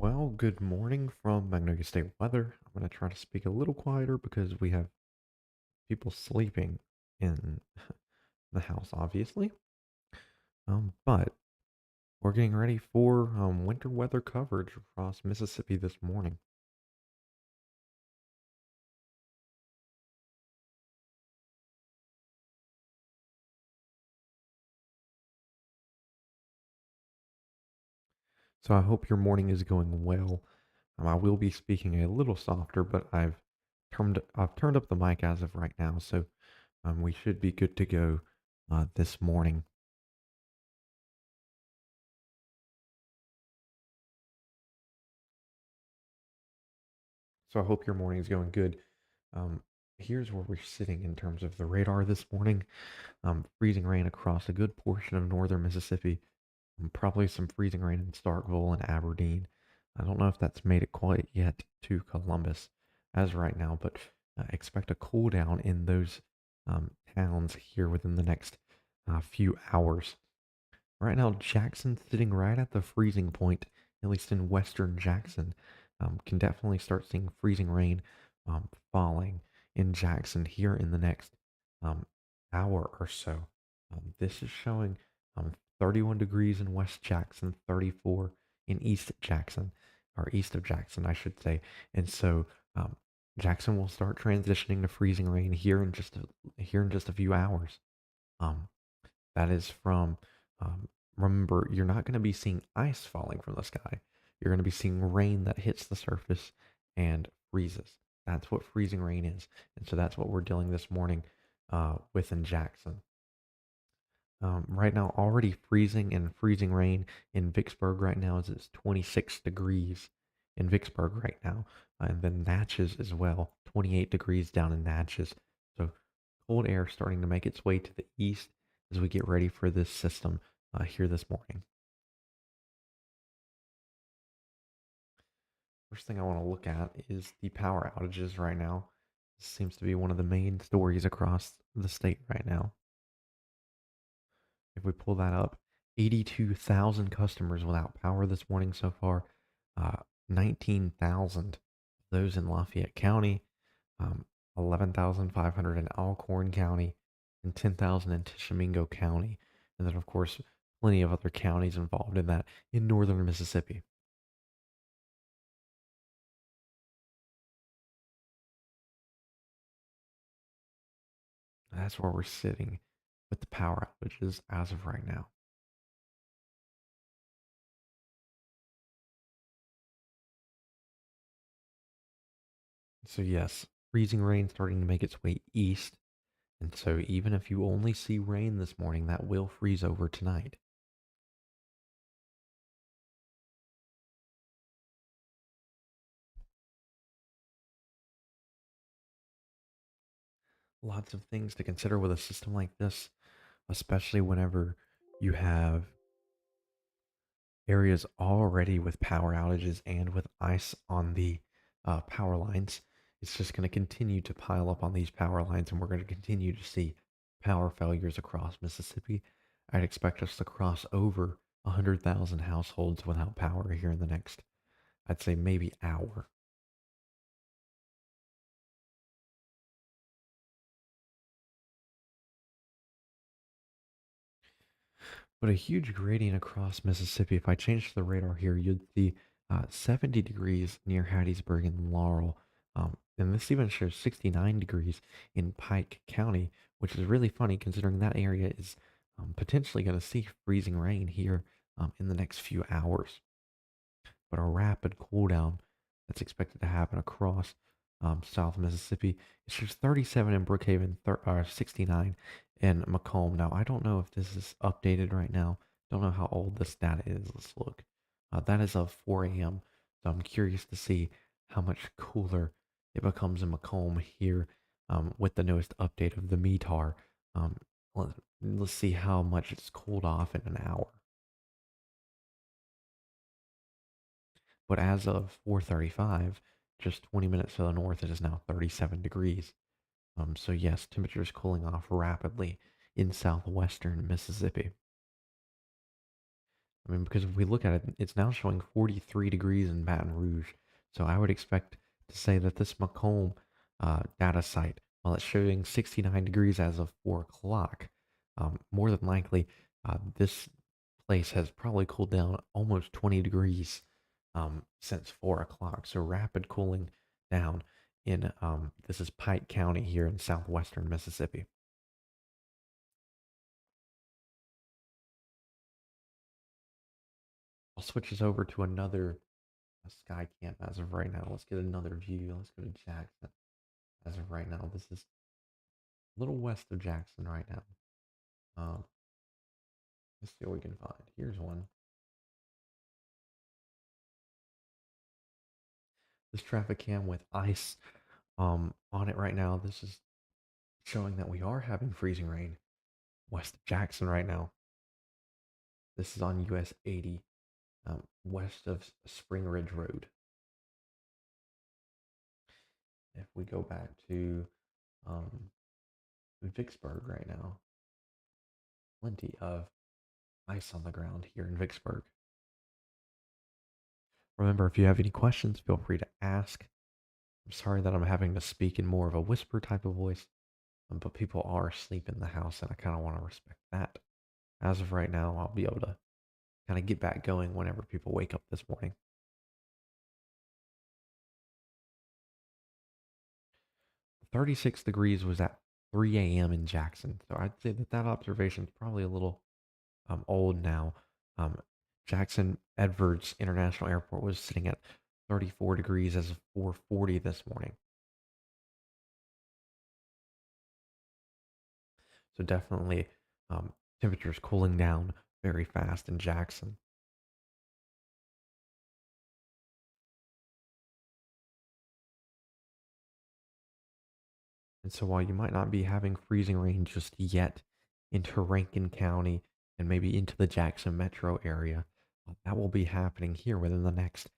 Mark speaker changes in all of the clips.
Speaker 1: Well, good morning from Magnolia State Weather. I'm going to try to speak a little quieter because we have people sleeping in the house, obviously. But we're getting ready for winter weather coverage across Mississippi this morning. So I hope your morning is going well. I will be speaking a little softer, but I've turned up the mic as of right now, so we should be good to go this morning. So I hope your morning is going good. Um, Here's where we're sitting in terms of the radar this morning. Freezing rain across a good portion of northern Mississippi. Probably some freezing rain in Starkville and Aberdeen. I don't know if that's made it quite yet to Columbus as right now, but expect a cool down in those towns here within the next few hours. Right now, Jackson's sitting right at the freezing point, at least in western Jackson. Can definitely start seeing freezing rain falling in Jackson here in the next um, hour or so. This is showing 31 degrees in West Jackson, 34 in East Jackson, or east of Jackson, I should say. And so um, Jackson will start transitioning to freezing rain here in just a few hours. Um, that is from, um, remember, you're not going to be seeing ice falling from the sky. You're going to be seeing rain that hits the surface and freezes. That's what freezing rain is. And so that's what we're dealing this morning with in Jackson. Right now, already freezing and freezing rain in Vicksburg right now is it's 26 degrees in Vicksburg right now. And then Natchez as well, 28 degrees down in Natchez. So cold air starting to make its way to the east as we get ready for this system here this morning. First thing I want to look at is the power outages right now. This seems to be one of the main stories across the state right now. If we pull that up, 82,000 customers without power this morning so far, 19,000 those in Lafayette County, 11,500 in Alcorn County, and 10,000 in Tishomingo County. And then, of course, plenty of other counties involved in that in northern Mississippi. That's where we're sitting with the power outages as of right now. So, yes, freezing rain starting to make its way east. And so, even if you only see rain this morning, that will freeze over tonight. Lots of things to consider with a system like this, especially whenever you have areas already with power outages and with ice on the power lines. It's just going to continue to pile up on these power lines, and we're going to continue to see power failures across Mississippi. I'd expect us to cross over 100,000 households without power here in the next, I'd say, maybe hour. But a huge gradient across Mississippi. If I change the radar here, you'd see 70 degrees near Hattiesburg and Laurel. And this even shows 69 degrees in Pike County, which is really funny considering that area is potentially going to see freezing rain here in the next few hours. But a rapid cool down that's expected to happen across South Mississippi. It shows 37 in Brookhaven, 69 in Macomb. Now, I don't know if this is updated right now. Don't know how old this data is. Let's look. That is of 4 a.m. So I'm curious to see how much cooler it becomes in Macomb here with the newest update of the METAR. Um, let, let's see how much it's cooled off in an hour. But as of 4:35, just 20 minutes to the north, it is now 37 degrees. So yes, temperatures cooling off rapidly in southwestern Mississippi. I mean, because if we look at it, it's now showing 43 degrees in Baton Rouge. So I would expect to say that this Macomb data site, while it's showing 69 degrees as of 4 o'clock, more than likely this place has probably cooled down almost 20 degrees since 4 o'clock. So rapid cooling down in this is Pike County here in southwestern Mississippi. I'll switch us over to another sky cam as of right now. Let's get another view. Let's go to Jackson. As of right now, this is a little west of Jackson right now. Um, let's see what we can find. Here's one. This traffic cam with ice on it right now. This is showing that we are having freezing rain west of Jackson right now. This is on US 80, west of Spring Ridge Road. If we go back to um, Vicksburg right now, plenty of ice on the ground here in Vicksburg. Remember, if you have any questions, feel free to ask. I'm sorry that I'm having to speak in more of a whisper type of voice, but people are asleep in the house, and I kind of want to respect that. As of right now, I'll be able to kind of get back going whenever people wake up this morning. 36 degrees was at 3 a.m. in Jackson, so I'd say that that observation is probably a little old now. Um, Jackson Edwards International Airport was sitting at 34 degrees as of 4:40 this morning. So definitely temperatures cooling down very fast in Jackson. And so while you might not be having freezing rain just yet into Rankin County and maybe into the Jackson metro area, that will be happening here within the next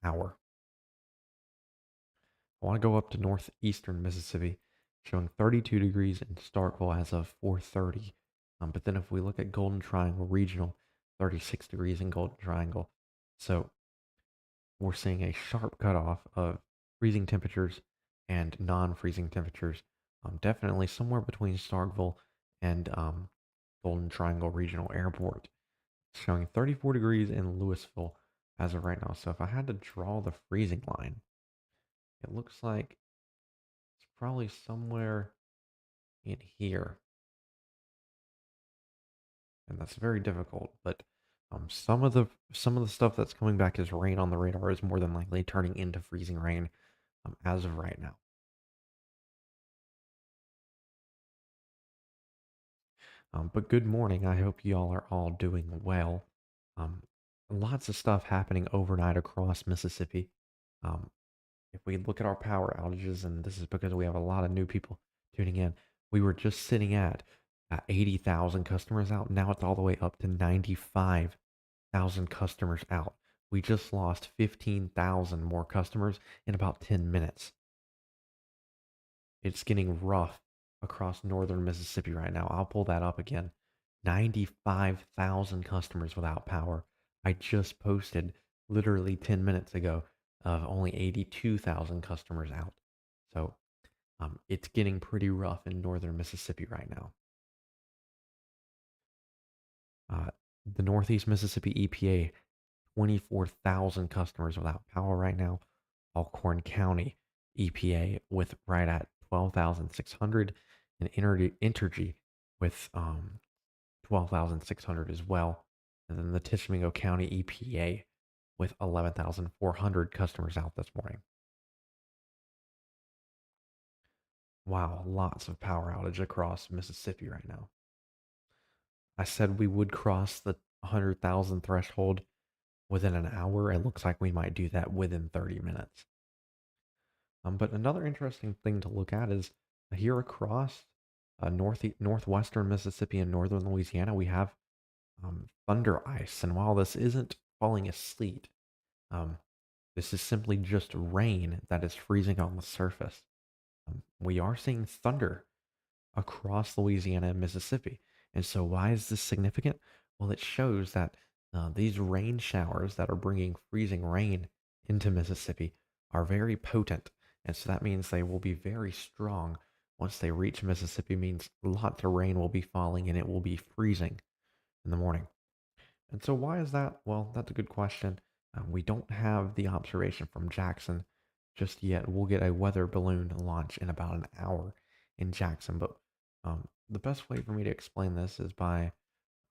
Speaker 1: hour. I want to go up to northeastern Mississippi, showing 32 degrees in Starkville as of 4:30. But then if we look at Golden Triangle Regional, 36 degrees in Golden Triangle. So we're seeing a sharp cutoff of freezing temperatures and non-freezing temperatures. Definitely somewhere between Starkville and Golden Triangle Regional Airport, showing 34 degrees in Louisville as of right now. So if I had to draw the freezing line, it looks like it's probably somewhere in here, and that's very difficult. But some of the stuff that's coming back as rain on the radar is more than likely turning into freezing rain as of right now. But good morning. I hope y'all are all doing well. Um, Lots of stuff happening overnight across Mississippi. Um, if we look at our power outages, and this is because we have a lot of new people tuning in, we were just sitting at 80,000 customers out. Now it's all the way up to 95,000 customers out. We just lost 15,000 more customers in about 10 minutes. It's getting rough across northern Mississippi right now. I'll pull that up again. 95,000 customers without power. I just posted literally 10 minutes ago of only 82,000 customers out. So it's getting pretty rough in northern Mississippi right now. Uh, the Northeast Mississippi EPA, 24,000 customers without power right now. Alcorn County EPA with right at 12,600, and Entergy with 12,600 as well. And then the Tishomingo County EPA with 11,400 customers out this morning. Wow, lots of power outage across Mississippi right now. I said we would cross the 100,000 threshold within an hour. It looks like we might do that within 30 minutes. But another interesting thing to look at is here across northwestern Mississippi and northern Louisiana, we have thunder ice. And while this isn't falling as sleet, um, this is simply just rain that is freezing on the surface. We are seeing thunder across Louisiana and Mississippi. And so, why is this significant? Well, it shows that These rain showers that are bringing freezing rain into Mississippi are very potent, and so that means they will be very strong once they reach Mississippi. Means lots of rain will be falling and it will be freezing in the morning. And so, why is that? Well, that's a good question. We don't have the observation from Jackson just yet. We'll get a weather balloon launch in about an hour in Jackson. But the best way for me to explain this is by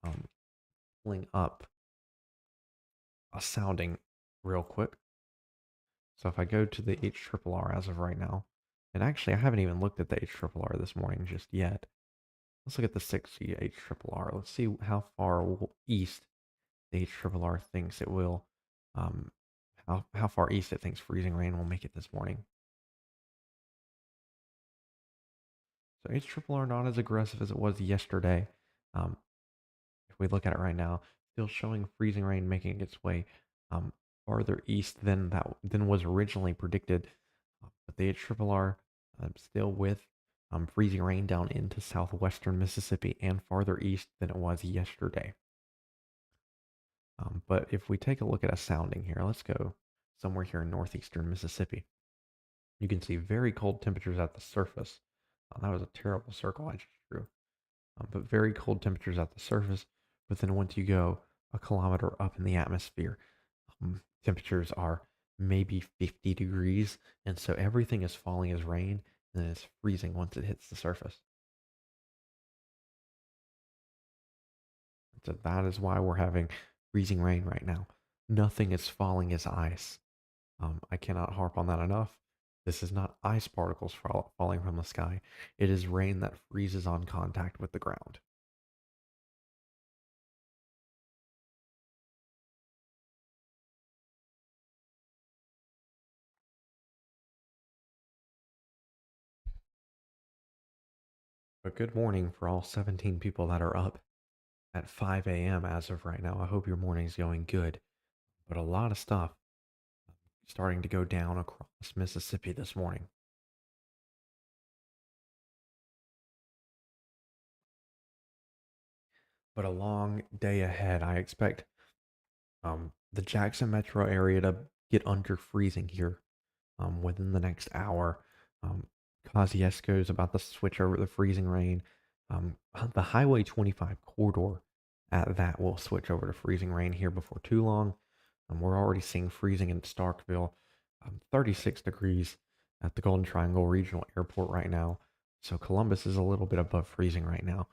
Speaker 1: um, pulling up a sounding real quick. So, if I go to the HRRR as of right now, and actually, I haven't even looked at the HRRR this morning just yet. Let's look at the 6G HRRR. Let's see how far east the HRRR thinks it will, um, how far east it thinks freezing rain will make it this morning. So HRRR not as aggressive as it was yesterday. Um, if we look at it right now, still showing freezing rain making its way um, farther east than was originally predicted. But the HRRR still with freezing rain down into southwestern Mississippi and farther east than it was yesterday. But if we take a look at a sounding here, let's go somewhere here in northeastern Mississippi. You can see very cold temperatures at the surface. That was a terrible circle I just drew. But very cold temperatures at the surface. But then once you go a kilometer up in the atmosphere, temperatures are maybe 50 degrees. And so everything is falling as rain and then it's freezing once it hits the surface. So that is why we're having freezing rain right now. Nothing is falling as ice. I cannot harp on that enough. This is not ice particles falling from the sky. It is rain that freezes on contact with the ground. But good morning for all 17 people that are up at 5 a.m. as of right now. I hope your morning's going good. But a lot of stuff starting to go down across Mississippi this morning. But a long day ahead. I expect the Jackson metro area to get under freezing here within the next hour. Um, Kosciuszko is about to switch over to freezing rain. The Highway 25 corridor at that will switch over to freezing rain here before too long. We're already seeing freezing in Starkville, 36 degrees at the Golden Triangle Regional Airport right now. So Columbus is a little bit above freezing right now,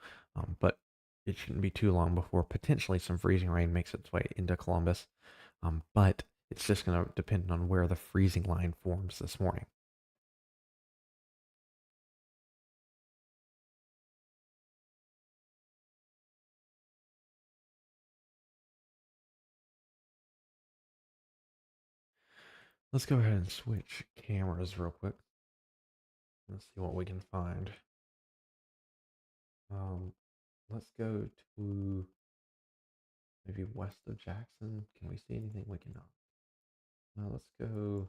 Speaker 1: but it shouldn't be too long before potentially some freezing rain makes its way into Columbus. But it's just going to depend on where the freezing line forms this morning. Let's go ahead and switch cameras real quick. Let's see what we can find. Um, let's go to maybe west of Jackson. Can we see anything? We cannot. Let's go.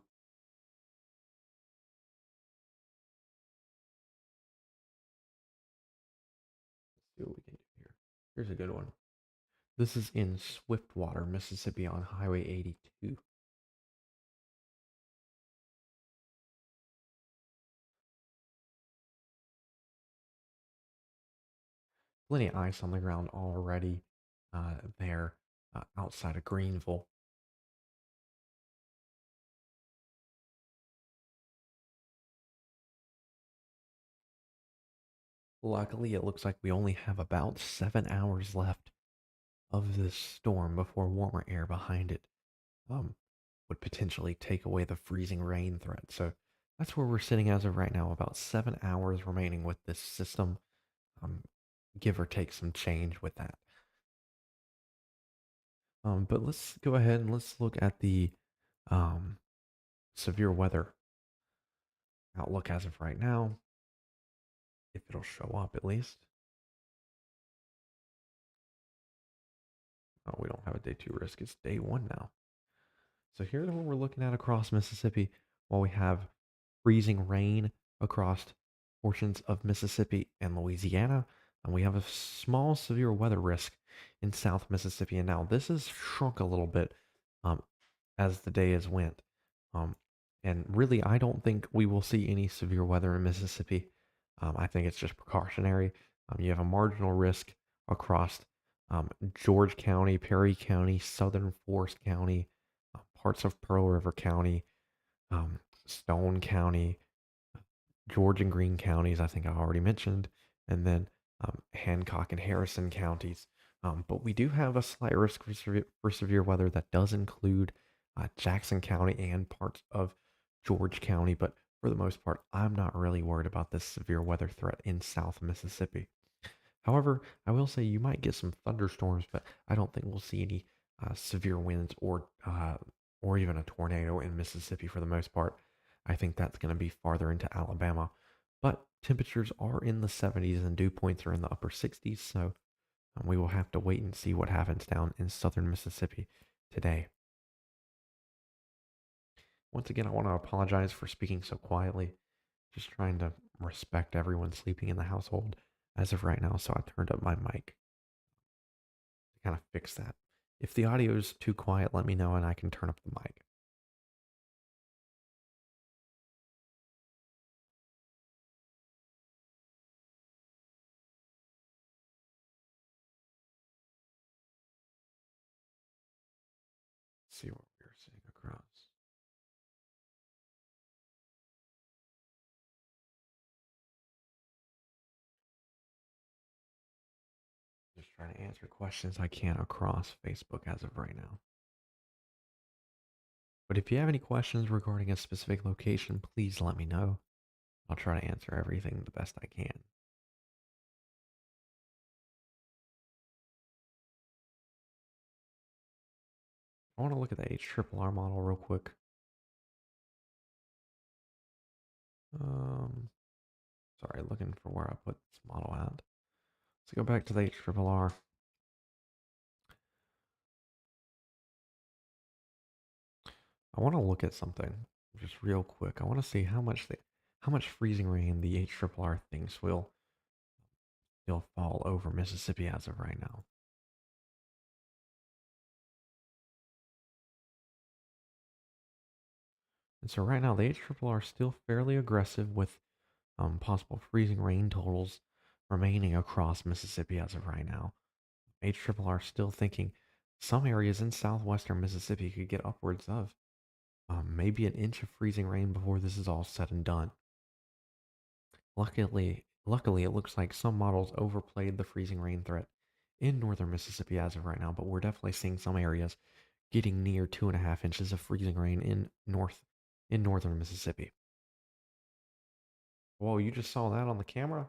Speaker 1: Let's see what we can do here. Here's a good one. This is in Swiftwater, Mississippi on Highway 82. Plenty of ice on the ground already there outside of Greenville. Luckily, it looks like we only have about 7 hours left of this storm before warmer air behind it um, would potentially take away the freezing rain threat. So that's where we're sitting as of right now, about 7 hours remaining with this system, um, give or take some change with that. But let's go ahead and let's look at the um, severe weather outlook as of right now, if it'll show up at least. Oh, we don't have a day two risk. It's day one now. So here's what we're looking at across Mississippi while we have freezing rain across portions of Mississippi and Louisiana. And we have a small severe weather risk in South Mississippi. And now this has shrunk a little bit um, as the day has went. Um, and really, I don't think we will see any severe weather in Mississippi. I think it's just precautionary. You have a marginal risk across George County, Perry County, Southern Forest County, parts of Pearl River County, Stone County, George and Greene counties, I think I already mentioned, and then Hancock and Harrison counties. But we do have a slight risk for severe weather that does include Jackson County and parts of George County. But for the most part, I'm not really worried about this severe weather threat in South Mississippi. However, I will say you might get some thunderstorms, but I don't think we'll see any severe winds or even a tornado in Mississippi for the most part. I think that's going to be farther into Alabama. But temperatures are in the 70s and dew points are in the upper 60s, so we will have to wait and see what happens down in southern Mississippi today. Once again, I want to apologize for speaking so quietly, just trying to respect everyone sleeping in the household as of right now, so I turned up my mic to kind of fix that. If the audio is too quiet, let me know and I can turn up the mic. Let's see what we're seeing across. Just trying to answer questions I can across Facebook as of right now. But if you have any questions regarding a specific location, please let me know. I'll try to answer everything the best I can. I want to look at the HRRR model real quick. Um, Sorry, looking for where I put this model at. Let's go back to the HRRR. I want to look at something just real quick. I want to see how much freezing rain the HRRR thinks will fall over Mississippi as of right now. And so right now the HRRR is still fairly aggressive with possible freezing rain totals remaining across Mississippi as of right now. HRRR still thinking some areas in southwestern Mississippi could get upwards of maybe an inch of freezing rain before this is all said and done. Luckily, it looks like some models overplayed the freezing rain threat in northern Mississippi as of right now, but we're definitely seeing some areas getting near 2.5 inches of freezing rain in northern Mississippi. Whoa, you just saw that on the camera?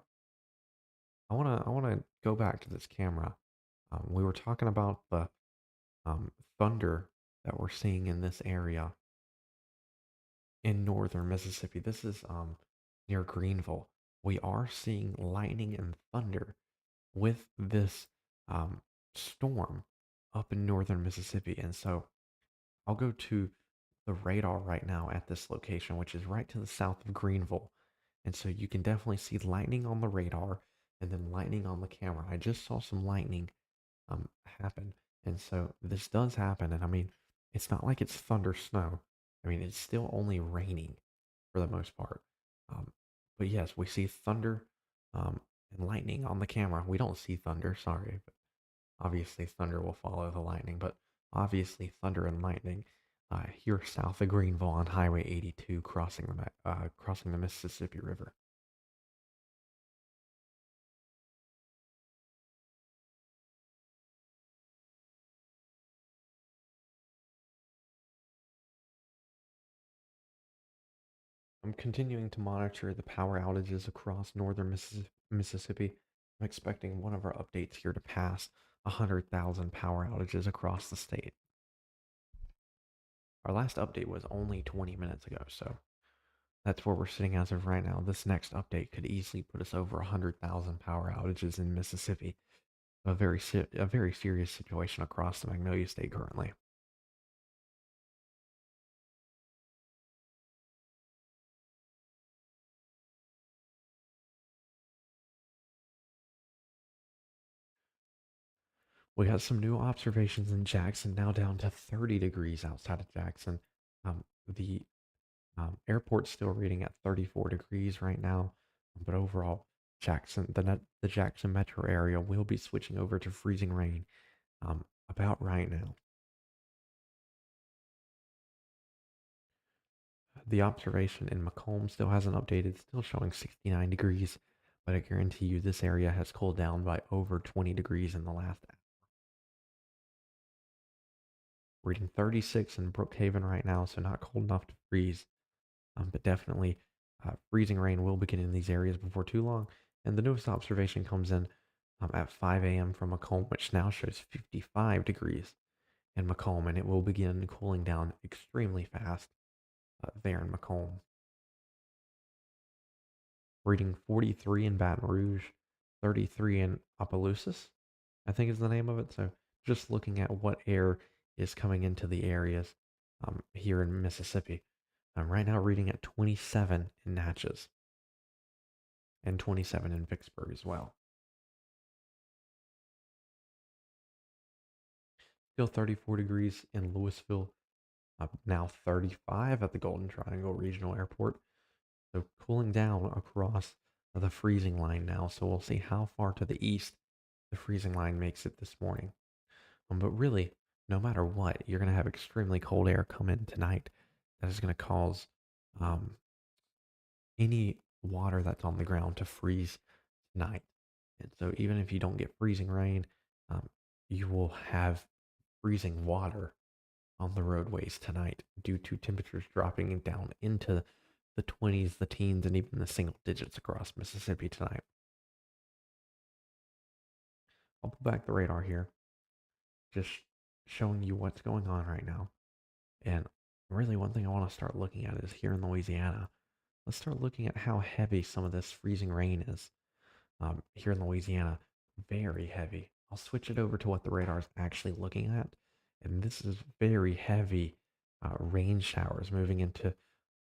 Speaker 1: I wanna go back to this camera. We were talking about the thunder that we're seeing in this area in northern Mississippi. This is near Greenville. We are seeing lightning and thunder with this um, storm up in northern Mississippi. And so I'll go to the radar right now at this location, which is right to the south of Greenville. And so you can definitely see lightning on the radar and then lightning on the camera. I just saw some lightning happen. And so this does happen. And I mean, it's not like it's thunder snow. I mean, it's still only raining for the most part. Um, but yes, we see thunder um, and lightning on the camera. We don't see thunder, sorry, but obviously thunder will follow the lightning. But obviously, thunder and lightning here south of Greenville on Highway 82, crossing the Mississippi River. I'm continuing to monitor the power outages across northern Mississippi. I'm expecting one of our updates here to pass 100,000 power outages across the state. Our last update was only 20 minutes ago, so that's where we're sitting as of right now. This next update could easily put us over 100,000 power outages in Mississippi. A very serious situation across the Magnolia state currently. We got some new observations in Jackson, now down to 30 degrees outside of Jackson. The airport's still reading at 34 degrees right now, but overall, the Jackson metro area will be switching over to freezing rain about right now. The observation in Macomb still hasn't updated, still showing 69 degrees, but I guarantee you this area has cooled down by over 20 degrees in the last hour. Reading 36 in Brookhaven right now, so not cold enough to freeze, but definitely freezing rain will begin in these areas before too long. And the newest observation comes in at 5 a.m. from Macomb, which now shows 55 degrees in Macomb, and it will begin cooling down extremely fast there in Macomb. Reading 43 in Baton Rouge, 33 in Opelousas, I think is the name of it. So just looking at what air is coming into the areas here in Mississippi. I'm right now reading at 27 in Natchez and 27 in Vicksburg as well. Still 34 degrees in Louisville, now 35 at the Golden Triangle Regional Airport. So cooling down across the freezing line now. So we'll see how far to the east the freezing line makes it this morning. But really, no matter what, you're going to have extremely cold air come in tonight. That is going to cause um, any water that's on the ground to freeze tonight. And so even if you don't get freezing rain, um, you will have freezing water on the roadways tonight due to temperatures dropping down into the 20s, the teens, and even the single digits across Mississippi tonight. I'll pull back the radar here, just showing you what's going on right now. And really, one thing I want to start looking at is here in Louisiana. Let's start looking at how heavy some of this freezing rain is here in Louisiana. Very heavy. I'll switch it over to what the radar is actually looking at. And this is very heavy rain showers moving into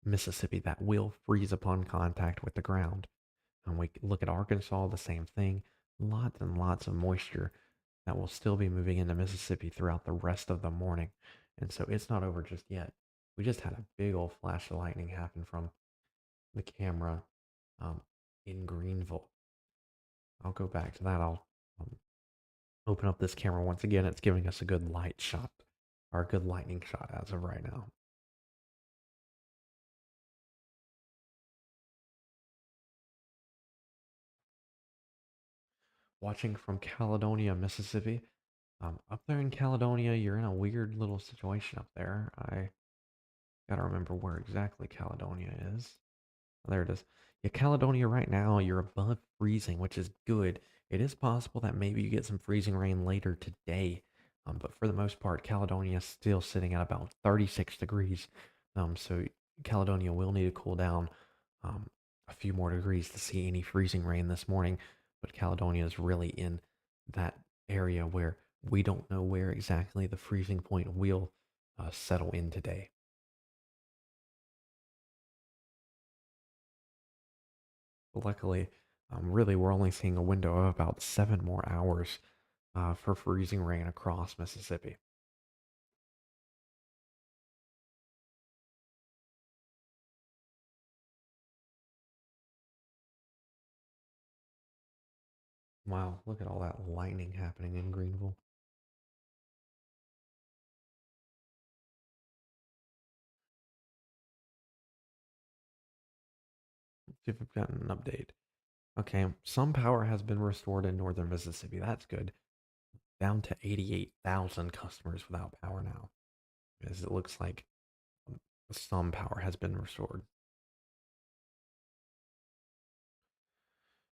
Speaker 1: Mississippi that will freeze upon contact with the ground. And we look at Arkansas, the same thing. Lots and lots of moisture that will still be moving into Mississippi throughout the rest of the morning. And so it's not over just yet. We just had a big old flash of lightning happen from the camera um, in Greenville. I'll go back to that. I'll um, open up this camera once again. It's giving us a good light shot, or a good lightning shot as of right now. Watching from Caledonia, Mississippi. Up there in Caledonia, you're in a weird little situation up there. I gotta remember where exactly Caledonia is. There it is. Yeah, Caledonia right now, you're above freezing, which is good. It is possible that maybe you get some freezing rain later today. But for the most part, Caledonia is still sitting at about 36 degrees. So Caledonia will need to cool down um, a few more degrees to see any freezing rain this morning. But Caledonia is really in that area where we don't know where exactly the freezing point will settle in today. Luckily, really, we're only seeing a window of about 7 more hours for freezing rain across Mississippi. Wow, look at all that lightning happening in Greenville. Let's see if we've gotten an update. Okay, some power has been restored in northern Mississippi. That's good. Down to 88,000 customers without power now, as it looks like some power has been restored.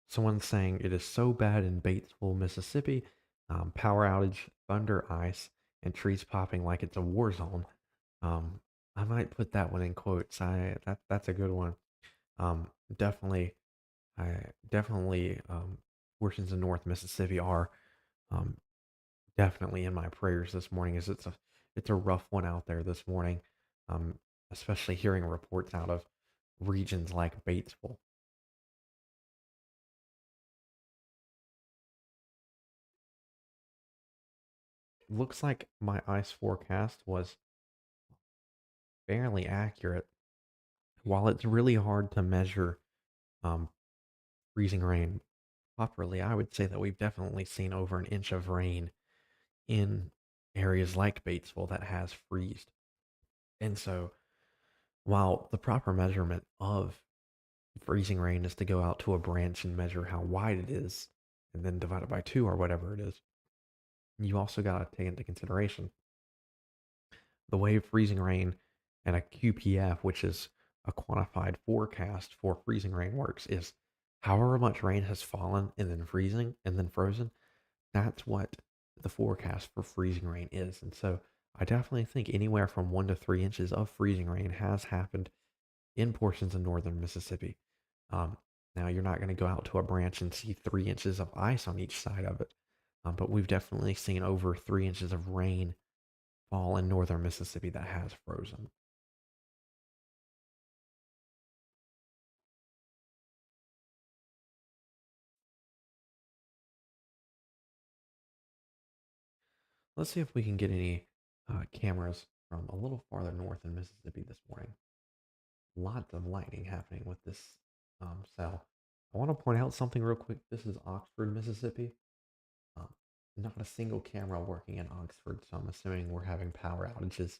Speaker 1: Someone's saying it is so bad in Batesville, Mississippi. Power outage, thunder, ice, and trees popping like it's a war zone. Um, I might put that one in quotes. That's a good one. Um, definitely, I definitely portions of North Mississippi are um, definitely in my prayers this morning. As it's a rough one out there this morning, um, especially hearing reports out of regions like Batesville. looks like my ice forecast was fairly accurate. While it's really hard to measure um, freezing rain properly, I would say that we've definitely seen over an inch of rain in areas like Batesville that has freezed. And so, while the proper measurement of freezing rain is to go out to a branch and measure how wide it is, and then divide it by two or whatever it is, you also got to take into consideration the way freezing rain and a QPF, which is a quantified forecast for freezing rain, works is however much rain has fallen and then freezing and then frozen. That's what the forecast for freezing rain is. And so I definitely think anywhere from 1 to 3 inches of freezing rain has happened in portions of northern Mississippi. Um, Now, you're not going to go out to a branch and see 3 inches of ice on each side of it, but we've definitely seen over 3 inches of rain fall in northern Mississippi that has frozen. Let's see if we can get any cameras from a little farther north in Mississippi this morning. Lots of lightning happening with this cell. I want to point out something real quick. This is Oxford, Mississippi. Um, Not a single camera working in Oxford, so I'm assuming we're having power outages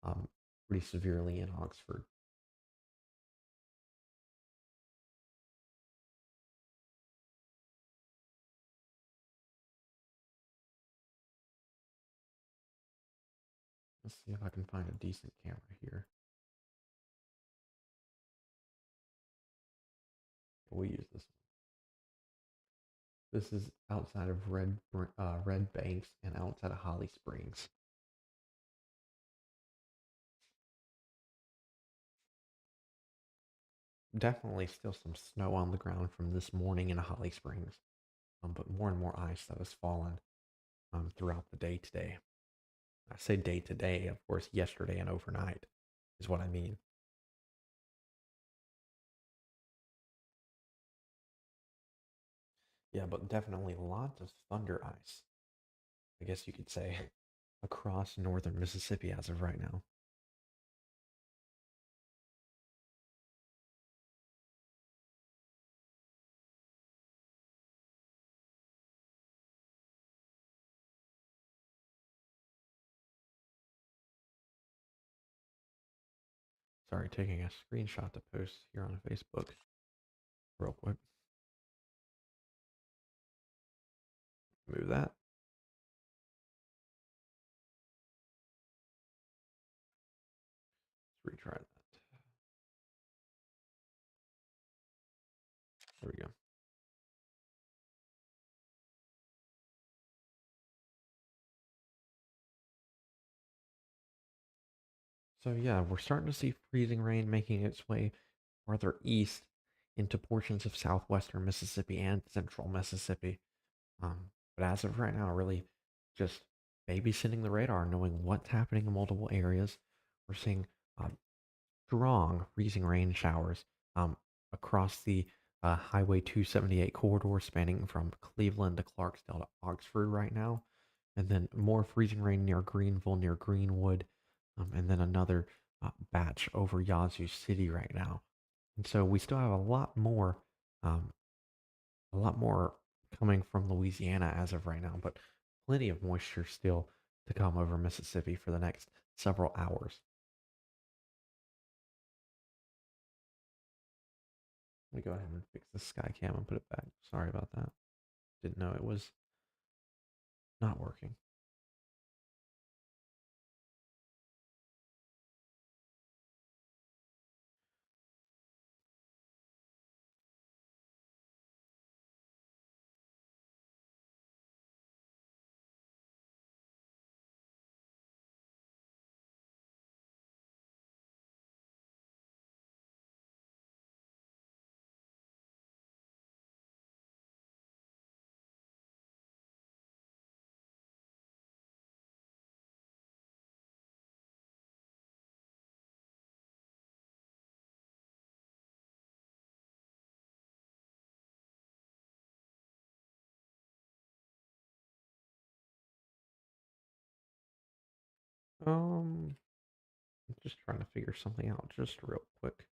Speaker 1: um, pretty severely in Oxford. Let's see if I can find a decent camera here. We'll use this one. This is outside of Red Banks and outside of Holly Springs. Definitely still some snow on the ground from this morning in Holly Springs, but more and more ice that has fallen throughout the day today. I say day to day, of course, yesterday and overnight is what I mean. Yeah, but definitely lots of thunder ice, I guess you could say, across northern Mississippi as of right now. Sorry, taking a screenshot to post here on Facebook real quick. Move that. Let's retry that. There we go. So yeah, we're starting to see freezing rain making its way farther east into portions of southwestern Mississippi and central Mississippi. But as of right now, really just babysitting the radar, knowing what's happening in multiple areas. We're seeing um, strong freezing rain showers um, across the Highway 278 corridor spanning from Cleveland to Clarksdale to Oxford right now. And then more freezing rain near Greenville, near Greenwood, and then another batch over Yazoo City right now. And so we still have um, a lot more coming from Louisiana as of right now, but plenty of moisture still to come over Mississippi for the next several hours. Let me go ahead and fix the sky cam and put it back. Sorry about that. Didn't know it was not working. Um, I'm just trying to figure something out just real quick.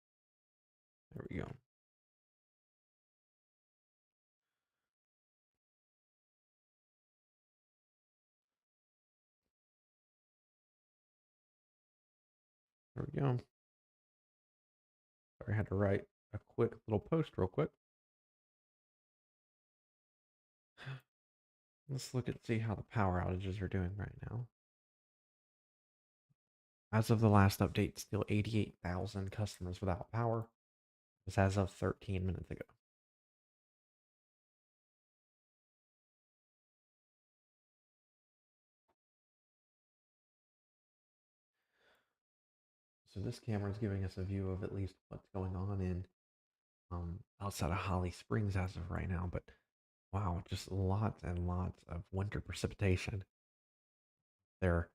Speaker 1: There we go. There we go. Sorry, I had to write a quick little post real quick. Let's look and see how the power outages are doing right now. As of the last update, still 88,000 customers without power. This as of 13 minutes ago. So this camera is giving us a view of at least what's going on in outside of Holly Springs as of right now. But wow, just lots and lots of winter precipitation there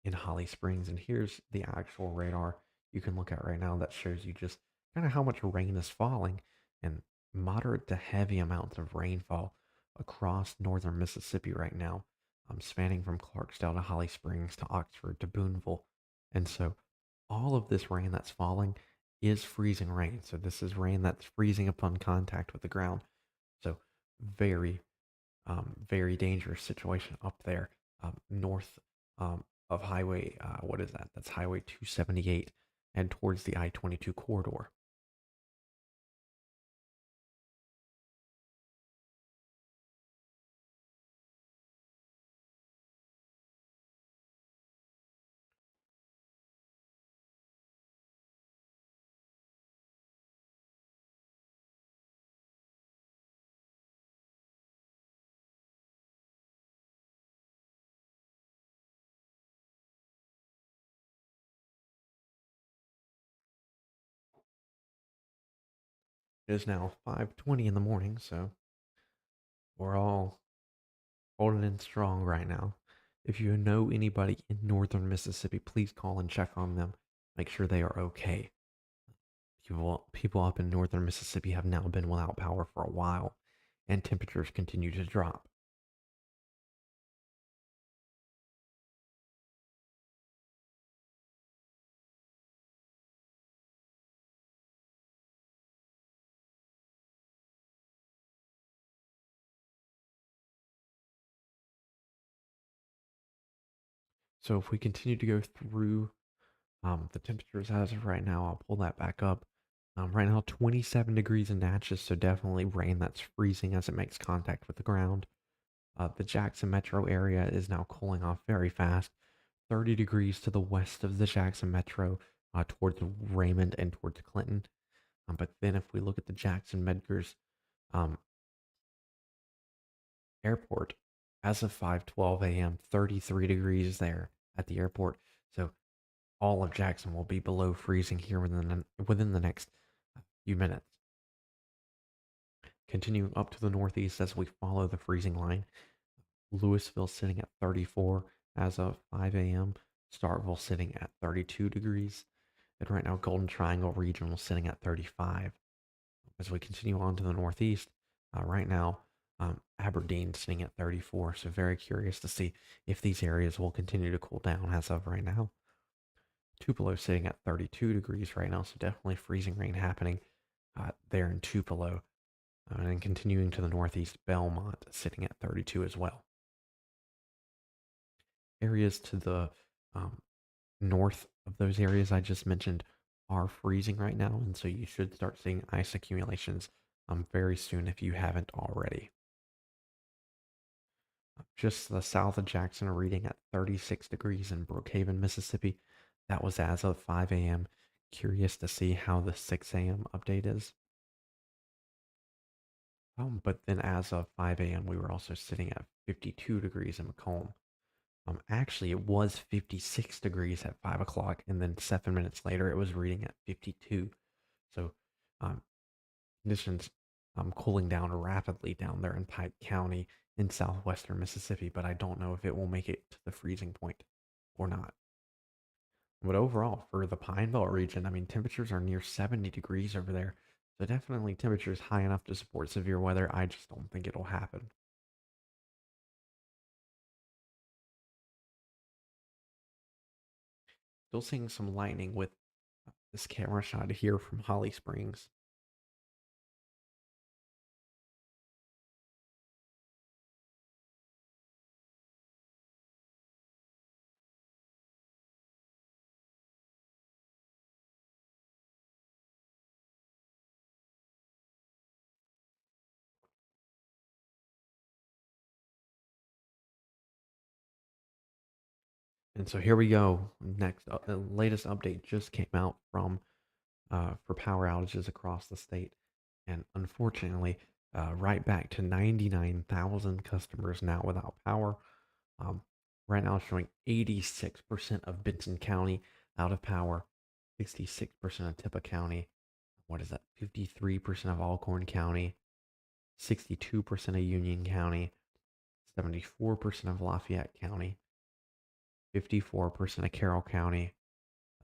Speaker 1: in Holly Springs. And here's the actual radar you can look at right now that shows you just kind of how much rain is falling and moderate to heavy amounts of rainfall across northern Mississippi right now, spanning from Clarksdale to Holly Springs to Oxford to Boonville. And so all of this rain that's falling is freezing rain. So this is rain that's freezing upon contact with the ground. So very very dangerous situation up there north of Highway, what is that? That's Highway 278 and towards the I-22 corridor. It is now 5:20 in the morning, so we're all holding in strong right now. If you know anybody in northern Mississippi, please call and check on them. Make sure they are okay. People up in northern Mississippi have now been without power for a while, and temperatures continue to drop. So if we continue to go through the temperatures as of right now, I'll pull that back up. Right now, 27 degrees in Natchez, so definitely rain that's freezing as it makes contact with the ground. The Jackson metro area is now cooling off very fast. 30 degrees to the west of the Jackson metro, towards Raymond and towards Clinton. But then if we look at the Jackson Medgar's um, airport, as of 5:12 a.m., 33 degrees there at the airport. So all of Jackson will be below freezing here within the next few minutes. Continuing up to the northeast as we follow the freezing line, Louisville sitting at 34 as of 5 a.m., Starkville sitting at 32 degrees, and right now Golden Triangle Regional sitting at 35. As we continue on to the northeast, right now Aberdeen sitting at 34. So very curious to see if these areas will continue to cool down as of right now. Tupelo sitting at 32 degrees right now, so definitely freezing rain happening there in Tupelo. And then continuing to the northeast, Belmont sitting at 32 as well. Areas to the um, north of those areas I just mentioned are freezing right now, and so you should start seeing ice accumulations very soon if you haven't already. Just the south of Jackson are reading at 36 degrees in Brookhaven, Mississippi. That was as of 5 a.m. Curious to see how the 6 a.m. update is. But then as of 5 a.m., we were also sitting at 52 degrees in Macomb. Actually, it was 56 degrees at 5 o'clock, and then 7 minutes later, it was reading at 52. So, um, conditions cooling down rapidly down there in Pike County in southwestern Mississippi, but I don't know if it will make it to the freezing point or not. But overall, for the Pine Belt region, I mean, temperatures are near 70 degrees over there. So definitely temperatures high enough to support severe weather. I just don't think it'll happen. Still seeing some lightning with this camera shot here from Holly Springs. And so here we go. Next, the latest update just came out from for power outages across the state, and unfortunately, right back to 99,000 customers now without power. Um, right now, it's showing 86% of Benson County out of power, 66% of Tippah County. What is that? 53% of Alcorn County, 62% of Union County, 74% of Lafayette County, 54% of Carroll County,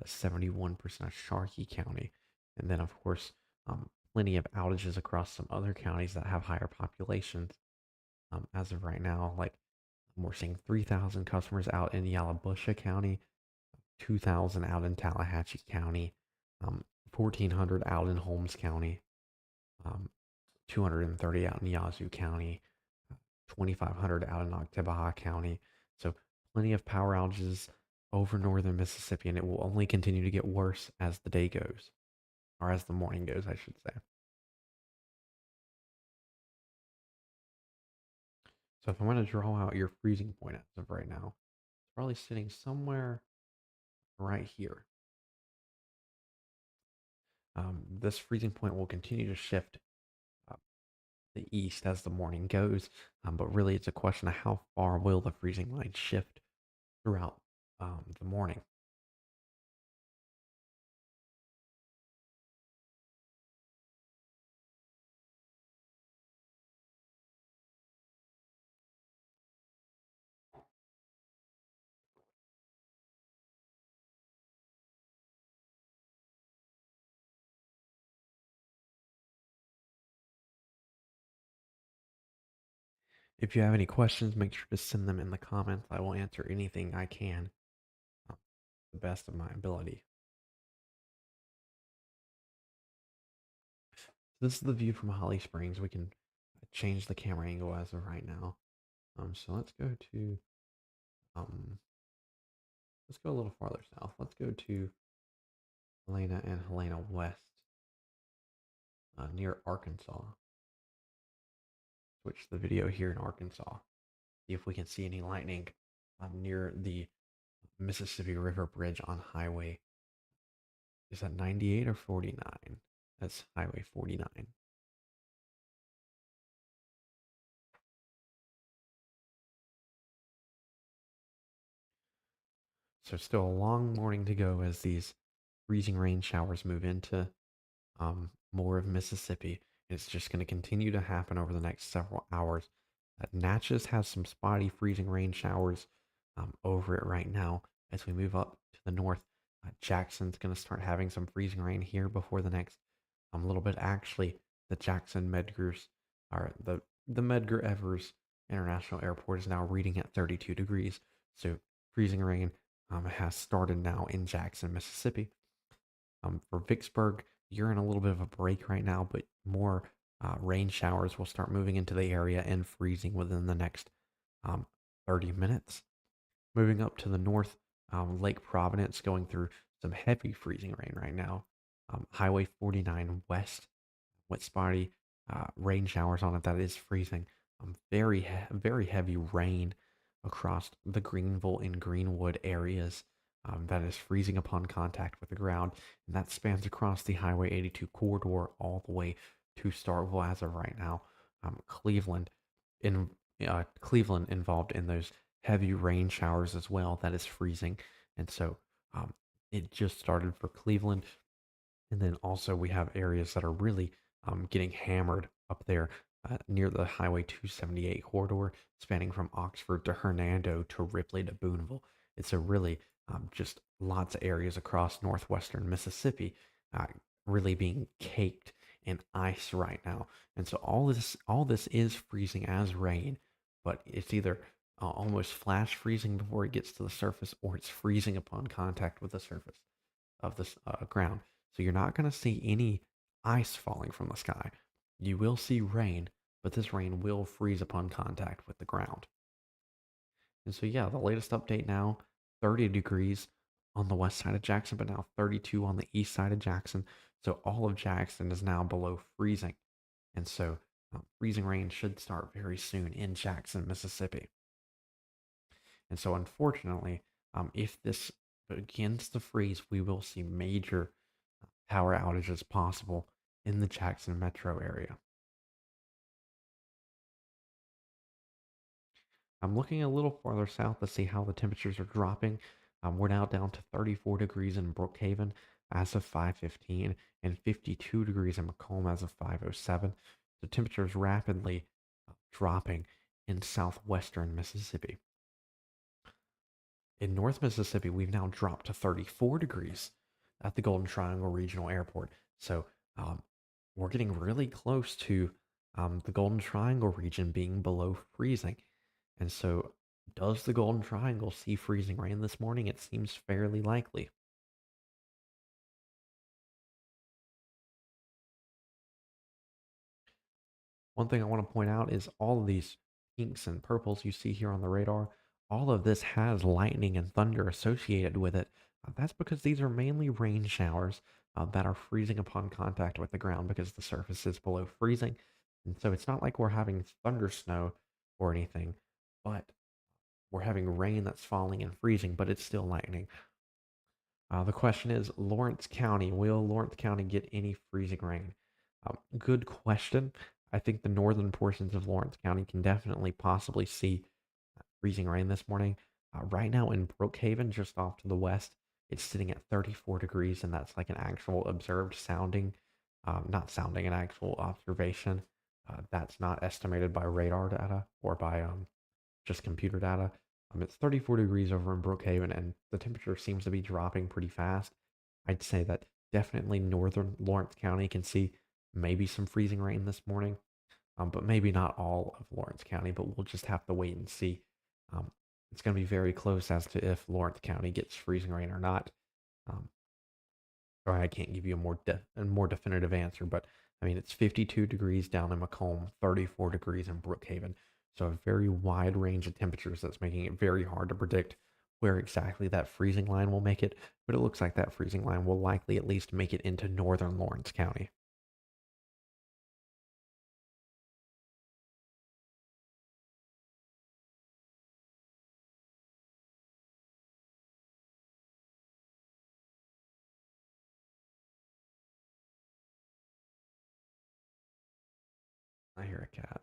Speaker 1: 71% of Sharkey County, and then, of course, plenty of outages across some other counties that have higher populations. As of right now, like we're seeing 3,000 customers out in Yalobusha County, 2,000 out in Tallahatchie County, 1,400 out in Holmes County, um, 230 out in Yazoo County, 2,500 out in Oktibbeha County. So plenty of power outages over northern Mississippi, and it will only continue to get worse as the day goes, or as the morning goes, I should say. So if I'm going to draw out your freezing point as of right now, it's probably sitting somewhere right here. This freezing point will continue to shift uh, the east as the morning goes, but really it's a question of how far will the freezing line shift throughout the morning. If you have any questions, make sure to send them in the comments. I will answer anything I can, uh, the best of my ability. So this is the view from Holly Springs. We can change the camera angle as of right now. So um, let's go a little farther south. Let's go to Helena and Helena West, near Arkansas. Switch the video here in Arkansas. See if we can see any lightning near the Mississippi River Bridge on Highway. Is that 98 or 49? That's Highway 49. So still a long morning to go as these freezing rain showers move into more of Mississippi. It's just going to continue to happen over the next several hours. Natchez has some spotty freezing rain showers over it right now. As we move up to the north, Jackson's going to start having some freezing rain here before the next little bit. Actually, the Jackson Medgars, or the Medgar Evers International Airport is now reading at 32 degrees. So freezing rain has started now in Jackson, Mississippi. For Vicksburg, you're in a little bit of a break right now, but more rain showers will start moving into the area and freezing within the next um, 30 minutes. Moving up to the north, Lake Providence going through some heavy freezing rain right now. Highway 49 west, wet spotty rain showers on it that is freezing. Very heavy rain across the Greenville and Greenwood areas that is freezing upon contact with the ground, and that spans across the Highway 82 corridor all the way to Starkville as of right now. Cleveland, in Cleveland involved in those heavy rain showers as well. That is freezing, and so um, it just started for Cleveland, and then also we have areas that are really getting hammered up there near the Highway 278 corridor, spanning from Oxford to Hernando to Ripley to Boonville. It's a really just lots of areas across northwestern Mississippi uh, really being caked in ice right now. And so all this is freezing as rain, but it's either almost flash freezing before it gets to the surface, or it's freezing upon contact with the surface of the ground. So you're not going to see any ice falling from the sky. You will see rain, but this rain will freeze upon contact with the ground. And so, yeah, the latest update now 30 degrees on the west side of Jackson, but now 32 on the east side of Jackson. So, all of Jackson is now below freezing. And so, freezing rain should start very soon in Jackson, Mississippi. And so, unfortunately, if this begins to freeze, we will see major power outages possible in the Jackson metro area. I'm looking a little farther south to see how the temperatures are dropping. We're now down to 34 degrees in Brookhaven as of 5:15 and 52 degrees in Macomb as of 5:07. The temperatures rapidly dropping in southwestern Mississippi. In North Mississippi, we've now dropped to 34 degrees at the Golden Triangle Regional Airport. So um, we're getting really close to the Golden Triangle region being below freezing. And so, does the Golden Triangle see freezing rain this morning? It seems fairly likely. One thing I want to point out is all of these pinks and purples you see here on the radar, all of this has lightning and thunder associated with it. That's because these are mainly rain showers that are freezing upon contact with the ground because the surface is below freezing. And so it's not like we're having thunder snow or anything, but we're having rain that's falling and freezing, but it's still lightning. The question is Lawrence County. Will Lawrence County get any freezing rain? Good question. I think the northern portions of Lawrence County can definitely possibly see freezing rain this morning. Right now in Brookhaven, just off to the west, it's sitting at 34 degrees, and that's like an actual observed sounding, not sounding, an actual observation. That's not estimated by radar data or by just computer data. It's 34 degrees over in Brookhaven, and the temperature seems to be dropping pretty fast. I'd say that definitely northern Lawrence County can see maybe some freezing rain this morning, but maybe not all of Lawrence County, but we'll just have to wait and see. Um, it's going to be very close as to if Lawrence County gets freezing rain or not. Um, Sorry, I can't give you a more definitive answer, but I mean it's 52 degrees down in Macomb, 34 degrees in Brookhaven. So a very wide range of temperatures that's making it very hard to predict where exactly that freezing line will make it, but it looks like that freezing line will likely at least make it into northern Lawrence County. I hear a cat.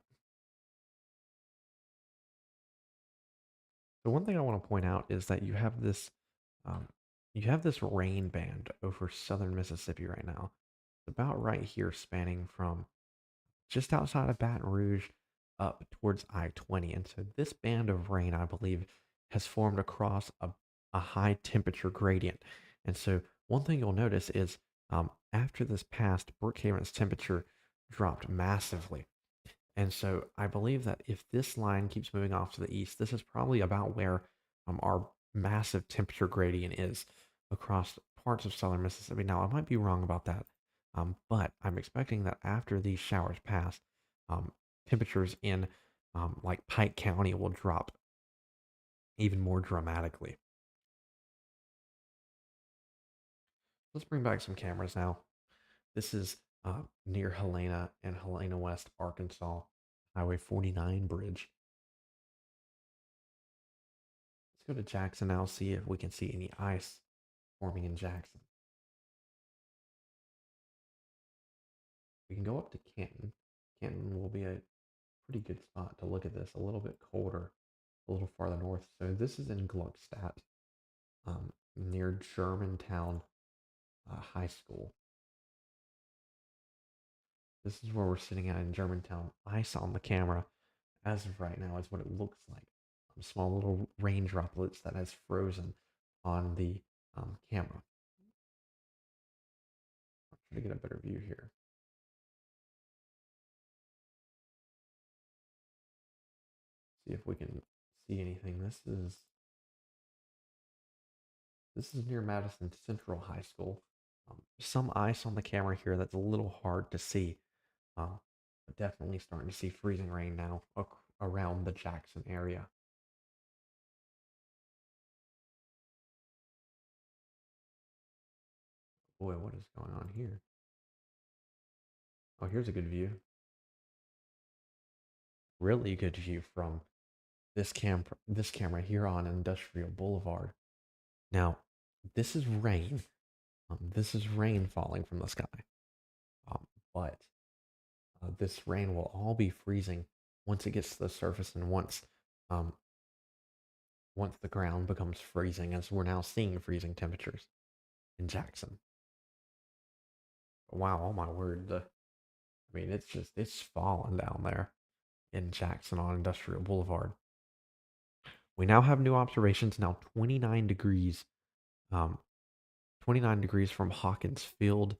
Speaker 1: So one thing I want to point out is that um, you have this rain band over southern Mississippi right now. It's about right here, spanning from just outside of Baton Rouge up towards I-20. And so this band of rain, I believe, has formed across a high temperature gradient. And so one thing you'll notice is after this passed, Brookhaven's temperature dropped massively. And so I believe that if this line keeps moving off to the east, this is probably about where our massive temperature gradient is across parts of southern Mississippi. Now, I might be wrong about that, but I'm expecting that after these showers pass, um, temperatures in like Pike County will drop even more dramatically. Let's bring back some cameras now. This is near Helena and Helena West, Arkansas, Highway 49 bridge. Let's go to Jackson now, see if we can see any ice forming in Jackson. We can go up to Canton. Canton will be a pretty good spot to look at this, a little bit colder, a little farther north. So this is in Gluckstadt, near Germantown High School. This is where we're sitting at in Germantown. Ice on the camera, as of right now, is what it looks like. Small little rain droplets that has frozen on the camera. I'll try to get a better view here. See if we can see anything. This is near Madison Central High School. Some ice on the camera here that's a little hard to see. But definitely starting to see freezing rain now around the Jackson area. Boy, what is going on here? Oh, here's a good view. Really good view from this camera here on Industrial Boulevard. Now, this is rain. This is rain falling from the sky. But this rain will all be freezing once it gets to the surface and um, once the ground becomes freezing, as we're now seeing freezing temperatures in Jackson. Wow, oh my word! I mean, it's falling down there in Jackson on Industrial Boulevard. We now have new observations. Now 29 degrees, um, 29 degrees from Hawkins Field,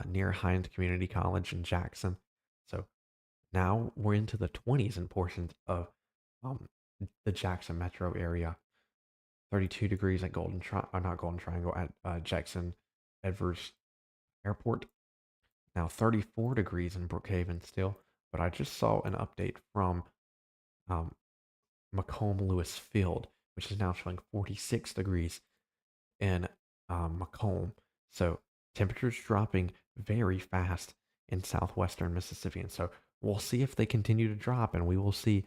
Speaker 1: near Hines Community College in Jackson. So now we're into the 20s in portions of um, the Jackson metro area. 32 degrees at not Golden Triangle, at Jackson Edwards Airport. Now 34 degrees in Brookhaven still, but I just saw an update from um, Macomb Lewis Field, which is now showing 46 degrees in Macomb. So temperatures dropping very fast in southwestern Mississippi. And so we'll see if they continue to drop, and we will see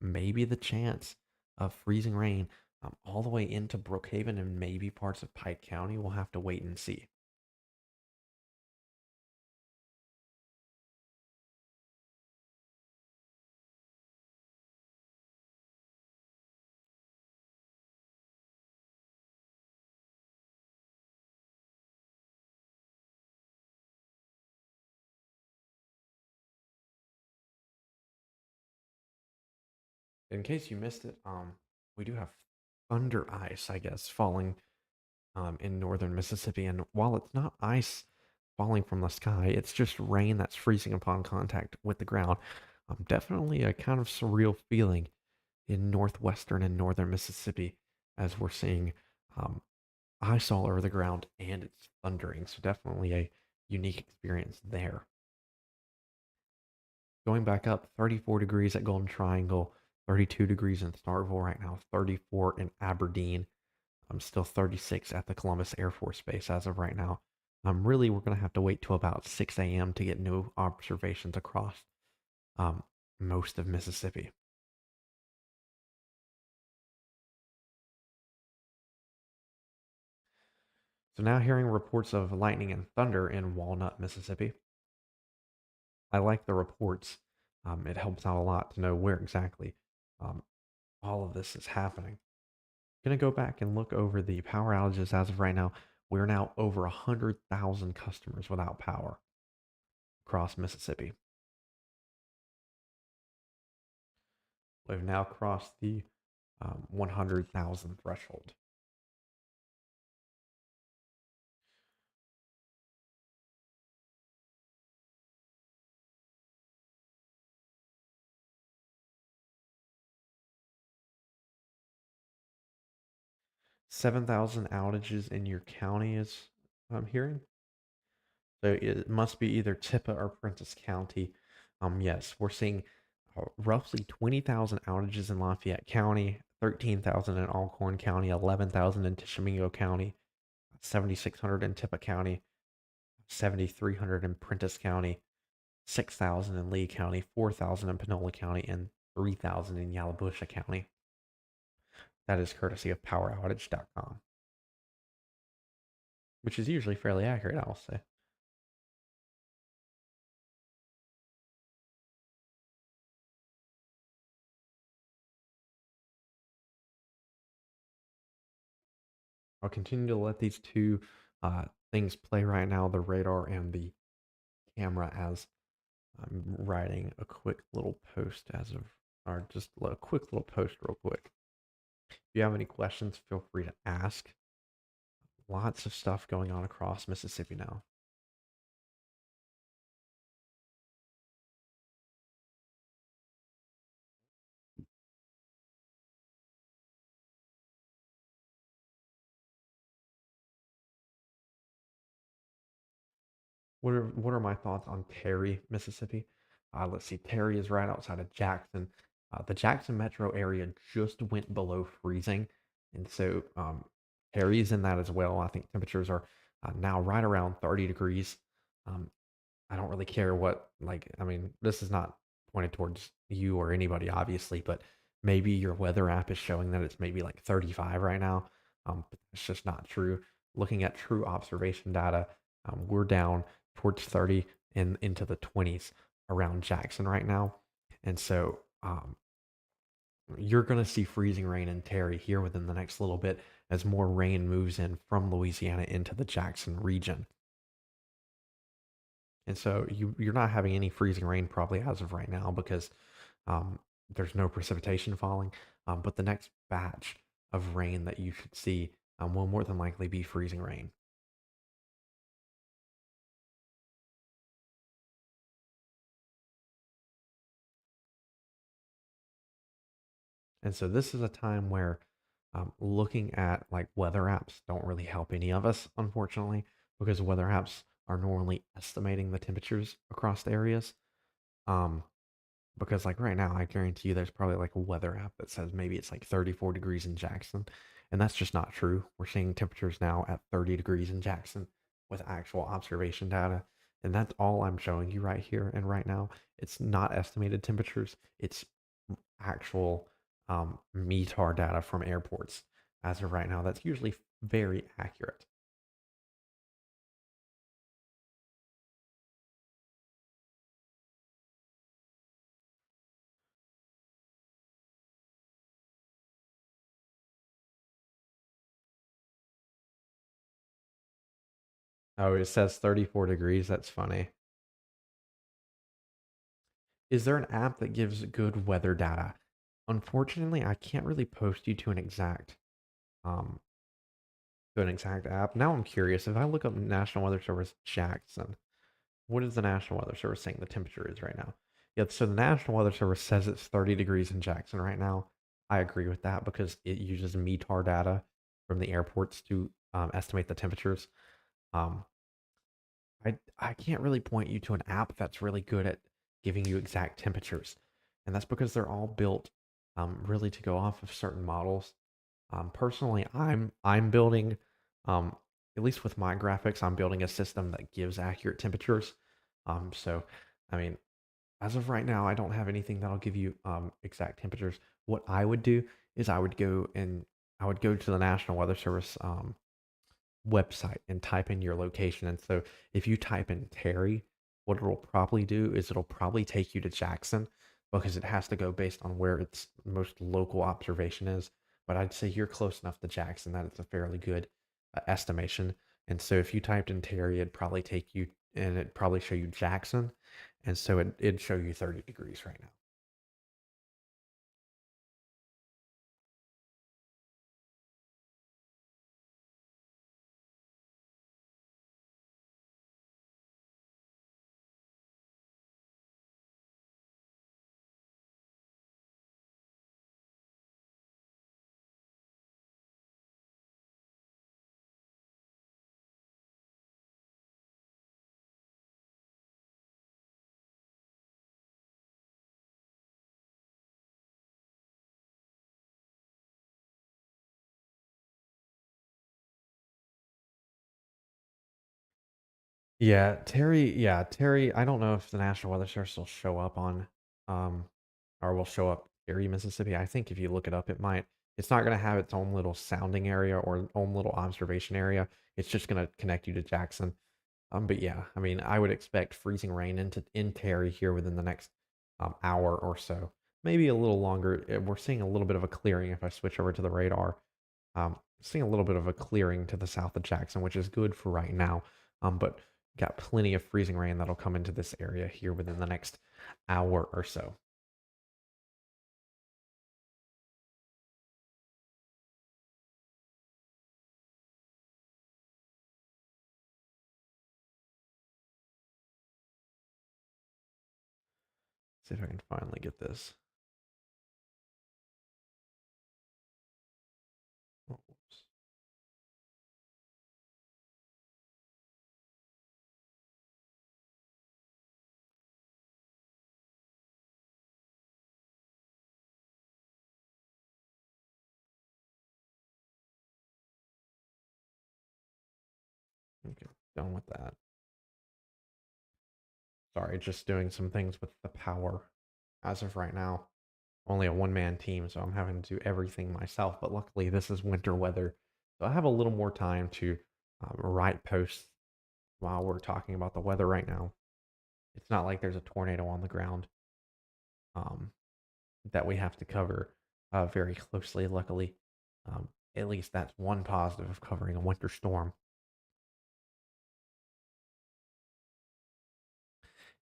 Speaker 1: maybe the chance of freezing rain all the way into Brookhaven and maybe parts of Pike County. We'll have to wait and see. In case you missed it, we do have thunder ice, I guess, falling in northern Mississippi. And while it's not ice falling from the sky, it's just rain that's freezing upon contact with the ground. Definitely a kind of surreal feeling in northwestern and northern Mississippi as we're seeing um, ice all over the ground and it's thundering. So, definitely a unique experience there. Going back up, 34 degrees at Golden Triangle, 32 degrees in Starkville right now, 34 in Aberdeen. I'm still 36 at the Columbus Air Force Base as of right now. Really, we're going to have to wait till about 6 a.m. to get new observations across um, most of Mississippi. So now hearing reports of lightning and thunder in Walnut, Mississippi. I like the reports. It helps out a lot to know where exactly um, all of this is happening. Going to go back and look over the power outages as of right now. We're now over 100,000 customers without power across Mississippi. We've now crossed the 100,000 threshold. 7,000 outages in your county is I'm hearing. So it must be either Tippah or Prentiss County. Yes, we're seeing roughly 20,000 outages in Lafayette County, 13,000 in Alcorn County, 11,000 in Tishomingo County, 7,600 in Tippah County, 7,300 in Prentiss County, 6,000 in Lee County, 4,000 in Panola County, and 3,000 in Yalobusha County. That is courtesy of PowerOutage.com, which is usually fairly accurate, I'll say. I'll continue to let these two things play right now, the radar and the camera, as I'm writing a quick little post or just a quick little post real quick. If you have any questions, feel free to ask. Lots of stuff going on across Mississippi now. what are my thoughts on Terry, Mississippi? Let's see. Terry is right outside of Jackson. The Jackson metro area just went below freezing, and so Terry is in that as well. I think temperatures are now right around 30 degrees. Um, I don't really care what, like, I mean, this is not pointed towards you or anybody, obviously, but maybe your weather app is showing that it's maybe like 35 right now. But it's just not true. Looking at true observation data, we're down towards 30 and into the 20s around Jackson right now. And so you're going to see freezing rain in Terry here within the next little bit as more rain moves in from Louisiana into the Jackson region. And so you're not having any freezing rain probably as of right now because um, there's no precipitation falling. But the next batch of rain that you should see will more than likely be freezing rain. And so this is a time where looking at like weather apps don't really help any of us, unfortunately, because weather apps are normally estimating the temperatures across the areas. Um, because like right now, I guarantee you there's probably like a weather app that says maybe it's like 34 degrees in Jackson, and that's just not true. We're seeing temperatures now at 30 degrees in Jackson with actual observation data, and that's all I'm showing you right here and right now. It's not estimated temperatures, it's actual METAR data from airports as of right now. That's usually very accurate. Oh, it says 34 degrees. That's funny. Is there an app that gives good weather data? Unfortunately, I can't really post you um to an exact app. Now I'm curious. If I look up National Weather Service Jackson, what is the National Weather Service saying the temperature is right now? Yeah, so the National Weather Service says it's 30 degrees in Jackson right now. I agree with that because it uses METAR data from the airports to estimate the temperatures. Um, I can't really point you to an app that's really good at giving you exact temperatures, and that's because they're all built really to go off of certain models. Personally, I'm building, um, at least with my graphics, I'm building a system that gives accurate temperatures. So I mean, as of right now, I don't have anything that'll give you exact temperatures. What I would do is I would go to the National Weather Service website and type in your location. And so if you type in Terry, what it'll probably do is it'll probably take you to Jackson because it has to go based on where its most local observation is. But I'd say you're close enough to Jackson that it's a fairly good estimation. And so if you typed in Terry, it'd probably take you and it'd probably show you Jackson. And so it'd show you 30 degrees right now. Yeah, Terry, I don't know if the National Weather Service will show up on um or will show up Terry, Mississippi. I think if you look it up, it might. It's not going to have its own little sounding area or own little observation area. It's just going to connect you to Jackson. But yeah, I mean, I would expect freezing rain in Terry here within the next hour or so, maybe a little longer. We're seeing a little bit of a clearing if I switch over to the radar. Seeing a little bit of a clearing to the south of Jackson, which is good for right now. But got plenty of freezing rain that'll come into this area here within the next hour or so. See if I can finally get this. Oh, whoops. Okay, done with that. Sorry, just doing some things with the power as of right now. Only a one-man team, so I'm having to do everything myself. But luckily, this is winter weather, so I have a little more time to write posts while we're talking about the weather right now. It's not like there's a tornado on the ground um, that we have to cover very closely, luckily. Um, at least that's one positive of covering a winter storm.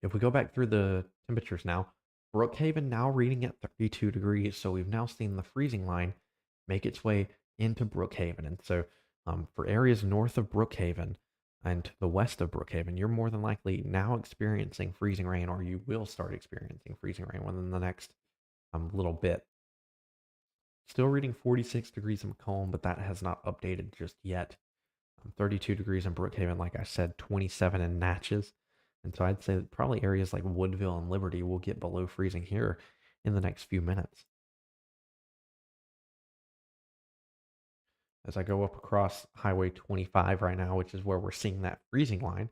Speaker 1: If we go back through the temperatures now, Brookhaven now reading at 32 degrees. So we've now seen the freezing line make its way into Brookhaven. And so for areas north of Brookhaven and to the west of Brookhaven, you're more than likely now experiencing freezing rain, or you will start experiencing freezing rain within the next little bit. Still reading 46 degrees in Macomb, but that has not updated just yet. 32 degrees in Brookhaven, like I said, 27 in Natchez. And so I'd say that probably areas like Woodville and Liberty will get below freezing here in the next few minutes. As I go up across Highway 25 right now, which is where we're seeing that freezing line,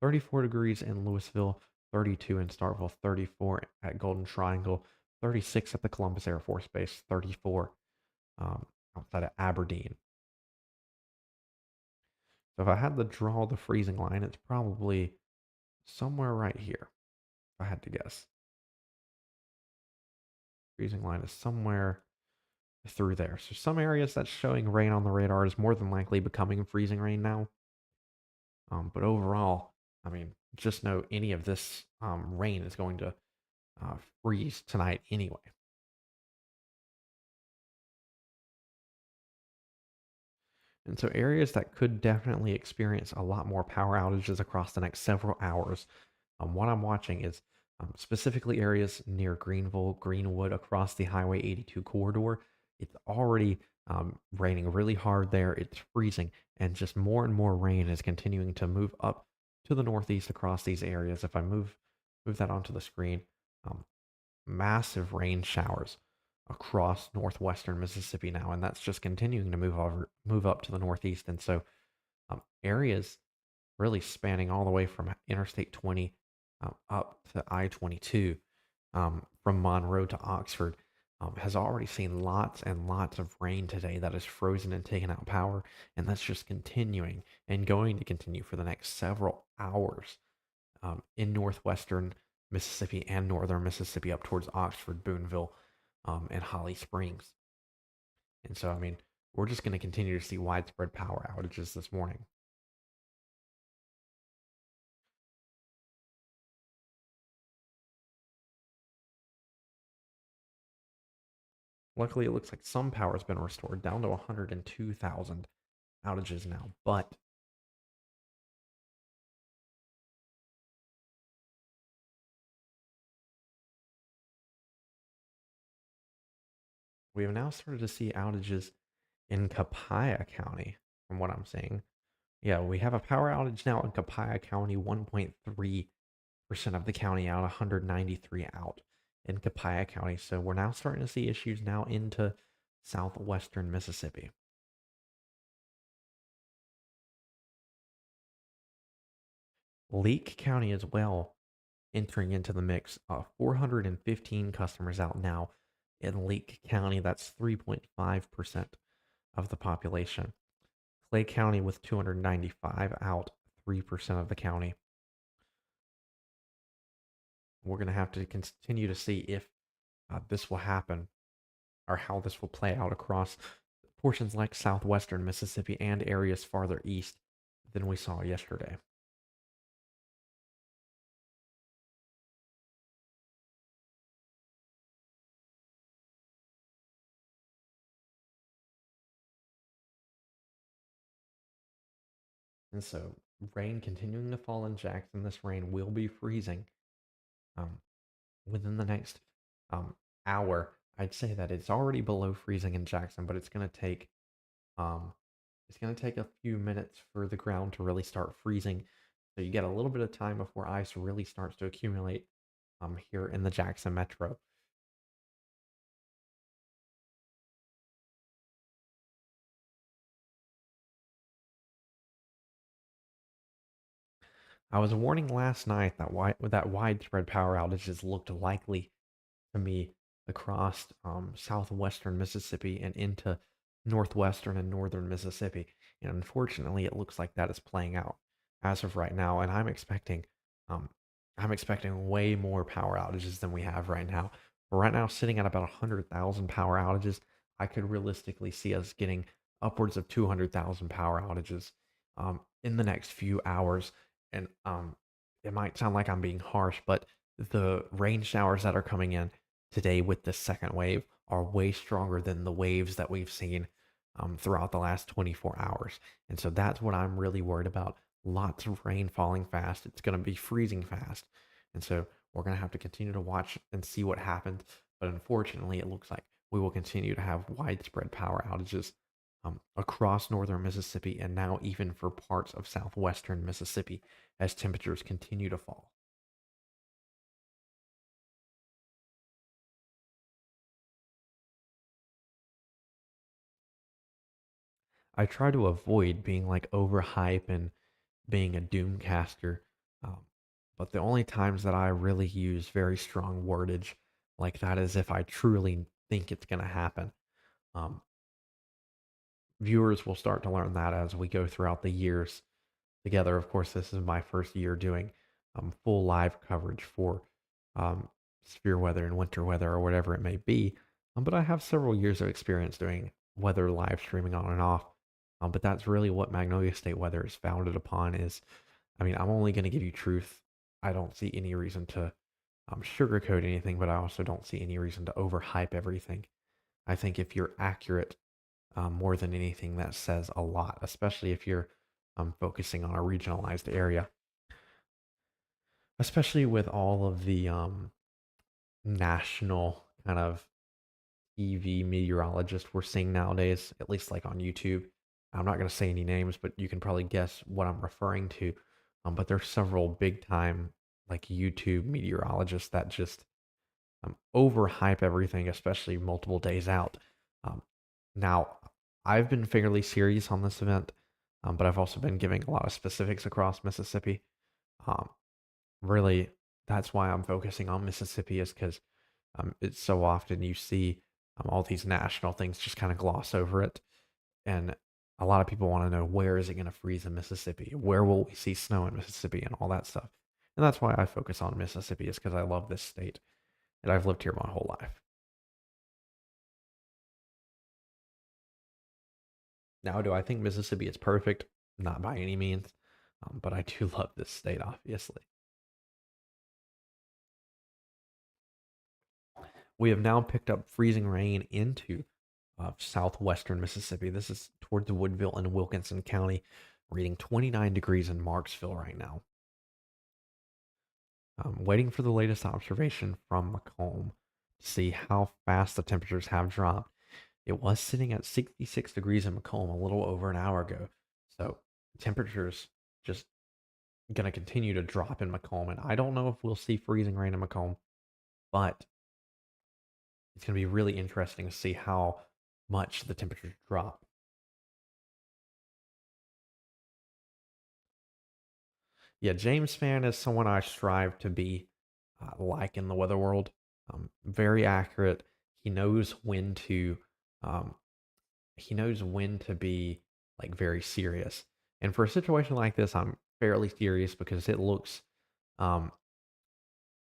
Speaker 1: 34 degrees in Louisville, 32 in Starkville, 34 at Golden Triangle, 36 at the Columbus Air Force Base, 34 outside of Aberdeen. So if I had to draw the freezing line, it's probably somewhere right here, if I had to guess. Freezing line is somewhere through there. So some areas that's showing rain on the radar is more than likely becoming freezing rain now. But overall, I mean, just know any of this rain is going to freeze tonight anyway. And so areas that could definitely experience a lot more power outages across the next several hours. What I'm watching is specifically areas near Greenville, Greenwood, across the Highway 82 corridor. It's already raining really hard there. It's freezing, and just more and more rain is continuing to move up to the northeast across these areas. If I move that onto the screen, um, massive rain showers across northwestern Mississippi now, and that's just continuing to move up to the northeast. And so areas really spanning all the way from Interstate 20 up to I-22 from Monroe to Oxford has already seen lots and lots of rain today that has frozen and taken out power, and that's just continuing and going to continue for the next several hours in northwestern Mississippi and northern Mississippi up towards Oxford, Boonville, and Holly Springs. And so, I mean, we're just going to continue to see widespread power outages this morning. Luckily, it looks like some power has been restored down to 102,000 outages now, but we have now started to see outages in Copiah County, from what I'm seeing. Yeah, we have a power outage now in Copiah County, 1.3% of the county out, 193 out in Copiah County. So we're now starting to see issues now into southwestern Mississippi. Leake County as well entering into the mix. 415 customers out now in Leake County. That's 3.5% of the population. Clay County with 295 out, 3% of the county. We're going to have to continue to see if this will happen or how this will play out across portions like southwestern Mississippi and areas farther east than we saw yesterday. And so, rain continuing to fall in Jackson. This rain will be freezing um, within the next um, hour. I'd say that it's already below freezing in Jackson, but um, it's going to take a few minutes for the ground to really start freezing. So you get a little bit of time before ice really starts to accumulate here in the Jackson metro. I was warning last night that widespread power outages looked likely to me across southwestern Mississippi and into northwestern and northern Mississippi. And unfortunately, it looks like that is playing out as of right now. And um, I'm expecting way more power outages than we have right now. We're right now sitting at about 100,000 power outages. I could realistically see us getting upwards of 200,000 power outages in the next few hours. And it might sound like I'm being harsh, but the rain showers that are coming in today with the second wave are way stronger than the waves that we've seen throughout the last 24 hours. And so that's what I'm really worried about. Lots of rain falling fast. It's going to be freezing fast. And so we're going to have to continue to watch and see what happens. But unfortunately, it looks like we will continue to have widespread power outages across northern Mississippi and now even for parts of southwestern Mississippi as temperatures continue to fall. I try to avoid being like overhype and being a doomcaster. Um, but the only times that I really use very strong wordage like that is if I truly think it's going to happen. Um, Viewers will start to learn that as we go throughout the years together. Of course, this is my first year doing full live coverage for um, severe weather and winter weather or whatever it may be. But I have several years of experience doing weather live streaming on and off. But that's really what Magnolia State weather is founded upon. I'm only going to give you truth. I don't see any reason to sugarcoat anything, but I also don't see any reason to overhype everything. I think if you're accurate more than anything, that says a lot, especially if you're focusing on a regionalized area, especially with all of the national kind of TV meteorologists we're seeing nowadays, at least like on YouTube. I'm not going to say any names, but you can probably guess what I'm referring to. But there's several big time like YouTube meteorologists that just overhype everything, especially multiple days out. Um, Now, I've been fairly serious on this event, but I've also been giving a lot of specifics across Mississippi. Um, Really, that's why I'm focusing on Mississippi, is because it's so often you see all these national things just kind of gloss over it. And a lot of people want to know, where is it going to freeze in Mississippi? Where will we see snow in Mississippi and all that stuff? And that's why I focus on Mississippi, is because I love this state and I've lived here my whole life. Now, do I think Mississippi is perfect? Not by any means, but I do love this state, obviously. We have now picked up freezing rain into southwestern Mississippi. This is towards Woodville and Wilkinson County, reading 29 degrees in Marksville right now. Waiting for the latest observation from Macomb to see how fast the temperatures have dropped. It was sitting at 66 degrees in Macomb a little over an hour ago. So temperatures just going to continue to drop in Macomb. And I don't know if we'll see freezing rain in Macomb, but it's going to be really interesting to see how much the temperatures drop. Yeah, James Fan is someone I strive to be like in the weather world. Very accurate. He knows when to um, he knows when to be like very serious. And for a situation like this, I'm fairly serious because um,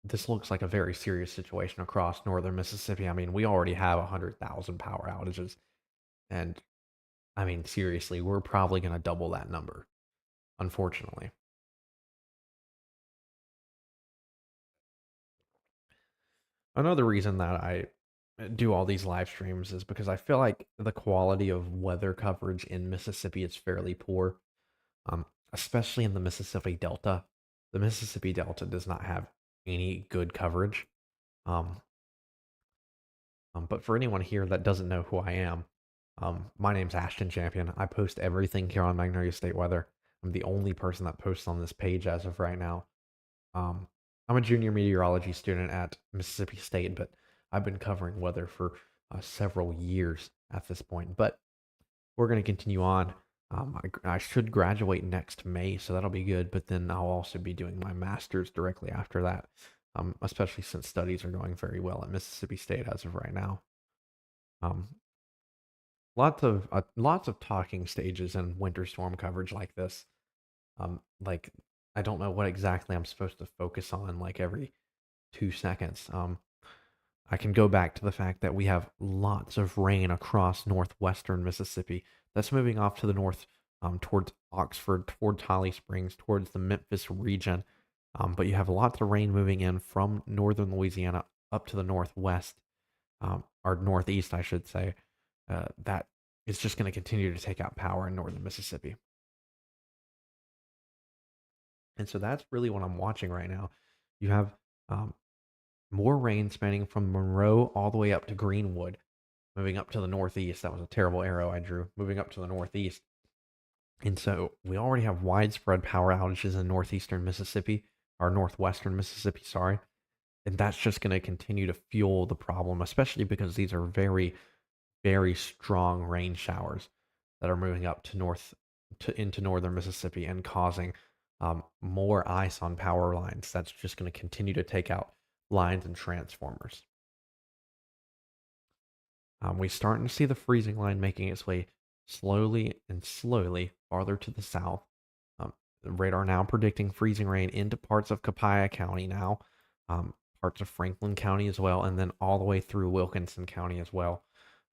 Speaker 1: this looks like a very serious situation across northern Mississippi. I mean, we already have 100,000 power outages, and I mean, seriously, we're probably going to double that number, unfortunately. Another reason that I do all these live streams is because I feel like the quality of weather coverage in Mississippi is fairly poor, especially in the Mississippi Delta. The Mississippi Delta does not have any good coverage. Um, but for anyone here that doesn't know who I am, my name's Ashton Champion. I post everything here on Magnolia State Weather. I'm the only person that posts on this page as of right now. Um, I'm a junior meteorology student at Mississippi State, but I've been covering weather for several years at this point. But we're going to continue on. I should graduate next May, so that'll be good. But then I'll also be doing my master's directly after that, especially since studies are going very well at Mississippi State as of right now. Um, lots of talking stages and winter storm coverage like this. Like I don't know what exactly I'm supposed to focus on like every 2 seconds. I can go back to the fact that we have lots of rain across northwestern Mississippi. That's moving off to the north, towards Oxford, towards Holly Springs, towards the Memphis region. But you have lots of rain moving in from northern Louisiana up to the northwest, or northeast, I should say. That is just going to continue to take out power in northern Mississippi. And so that's really what I'm watching right now. You have um, more rain spanning from Monroe all the way up to Greenwood, moving up to the northeast. That was a terrible arrow I drew. Moving up to the northeast. And so we already have widespread power outages in northeastern Mississippi, or northwestern Mississippi, sorry. And that's just going to continue to fuel the problem, especially because these are very, very strong rain showers that are moving up to into northern Mississippi and causing more ice on power lines. That's just going to continue to take out lines and transformers. We're starting to see the freezing line making its way slowly and slowly farther to the south. The radar now predicting freezing rain into parts of Copiah County now, parts of Franklin County as well, and then all the way through Wilkinson County as well.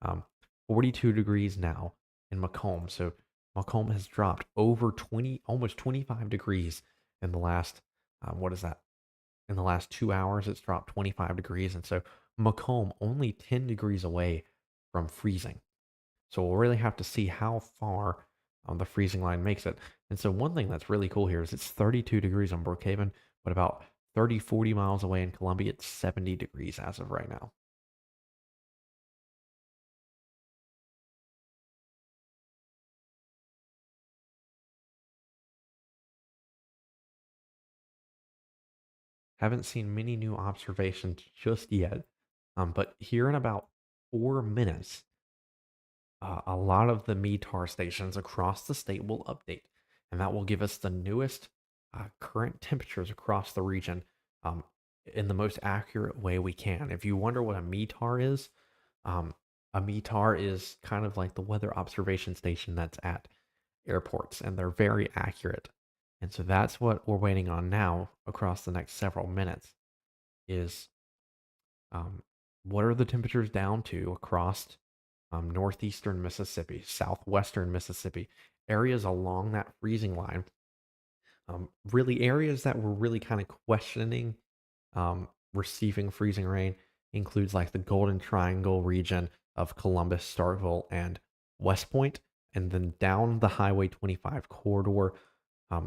Speaker 1: Um, 42 degrees now in Macomb. So Macomb has dropped over 20, almost 25 degrees in the last, what is that? In the last 2 hours, it's dropped 25 degrees. And so Macomb only 10 degrees away from freezing. So we'll really have to see how far the freezing line makes it. And so one thing that's really cool here is it's 32 degrees on Brookhaven, but about 30, 40 miles away in Columbia, it's 70 degrees as of right now. Haven't seen many new observations just yet, but here in about 4 minutes, a lot of the METAR stations across the state will update, and that will give us the newest current temperatures across the region um, in the most accurate way we can. If you wonder what um, a METAR is kind of like the weather observation station that's at airports, and they're very accurate. And so that's what we're waiting on now across the next several minutes is um, what are the temperatures down to across northeastern Mississippi, southwestern Mississippi, areas along that freezing line. Really, areas that we're really kind of questioning receiving freezing rain includes like the Golden Triangle region of Columbus, Starkville, and West Point, and then down the Highway 25 corridor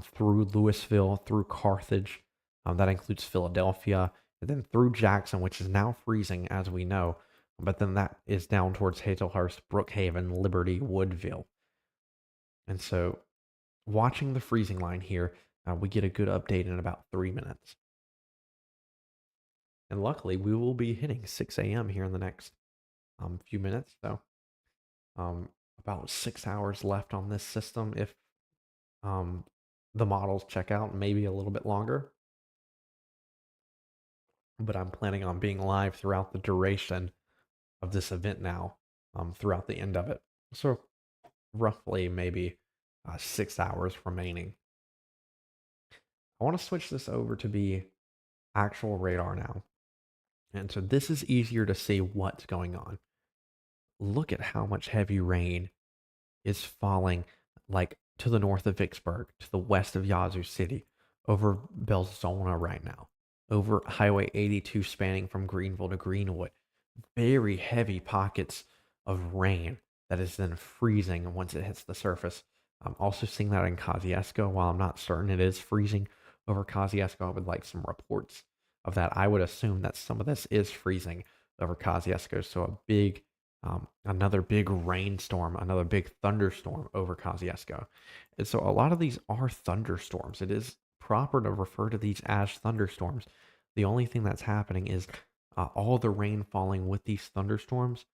Speaker 1: through Louisville, through Carthage. That includes Philadelphia, and then through Jackson, which is now freezing, as we know. But then that is down towards Hazelhurst, Brookhaven, Liberty, Woodville. And so, watching the freezing line here, we get a good update in about 3 minutes. And luckily, we will be hitting 6 a.m. here in the next few minutes. So, um, about 6 hours left on this system if um, the models check out, maybe a little bit longer. But I'm planning on being live throughout the duration of this event now, throughout the end of it. So, roughly maybe 6 hours remaining. I want to switch this over to be actual radar now. And so this is easier to see what's going on. Look at how much heavy rain is falling like to the north of Vicksburg, to the west of Yazoo City, over Belzona right now, over Highway 82 spanning from Greenville to Greenwood. Very heavy pockets of rain that is then freezing once it hits the surface. I'm also seeing that in Kosciuszko. While I'm not certain it is freezing over Kosciuszko, I would like some reports of that. I would assume that some of this is freezing over Kosciuszko. So another big rainstorm, another big thunderstorm over Kosciuszko. And so a lot of these are thunderstorms. It is proper to refer to these as thunderstorms. The only thing that's happening is all the rain falling with these thunderstorms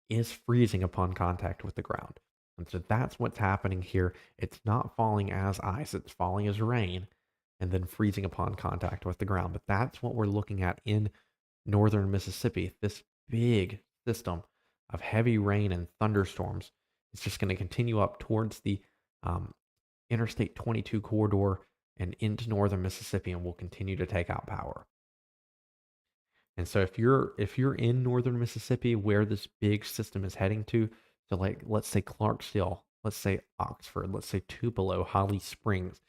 Speaker 1: is freezing upon contact with the ground. And so that's what's happening here. It's not falling as ice, it's falling as rain and then freezing upon contact with the ground. But that's what we're looking at in northern Mississippi. This big system of heavy rain and thunderstorms is just going to continue up towards the um, Interstate 22 corridor and into northern Mississippi and will continue to take out power. And so if you're in northern Mississippi where this big system is heading to, so like let's say Clarksville, let's say Oxford, let's say Tupelo, Holly Springs,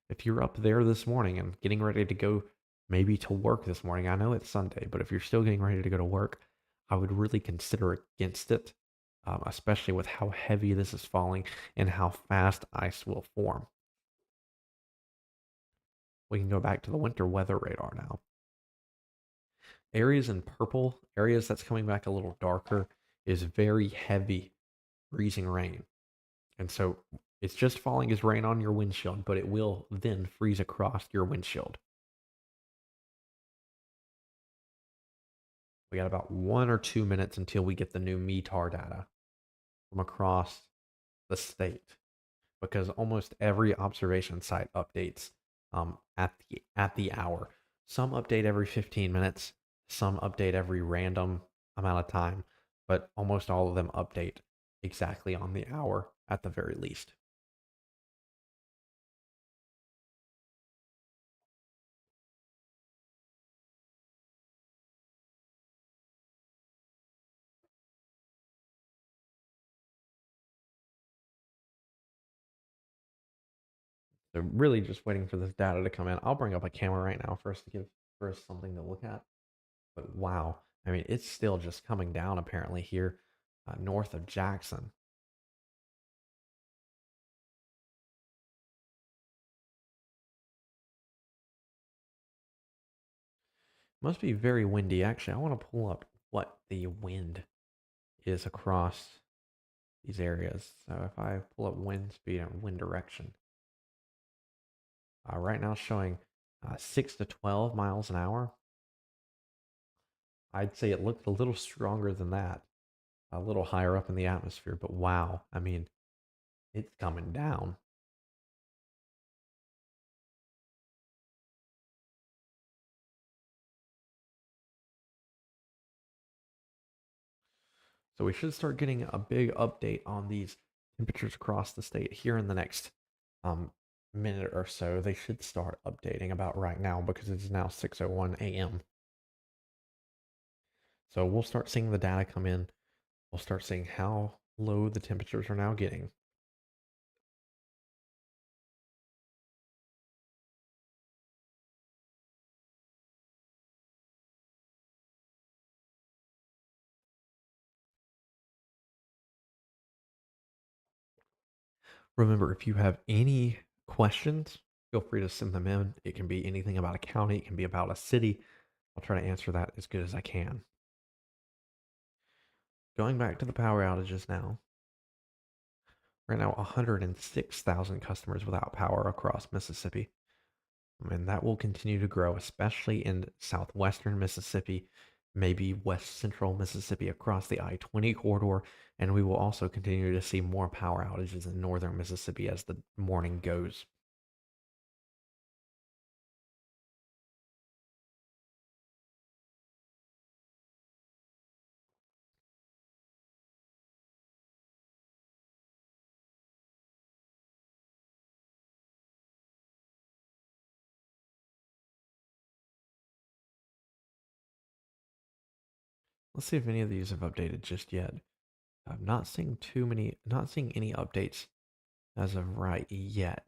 Speaker 1: if you're up there this morning and getting ready to go maybe to work this morning, I know it's Sunday, but if you're still getting ready to go to work, I would really consider against it, especially with how heavy this is falling and how fast ice will form. We can go back to the winter weather radar now. Areas in purple, areas that's coming back a little darker, is very heavy freezing rain. And so it's just falling as rain on your windshield, but it will then freeze across your windshield. We got about 1 or 2 minutes until we get the new METAR data from across the state because almost every observation site updates at the hour. Some update every 15 minutes, some update every random amount of time, but almost all of them update exactly on the hour at the very least. So really just waiting for this data to come in. I'll bring up a camera right now for us to give for us something to look at. But wow, I mean, it's still just coming down apparently here north of Jackson. Must be very windy. Actually, I want to pull up what the wind is across these areas. So if I pull up wind speed and wind direction, right now showing 6 to 12 miles an hour. I'd say it looked a little stronger than that, a little higher up in the atmosphere. But wow, I mean, it's coming down. So we should start getting a big update on these temperatures across the state here in the next um, minute or so. They should start updating about right now because it is now 6:01 a.m. So we'll start seeing the data come in. We'll start seeing how low the temperatures are now getting. Remember, if you have any questions, feel free to send them in. It can be anything about a county, it can be about a city. I'll try to answer that as good as I can. Going back to the power outages now. Right now, 106,000 customers without power across Mississippi. And that will continue to grow, especially in southwestern Mississippi, maybe west central Mississippi across the I-20 corridor. And we will also continue to see more power outages in northern Mississippi as the morning goes. Let's see if any of these have updated just yet. I'm not seeing not seeing any updates as of right yet.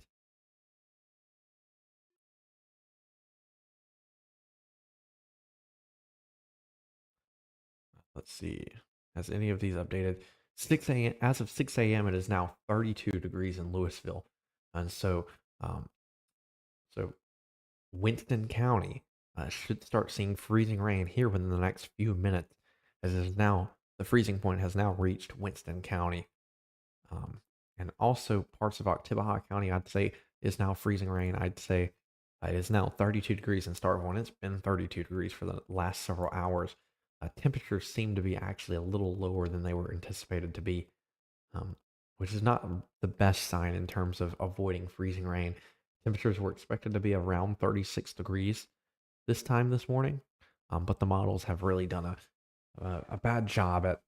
Speaker 1: Let's see. Has any of these updated? 6 a.m. As of 6 a.m., it is now 32 degrees in Louisville, and um, so Winston County should start seeing freezing rain here within the next few minutes, as it is now the freezing point has now reached Winston County, um, and also parts of Oktibbeha County. I'd say is now freezing rain. I'd say it is now 32 degrees in Starkville, and it's been 32 degrees for the last several hours. Temperatures seem to be actually a little lower than they were anticipated to be. Um, which is not the best sign in terms of avoiding freezing rain. Temperatures were expected to be around 36 degrees this time this morning, but the models have really done a bad job at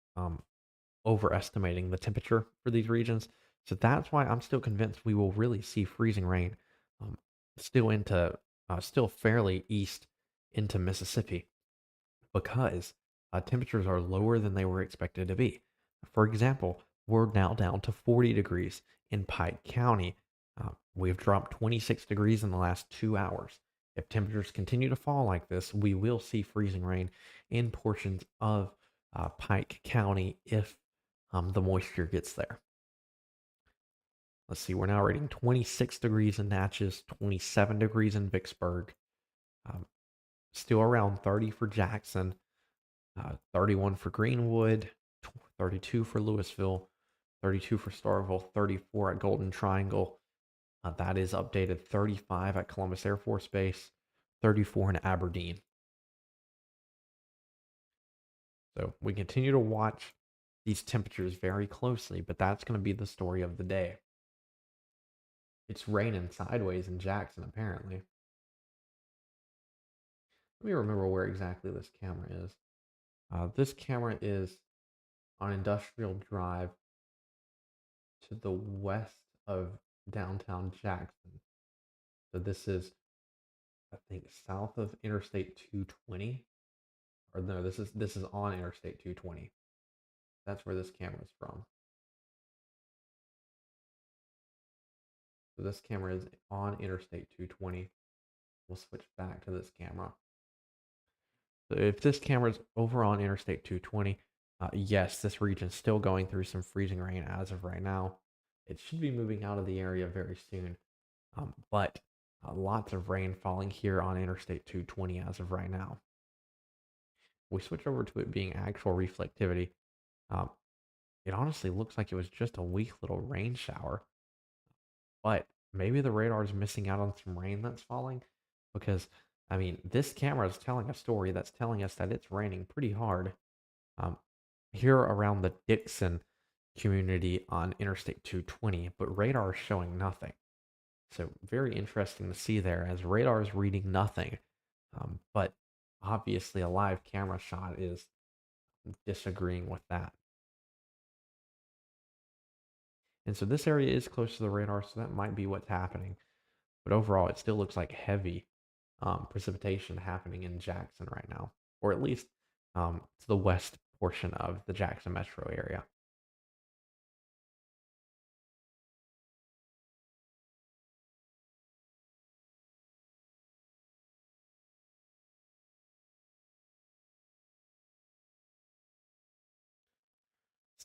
Speaker 1: overestimating the temperature for these regions. So that's why I'm still convinced we will really see freezing rain um, still into still fairly east into Mississippi because temperatures are lower than they were expected to be. For example, we're now down to 40 degrees in Pike County. We've dropped 26 degrees in the last 2 hours. If temperatures continue to fall like this, we will see freezing rain in portions of Pike County if the moisture gets there. Let's see, we're now rating 26 degrees in Natchez, 27 degrees in Vicksburg, um, still around 30 for Jackson, 31 for Greenwood, 32 for Louisville, 32 for Starkville, 34 at Golden Triangle. That is updated 35 at Columbus Air Force Base, 34 in Aberdeen. So we continue to watch these temperatures very closely, but that's going to be the story of the day. It's raining sideways in Jackson, apparently. Let me remember where exactly this camera is. This camera is on Industrial Drive to the west of downtown Jackson. So this is, I think, south of Interstate 220. Or no, this is on Interstate 220. That's where this camera is from. So this camera is on Interstate 220. We'll switch back to this camera. So if this camera is over on Interstate 220, yes, this region is still going through some freezing rain as of right now. It should be moving out of the area very soon, but lots of rain falling here on Interstate 220 as of right now. We switch over to it being actual reflectivity. Um, it honestly looks like it was just a weak little rain shower, but maybe the radar is missing out on some rain that's falling because, I mean, this camera is telling a story that's telling us that it's raining pretty hard um, here around the Dixon community on Interstate 220, but radar is showing nothing. So very interesting to see there as radar is reading nothing, but obviously a live camera shot is disagreeing with that. And so this area is close to the radar, so that might be what's happening. But overall, it still looks like heavy precipitation happening in Jackson right now, or at least to the west portion of the Jackson metro area.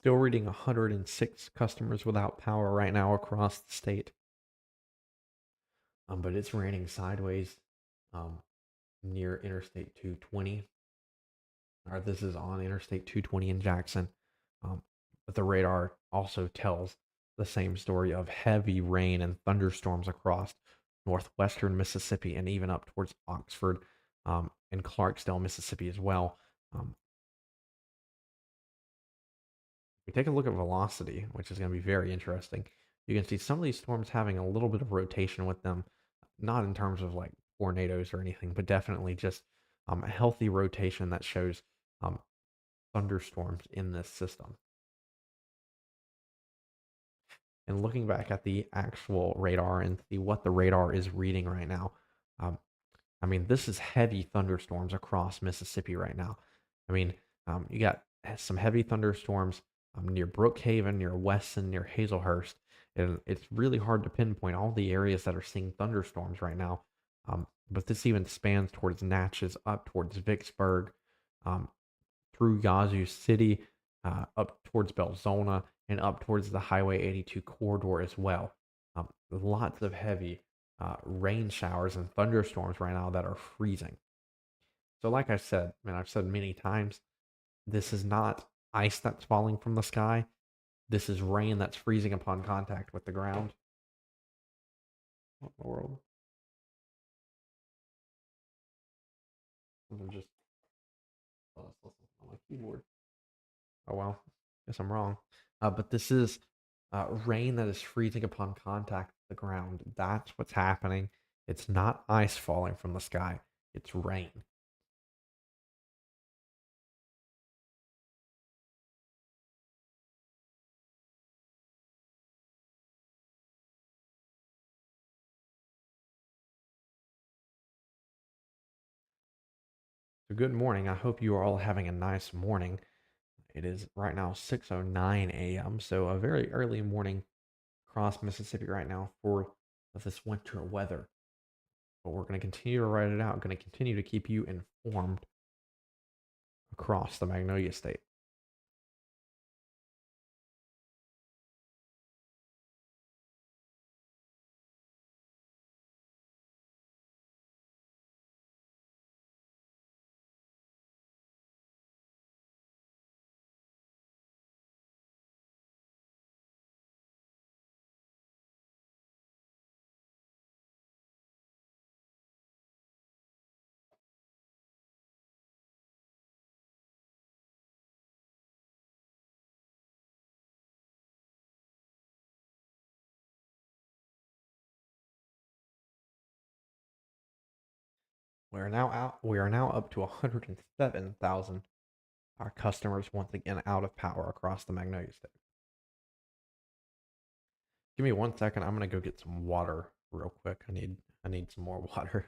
Speaker 1: Still reading 106 customers without power right now across the state. But it's raining sideways um, near Interstate 220. Or this is on Interstate 220 in Jackson. Um, but the radar also tells the same story of heavy rain and thunderstorms across northwestern Mississippi and even up towards Oxford and Clarksdale, Mississippi as well. We take a look at velocity, which is going to be very interesting. You can see some of these storms having a little bit of rotation with them, not in terms of like tornadoes or anything, but definitely just a healthy rotation that shows um, thunderstorms in this system. And looking back at the actual radar and see what the radar is reading right now, um, I mean, this is heavy thunderstorms across Mississippi right now. I mean, you got some heavy thunderstorms near Brookhaven, near Wesson, near Hazelhurst, and it's really hard to pinpoint all the areas that are seeing thunderstorms right now. But this even spans towards Natchez, up towards Vicksburg, um, through Yazoo City, up towards Belzona, and up towards the Highway 82 corridor as well. Lots of heavy rain showers and thunderstorms right now that are freezing. So, like I said, and I've said many times, this is not ice that's falling from the sky. This is rain that's freezing upon contact with the ground. What in the world? I'm just on my keyboard. Oh well, guess I'm wrong. But this is Rain that is freezing upon contact with the ground. That's what's happening. It's not ice falling from the sky, it's rain. So, good morning. I hope you are all having a nice morning. It is right now 6:09 a.m., so a very early morning across Mississippi right now for this winter weather. But we're going to continue to write it out, going to continue to keep you informed across the Magnolia State. We are now up to 107,000 our customers once again out of power across the Magnolia State. Give me 1 second. I'm gonna go get some water real quick. I need some more water.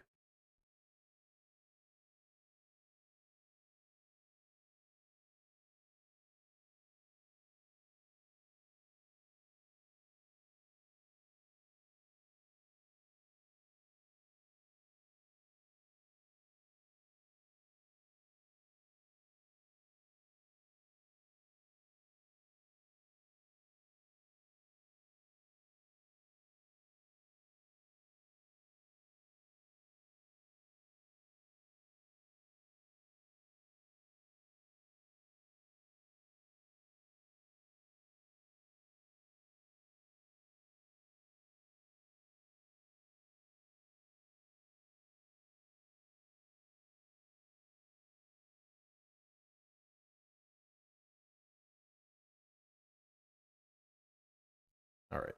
Speaker 1: All right.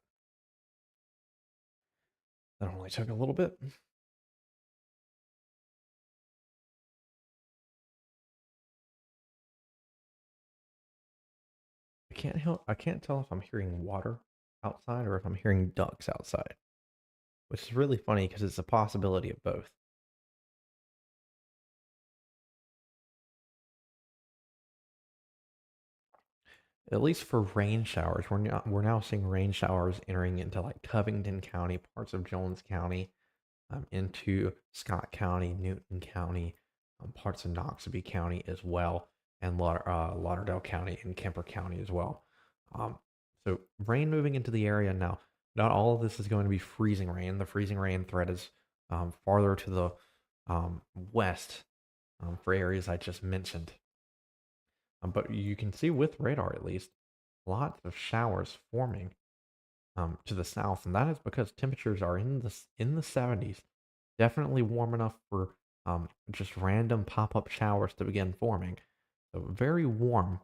Speaker 1: That only took a little bit. I can't tell if I'm hearing water outside or if I'm hearing ducks outside, which is really funny because it's a possibility of both. At least for rain showers, we're now seeing rain showers entering into like Covington County, parts of Jones County, into Scott County, Newton County, parts of Noxubee County as well, and Lauderdale County and Kemper County as well. Um, so rain moving into the area now. Not all of this is going to be freezing rain. The freezing rain threat is farther to the west for areas I just mentioned. But you can see with radar at least lots of showers forming to the south, and that is because temperatures are in the 70s, definitely warm enough for just random pop-up showers to begin forming. So very warm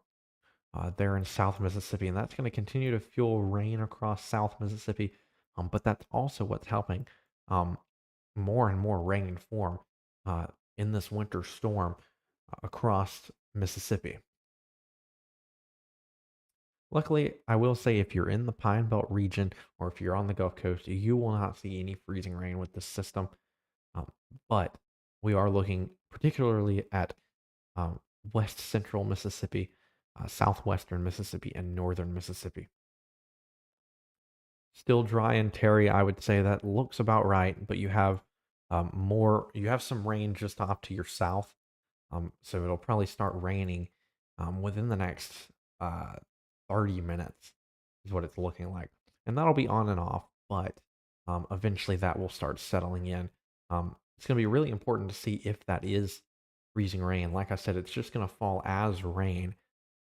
Speaker 1: there in South Mississippi, and that's going to continue to fuel rain across South Mississippi. But that's also what's helping um, more and more rain form uh, in this winter storm across Mississippi. Luckily, I will say if you're in the Pine Belt region or if you're on the Gulf Coast, you will not see any freezing rain with this system. Um, but we are looking particularly at um, west central Mississippi, southwestern Mississippi, and northern Mississippi. Still dry and terry, I would say that looks about right, but you have some rain just off to your south. So it'll probably start raining within the next uh, 30 minutes, is what it's looking like. And that'll be on and off, but eventually that will start settling in. It's going to be really important to see if that is freezing rain. Like I said, it's just going to fall as rain,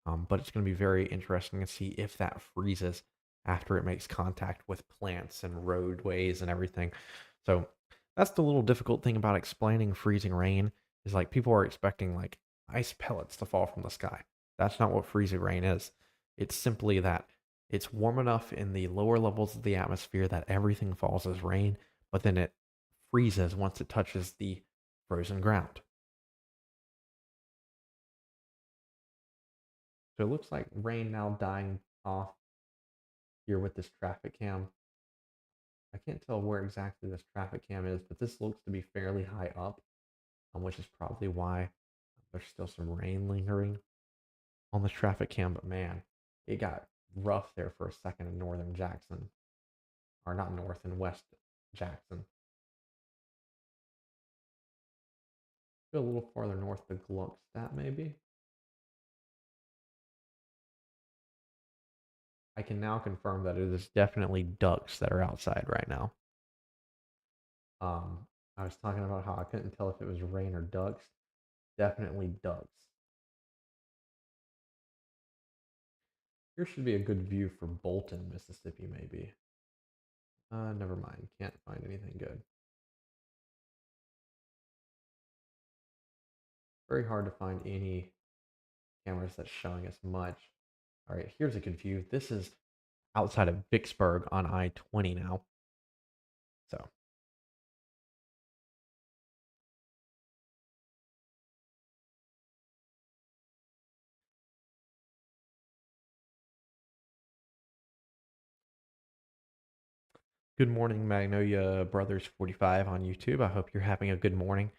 Speaker 1: but it's going to be very interesting to see if that freezes after it makes contact with plants and roadways and everything. So that's the little difficult thing about explaining freezing rain is like people are expecting like ice pellets to fall from the sky. That's not what freezing rain is. It's simply that It's warm enough in the lower levels of the atmosphere that everything falls as rain, but then it freezes once it touches the frozen ground. So it looks like rain now dying off here with this traffic cam. I can't tell where exactly this traffic cam is, but this looks to be fairly high up, which is probably why there's still some rain lingering on this traffic cam. But man, it got rough there for a second in northern Jackson, or not north and west Jackson. Go a little farther north to Gluckstadt, maybe. I can now confirm that it is definitely ducks that are outside right now. I was talking about how I couldn't tell if it was rain or ducks. Definitely ducks. Here should be a good view for Bolton, Mississippi, maybe. Never mind. Can't find anything good. Very hard to find any cameras that's showing us much. All right, here's a good view. This is outside of Vicksburg on I-20 now. So, good morning, Magnolia Brothers 45 on YouTube. I hope you're having a good morning.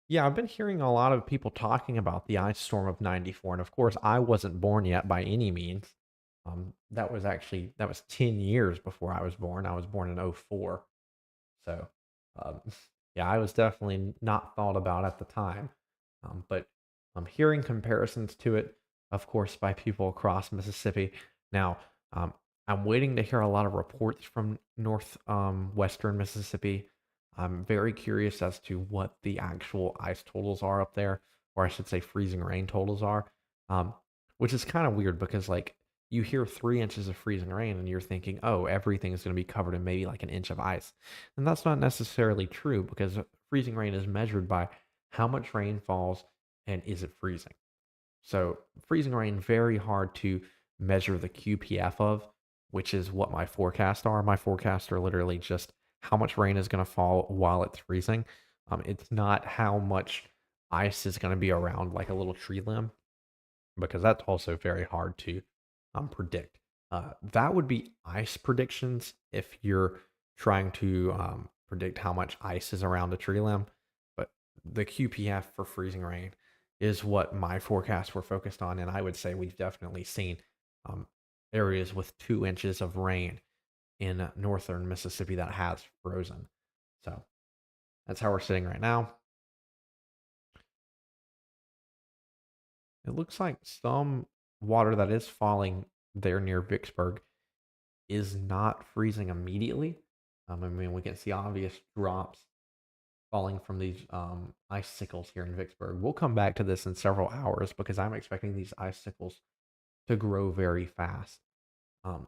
Speaker 1: Yeah, I've been hearing a lot of people talking about the ice storm of 94, and of course, I wasn't born yet by any means. That was 10 years before I was born. I was born in '04. So, um, yeah, I was definitely not thought about at the time. But I'm hearing comparisons to it, of course, by people across Mississippi. Now, um, I'm waiting to hear a lot of reports from north western Mississippi. I'm very curious as to what the actual ice totals are up there, or I should say freezing rain totals are, um, which is kind of weird because like you hear 3 inches of freezing rain and you're thinking, oh, everything is going to be covered in maybe like an inch of ice. And that's not necessarily true because freezing rain is measured by how much rain falls and is it freezing. So freezing rain, very hard to measure the QPF of, which is what my forecasts are. My forecasts are literally just how much rain is going to fall while it's freezing. It's not how much ice is going to be around like a little tree limb because that's also very hard to predict. That would be ice predictions if you're trying to predict how much ice is around a tree limb. But the QPF for freezing rain is what my forecasts were focused on. And I would say we've definitely seen um, areas with 2 inches of rain in northern Mississippi that has frozen. So that's how we're sitting right now. It looks like some water that is falling there near Vicksburg is not freezing immediately. I mean, we can see obvious drops falling from these icicles here in Vicksburg. We'll come back to this in several hours because I'm expecting these icicles to grow very fast. Um,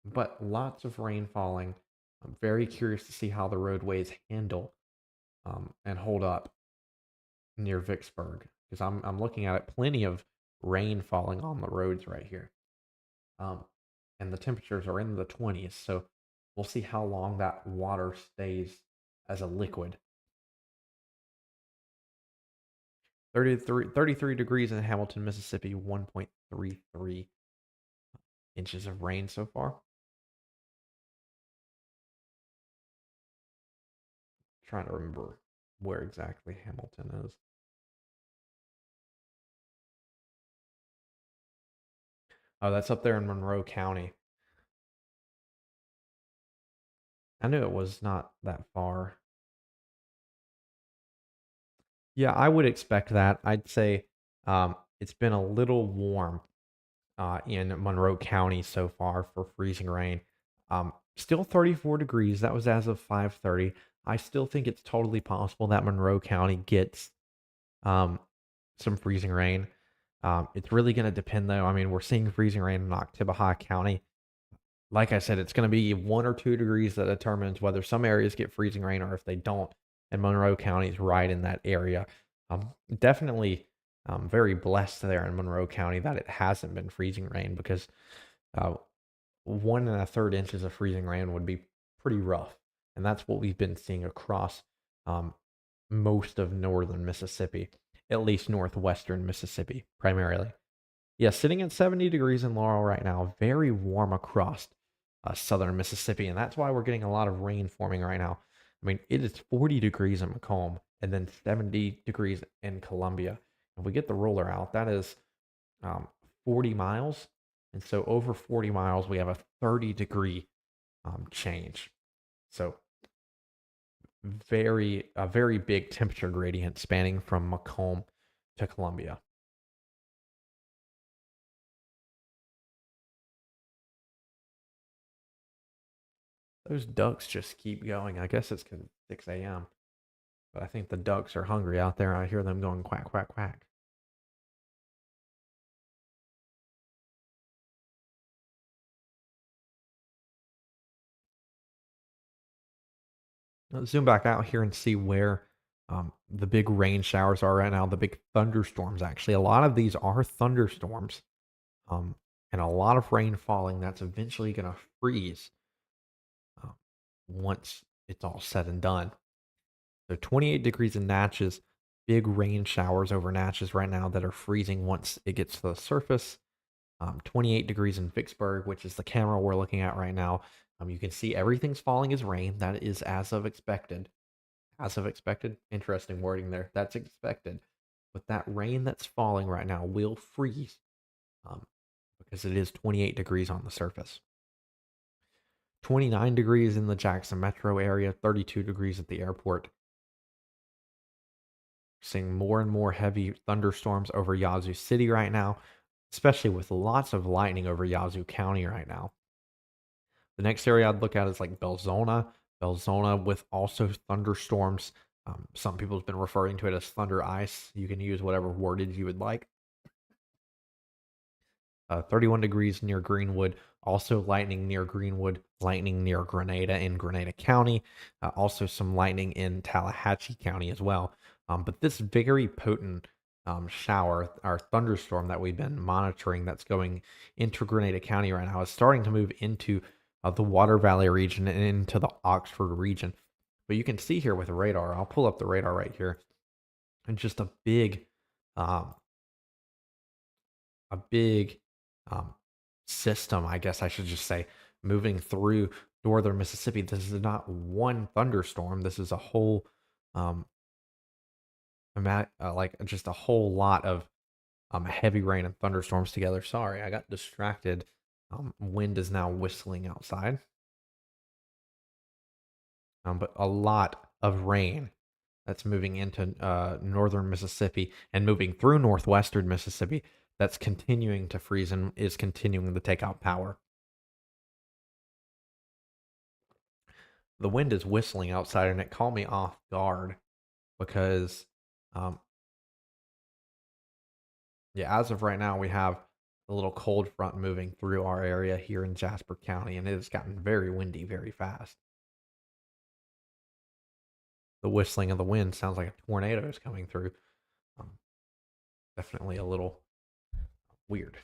Speaker 1: but lots of rain falling. I'm very curious to see how the roadways handle and hold up near Vicksburg because I'm looking at it. Plenty of rain falling on the roads right here. Um, and the temperatures are in the 20s. So we'll see how long that water stays as a liquid. 33 degrees in Hamilton, Mississippi, 1.33 inches of rain so far. Trying to remember where exactly Hamilton is. Oh, that's up there in Monroe County. I knew it was not that far. Yeah, I would expect that. I'd say it's been a little warm in Monroe County so far for freezing rain. Still 34 degrees. That was as of 5:30. I still think it's totally possible that Monroe County gets um, some freezing rain. It's really going to depend, though. I mean, we're seeing freezing rain in Oktibbeha County. Like I said, it's going to be 1 or 2 degrees that determines whether some areas get freezing rain or if they don't. And Monroe County is right in that area. Definitely very blessed there in Monroe County that it hasn't been freezing rain because uh, 1 1/3 inches of freezing rain would be pretty rough. And that's what we've been seeing across um, most of northern Mississippi, at least northwestern Mississippi, primarily. Yeah, sitting at 70 degrees in Laurel right now, very warm across southern Mississippi. And that's why we're getting a lot of rain forming right now. I mean, it is 40 degrees in Macomb and then 70 degrees in Columbia. If we get the ruler out, that is um, 40 miles. And so over 40 miles, we have a 30-degree change. So a very big temperature gradient spanning from Macomb to Columbia. Those ducks just keep going. I guess it's 'cause it's 6 a.m. But I think the ducks are hungry out there. I hear them going quack, quack, quack. Let's zoom back out here and see where the big rain showers are right now. The big thunderstorms, actually. A lot of these are thunderstorms, um, and a lot of rain falling. That's eventually going to freeze um, once it's all said and done. So 28 degrees in Natchez, big rain showers over Natchez right now that are freezing once it gets to the surface. 28 degrees in Vicksburg, which is the camera we're looking at right now. You can see everything's falling as rain. That is as of expected. As of expected. Interesting wording there. That's expected. But that rain that's falling right now will freeze um, because it is 28 degrees on the surface. 29 degrees in the Jackson metro area, 32 degrees at the airport. Seeing more and more heavy thunderstorms over Yazoo City right now, especially with lots of lightning over Yazoo County right now. The next area I'd look at is like Belzona. Belzona with also thunderstorms. Some people have been referring to it as thunder ice. You can use whatever wordage you would like. 31 degrees near Greenwood. Also lightning near Greenwood, lightning near Grenada in Grenada County. Also some lightning in Tallahatchie County as well. But this very potent shower or thunderstorm that we've been monitoring that's going into Grenada County right now is starting to move into the Water Valley region and into the Oxford region. But you can see here with the radar, I'll pull up the radar right here, and just um, a big um, system, I guess I should just say, moving through northern Mississippi. This is not one thunderstorm. This is a whole, um, like just a whole lot of heavy rain and thunderstorms together. Sorry, I got distracted. Wind is now whistling outside, but a lot of rain that's moving into northern Mississippi and moving through northwestern Mississippi that's continuing to freeze and is continuing to take out power. The wind is whistling outside and it caught me off guard because, um, yeah, as of right now, we have a little cold front moving through our area here in Jasper County, and it has gotten very windy very fast. The whistling of the wind sounds like a tornado is coming through. Um, Definitely a little weird.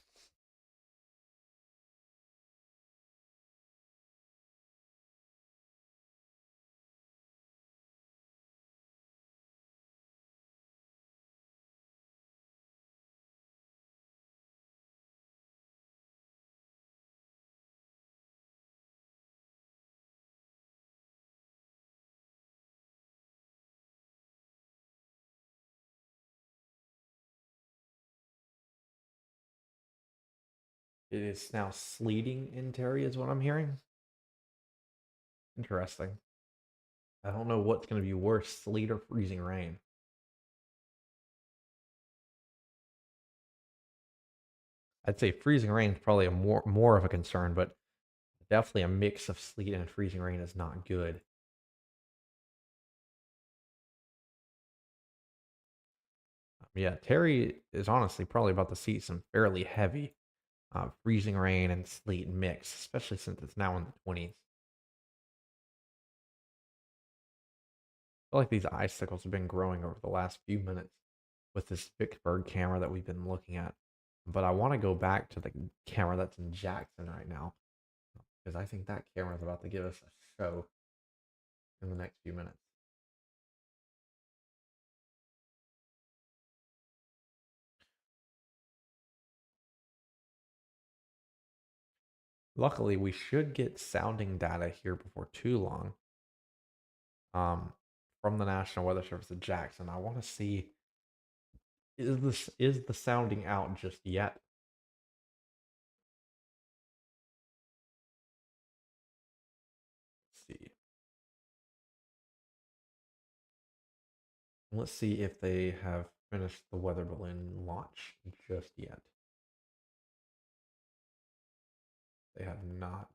Speaker 1: It is now sleeting in Terry, is what I'm hearing. Interesting. I don't know what's going to be worse, sleet or freezing rain. I'd say freezing rain is probably a more of a concern, but definitely a mix of sleet and freezing rain is not good. Yeah, Terry is honestly probably about to see some fairly heavy freezing rain and sleet mix, especially since it's now in the 20s. I feel like these icicles have been growing over the last few minutes with this Vicksburg camera that we've been looking at. But I want to go back to the camera that's in Jackson right now. because I think that camera is about to give us a show in the next few minutes. Luckily, we should get sounding data here before too long um, from the National Weather Service at Jackson. I want to see, is the sounding out just yet? Let's see. Let's see if they have finished the weather balloon launch just yet. They have not.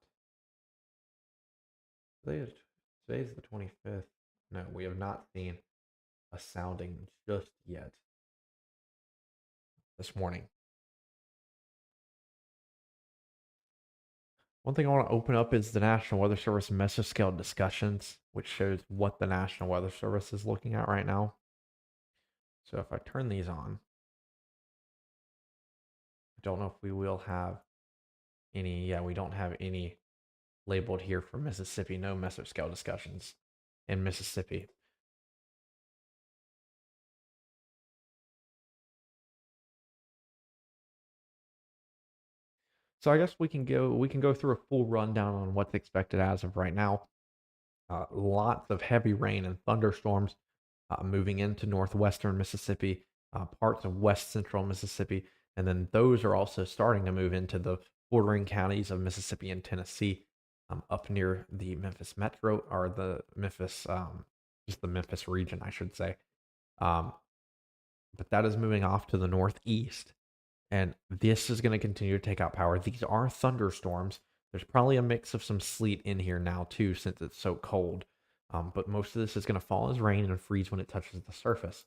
Speaker 1: Today is today's the 25th. No, we have not seen a sounding just yet this morning. One thing I want to open up is the National Weather Service mesoscale discussions, which shows what the National Weather Service is looking at right now. So if I turn these on, I don't know if we will have any. Yeah, we don't have any labeled here for Mississippi. No mesoscale discussions in Mississippi. So I guess we can go through a full rundown on what's expected as of right now. Lots of heavy rain and thunderstorms moving into northwestern Mississippi, parts of west central Mississippi, and then those are also starting to move into the bordering counties of Mississippi and Tennessee, up near the Memphis metro or the Memphis, just the Memphis region, I should say. Um, but that is moving off to the northeast, and this is going to continue to take out power. These are thunderstorms. There's probably a mix of some sleet in here now too, since it's so cold. But most of this is going to fall as rain and freeze when it touches the surface.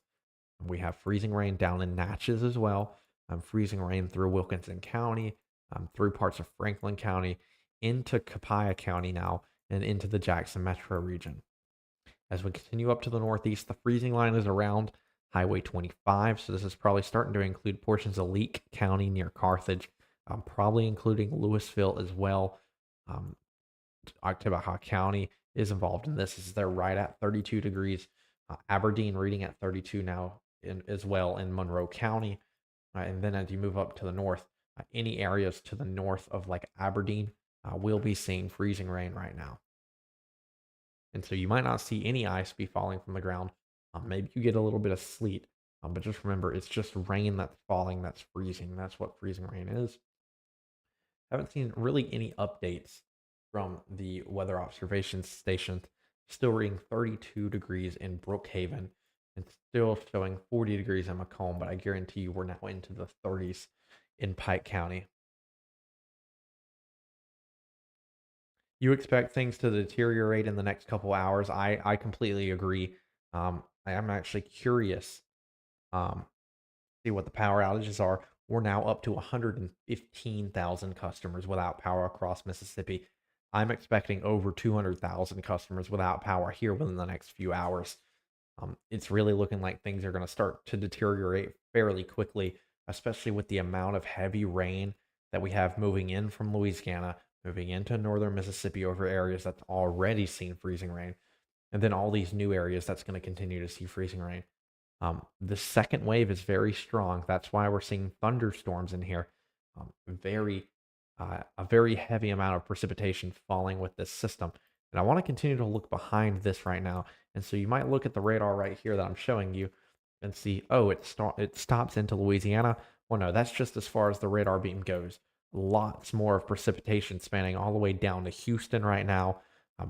Speaker 1: We have freezing rain down in Natchez as well. Freezing rain through Wilkinson County, through parts of Franklin County, into Copiah County now, and into the Jackson metro region. As we continue up to the northeast, the freezing line is around Highway 25. So this is probably starting to include portions of Leake County near Carthage, probably including Louisville as well. Um, Ottawa County is involved in this as they're right at 32 degrees. Aberdeen reading at 32 now as well in Monroe County. And then as you move up to the north, any areas to the north of like Aberdeen will be seeing freezing rain right now. And so you might not see any ice be falling from the ground. Maybe you get a little bit of sleet, but just remember it's just rain that's falling that's freezing. That's what freezing rain is. Haven't seen really any updates from the weather observation station. Still reading 32 degrees in Brookhaven and still showing 40 degrees in Macomb, but I guarantee you we're now into the 30s in Pike County. You expect things to deteriorate in the next couple hours. I completely agree. I am actually curious. Um, see what the power outages are. We're now up to 115,000 customers without power across Mississippi. I'm expecting over 200,000 customers without power here within the next few hours. It's really looking like things are going to start to deteriorate fairly quickly, especially with the amount of heavy rain that we have moving in from Louisiana, moving into northern Mississippi over areas that's already seen freezing rain, and then all these new areas that's going to continue to see freezing rain. The second wave is very strong. That's why we're seeing thunderstorms in here. Very, a very heavy amount of precipitation falling with this system. And I want to continue to look behind this right now. And so you might look at the radar right here that I'm showing you and see, oh, it stops into Louisiana. Well, no, that's just as far as the radar beam goes. Lots more of precipitation spanning all the way down to Houston right now.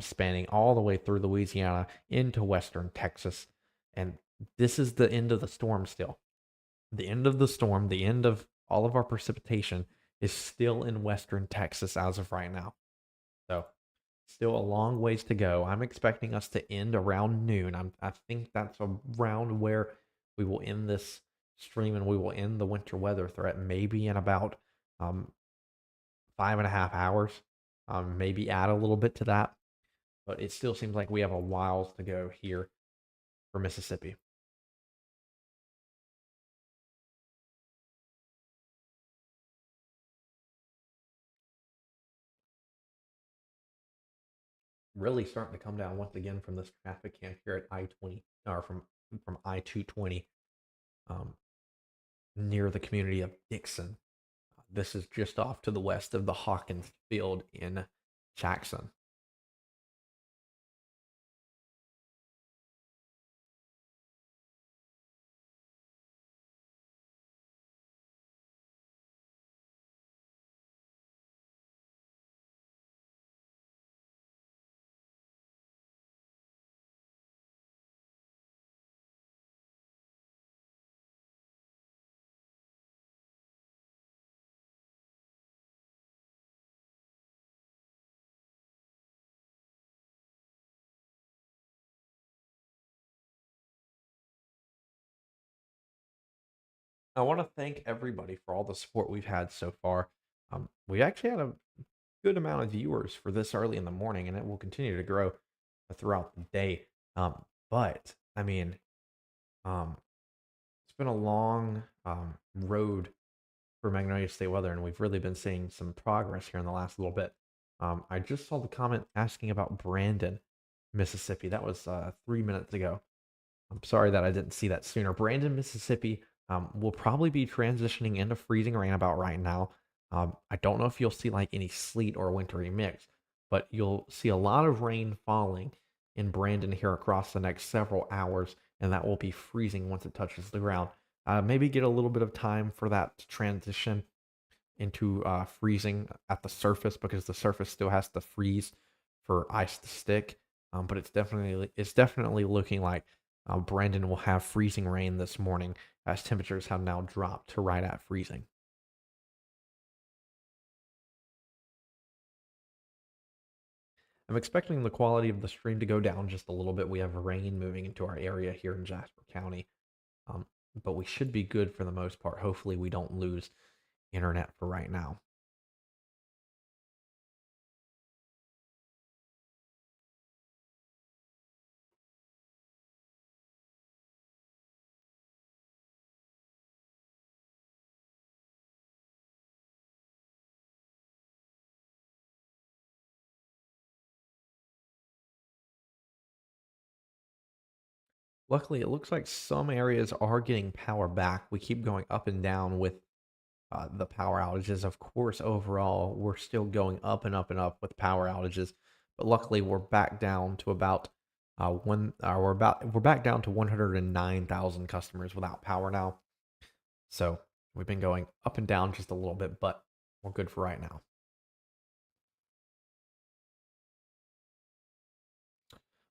Speaker 1: Spanning all the way through Louisiana into western Texas. And this is the end of the storm still. The end of the storm, the end of all of our precipitation is still in western Texas as of right now. So, still a long ways to go. I'm expecting us to end around noon. I think that's around where we will end this stream and we will end the winter weather threat, maybe in about 5.5 hours. Maybe add a little bit to that. But it still seems like we have a while to go here for Mississippi. really starting to come down once again from this traffic camp here at I-20 or from I-220 um, near the community of Dixon. This is just off to the west of the Hawkins Field in Jackson. I want to thank everybody for all the support we've had so far. We actually had a good amount of viewers for this early in the morning, and it will continue to grow throughout the day. But I mean, um, it's been a long road for Magnolia State weather, and we've really been seeing some progress here in the last little bit. I just saw the comment asking about Brandon, Mississippi. That was 3 minutes ago. I'm sorry that I didn't see that sooner. Brandon, Mississippi will probably be transitioning into freezing rain about right now. I don't know if you'll see like any sleet or wintry mix, but you'll see a lot of rain falling in Brandon here across the next several hours, and that will be freezing once it touches the ground. Maybe get a little bit of time for that to transition into freezing at the surface because the surface still has to freeze for ice to stick. But it's definitely looking like Brandon will have freezing rain this morning as temperatures have now dropped to right at freezing. I'm expecting the quality of the stream to go down just a little bit. We have rain moving into our area here in Jasper County, um, but we should be good for the most part. Hopefully, we don't lose internet for right now. Luckily, it looks like some areas are getting power back. We keep going up and down with the power outages. Of course, overall, we're still going up and up and up with power outages, but luckily, we're back down to about we're back down to 109,000 customers without power now. So we've been going up and down just a little bit, but we're good for right now.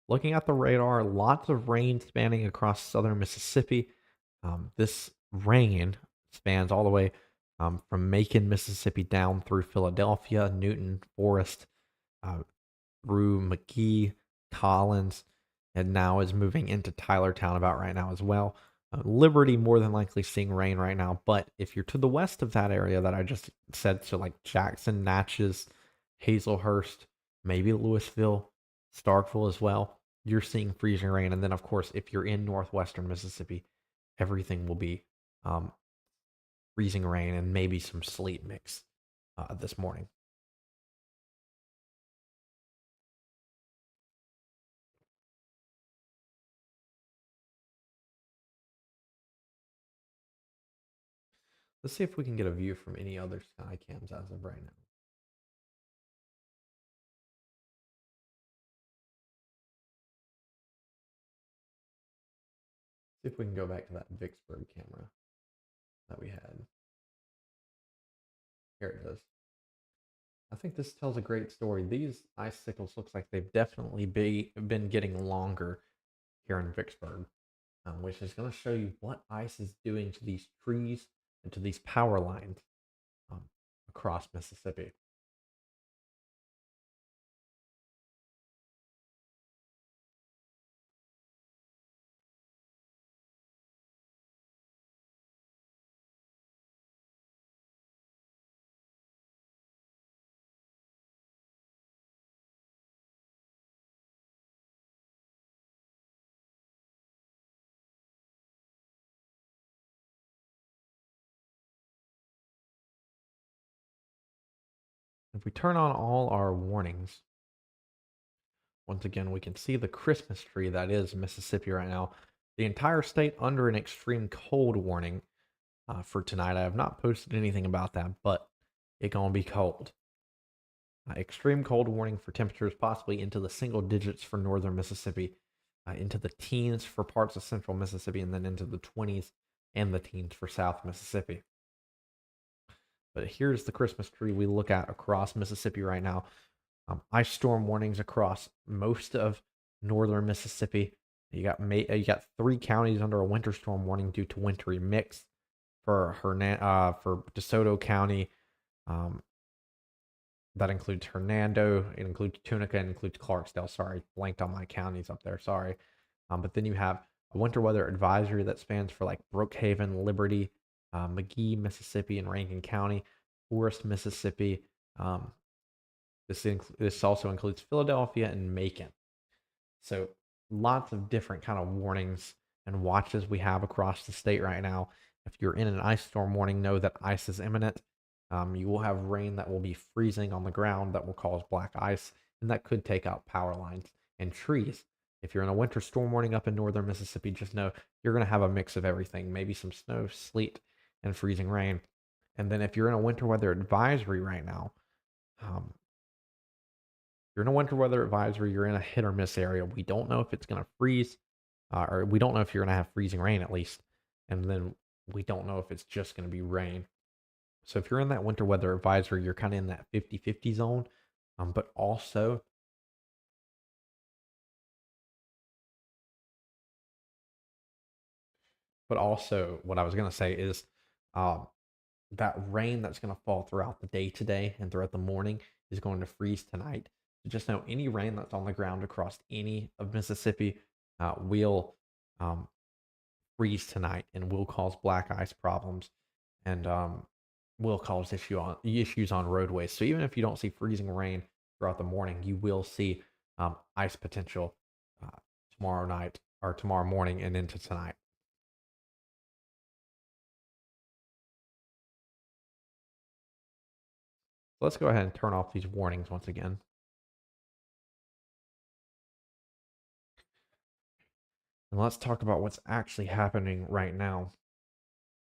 Speaker 1: Looking at the radar, lots of rain spanning across southern Mississippi. This rain spans all the way from Macon, Mississippi, down through Philadelphia, Newton, Forest, uh, through McGee, Collins, and now is moving into Tylertown about right now as well. Liberty more than likely seeing rain right now, but if you're to the west of that area that I just said, so like Jackson, Natchez, Hazelhurst, maybe Louisville, Starkville as well, you're seeing freezing rain. And then, of course, if you're in northwestern Mississippi, everything will be um, freezing rain and maybe some sleet mix this morning. Let's see if we can get a view from any other sky cams as of right now. See if we can go back to that Vicksburg camera that we had. Here it is. I think this tells a great story. These icicles looks like they've definitely been getting longer here in Vicksburg, which is going to show you what ice is doing to these trees and to these power lines um, across Mississippi. If we turn on all our warnings, Once again, we can see the Christmas tree that is Mississippi right now. The entire state under an extreme cold warning for tonight. I have not posted anything about that, but it's gonna be cold. Extreme cold warning for temperatures possibly into the single digits for northern Mississippi, into the teens for parts of central Mississippi, and then into the 20s and the teens for South Mississippi. But here's the Christmas tree we look at across Mississippi right now. Ice storm warnings across most of northern Mississippi. You got three counties under a winter storm warning due to wintry mix for DeSoto County. Um, that includes Hernando, it includes Tunica, it includes Clarksdale. Sorry, blanked on my counties up there. Sorry. But then you have a winter weather advisory that spans for like Brookhaven, Liberty, McGee, Mississippi, and Rankin County, Forest, Mississippi. Um, this also includes Philadelphia and Macon. So lots of different kind of warnings and watches we have across the state right now. If you're in an ice storm warning, know that ice is imminent. You will have rain that will be freezing on the ground that will cause black ice, and that could take out power lines and trees. If you're in a winter storm warning up in northern Mississippi, just know you're going to have a mix of everything, maybe some snow, sleet, and freezing rain. And then if you're in a winter weather advisory right now, um, you're in a winter weather advisory, you're in a hit or miss area. We don't know if it's going to freeze, or we don't know if you're going to have freezing rain at least. And then we don't know if it's just going to be rain. So if you're in that winter weather advisory, you're kind of in that 50-50 zone. But also, what I was going to say is um, that rain that's going to fall throughout the day today and throughout the morning is going to freeze tonight. So just know any rain that's on the ground across any of Mississippi will um, freeze tonight and will cause black ice problems and will cause issues on roadways. So even if you don't see freezing rain throughout the morning, you will see ice potential uh, tomorrow night or tomorrow morning and into tonight. So let's go ahead and turn off these warnings once again. And let's talk about what's actually happening right now.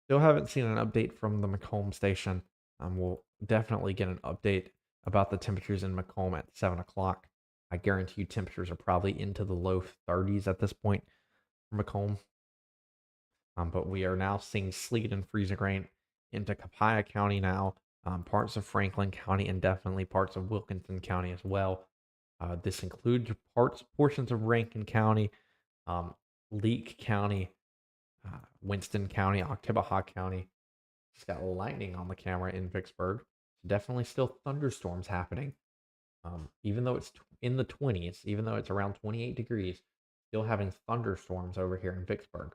Speaker 1: Still haven't seen an update from the Macomb station. We'll definitely get an update about the temperatures in Macomb at 7 o'clock. I guarantee you temperatures are probably into the low 30s at this point for Macomb. But we are now seeing sleet and freezing rain into Copiah County now, parts of Franklin County, and definitely parts of Wilkinson County as well. This includes portions of Rankin County, um, Leake County, Winston County, Oktibbeha County. Just got lightning on the camera in Vicksburg. Definitely still thunderstorms happening. Even though it's in the 20s, even though it's around 28 degrees, still having thunderstorms over here in Vicksburg.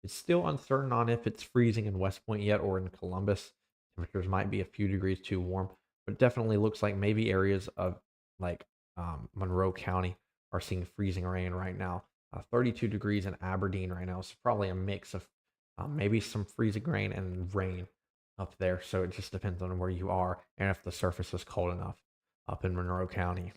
Speaker 1: It's still uncertain on if it's freezing in West Point yet or in Columbus. Temperatures might be a few degrees too warm, but definitely looks like maybe areas of like Monroe County are seeing freezing rain right now. 32 degrees in Aberdeen right now. So probably a mix of maybe some freezing rain and rain up there. So it just depends on where you are and if the surface is cold enough up in Monroe County.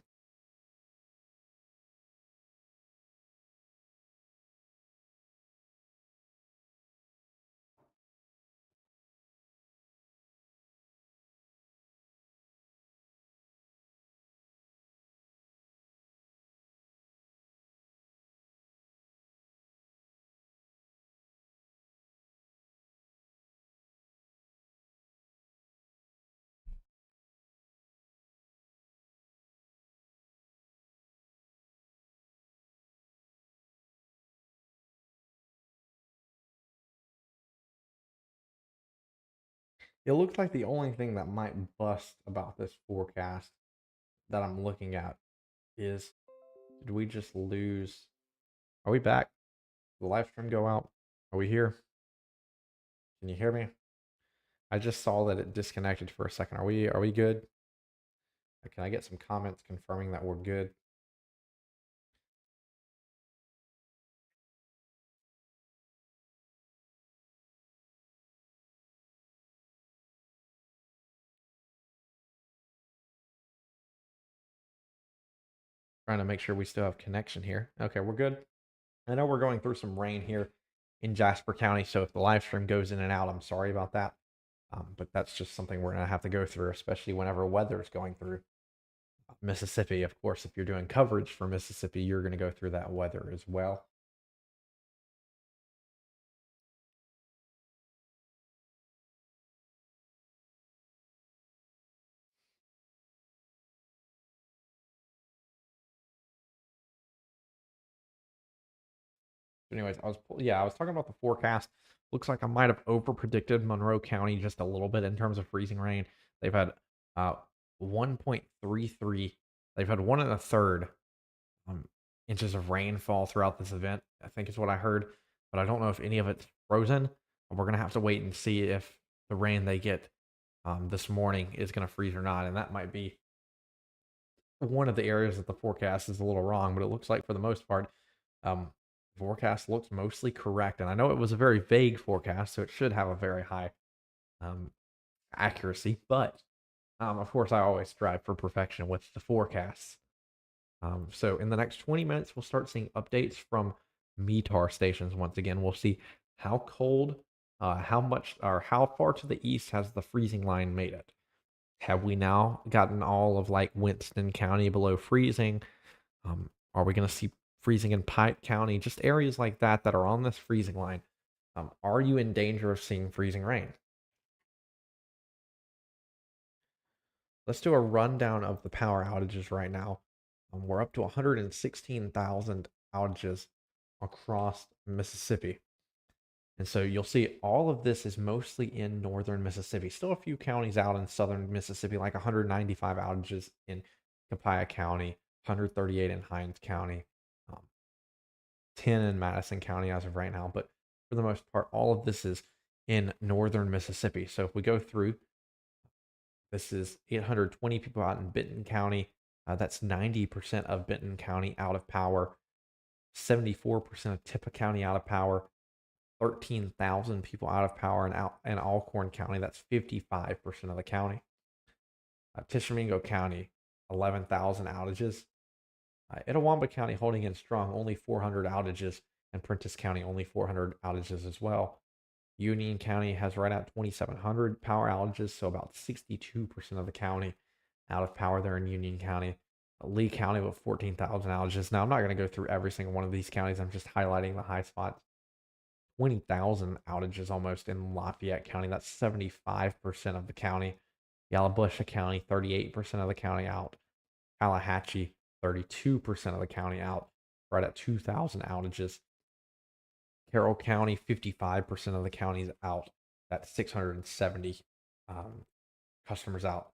Speaker 1: It looks like the only thing that might bust about this forecast that I'm looking at is, did we just lose? Are we back? Did the live stream go out? Are we here? Can you hear me? I just saw that it disconnected for a second. Are we good? Can I get some comments confirming that we're good? Trying to make sure we still have connection here. Okay, we're good. I know we're going through some rain here in Jasper County, so if the live stream goes in and out, I'm sorry about that. But that's just something we're gonna have to go through, especially whenever weather is going through Mississippi. Of course, if you're doing coverage for Mississippi, you're gonna go through that weather as well. Anyways, I was talking about the forecast. Looks like I might have over predicted Monroe County just a little bit in terms of freezing rain. They've had 1.33. They've had 1 1/3 um, inches of rainfall throughout this event. I think is what I heard, but I don't know if any of it's frozen. We're gonna have to wait and see if the rain they get this morning is gonna freeze or not, and that might be one of the areas that the forecast is a little wrong. But it looks like for the most part, um, forecast looks mostly correct. And I know it was a very vague forecast, so it should have a very high um, accuracy. But of course, I always strive for perfection with the forecasts. So in the next 20 minutes, we'll start seeing updates from METAR stations once again. We'll see how cold, how much, or how far to the east has the freezing line made it. Have we now gotten all of like Winston County below freezing? Are we going to see freezing in Pike County? Just areas like that that are on this freezing line. Are you in danger of seeing freezing rain? Let's do a rundown of the power outages right now. We're up to 116,000 outages across Mississippi. And so you'll see all of this is mostly in northern Mississippi. Still a few counties out in southern Mississippi, like 195 outages in Copiah County, 138 in Hinds County, um, 10 in Madison County as of right now. But for the most part, all of this is in northern Mississippi. So if we go through, this is 820 people out in Benton County. That's 90% of Benton County out of power, 74% of Tippah County out of power, 13,000 people out of power in Alcorn County. That's 55% of the county. Tishomingo County, 11,000 outages. Itawamba County holding in strong, only 400 outages, and Prentiss County only 400 outages as well. Union County has right at 2,700 power outages, so about 62% of the county out of power there in Union County. Lee County with 14,000 outages. Now, I'm not going to go through every single one of these counties. I'm just highlighting the high spots. 20,000 outages almost in Lafayette County. That's 75% of the county. Yalobusha County, 38% of the county out. Tallahatchie, 32% of the county out, right at 2,000 outages. Carroll County, 55% of the county's out. That's 670 customers out.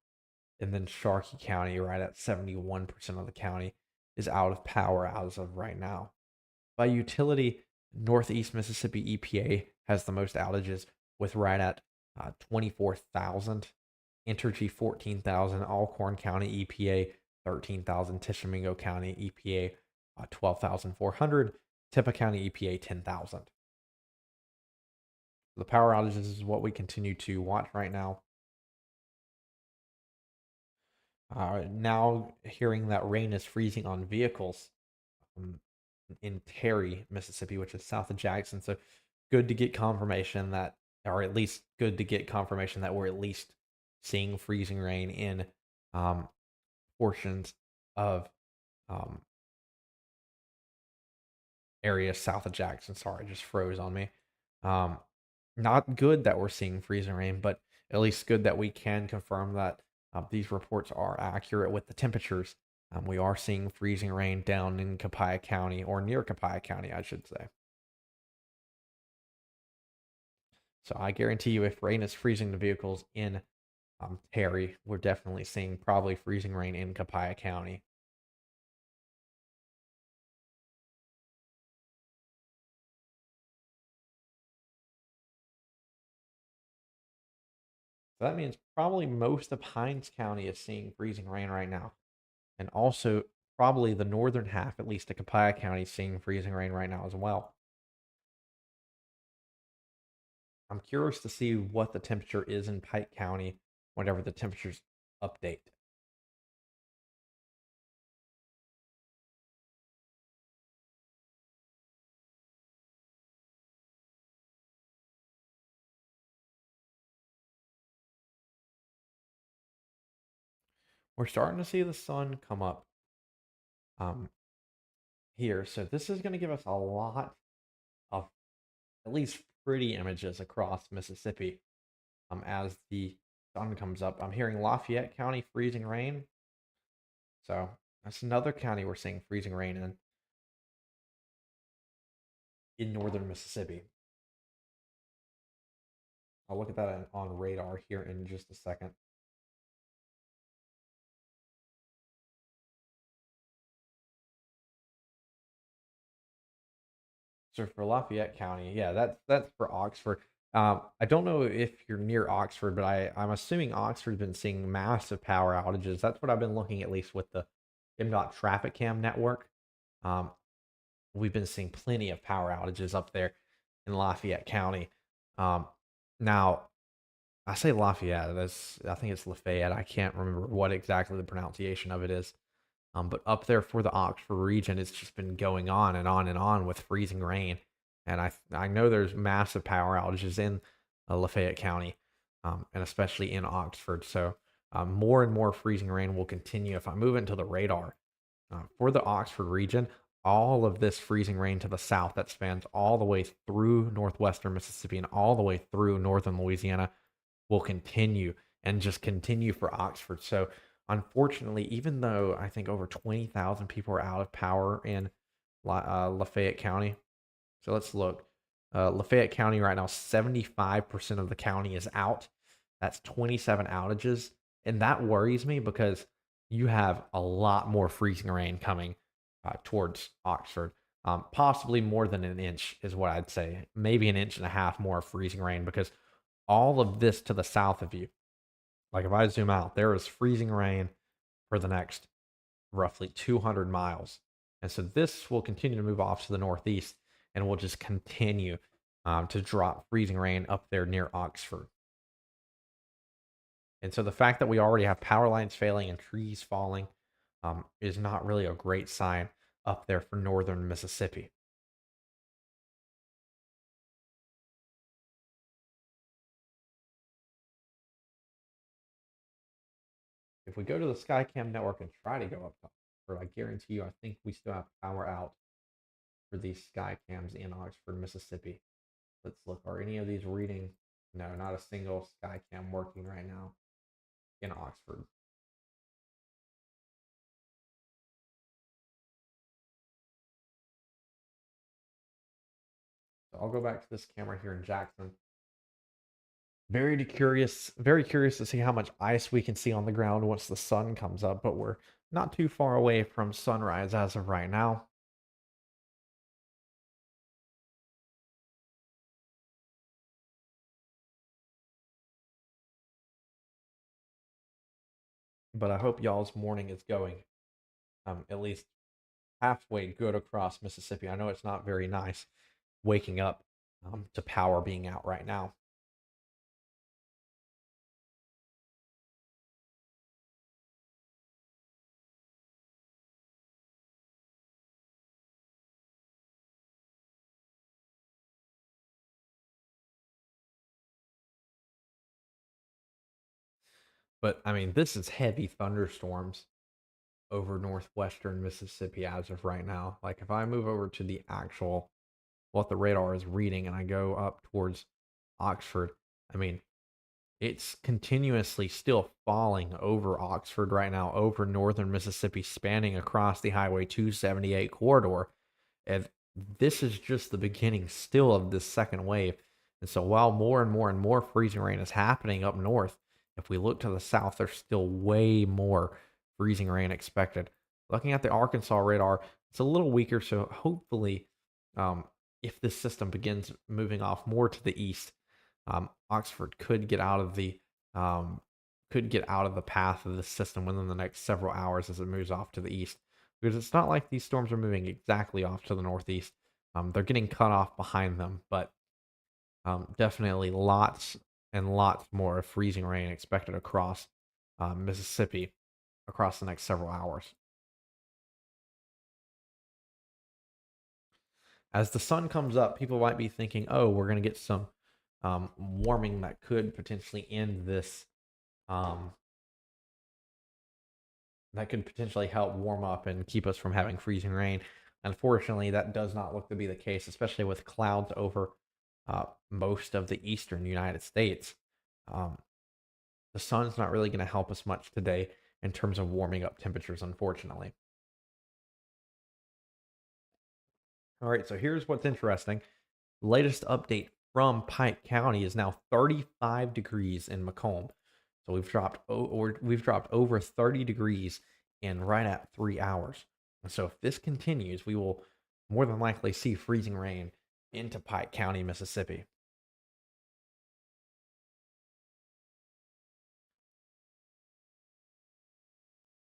Speaker 1: And then Sharkey County, right at 71% of the county, is out of power as of right now. By utility, Northeast Mississippi EPA has the most outages with right at 24,000. Entergy 14,000. Alcorn County EPA 13,000. Tishomingo County EPA 12,400. Tippah County EPA 10,000. The power outages is what we continue to watch right now. Now hearing that rain is freezing on vehicles in Terry, Mississippi, which is south of Jackson. So good to get confirmation that, or at least good to get confirmation that we're at least seeing freezing rain in portions of areas south of Jackson. Sorry, it just froze on me. Not good that we're seeing freezing rain, but at least good that we can confirm that these reports are accurate with the temperatures. We are seeing freezing rain down in Copiah County, or near Copiah County, I should say. So I guarantee you, if rain is freezing the vehicles in Terry, we're definitely seeing probably freezing rain in Copiah County. So that means probably most of Hinds County is seeing freezing rain right now. And also probably the northern half, at least of Copiah County, is seeing freezing rain right now as well. I'm curious to see what the temperature is in Pike County whenever the temperatures update. We're starting to see the sun come up um, here. So this is going to give us a lot of at least pretty images across Mississippi as the sun comes up. I'm hearing Lafayette County freezing rain. So that's another county we're seeing freezing rain in northern Mississippi. I'll look at that on radar here in just a second. So for Lafayette County, yeah, that's for Oxford. I don't know if you're near Oxford, but I'm assuming Oxford's been seeing massive power outages. That's what I've been looking at least with the MDOT traffic cam network. Um, we've been seeing plenty of power outages up there in Lafayette County. Um, now I say Lafayette. I think it's Lafayette. I can't remember what exactly the pronunciation of it is. But up there for the Oxford region, it's just been going on and on and on with freezing rain. And I know there's massive power outages in Lafayette County, and especially in Oxford. So more and more freezing rain will continue. If I move into the radar for the Oxford region, all of this freezing rain to the south that spans all the way through northwestern Mississippi and all the way through northern Louisiana will continue and just continue for Oxford. So, unfortunately, even though I think over 20,000 people are out of power in Lafayette County, so let's look. Lafayette County right now, 75% of the county is out. That's 27 outages. And that worries me because you have a lot more freezing rain coming towards Oxford. Possibly more than an inch is what I'd say. Maybe an inch and a half more freezing rain because all of this to the south of you, like if I zoom out, there is freezing rain for the next roughly 200 miles. And so this will continue to move off to the northeast and will just continue to drop freezing rain up there near Oxford. And so the fact that we already have power lines failing and trees falling is not really a great sign up there for northern Mississippi. If we go to the Skycam network and try to go up to Oxford, I guarantee you, I think we still have power out for these sky cams in Oxford, Mississippi. Let's look. Are any of these reading? No, not a single sky cam working right now in Oxford. So I'll go back to this camera here in Jackson. Very curious to see how much ice we can see on the ground once the sun comes up, but we're not too far away from sunrise as of right now. But I hope y'all's morning is going at least halfway good across Mississippi. I know it's not very nice waking up to power being out right now. But I mean, this is heavy thunderstorms over northwestern Mississippi as of right now. Like if I move over to the actual what the radar is reading and I go up towards Oxford, I mean, it's continuously still falling over Oxford right now, over northern Mississippi, spanning across the Highway 278 corridor. And this is just the beginning still of this second wave. And so while more and more and more freezing rain is happening up north, if we look to the south, there's still way more freezing rain expected. Looking at the Arkansas radar, it's a little weaker. So hopefully, um, if this system begins moving off more to the east, Oxford um, could get out of the path of the system within the next several hours as it moves off to the east. Because it's not like these storms are moving exactly off to the northeast. They're getting cut off behind them, but definitely lots and lots more of freezing rain expected across Mississippi across the next several hours. As the sun comes up, people might be thinking, "Oh, we're going to get some warming that could potentially end this um, that could potentially help warm up and keep us from having freezing rain. Unfortunately, that does not look to be the case, especially with clouds over most of the eastern United States. Um, the sun's not really going to help us much today in terms of warming up temperatures, unfortunately. All right, so here's what's interesting. The latest update from Pike County is now 35 degrees in Macomb. So we've dropped over 30 degrees in right at 3 hours. And so if this continues, we will more than likely see freezing rain into Pike County, Mississippi.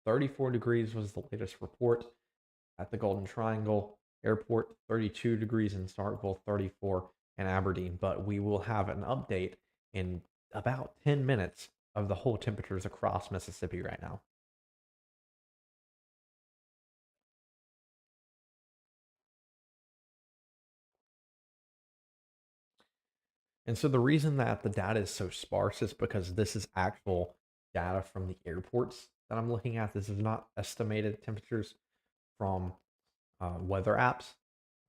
Speaker 1: 34 degrees was the latest report at the Golden Triangle Airport, 32 degrees in Starkville, 34 in Aberdeen. But we will have an update in about 10 minutes of the whole temperatures across Mississippi right now. And so the reason that the data is so sparse is because this is actual data from the airports that I'm looking at. This is not estimated temperatures from weather apps.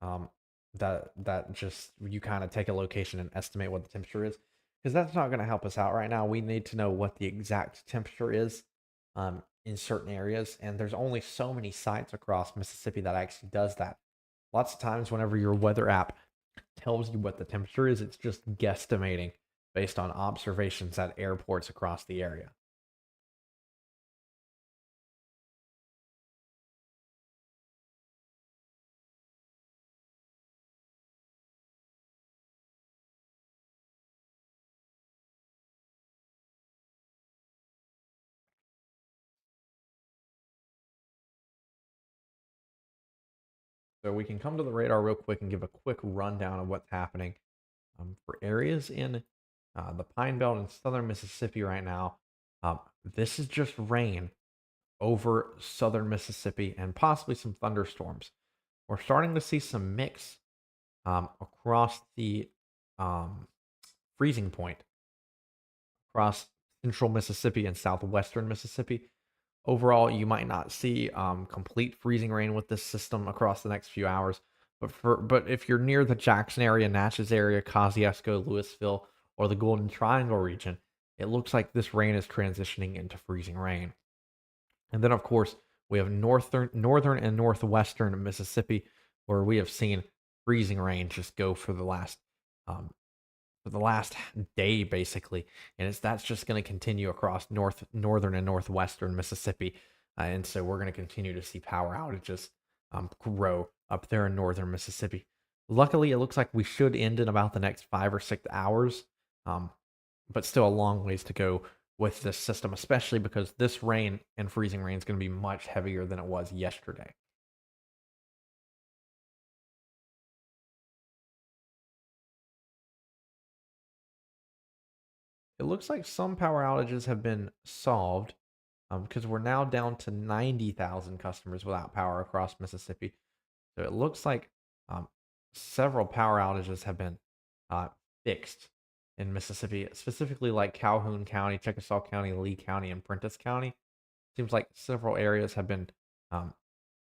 Speaker 1: Um, that just you kind of take a location and estimate what the temperature is, because that's not going to help us out right now. We need to know what the exact temperature is in certain areas, and there's only so many sites across Mississippi that actually does that. Lots of times, whenever your weather app tells you what the temperature is, it's just guesstimating based on observations at airports across the area. So we can come to the radar real quick and give a quick rundown of what's happening for areas in the Pine Belt in southern Mississippi right now. This is just rain over southern Mississippi and possibly some thunderstorms. We're starting to see some mix across the um, freezing point across central Mississippi and southwestern Mississippi. Overall, you might not see complete freezing rain with this system across the next few hours. But if you're near the Jackson area, Natchez area, Kosciuszko, Louisville, or the Golden Triangle region, it looks like this rain is transitioning into freezing rain. And then, of course, we have northern and northwestern Mississippi, where we have seen freezing rain just go um, for the last day basically, and that's just going to continue across northern and northwestern Mississippi, and so we're going to continue to see power outages grow up there in northern Mississippi. Luckily, it looks like we should end in about the next 5 or 6 hours, um, but still a long ways to go with this system, especially because this rain and freezing rain is going to be much heavier than it was yesterday. It looks like some power outages have been solved because we're now down to 90,000 customers without power across Mississippi. So it looks like um, several power outages have been uh, fixed in Mississippi, specifically like Calhoun County, Chickasaw County, Lee County, and Prentiss County. Seems like several areas have been um,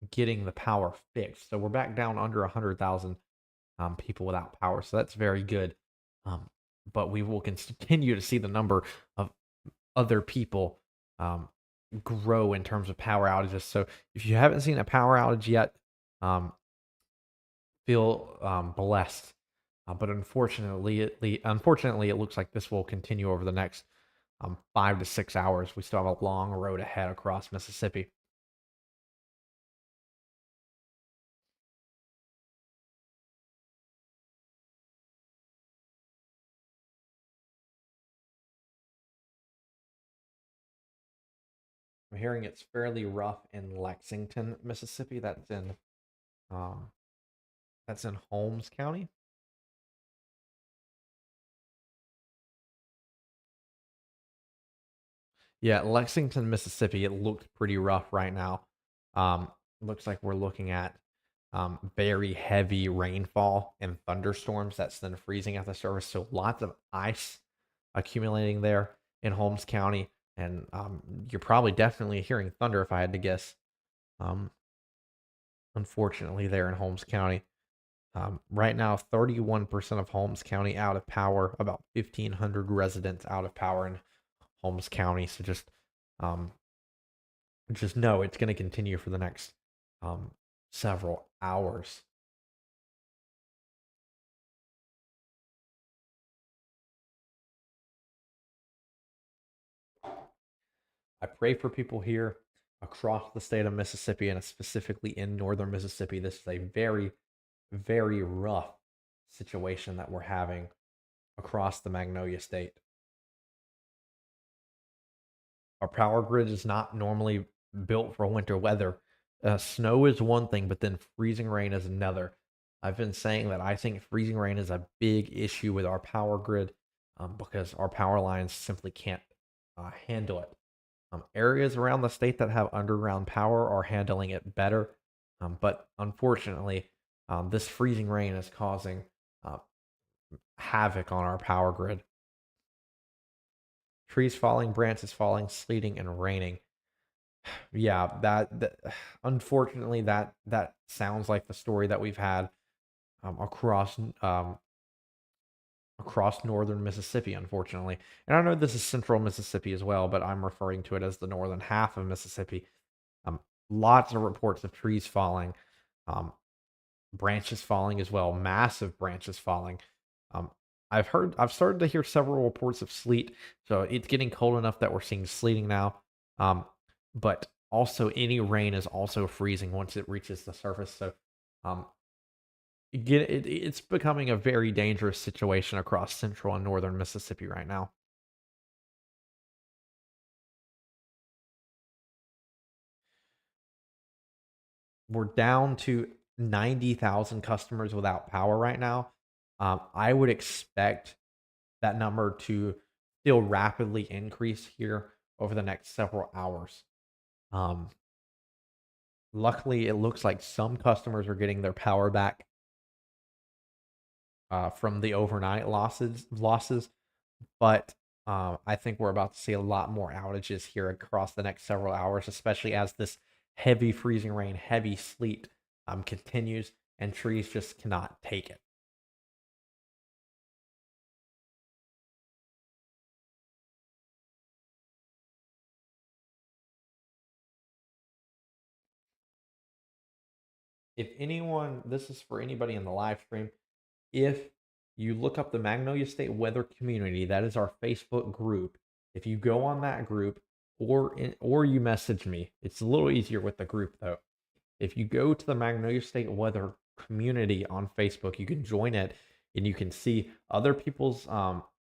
Speaker 1: getting the power fixed. So we're back down under 100,000 people without power. So that's very good. Um, but we will continue to see the number of other people um, grow in terms of power outages. So if you haven't seen a power outage yet, um, feel blessed. But unfortunately, it looks like this will continue over the next 5 to 6 hours. We still have a long road ahead across Mississippi. I'm hearing it's fairly rough in Lexington, Mississippi. Um, that's in Holmes County. Yeah, Lexington, Mississippi. It looked pretty rough right now. Looks like we're looking at very heavy rainfall and thunderstorms that's then freezing at the surface. So lots of ice accumulating there in Holmes County. and you're probably definitely hearing thunder if I had to guess. Um, Unfortunately, there in Holmes County. Right now, 31% of Holmes County out of power, about 1,500 residents out of power in Holmes County. So um, just know it's going to continue for the next um, several hours. I pray for people here across the state of Mississippi and specifically in northern Mississippi. This is a very, very rough situation that we're having across the Magnolia state. Our power grid is not normally built for winter weather. Snow is one thing, but then freezing rain is another. I've been saying that I think freezing rain is a big issue with our power grid because our power lines simply can't handle it. Areas around the state that have underground power are handling it better, but unfortunately, this freezing rain is causing uh, havoc on our power grid. Trees falling, branches falling, sleeting, and raining. Yeah, that unfortunately that sounds like the story that we've had across northern Mississippi, unfortunately. And I know this is central Mississippi as well, but I'm referring to it as the northern half of Mississippi. Um, Lots of reports of trees falling, um, branches falling as well, massive branches falling. Um, I've started to hear several reports of sleet, so it's getting cold enough that we're seeing sleeting now. Um, but also, any rain is also freezing once it reaches the surface. So, um, it's becoming a very dangerous situation across central and northern Mississippi right now. We're down to 90,000 customers without power right now. I would expect that number to still rapidly increase here over the next several hours. Um, Luckily, it looks like some customers are getting their power back from the overnight losses, but I think we're about to see a lot more outages here across the next several hours, especially as this heavy freezing rain, heavy sleet continues, and trees just cannot take it. If anyone, this is for anybody in the live stream, if you look up the Magnolia State Weather Community, that is our Facebook group. If you go on that group or you message me, it's a little easier with the group though. If you go to the Magnolia State Weather Community on Facebook, you can join it and you can see other people's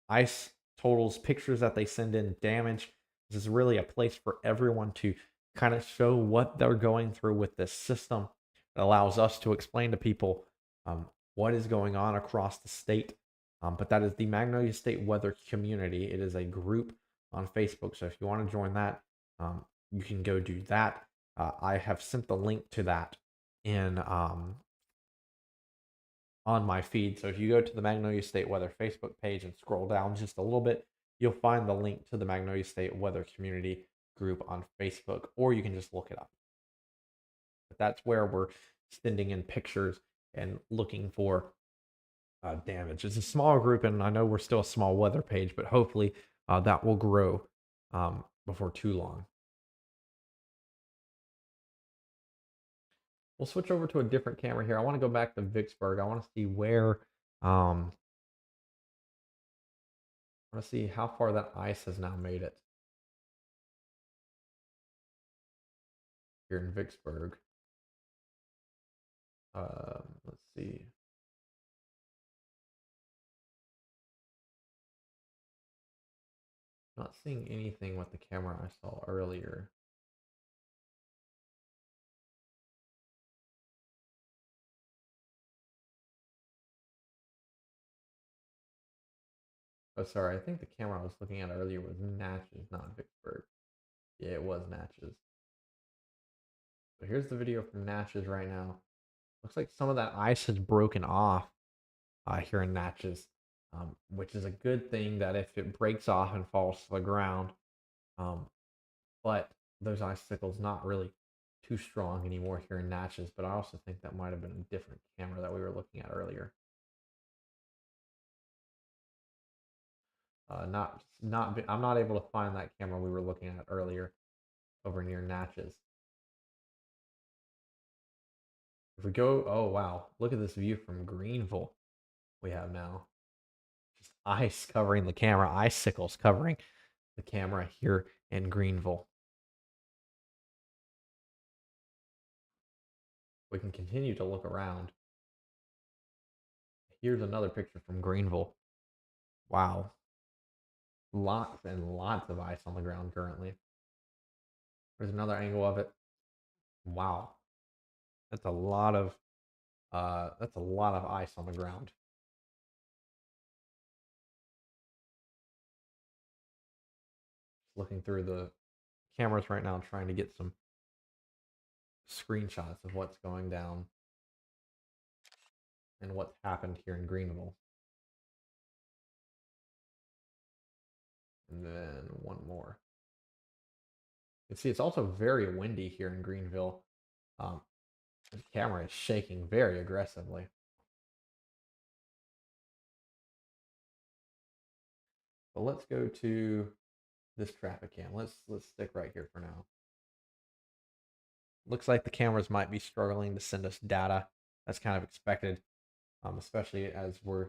Speaker 1: ice totals, pictures that they send in, damage. This is really a place for everyone to kind of show what they're going through with this system. It allows us to explain to people um, what is going on across the state. But that is the Magnolia State Weather Community. It is a group on Facebook. So if you want to join that, you can go do that. I have sent the link to that in on my feed. So if you go to the Magnolia State Weather Facebook page and scroll down just a little bit, you'll find the link to the Magnolia State Weather Community group on Facebook, or you can just look it up. But that's where we're sending in pictures and looking for damage. It's a small group, and I know we're still a small weather page, but hopefully that will grow before too long. We'll switch over to a different camera here. I want to go back to Vicksburg. I want to see where, I want to see how far that ice has now made it here in Vicksburg. Let's see. Not seeing anything with the camera I saw earlier. Oh, sorry. I think the camera I was looking at earlier was Natchez, not Vicksburg. Yeah, it was Natchez. So here's the video from Natchez right now. Looks like some of that ice has broken off here in Natchez, which is a good thing that if it breaks off and falls to the ground, Um, but those icicles not really too strong anymore here in Natchez. But I also think that might have been a different camera that we were looking at earlier. I'm not able to find that camera we were looking at earlier over near Natchez. If we go, oh wow, look at this view from Greenville we have now. Just ice covering the camera, icicles covering the camera here in Greenville. We can continue to look around. Here's another picture from Greenville. Wow, lots and lots of ice on the ground currently. There's another angle of it. Wow, that's a lot of ice on the ground. Just looking through the cameras right now, trying to get some screenshots of what's going down and what's happened here in Greenville. And then one more. You can see it's also very windy here in Greenville. Um, the camera is shaking very aggressively. But let's go to this traffic cam. Let's stick right here for now. Looks like the cameras might be struggling to send us data. That's kind of expected, especially as we're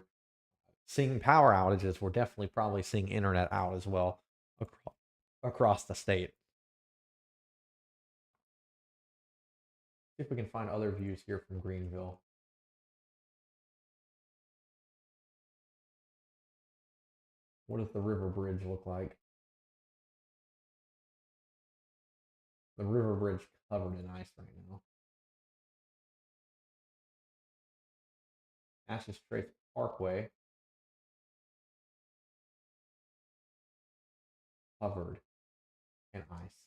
Speaker 1: seeing power outages. We're definitely probably seeing internet out as well across the state. See if we can find other views here from Greenville. What does the river bridge look like? The river bridge covered in ice right now. Ashes Trace Parkway covered in ice.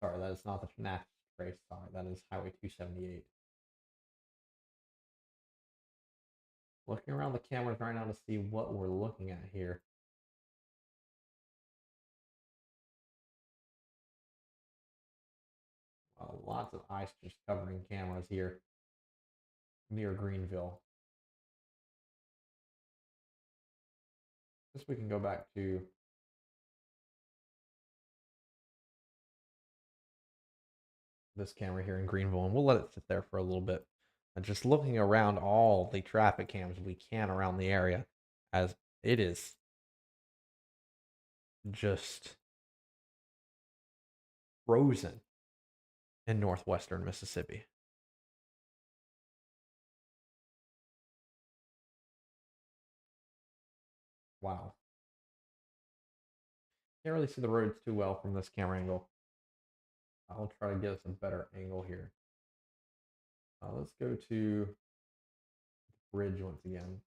Speaker 1: Sorry, that is not the Ashes Trace. Sorry, that is Highway 278. Looking around the cameras right now to see what we're looking at here. Lots of ice just covering cameras here near Greenville. Guess we can go back to this camera here in Greenville and we'll let it sit there for a little bit. And just looking around all the traffic cams we can around the area as it is just frozen in northwestern Mississippi. Wow. Can't really see the roads too well from this camera angle. I'll try to get us a better angle here. Let's go to bridge once again.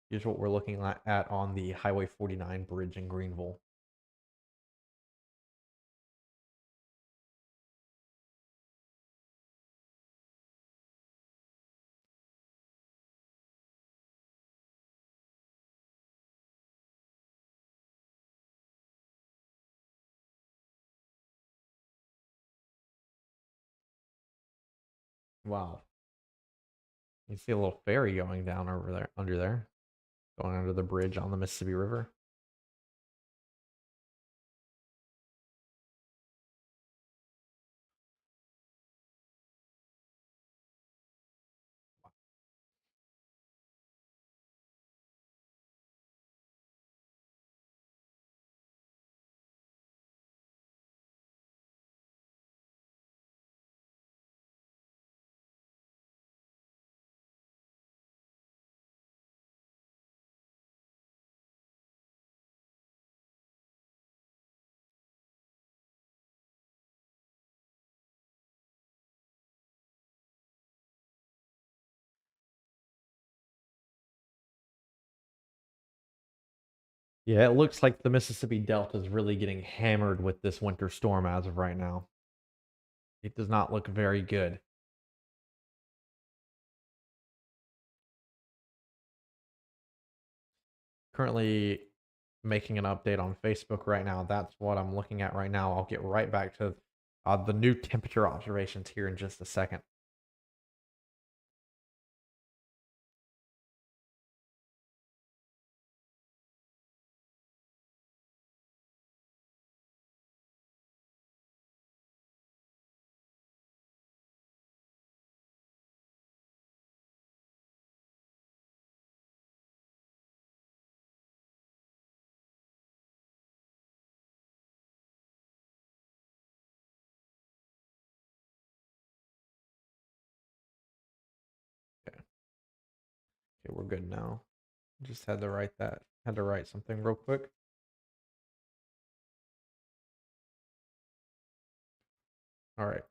Speaker 1: Here's what we're looking at on the Highway 49 bridge in Greenville. Wow. You see a little ferry going down over there, under there, going under the bridge on the Mississippi River. Yeah, it looks like the Mississippi Delta is really getting hammered with this winter storm as of right now. It does not look very good. Currently making an update on Facebook right now. That's what I'm looking at right now. I'll get right back to the new temperature observations here in just a second. Okay, okay, we're good now. Just had to write that. Had to write something real quick. All right.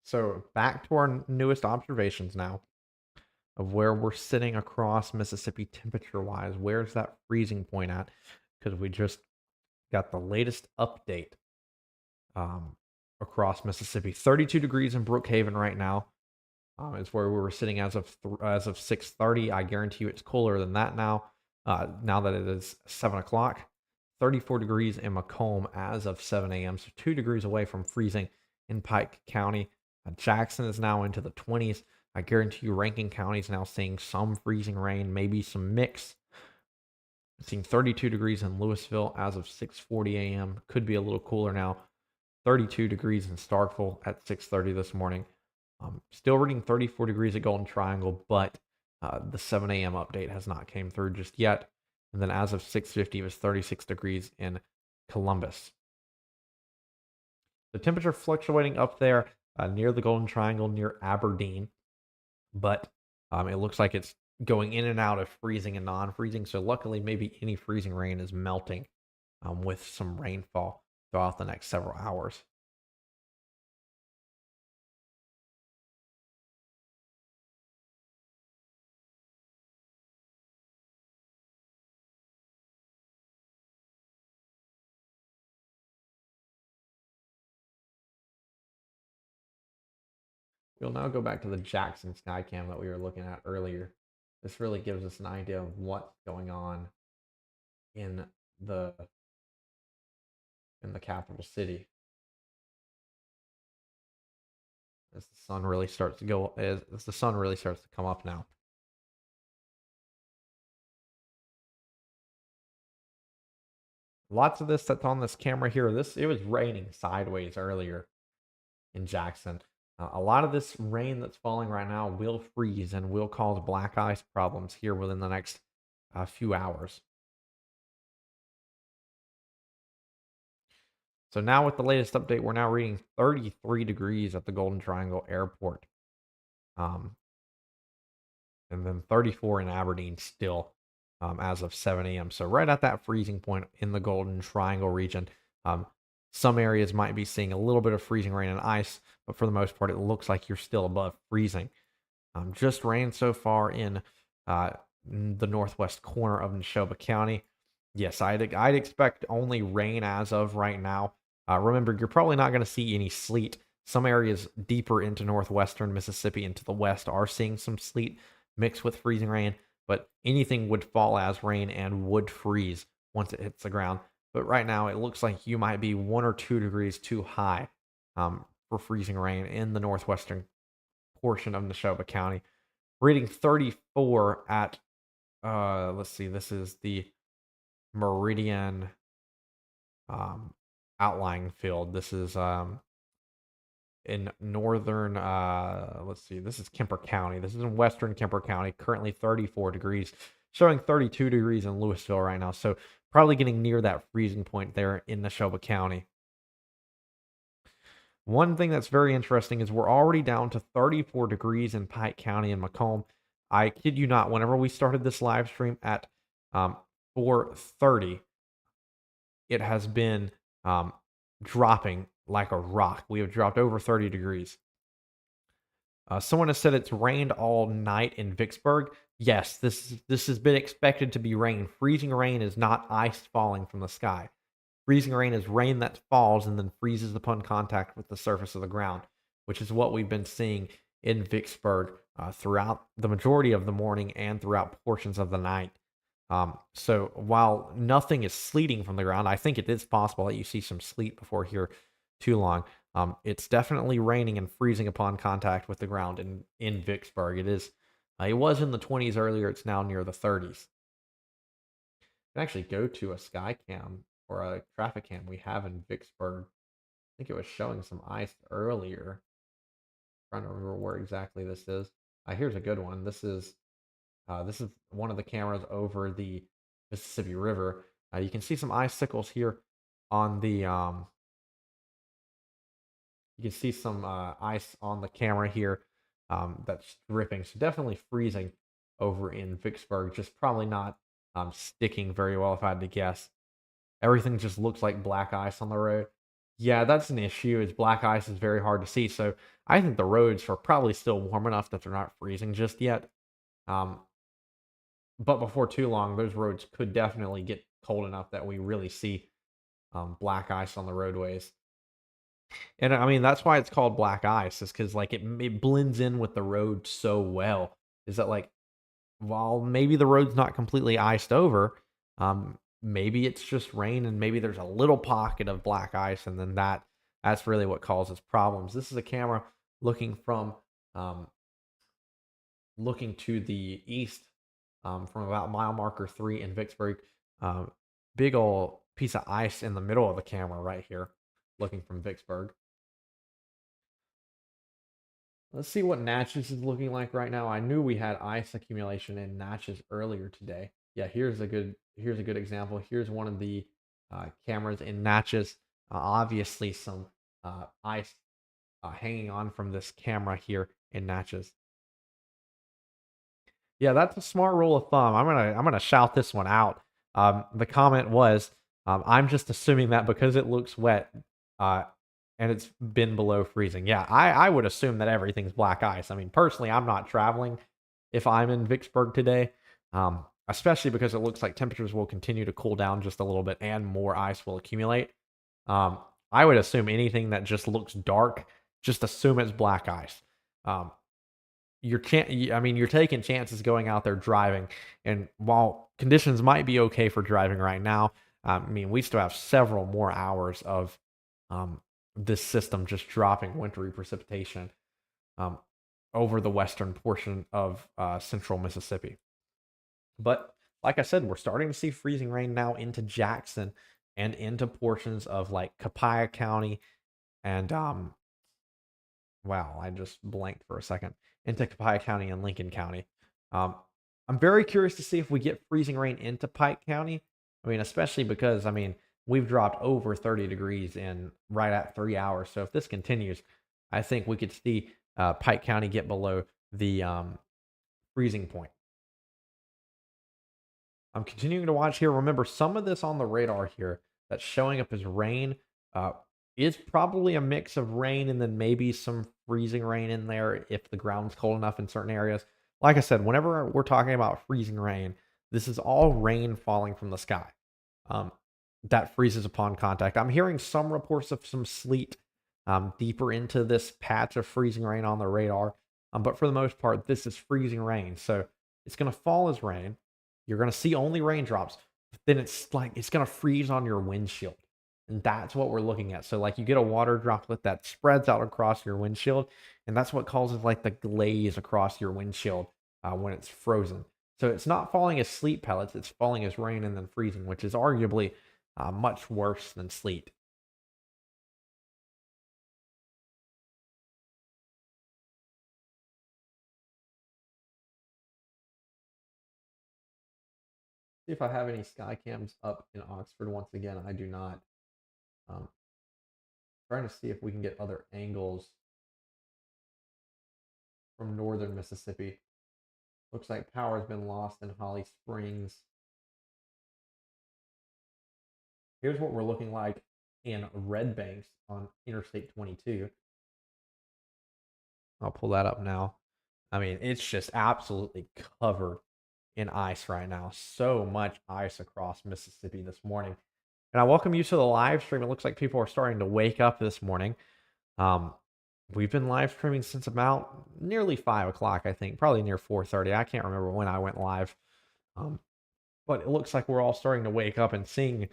Speaker 1: So back to our newest observations now of where we're sitting across Mississippi temperature wise. Where's that freezing point at? Because we just got the latest update um, across Mississippi. 32 degrees in Brookhaven right now. Is where we were sitting as of 6:30. I guarantee you it's cooler than that now. Now that it is 7 o'clock, 34 degrees in Macomb as of 7 a.m. So 2 degrees away from freezing in Pike County. Jackson is now into the 20s. I guarantee you Rankin County is now seeing some freezing rain, maybe some mix. Seeing 32 degrees in Louisville as of 6:40 a.m. Could be a little cooler now. 32 degrees in Starkville at 6:30 this morning. Still reading 34 degrees at Golden Triangle, but the 7 a.m. update has not came through just yet. And then as of 6:50, it was 36 degrees in Columbus. The temperature fluctuating up there near the Golden Triangle, near Aberdeen, but it looks like it's going in and out of freezing and non-freezing. So luckily, maybe any freezing rain is melting with some rainfall throughout the next several hours. We'll now go back to the Jackson Skycam that we were looking at earlier. This really gives us an idea of what's going on in the in the capital city as the sun really starts to go as the sun really starts to come up now. Lots of this that's on this camera here. It was raining sideways earlier in Jackson. A lot of this rain that's falling right now will freeze and will cause black ice problems here within the next few hours. So now with the latest update, we're now reading 33 degrees at the Golden Triangle Airport. Um, and then 34 in Aberdeen still as of 7 a.m. So right at that freezing point in the Golden Triangle region. Um, some areas might be seeing a little bit of freezing rain and ice, but for the most part, it looks like you're still above freezing. Just rain so far uh, in the northwest corner of Neshoba County. Yes, I'd expect only rain as of right now. Remember, you're probably not going to see any sleet. Some areas deeper into northwestern Mississippi and to the west are seeing some sleet mixed with freezing rain, but anything would fall as rain and would freeze once it hits the ground. But right now, it looks like you might be 1 or 2 degrees too high for freezing rain in the northwestern portion of Neshoba County. Reading 34 at, let's see, this is the Meridian outlying field. This is in northern, let's see, this is Kemper County. This is in western Kemper County, currently 34 degrees, showing 32 degrees in Louisville right now. So probably getting near that freezing point there in Neshoba County. One thing that's very interesting is we're already down to 34 degrees in Pike County and Macomb. I kid you not, whenever we started this live stream at 4:30, it has been dropping like a rock. We have dropped over 30 degrees. Someone has said it's rained all night in Vicksburg. Yes, this has been expected to be rain. Freezing rain is not ice falling from the sky. Freezing rain is rain that falls and then freezes upon contact with the surface of the ground, which is what we've been seeing in Vicksburg throughout the majority of the morning and throughout portions of the night. So while nothing is sleeting from the ground, I think it is possible that you see some sleet before here too long. It's definitely raining and freezing upon contact with the ground in Vicksburg. It is. It was in the 20s earlier. It's now near the 30s. Can actually go to a sky cam or a traffic cam we have in Vicksburg. I think it was showing some ice earlier. Trying to remember where exactly this is. Here's a good one. This is one of the cameras over the Mississippi River. You can see some icicles here on the you can see some ice on the camera here that's dripping. So definitely freezing over in Vicksburg. Just probably not sticking very well if I had to guess. Everything just looks like black ice on the road. Yeah, that's an issue. Is black ice is very hard to see. So I think the roads are probably still warm enough that they're not freezing just yet. Um, but before too long, those roads could definitely get cold enough that we really see black ice on the roadways. And I mean, that's why it's called black ice, is because like it blends in with the road so well. Is that like while maybe the road's not completely iced over, maybe it's just rain and maybe there's a little pocket of black ice, and then that's really what causes problems. This is a camera looking from um, looking to the east from about mile marker 3 in Vicksburg. Um, Big old piece of ice in the middle of the camera right here, looking from Vicksburg. Let's see what Natchez is looking like right now. I knew we had ice accumulation in Natchez earlier today. Yeah, here's a good example. Here's one of the cameras in Natchez. Obviously, some ice hanging on from this camera here in Natchez. Yeah, that's a smart rule of thumb. I'm gonna shout this one out. The comment was, "I'm just assuming that because it looks wet, uh, and it's been below freezing." Yeah, I would assume that everything's black ice. I mean, personally, I'm not traveling if I'm in Vicksburg today, especially because it looks like temperatures will continue to cool down just a little bit and more ice will accumulate. Um, I would assume anything that just looks dark, just assume it's black ice. Um, I mean, you're taking chances going out there driving, and while conditions might be okay for driving right now, I mean, we still have several more hours of um, this system just dropping wintry precipitation um, over the western portion of central Mississippi. But like I said, we're starting to see freezing rain now into Jackson and into portions of like Copiah County and wow, I just blanked for a second. Into Copiah County and Lincoln County. Um, I'm very curious to see if we get freezing rain into Pike County. I mean, especially because I mean we've dropped over 30 degrees in right at 3 hours. So if this continues, I think we could see Pike County get below the freezing point. I'm continuing to watch here. Remember, some of this on the radar here that's showing up as rain uh, is probably a mix of rain and then maybe some freezing rain in there if the ground's cold enough in certain areas. Like I said, whenever we're talking about freezing rain, this is all rain falling from the sky um, that freezes upon contact. I'm hearing some reports of some sleet deeper into this patch of freezing rain on the radar. But for the most part, this is freezing rain. So it's going to fall as rain. You're going to see only raindrops. But then it's like it's going to freeze on your windshield. And that's what we're looking at. So, like, you get a water droplet that spreads out across your windshield. And that's what causes, like, the glaze across your windshield when it's frozen. So, it's not falling as sleet pellets, it's falling as rain and then freezing, which is arguably much worse than sleet. See if I have any sky cams up in Oxford once again. I do not. Um, Trying to see if we can get other angles from northern Mississippi. Looks like power has been lost in Holly Springs. Here's what we're looking like in Red Banks on Interstate 22. I'll pull that up now. I mean, it's just absolutely covered in ice right now. So much ice across Mississippi this morning. And I welcome you to the live stream. It looks like people are starting to wake up this morning. Um, we've been live streaming since about nearly 5 o'clock, I think, probably near 4:30. I can't remember when I went live. Um, but it looks like we're all starting to wake up and seeing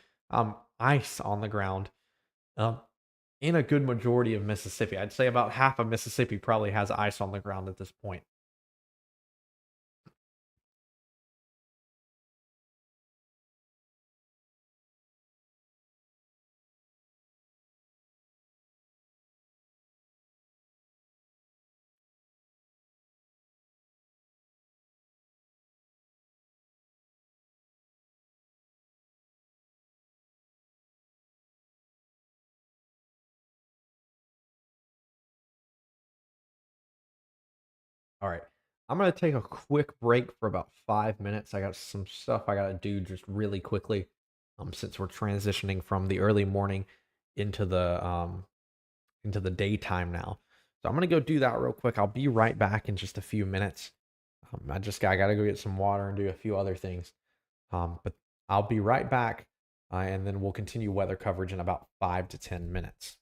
Speaker 1: ice on the ground um, in a good majority of Mississippi. I'd say about half of Mississippi probably has ice on the ground at this point. All right. I'm going to take a quick break for about 5 minutes. I got some stuff I got to do just really quickly since we're transitioning from the early morning into the daytime now. So I'm going to go do that real quick. I'll be right back in just a few minutes. I got to go get some water and do a few other things. But I'll be right back, and then we'll continue weather coverage in about 5 to 10 minutes.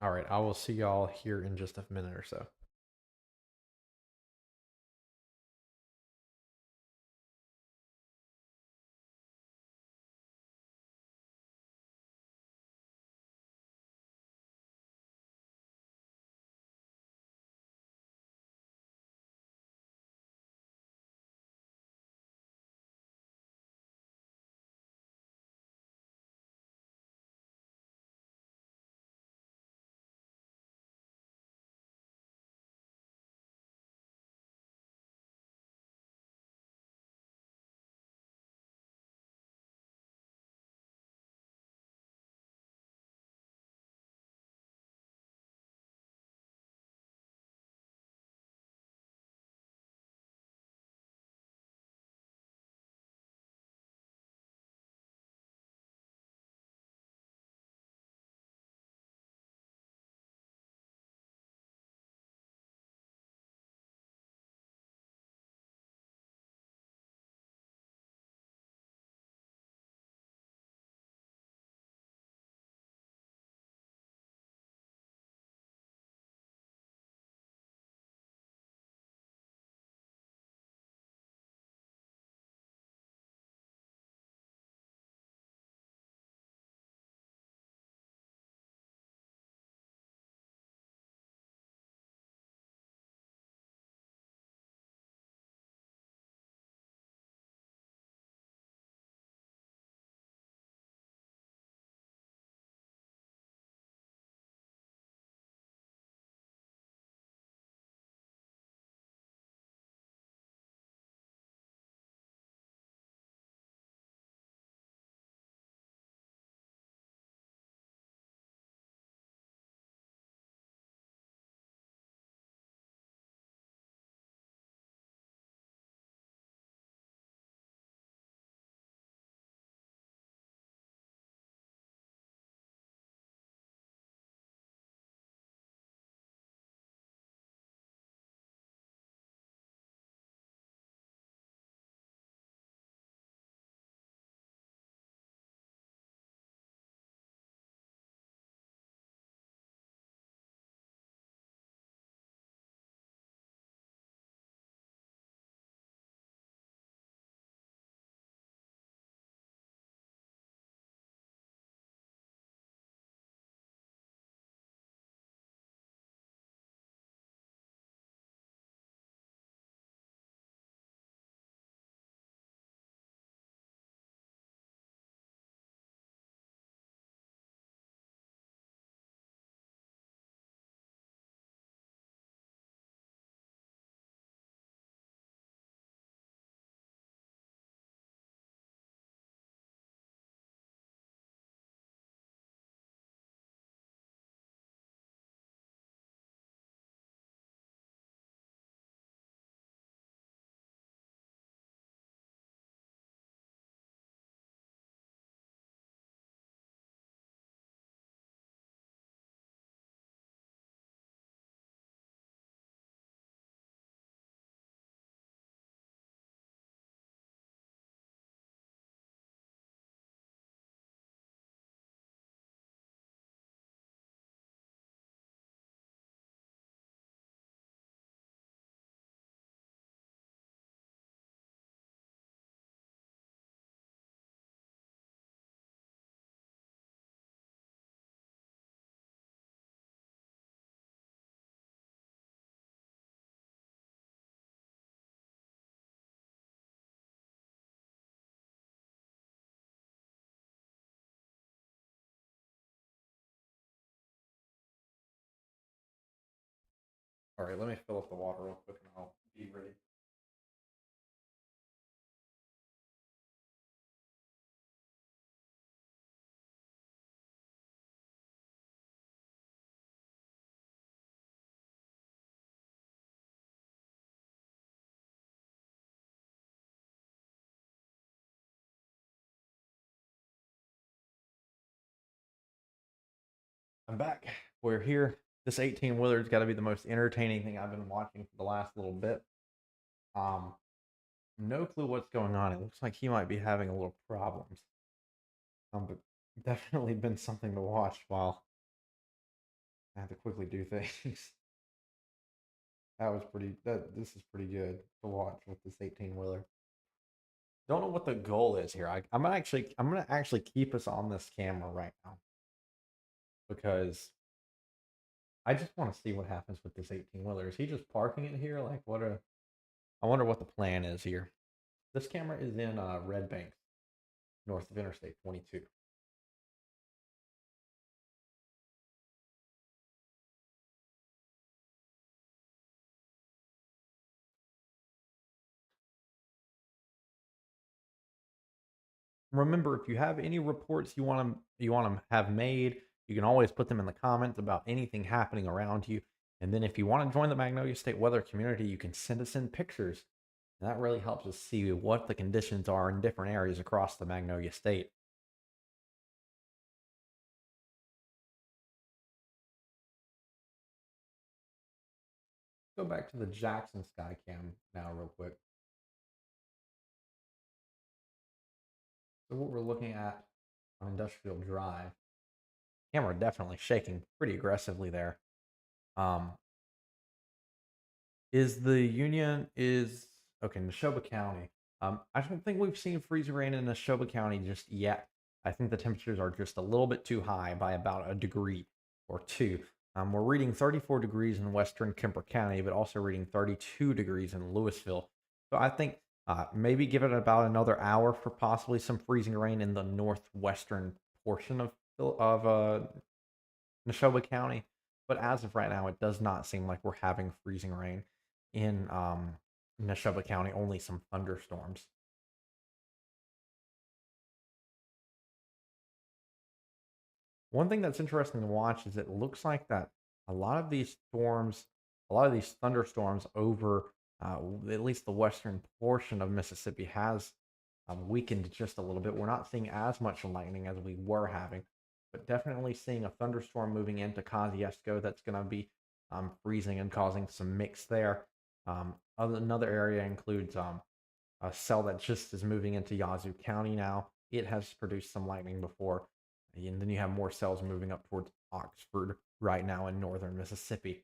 Speaker 1: All right, I will see y'all here in just a minute or so. All right, let me fill up the water real quick and I'll be ready. I'm back. We're here. This 18 wheeler's got to be the most entertaining thing I've been watching for the last little bit. Um, no clue what's going on. It looks like he might be having a little problems. But definitely been something to watch while I have to quickly do things. That was pretty. This is pretty good to watch with this 18 wheeler. Don't know what the goal is here. I'm gonna actually keep us on this camera right now because I just want to see what happens with this 18 wheeler. Is he just parking it here? Like what a I wonder what the plan is here. This camera is in Red Bank, north of Interstate 22. Remember, if you have any reports you want to have made, you can always put them in the comments about anything happening around you. And then if you want to join the Magnolia State weather community, you can send us in pictures. And that really helps us see what the conditions are in different areas across the Magnolia State. Go back to the Jackson Skycam now, real quick. So what we're looking at on Industrial Drive, camera definitely shaking pretty aggressively there. Um, is the Union is okay, Neshoba County. I don't think we've seen freezing rain in Neshoba County just yet. I think the temperatures are just a little bit too high by about a degree or two. We're reading 34 degrees in western Kemper County, but also reading 32 degrees in Louisville. So I think maybe give it about another hour for possibly some freezing rain in the northwestern portion of Neshoba County. But as of right now, it does not seem like we're having freezing rain in Neshoba County. Only some thunderstorms. One thing that's interesting to watch is it looks like that a lot of these storms, a lot of these thunderstorms over at least the western portion of Mississippi has weakened just a little bit. We're not seeing as much lightning as we were having, but definitely seeing a thunderstorm moving into Kosciuszko that's going to be freezing and causing some mix there. Another area includes a cell that just is moving into Yazoo County now. It has produced some lightning before. And then you have more cells moving up towards Oxford right now in northern Mississippi.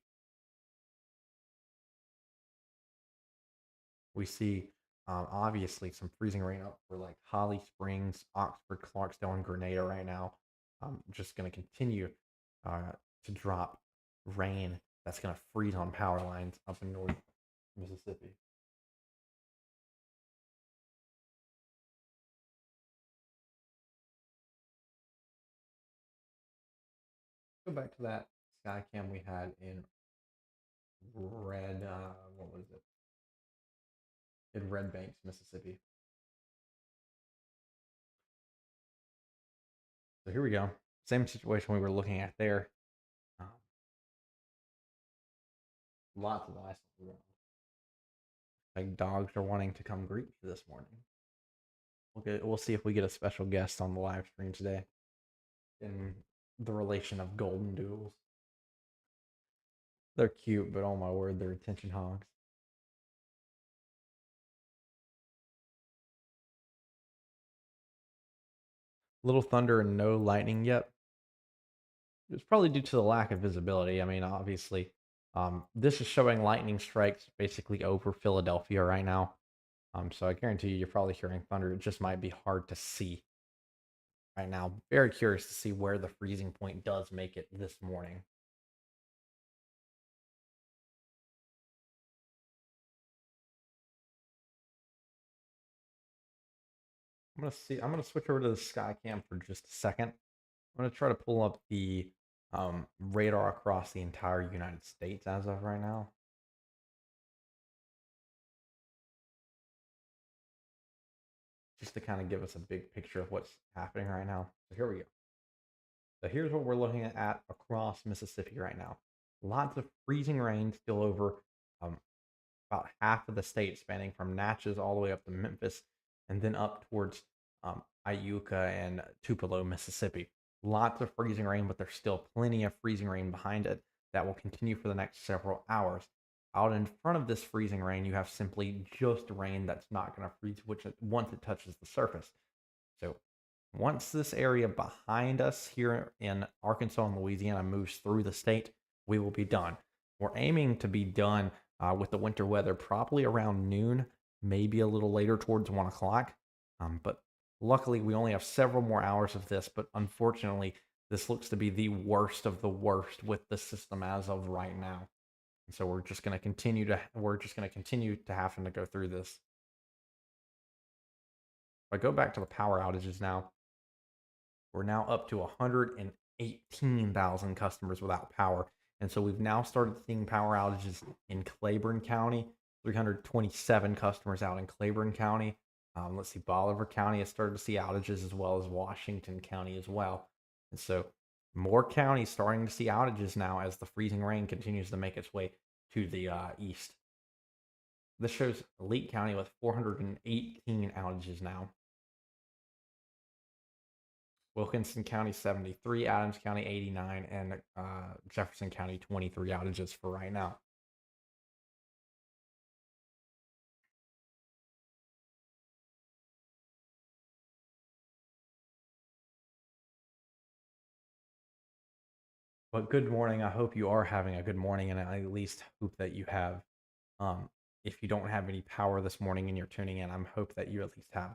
Speaker 1: We see obviously some freezing rain up for like Holly Springs, Oxford, Clarksdale, and Grenada right now. Just going to continue to drop rain that's going to freeze on power lines up in north Mississippi. Go back to that sky cam we had in red. What was it? In Red Banks, Mississippi. So here we go. Same situation we were looking at there. Um, Lots of ice on the ground. Like dogs are wanting to come greet me this morning. We'll see if we get a special guest on the live stream today in the relation of golden doodles. They're cute, but oh my word, they're attention hogs. Little thunder and no lightning yet. It's probably due to the lack of visibility. I mean, obviously, this is showing lightning strikes basically over Philadelphia right now. So I guarantee you, you're probably hearing thunder. It just might be hard to see right now. Very curious to see where the freezing point does make it this morning. I'm gonna see. I'm gonna switch over to the Skycam for just a second. I'm gonna try to pull up the radar across the entire United States as of right now. just to kind of give us a big picture of what's happening right now. So here we go. So here's what we're looking at across Mississippi right now. Lots of freezing rain still over um, about half of the state, spanning from Natchez all the way up to Memphis, and then up towards Iuka and Tupelo, Mississippi. Lots of freezing rain, but there's still plenty of freezing rain behind it that will continue for the next several hours. Out in front of this freezing rain, you have simply just rain that's not going to freeze, which once it touches the surface. So once this area behind us here in Arkansas and Louisiana moves through the state, we will be done. We're aiming to be done with the winter weather probably around noon, maybe a little later towards 1 o'clock. But luckily, we only have several more hours of this. But unfortunately, this looks to be the worst of the worst with the system as of right now. And so we're just going to continue to having to go through this. If I go back to the power outages now, we're now up to 118,000 customers without power. And so we've now started seeing power outages in Claiborne County, 327 customers out in Claiborne County. Let's see, Bolivar County has started to see outages as well as Washington County as well. And so more counties starting to see outages now as the freezing rain continues to make its way to the east. This shows Elite County with 418 outages now. Wilkinson County 73, Adams County 89, and Jefferson County 23 outages for right now. But good morning. I hope you are having a good morning, and I at least hope that you have. Um, if you don't have any power this morning and you're tuning in, I hope that you at least have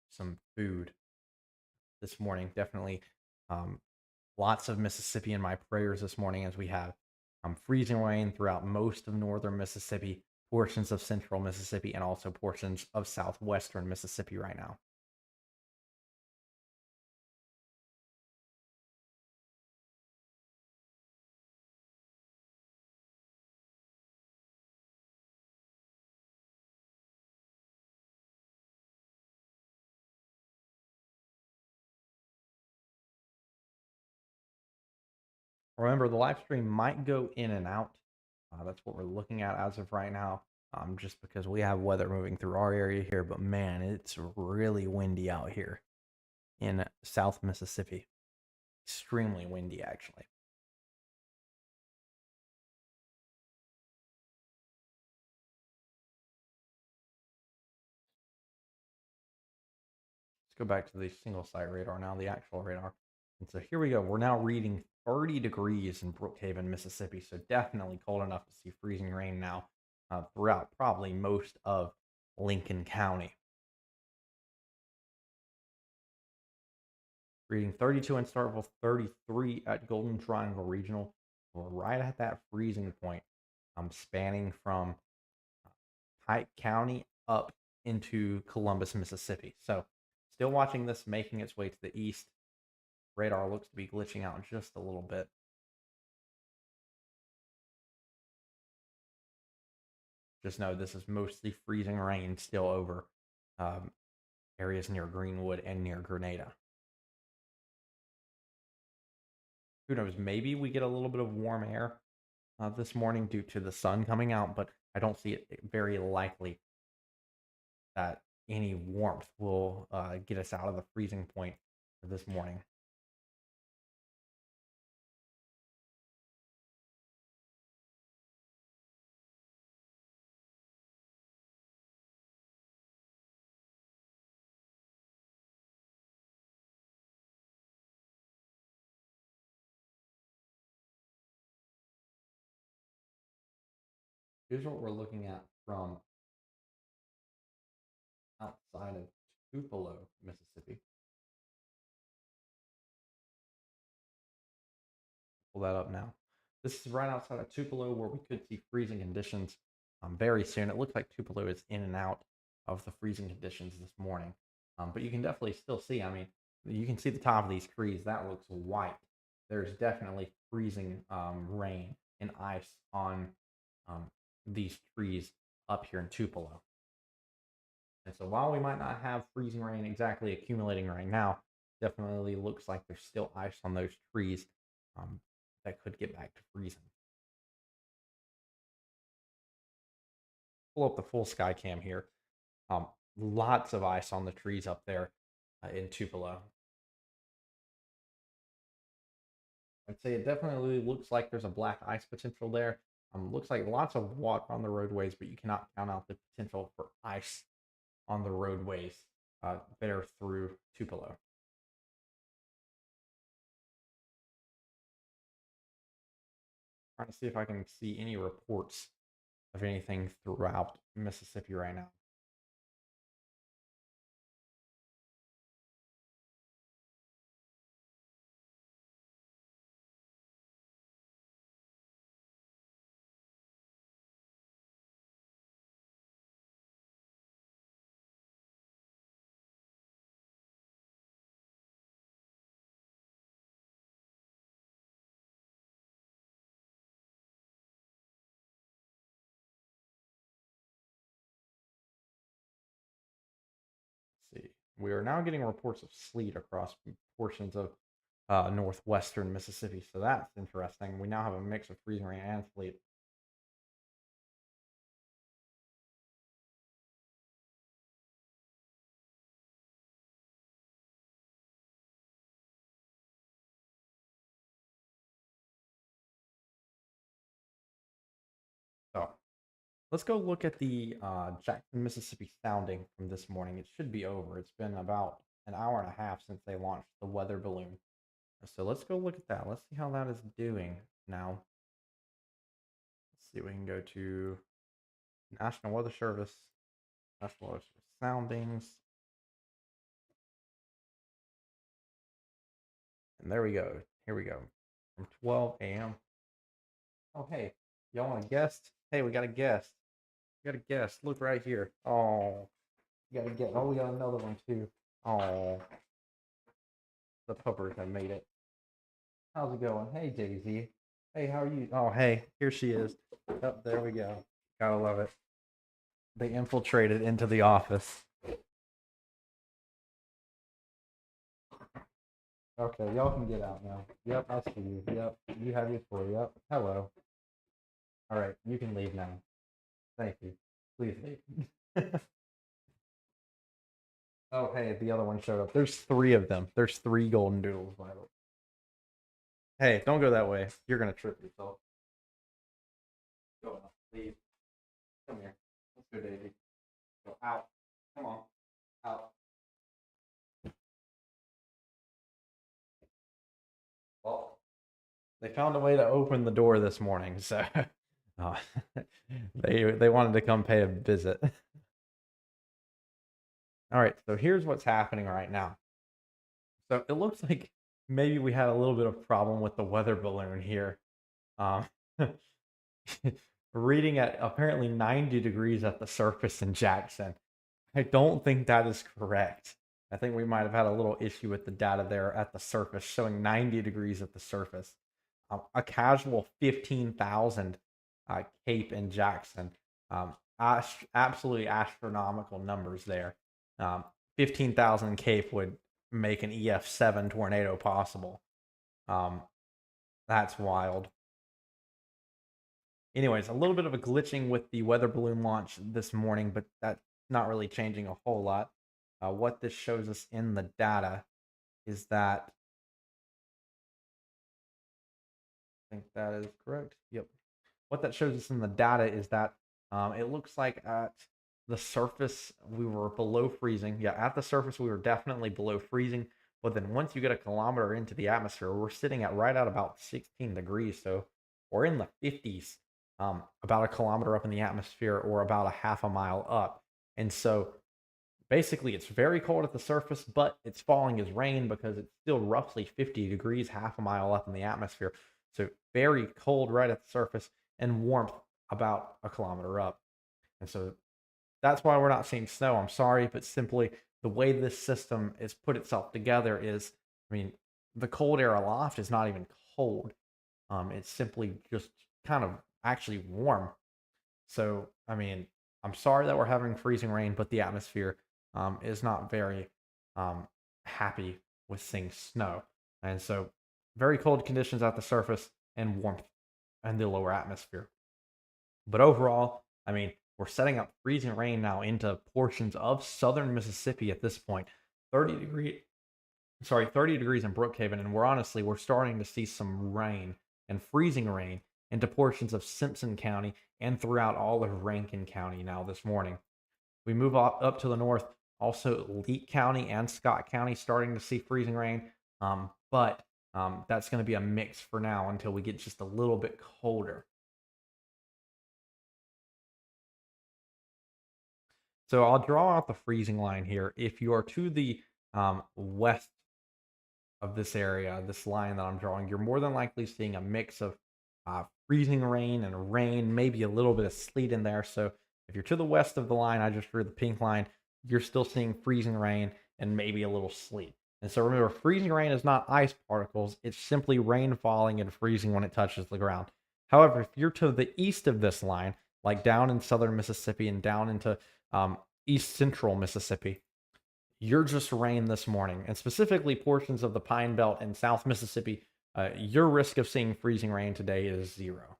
Speaker 1: some food this morning. Definitely lots of Mississippi in my prayers this morning as we have freezing rain throughout most of northern Mississippi, portions of central Mississippi, and also portions of southwestern Mississippi right now. Remember, the live stream might go in and out. That's what we're looking at as of right now, just because we have weather moving through our area here. But man, it's really windy out here in South Mississippi. Extremely windy, actually. Let's go back to the single site radar now, the actual radar. And so here we go. We're now reading 30 degrees in Brookhaven, Mississippi. So definitely cold enough to see freezing rain now throughout probably most of Lincoln County. Reading 32 in Starkville, 33 at Golden Triangle Regional. We're right at that freezing point. I'm spanning from Pike County up into Columbus, Mississippi. So still watching this making its way to the east. Radar looks to be glitching out just a little bit. Just know this is mostly freezing rain still over areas near Greenwood and near Grenada. Who knows? Maybe we get a little bit of warm air this morning due to the sun coming out, but I don't see it very likely that any warmth will get us out of the freezing point this morning. Here's what we're looking at from outside of Tupelo, Mississippi. Pull that up now. This is right outside of Tupelo where we could see freezing conditions very soon. It looks like Tupelo is in and out of the freezing conditions this morning. But you can definitely still see, I mean, you can see the top of these trees. That looks white. There's definitely freezing rain and ice on these trees up here in Tupelo. And so while we might not have freezing rain exactly accumulating right now, definitely looks like there's still ice on those trees um, that could get back to freezing. Pull up the full sky cam here. Um, Lots of ice on the trees up there in Tupelo. I'd say it definitely looks like there's a black ice potential there. Looks like lots of water on the roadways, but you cannot count out the potential for ice on the roadways there through Tupelo. Trying to see if I can see any reports of anything throughout Mississippi right now. Let's see. We are now getting reports of sleet across portions of northwestern Mississippi, so that's interesting. We now have a mix of freezing rain and sleet. So let's go look at the Jackson, Mississippi sounding from this morning. It should be over. It's been about an hour and a half since they launched the weather balloon. So let's go look at that. Let's see how that is doing now. Let's see. We can go to National Weather Service, National Weather Service soundings, and there we go. Here we go. From 12 a.m. Oh, hey, y'all want a guest? Hey, we got a guest. We got a guest. Look right here. Oh, you got a guest. Oh, we got another one too. Oh, the puppers have made it. How's it going? Hey, Daisy. Hey, how are you? Oh, hey, here she is. Oh, there we go. Gotta love it. They infiltrated into the office. Okay, y'all can get out now. Yep, I see you. Yep, you have your toy. Yep. Hello. All right, you can leave now. Thank you. Please leave. Oh, hey, the other one showed up. There's three of them. There's three golden doodles, by the way. Hey, don't go that way. You're gonna trip yourself. Go out. Leave. Come here. Let's go, Daisy. Go out. Come on. Out. Well, they found a way to open the door this morning, so uh, they wanted to come pay a visit. All right, so here's what's happening right now. So it looks like maybe we had a little bit of problem with the weather balloon here. Um, Reading at apparently 90 degrees at the surface in Jackson. I don't think that is correct. I think we might have had a little issue with the data there at the surface, showing 90 degrees at the surface. A casual 15,000 Cape in Jackson. Absolutely astronomical numbers there. 15,000 Cape would make an EF7 tornado possible. Um, that's wild. Anyways, a little bit of a glitching with the weather balloon launch this morning, but that's not really changing a whole lot. What this shows us in the data is that I think that is correct. Yep. What that shows us in the data is that it looks like at the surface we were below freezing. Yeah, at the surface we were definitely below freezing. But then once you get a kilometer into the atmosphere, we're sitting at right at about 16 degrees. So we're in the 50s, about a kilometer up in the atmosphere or about a half a mile up. And so basically it's very cold at the surface, but it's falling as rain because it's still roughly 50 degrees, half a mile up in the atmosphere. So very cold right at the surface and warmth about a kilometer up. And so that's why we're not seeing snow. I'm sorry, but simply the way this system is put itself together is, I mean, the cold air aloft is not even cold. It's simply just kind of actually warm. So, I mean, I'm sorry that we're having freezing rain, but the atmosphere is not very um, happy with seeing snow. And so, very cold conditions at the surface and warmth in the lower atmosphere. But overall, I mean, we're setting up freezing rain now into portions of southern Mississippi at this point. 30 degrees in Brookhaven, and we're starting to see some rain and freezing rain into portions of Simpson County and throughout all of Rankin County now this morning. We move up to the north, also Leake County and Scott County starting to see freezing rain. But that's going to be a mix for now until we get just a little bit colder. So I'll draw out the freezing line here. If you are to the west of this area, this line that I'm drawing, you're more than likely seeing a mix of freezing rain and rain, maybe a little bit of sleet in there. So if you're to the west of the line, I just drew the pink line, you're still seeing freezing rain and maybe a little sleet. And so remember, freezing rain is not ice particles, it's simply rain falling and freezing when it touches the ground. However, if you're to the east of this line, like down in southern Mississippi and down into east central Mississippi, you're just rain this morning, and specifically portions of the Pine Belt and South Mississippi, your risk of seeing freezing rain today is zero.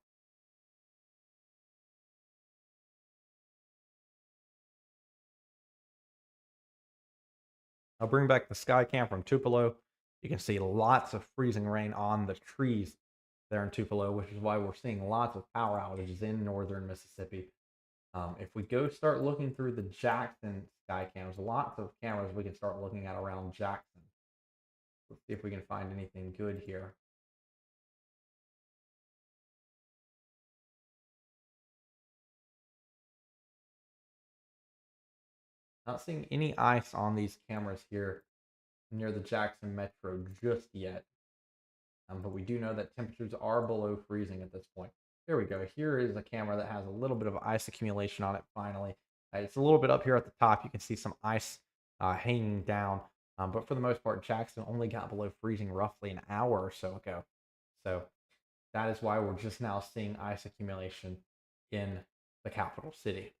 Speaker 1: I'll bring back the sky cam from Tupelo. You can see lots of freezing rain on the trees there in Tupelo, which is why we're seeing lots of power outages in northern Mississippi. If we go start looking through the Jackson sky cams, lots of cameras we can start looking at around Jackson. Let's see if we can find anything good here. Not seeing any ice on these cameras here near the Jackson Metro just yet. But we do know that temperatures are below freezing at this point. There we go. Here is a camera that has a little bit of ice accumulation on it finally. It's a little bit up here at the top. You can see some ice hanging down. But for the most part, Jackson only got below freezing roughly an hour or so ago. So that is why we're just now seeing ice accumulation in the capital city.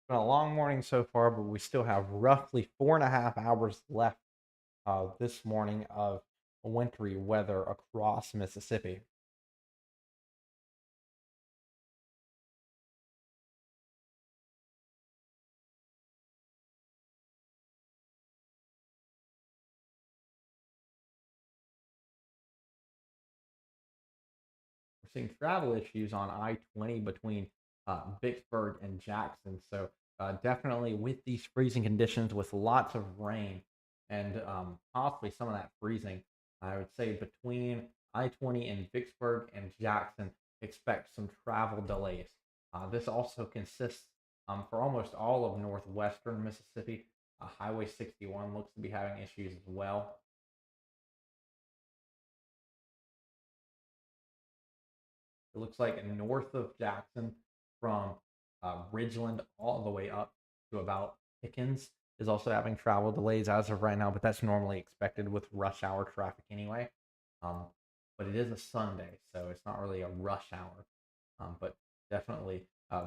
Speaker 1: Been a long morning so far, but we still have roughly 4.5 hours left this morning of wintry weather across Mississippi. We're seeing travel issues on I-20 between Vicksburg and Jackson. So definitely with these freezing conditions, with lots of rain and possibly some of that freezing, I would say between I-20 and Vicksburg and Jackson, expect some travel delays. This also consists for almost all of northwestern Mississippi. Highway 61 looks to be having issues as well. It looks like north of Jackson from Ridgeland all the way up to about Pickens is also having travel delays as of right now, but that's normally expected with rush hour traffic anyway. Um, but it is a Sunday, so it's not really a rush hour. But definitely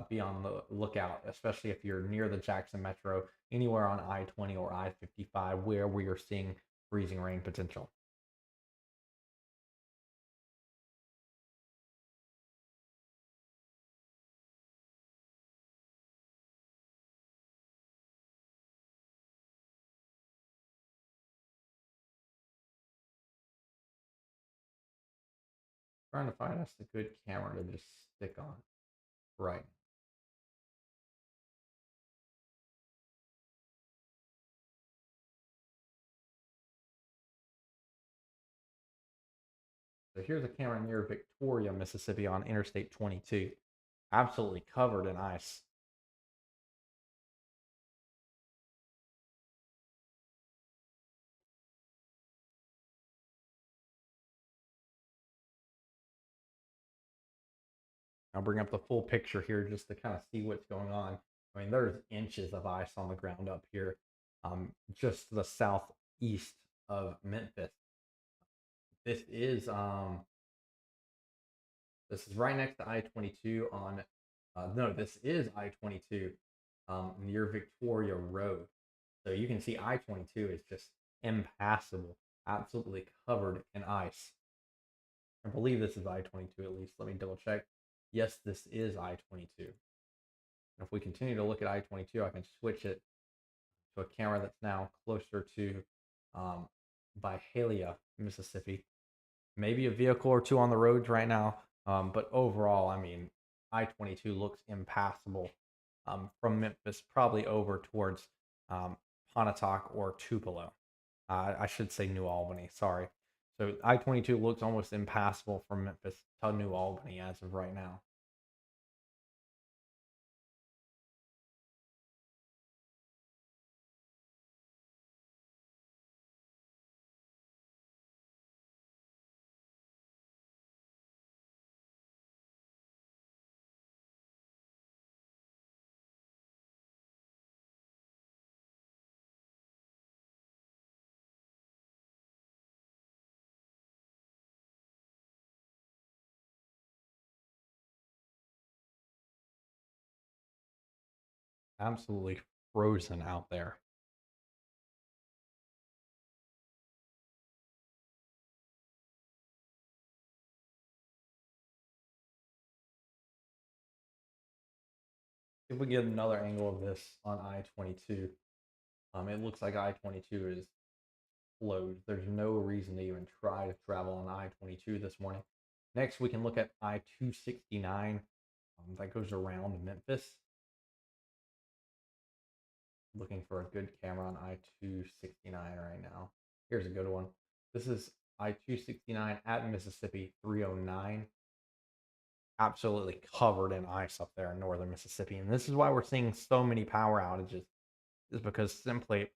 Speaker 1: be on the lookout, especially if you're near the Jackson Metro, anywhere on I-20 or I-55 where we are seeing freezing rain potential. Trying to find us a good camera to just stick on right. So here's a camera near Victoria, Mississippi on Interstate 22. absolutely covered in ice. I'll bring up the full picture here just to kind of see what's going on. I mean, there's inches of ice on the ground up here, just to the southeast of Memphis. This is this is right next to I-22 on. No, this is I-22 near Victoria Road. So you can see I-22 is just impassable, absolutely covered in ice. I believe this is I-22 at least. Let me double check. Yes, this is I-22. If we continue to look at I-22, I can switch it to a camera that's now closer to um, Byhalia, Mississippi. Maybe a vehicle or two on the roads right now, but overall, I mean, I-22 looks impassable from Memphis, probably over towards um, Pontotoc or Tupelo. I should say New Albany. Sorry. So I-22 looks almost impassable from Memphis to New Albany as of right now. Absolutely frozen out there. If we get another angle of this on I-22, it looks like I-22 is closed. There's no reason to even try to travel on I-22 this morning. Next, we can look at I-269 that goes around Memphis. Looking for a good camera on I-269 right now. Here's a good one. This is I-269 at Mississippi 309. Absolutely covered in ice up there in northern Mississippi. And this is why we're seeing so many power outages, is because simply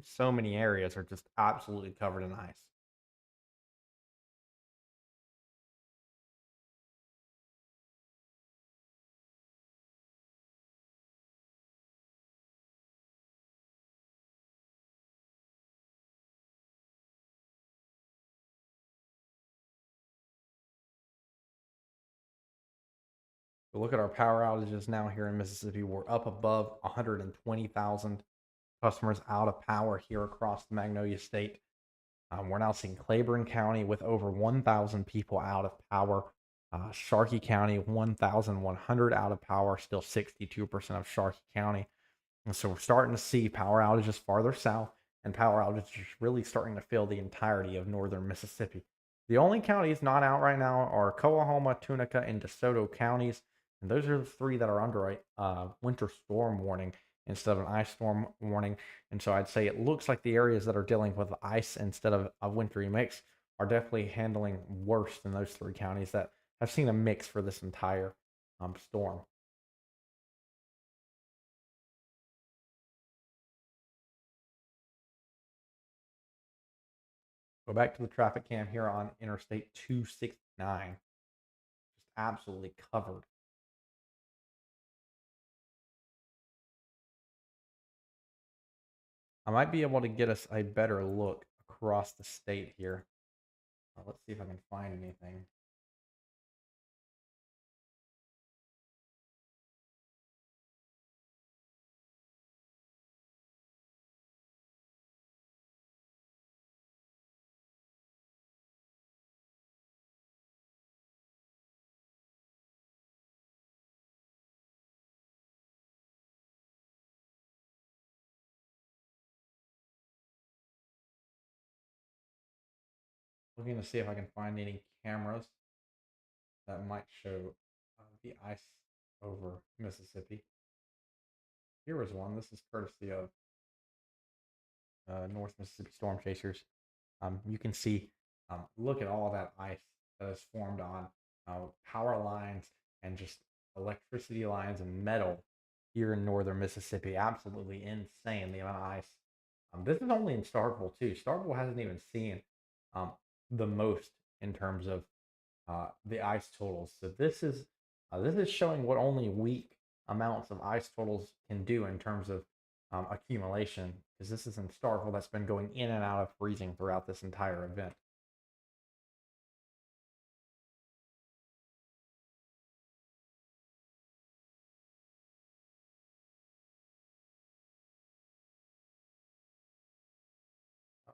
Speaker 1: so many areas are just absolutely covered in ice. So look at our power outages now here in Mississippi. We're up above 120,000 customers out of power here across the Magnolia State. We're now seeing Claiborne County with over 1,000 people out of power. Sharkey County, 1,100 out of power, still 62% of Sharkey County. And so we're starting to see power outages farther south, and power outages really starting to fill the entirety of northern Mississippi. The only counties not out right now are Coahoma, Tunica, and DeSoto counties. And those are the three that are under a winter storm warning instead of an ice storm warning. And so I'd say it looks like the areas that are dealing with ice instead of a wintry mix are definitely handling worse than those three counties that have seen a mix for this entire storm. Go back to the traffic cam here on Interstate 269. Just absolutely covered. I might be able to get us a better look across the state here. Let's see if I can find anything. Looking to see if I can find any cameras that might show the ice over Mississippi. Here was one. This is courtesy of North Mississippi Storm Chasers. You can see, look at all that ice that has formed on power lines and just electricity lines and metal here in northern Mississippi. Absolutely insane the amount of ice. This is only in Starkville too. Starkville hasn't even seen um, the most in terms of the ice totals. So this is showing what only weak amounts of ice totals can do in terms of accumulation. Because this is in Starkville that's been going in and out of freezing throughout this entire event.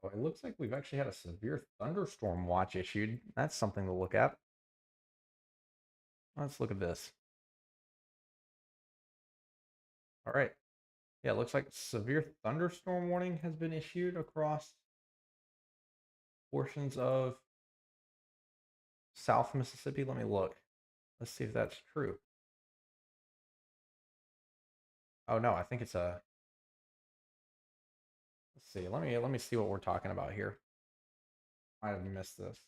Speaker 1: Oh, it looks like we've actually had a severe thunderstorm watch issued. That's something to look at. Let's look at this. All right. Yeah, it looks like severe thunderstorm warning has been issued across portions of South Mississippi. Let me look. Let's see if that's true. Oh no, I think it's a. Let's see. Let me see what we're talking about here. I have missed this.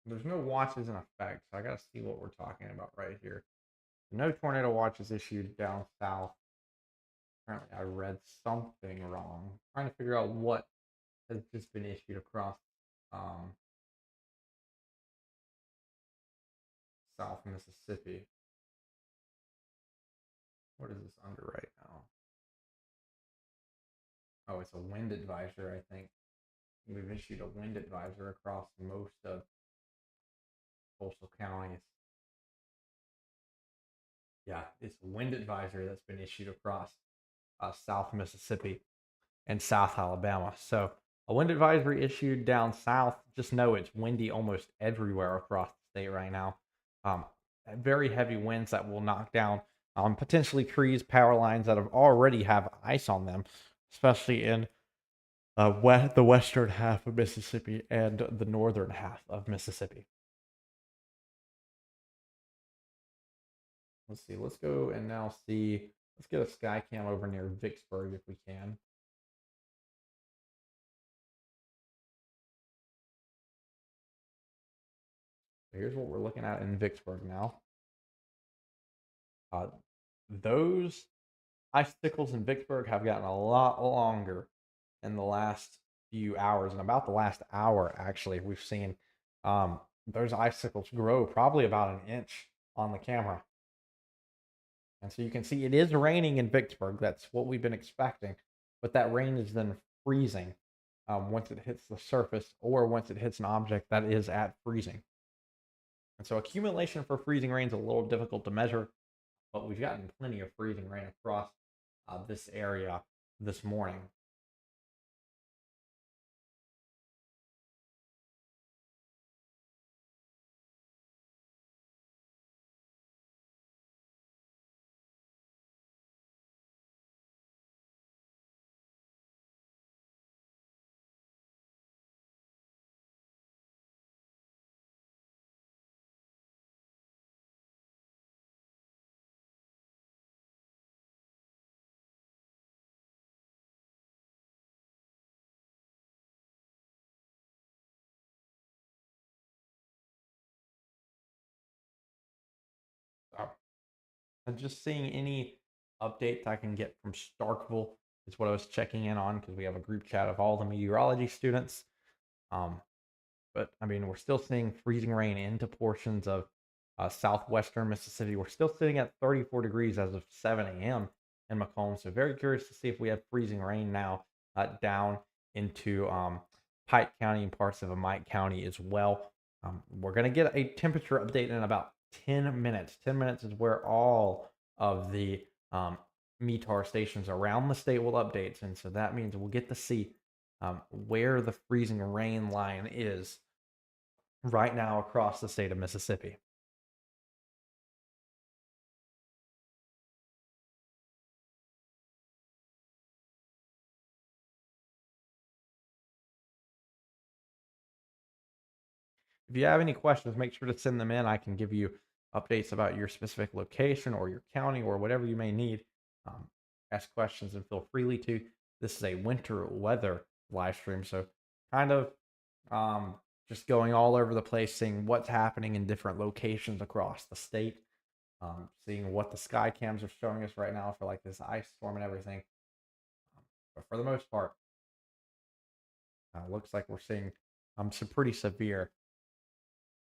Speaker 1: There's no watches in effect, so I gotta see what we're talking about right here. No tornado watches issued down south. Apparently, I read something wrong. I'm trying to figure out what has just been issued across um, South Mississippi. What is this under right now? Oh, it's a wind advisor, I think. We've issued a wind advisor across most of coastal counties. Yeah, it's a wind advisory that's been issued across South Mississippi and South Alabama. So a wind advisory issued down south. Just know it's windy almost everywhere across the state right now. Um, Very heavy winds that will knock down potentially trees, power lines that have already have ice on them, especially in the western half of Mississippi and the northern half of Mississippi. Let's see. Let's go and now see. Let's get a sky cam over near Vicksburg if we can. So here's what we're looking at in Vicksburg now. Uh, those icicles in Vicksburg have gotten a lot longer in the last few hours, and about the last hour, actually, we've seen those icicles grow probably about an inch on the camera. And so you can see it is raining in Vicksburg. That's what we've been expecting. But that rain is then freezing once it hits the surface or once it hits an object that is at freezing. And so accumulation for freezing rain is a little difficult to measure, but we've gotten plenty of freezing rain across this area this morning. So I'm just seeing any updates I can get from Starkville is what I was checking in on because we have a group chat of all the meteorology students. Um, but I mean, we're still seeing freezing rain into portions of southwestern Mississippi. We're still sitting at 34 degrees as of 7 a.m. in Macomb. So very curious to see if we have freezing rain now down into Pike County and parts of Amite County as well. We're going to get a temperature update in about 10 minutes. 10 minutes is where all of the METAR stations around the state will update. And so that means we'll get to see where the freezing rain line is right now across the state of Mississippi. If you have any questions, make sure to send them in. I can give you updates about your specific location or your county or whatever you may need. Um, Ask questions and feel freely to. This is a winter weather live stream, so
Speaker 2: kind of um, just going all over the place, seeing what's happening in different locations across the state, seeing what the sky cams are showing us right now for like this ice storm and everything. But for the most part, looks like we're seeing some pretty severe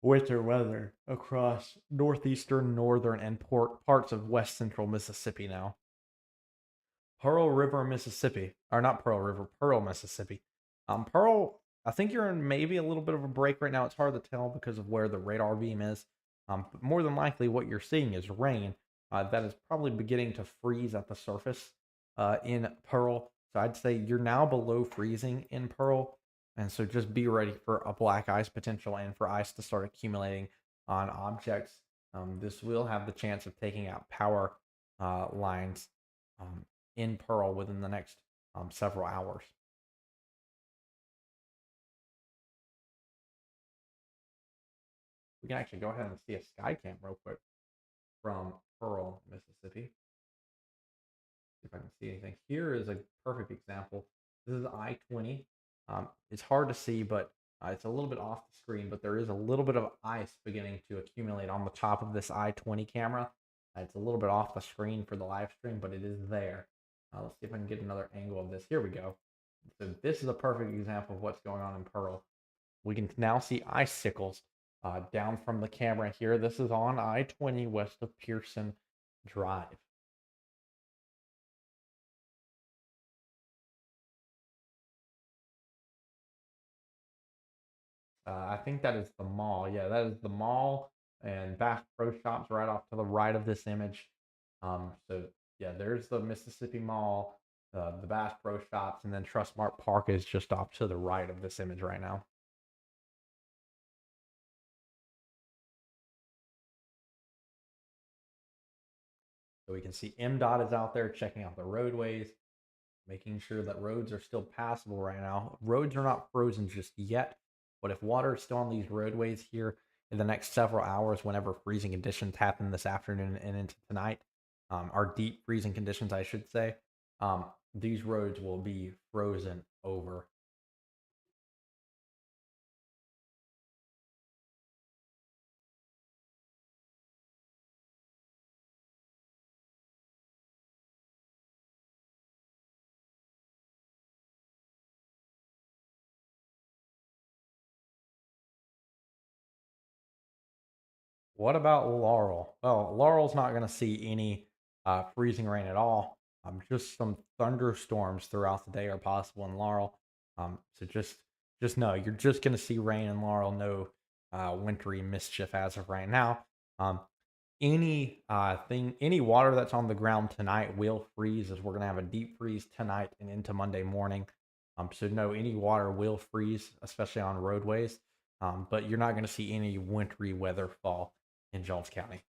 Speaker 2: winter weather across northeastern, northern, and parts of west central Mississippi now. Pearl River, Mississippi, or not Pearl River, Pearl, Mississippi. Pearl, I think you're in maybe a little bit of a break right now. It's hard to tell because of where the radar beam is. But more than likely, what you're seeing is rain that is probably beginning to freeze at the surface in Pearl. So I'd say you're now below freezing in Pearl, and so just be ready for a black ice potential and for ice to start accumulating on objects. This will have the chance of taking out power lines um, in Pearl within the next several hours. We can actually go ahead and see a sky cam real quick from Pearl, Mississippi. See if I can see anything. Here is a perfect example. This is I-20. It's hard to see, but it's a little bit off the screen, but there is a little bit of ice beginning to accumulate on the top of this I-20 camera. It's a little bit off the screen for the live stream, but it is there. Let's see if I can get another angle of this. Here we go. So this is a perfect example of what's going on in Pearl. We can now see icicles down from the camera here. This is on I-20 west of Pearson Drive. I think that is the mall. Yeah, that is the mall and Bass Pro Shops right off to the right of this image. So yeah, there's the Mississippi Mall, the Bass Pro Shops, and then Trustmark Park is just off to the right of this image right now. So we can see MDOT is out there checking out the roadways, making sure that roads are still passable right now. Roads are not frozen just yet, but if water is still on these roadways here in the next several hours, whenever freezing conditions happen this afternoon and into tonight, our deep freezing conditions, I should say, these roads will be frozen over. What about Laurel? Well, Laurel's not going to see any freezing rain at all. Just some thunderstorms throughout the day are possible in Laurel. So just know you're just going to see rain in Laurel. No wintry mischief as of right now. Um, any water that's on the ground tonight will freeze, as we're going to have a deep freeze tonight and into Monday morning. So no, any water will freeze, especially on roadways. But you're not going to see any wintry weather fall in Jones County.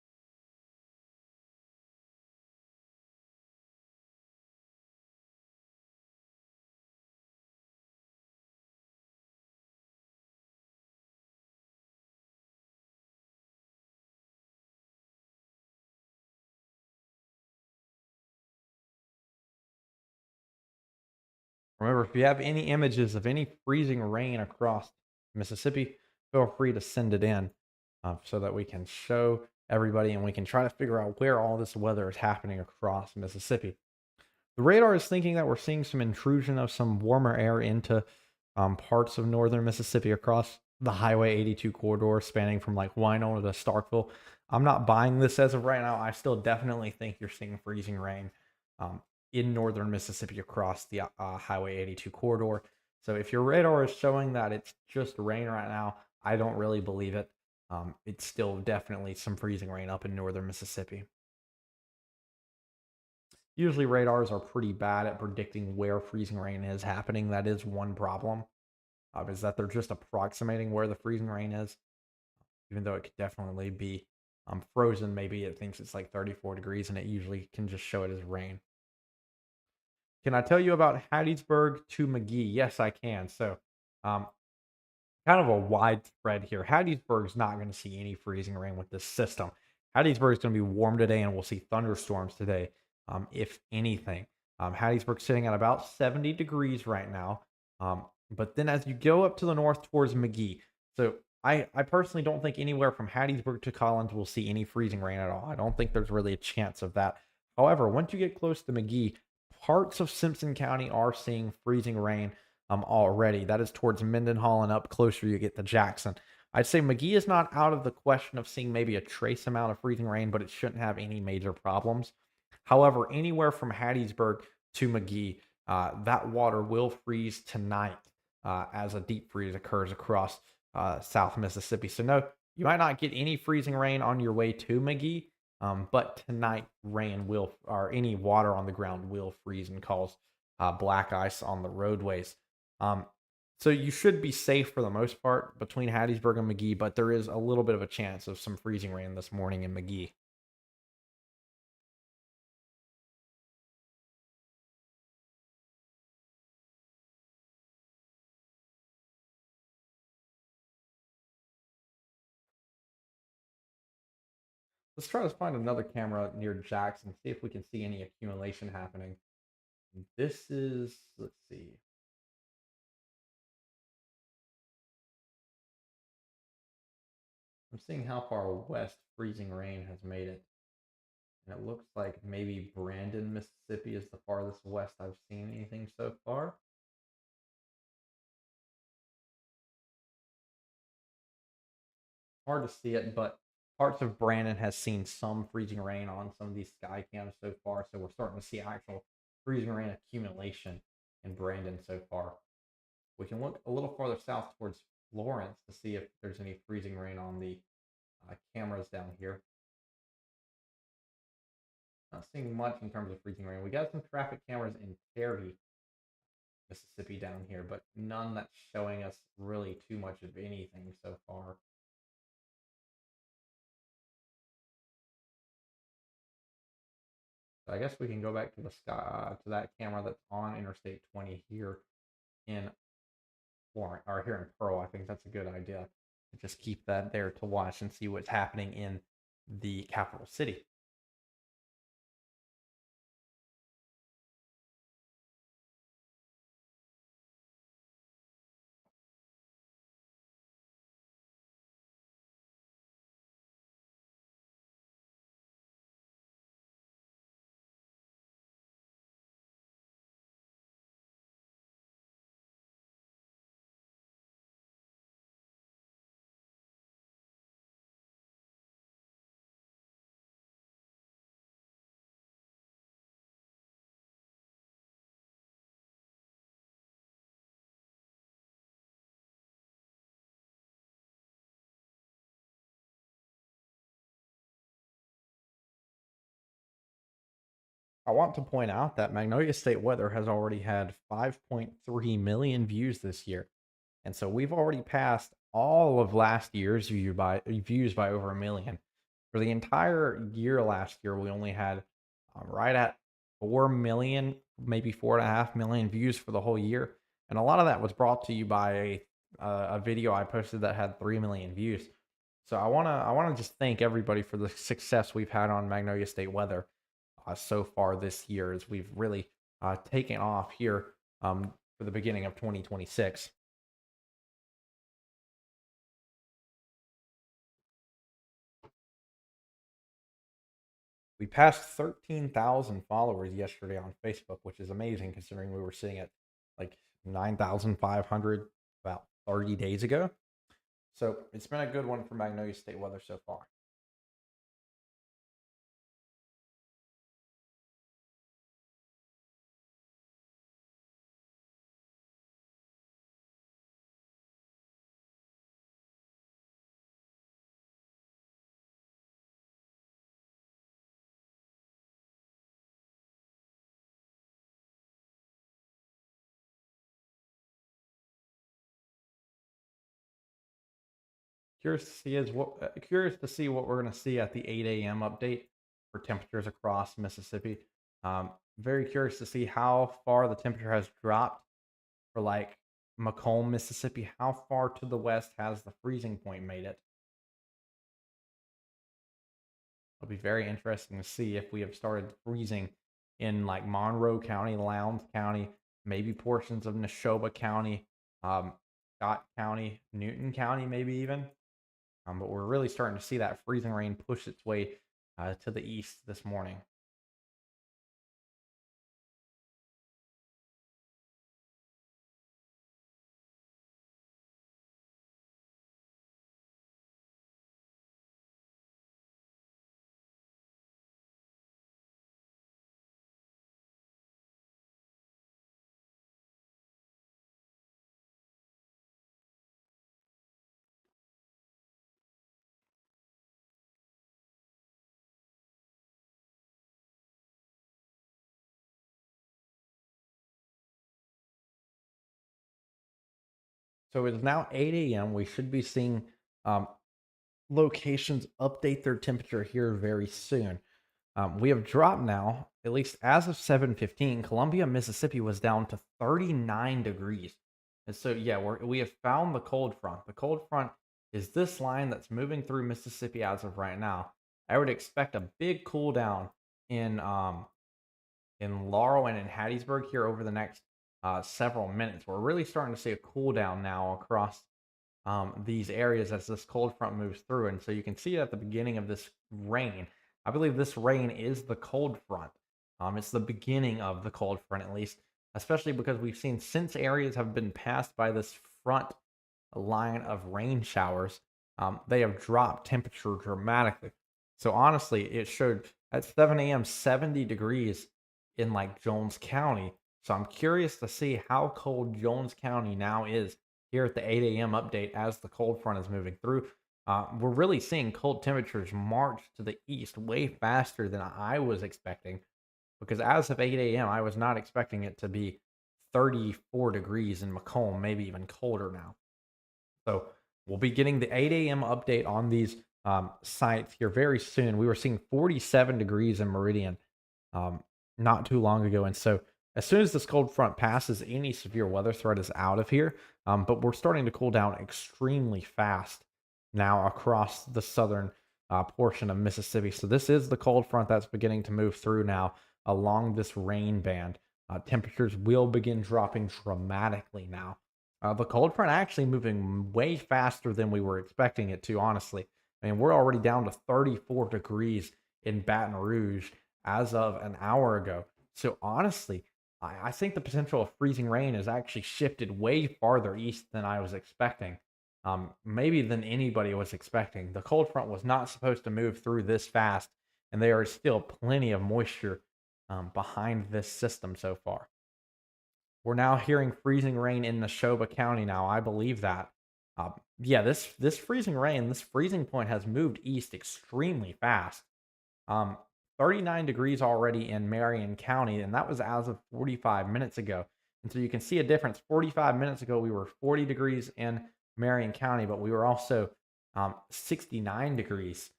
Speaker 2: Remember, if you have any images of any freezing rain across Mississippi, feel free to send it in so that we can show everybody and we can try to figure out where all this weather is happening across Mississippi. The radar is thinking that we're seeing some intrusion of some warmer air into parts of northern Mississippi across the Highway 82 corridor spanning from like Winona to Starkville. I'm not buying this as of right now. I still definitely think you're seeing freezing rain um, in northern Mississippi across the Highway 82 corridor. So if your radar is showing that it's just rain right now, I don't really believe it. It's still definitely some freezing rain up in northern Mississippi. Usually radars are pretty bad at predicting where freezing rain is happening. That is one problem, is that they're just approximating where the freezing rain is, even though it could definitely be frozen. Maybe it thinks it's like 34 degrees and it usually can just show it as rain. Can I tell you about Hattiesburg to McGee? Yes, I can. So, um, kind of a wide spread here. Hattiesburg's not going to see any freezing rain with this system. Hattiesburg's going to be warm today, and we'll see thunderstorms today, if anything. Hattiesburg's sitting at about 70 degrees right now. But then as you go up to the north towards McGee, so I personally don't think anywhere from Hattiesburg to Collins will see any freezing rain at all. I don't think there's really a chance of that. However, once you get close to McGee, parts of Simpson County are seeing freezing rain already. That is towards Mendenhall and up closer you get to Jackson. I'd say McGee is not out of the question of seeing maybe a trace amount of freezing rain, but it shouldn't have any major problems. However, anywhere from Hattiesburg to McGee, that water will freeze tonight as a deep freeze occurs across South Mississippi. So, no, you might not get any freezing rain on your way to McGee, but tonight rain will, or any water on the ground will freeze and cause black ice on the roadways. Um, so you should be safe for the most part between Hattiesburg and McGee, but there is a little bit of a chance of some freezing rain this morning in McGee. Let's try to find another camera near Jackson, see if we can see any accumulation happening. This is, let's see, I'm seeing how far west freezing rain has made it. And it looks like maybe Brandon, Mississippi is the farthest west I've seen anything so far. Hard to see it, but parts of Brandon has seen some freezing rain on some of these sky cams so far. So we're starting to see actual freezing rain accumulation in Brandon so far. We can look a little farther south towards Florence to see if there's any freezing rain on the cameras down here. Not seeing much in terms of freezing rain. We got some traffic cameras in Terry, Mississippi down here, but none that's showing us really too much of anything so far. So I guess we can go back to the sky to that camera that's on Interstate 20 here in Florence or here in Pearl. I think that's a good idea to just keep that there to watch and see what's happening in the capital city. I want to point out that Magnolia State Weather has already had 5.3 million views this year. And so we've already passed all of last year's views by over a million. For the entire year last year, we only had right at 4 million, maybe 4.5 million views for the whole year. And a lot of that was brought to you by a video I posted that had 3 million views. So I wanna just thank everybody for the success we've had on Magnolia State Weather so far this year, as we've really taken off here for the beginning of 2026. We passed 13,000 followers yesterday on Facebook, which is amazing considering we were sitting at like 9,500 about 30 days ago. So it's been a good one for Magnolia State Weather so far. Curious to see what we're going to see at the 8 a.m. update for temperatures across Mississippi. Very curious to see how far the temperature has dropped for like Macomb, Mississippi. How far to the west has the freezing point made it? It'll be very interesting to see if we have started freezing in like Monroe County, Lowndes County, maybe portions of Neshoba County. um, Scott County, Newton County, maybe even. But we're really starting to see that freezing rain push its way to the east this morning. So it is now 8 a.m. We should be seeing um, locations update their temperature here very soon. We have dropped now, at least as of 7:15. Columbia, Mississippi was down to 39 degrees. And so, yeah, we have found the cold front. The cold front is this line that's moving through Mississippi as of right now. I would expect a big cool down in Laurel and in Hattiesburg here over the next several minutes. We're really starting to see a cool down now across these areas as this cold front moves through. And so you can see at the beginning of this rain, I believe this rain is the cold front. It's the beginning of the cold front, at least, especially because we've seen since areas have been passed by this front line of rain showers, they have dropped temperature dramatically. So honestly, it showed at 7 a.m. 70 degrees in like Jones County. So I'm curious to see how cold Jones County now is here at the 8 a.m. update as the cold front is moving through. We're really seeing cold temperatures march to the east way faster than I was expecting because as of 8 a.m., I was not expecting it to be 34 degrees in Macomb, maybe even colder now. So we'll be getting the 8 a.m. update on these sites here very soon. We were seeing 47 degrees in Meridian um, not too long ago. And so as soon as this cold front passes, any severe weather threat is out of here. But we're starting to cool down extremely fast now across the southern portion of Mississippi. So this is the cold front that's beginning to move through now along this rain band. Temperatures will begin dropping dramatically now. The cold front actually moving way faster than we were expecting it to, honestly. I mean, we're already down to 34 degrees in Baton Rouge as of an hour ago. So honestly, I think the potential of freezing rain has actually shifted way farther east than I was expecting. Maybe than anybody was expecting. The cold front was not supposed to move through this fast, and there is still plenty of moisture behind this system so far. We're now hearing freezing rain in Neshoba County now. I believe that. Yeah, this freezing rain, this freezing point has moved east extremely fast. Um, 39 degrees already in Marion County, and that was as of 45 minutes ago. And so you can see a difference. 45 minutes ago, we were 40 degrees in Marion County, but we were also 69 degrees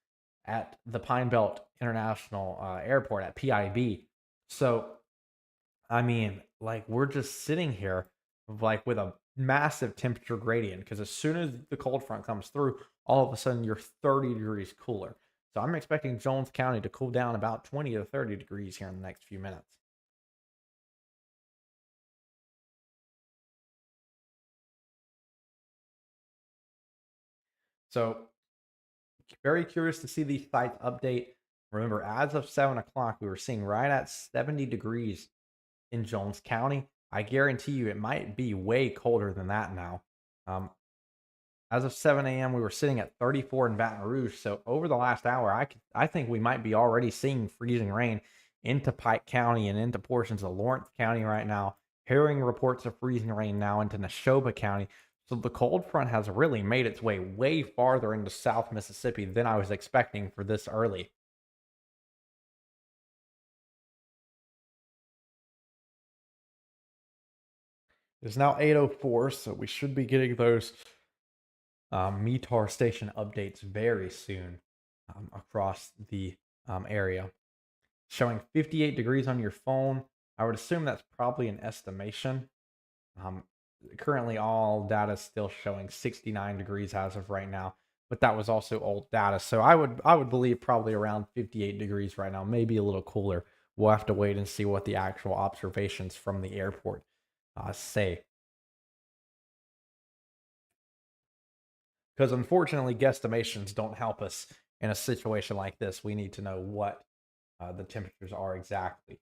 Speaker 2: at the Pine Belt International Airport at PIB. So I mean, like we're just sitting here like with a massive temperature gradient because as soon as the cold front comes through, all of a sudden you're 30 degrees cooler. So I'm expecting Jones County to cool down about 20 to 30 degrees here in the next few minutes. So very curious to see these sites update. Remember, as of 7 o'clock, we were seeing right at 70 degrees in Jones County. I guarantee you it might be way colder than that now. Um, As of 7 a.m., we were sitting at 34 in Baton Rouge. So over the last hour, I think we might be already seeing freezing rain into Pike County and into portions of Lawrence County right now. Hearing reports of freezing rain now into Neshoba County. So the cold front has really made its way farther into South Mississippi than I was expecting for this early. It's now 8:04, so we should be getting those METAR station updates very soon across the area. Showing 58 degrees on your phone. I would assume that's probably an estimation. Um, Currently, all data is still showing 69 degrees as of right now, but that was also old data. So I would believe probably around 58 degrees right now, maybe a little cooler. We'll have to wait and see what the actual observations from the airport say. Because unfortunately, guesstimations don't help us in a situation like this. We need to know what the temperatures are exactly.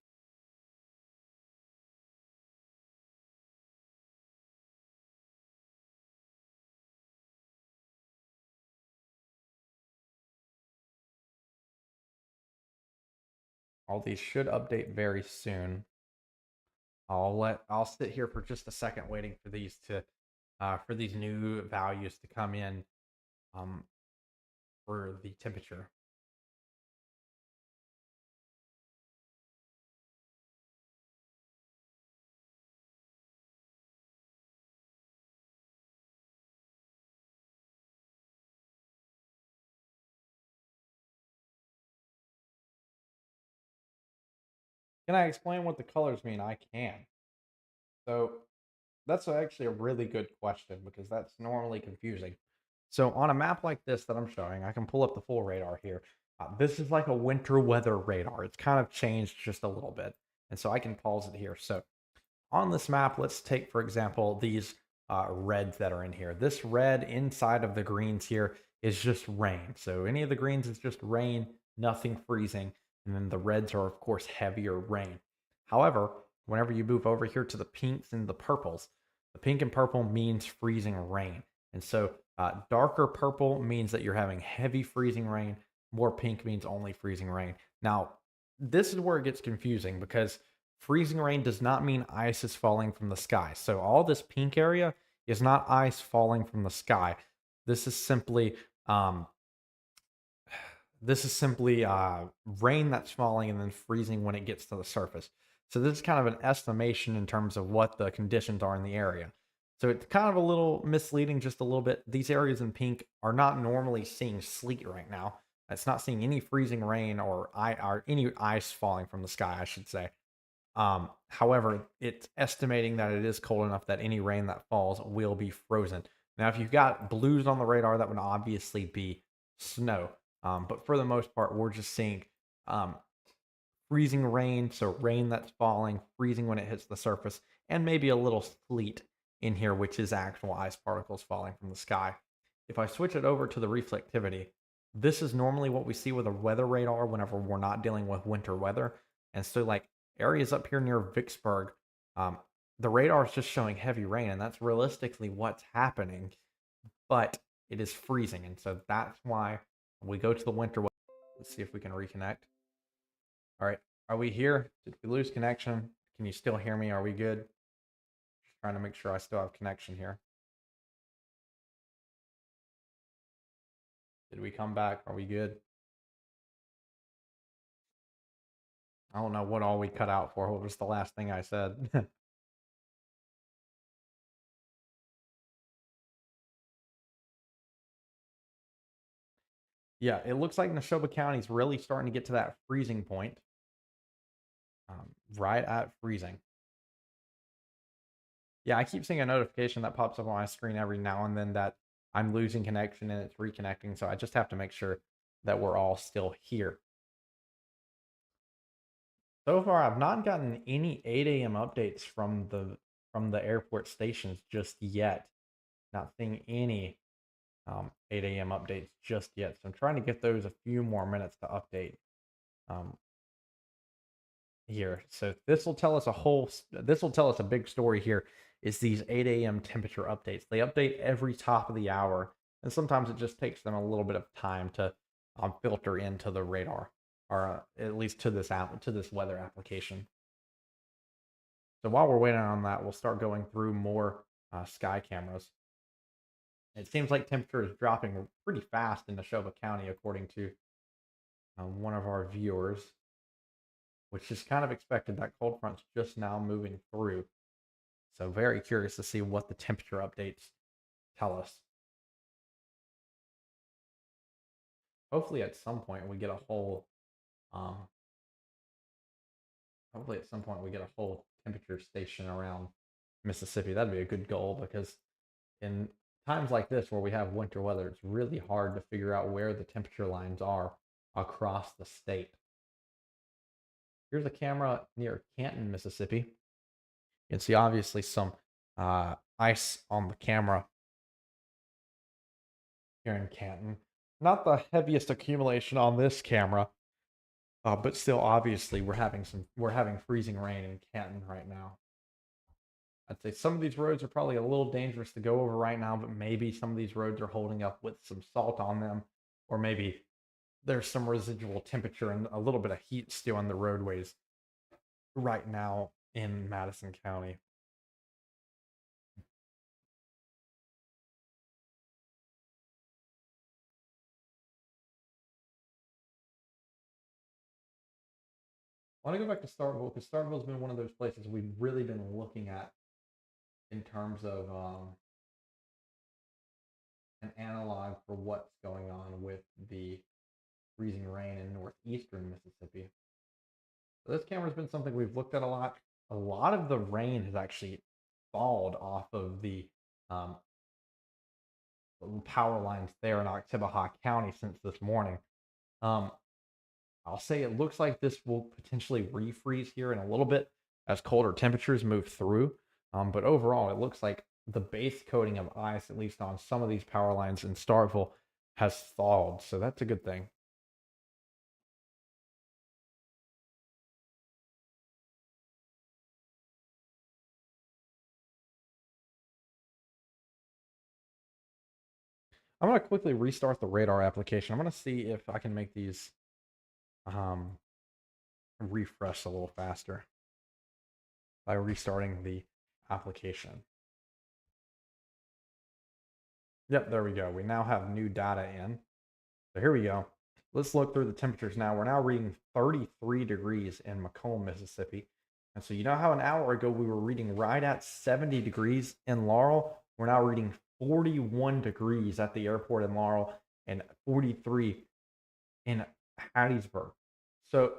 Speaker 2: All these should update very soon. I'll sit here for just a second waiting for these new values to come in um, for the temperature. Can I explain what the colors mean? I can. So that's actually a really good question because that's normally confusing. So on a map like this that I'm showing, I can pull up the full radar here. This is like a winter weather radar. It's kind of changed just a little bit. And so I can pause it here. So on this map, let's take, for example, these reds that are in here. This red inside of the greens here is just rain. So any of the greens is just rain, nothing freezing. And then the reds are, of course, heavier rain. However, whenever you move over here to the pinks and the purples, the pink and purple means freezing rain. And so darker purple means that you're having heavy freezing rain. More pink means only freezing rain. Now, this is where it gets confusing because freezing rain does not mean ice is falling from the sky. So all this pink area is not ice falling from the sky. This is simply um, rain that's falling and then freezing when it gets to the surface. So this is kind of an estimation in terms of what the conditions are in the area. So it's kind of a little misleading, just a little bit. These areas in pink are not normally seeing sleet right now. It's not seeing any freezing rain or any ice falling from the sky, I should say. However, it's estimating that it is cold enough that any rain that falls will be frozen. Now, if you've got blues on the radar, that would obviously be snow. But for the most part, we're just seeing um, freezing rain, so rain that's falling, freezing when it hits the surface, and maybe a little sleet in here, which is actual ice particles falling from the sky. If I switch it over to the reflectivity, this is normally what we see with a weather radar whenever we're not dealing with winter weather. And so, like areas up here near Vicksburg, um, the radar is just showing heavy rain, and that's realistically what's happening, but it is freezing. And so that's why we go to the winter weather. Let's see if we can reconnect. All right. Are we here? Did we lose connection? Can you still hear me? Are we good? Just trying to make sure I still have connection here. Did we come back? Are we good? I don't know what all we cut out for. What was the last thing I said? Yeah, it looks like Neshoba County is really starting to get to that freezing point. Right at freezing. Yeah, I keep seeing a notification that pops up on my screen every now and then that I'm losing connection and it's reconnecting. So I just have to make sure that we're all still here. So far, I've not gotten any 8 a.m. updates from the airport stations just yet. Not seeing any 8 a.m. updates just yet. So I'm trying to get those a few more minutes to update um, here. So this will tell us a big story here is these 8 a.m. temperature updates. They update every top of the hour, and sometimes it just takes them a little bit of time to filter into the radar, or at least to this app to this weather application. So while we're waiting on that, we'll start going through more sky cameras. It seems like temperature is dropping pretty fast in Neshoba County, according to one of our viewers, which is kind of expected. That cold front's just now moving through. So very curious to see what the temperature updates tell us. Hopefully at some point we get a whole um hopefully at some point we get a whole temperature station around Mississippi. That'd be a good goal because in times like this where we have winter weather, it's really hard to figure out where the temperature lines are across the state. Here's a camera near Canton, Mississippi. You can see obviously some ice on the camera here in Canton. Not the heaviest accumulation on this camera, but still, obviously, we're having freezing rain in Canton right now. I'd say some of these roads are probably a little dangerous to go over right now, but maybe some of these roads are holding up with some salt on them, or maybe there's some residual temperature and a little bit of heat still on the roadways right now in Madison County. I want to go back to Starkville because Starkville's been one of those places we've really been looking at in terms of an analog for what's going on with the freezing rain in northeastern Mississippi. So this camera's been something we've looked at a lot. A lot of the rain has actually fallen off of the um, power lines there in Oktibbeha County since this morning. Um, I'll say it looks like this will potentially refreeze here in a little bit as colder temperatures move through. But overall, it looks like the base coating of ice, at least on some of these power lines in Starkville, has thawed. So that's a good thing. I'm going to quickly restart the radar application. I'm going to see if I can make these um, refresh a little faster by restarting the application. Yep, there we go. We now have new data in. So here we go. Let's look through the temperatures now. We're now reading 33 degrees in Macomb, Mississippi. And so you know how an hour ago we were reading right at 70 degrees in Laurel? We're now reading 41 degrees at the airport in Laurel and 43 in Hattiesburg. So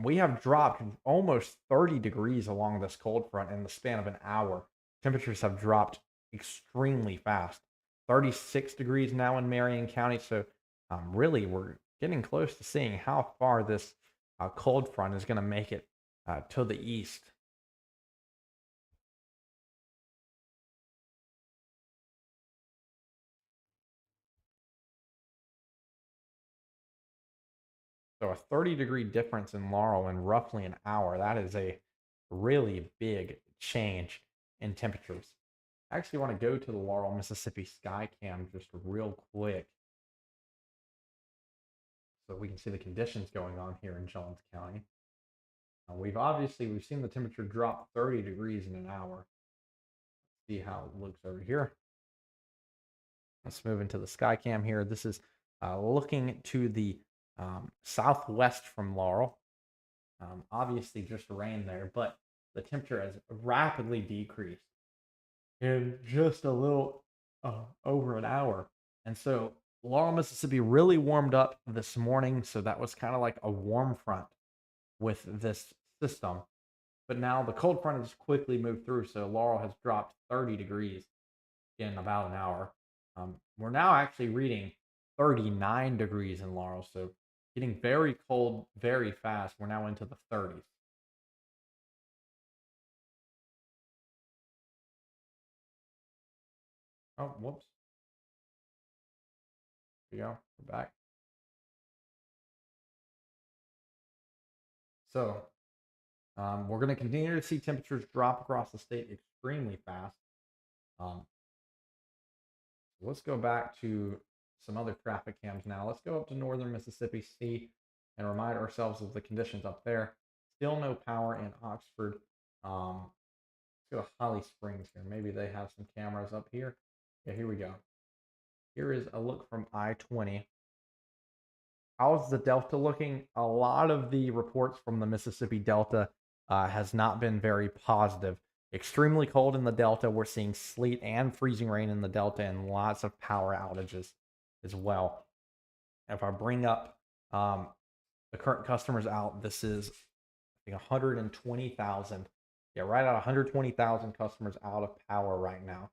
Speaker 2: we have dropped almost 30 degrees along this cold front in the span of an hour. Temperatures have dropped extremely fast. 36 degrees now in Marion County. So really, we're getting close to seeing how far this cold front is going to make it to the east. So a 30-degree difference in Laurel in roughly an hour. That is a really big change in temperatures. I actually want to go to the Laurel, Mississippi sky cam just real quick so we can see the conditions going on here in Jones County. We've seen the temperature drop 30 degrees in an hour. See how it looks over here. Let's move into the sky cam here. This is looking to the southwest from Laurel. Obviously, just rain there, but the temperature has rapidly decreased in just a little over an hour. And so Laurel, Mississippi really warmed up this morning. So that was kind of like a warm front with this system. But now the cold front has quickly moved through. So Laurel has dropped 30 degrees in about an hour. We're now actually reading 39 degrees in Laurel. So getting very cold very fast. We're now into the 30s. Oh, whoops. Here we go. We're back. So we're going to continue to see temperatures drop across the state extremely fast. Um, let's go back to some other traffic cams now. Let's go up to northern Mississippi, see, and remind ourselves of the conditions up there. Still no power in Oxford. Let's go to Holly Springs here. Maybe they have some cameras up here. Yeah, here we go. Here is a look from I-20. How's the Delta looking? A lot of the reports from the Mississippi Delta has not been very positive. Extremely cold in the Delta. We're seeing sleet and freezing rain in the Delta and lots of power outages as well. If I bring up the current customers out, this is I think 120,000. Yeah, right at 120,000 customers out of power right now.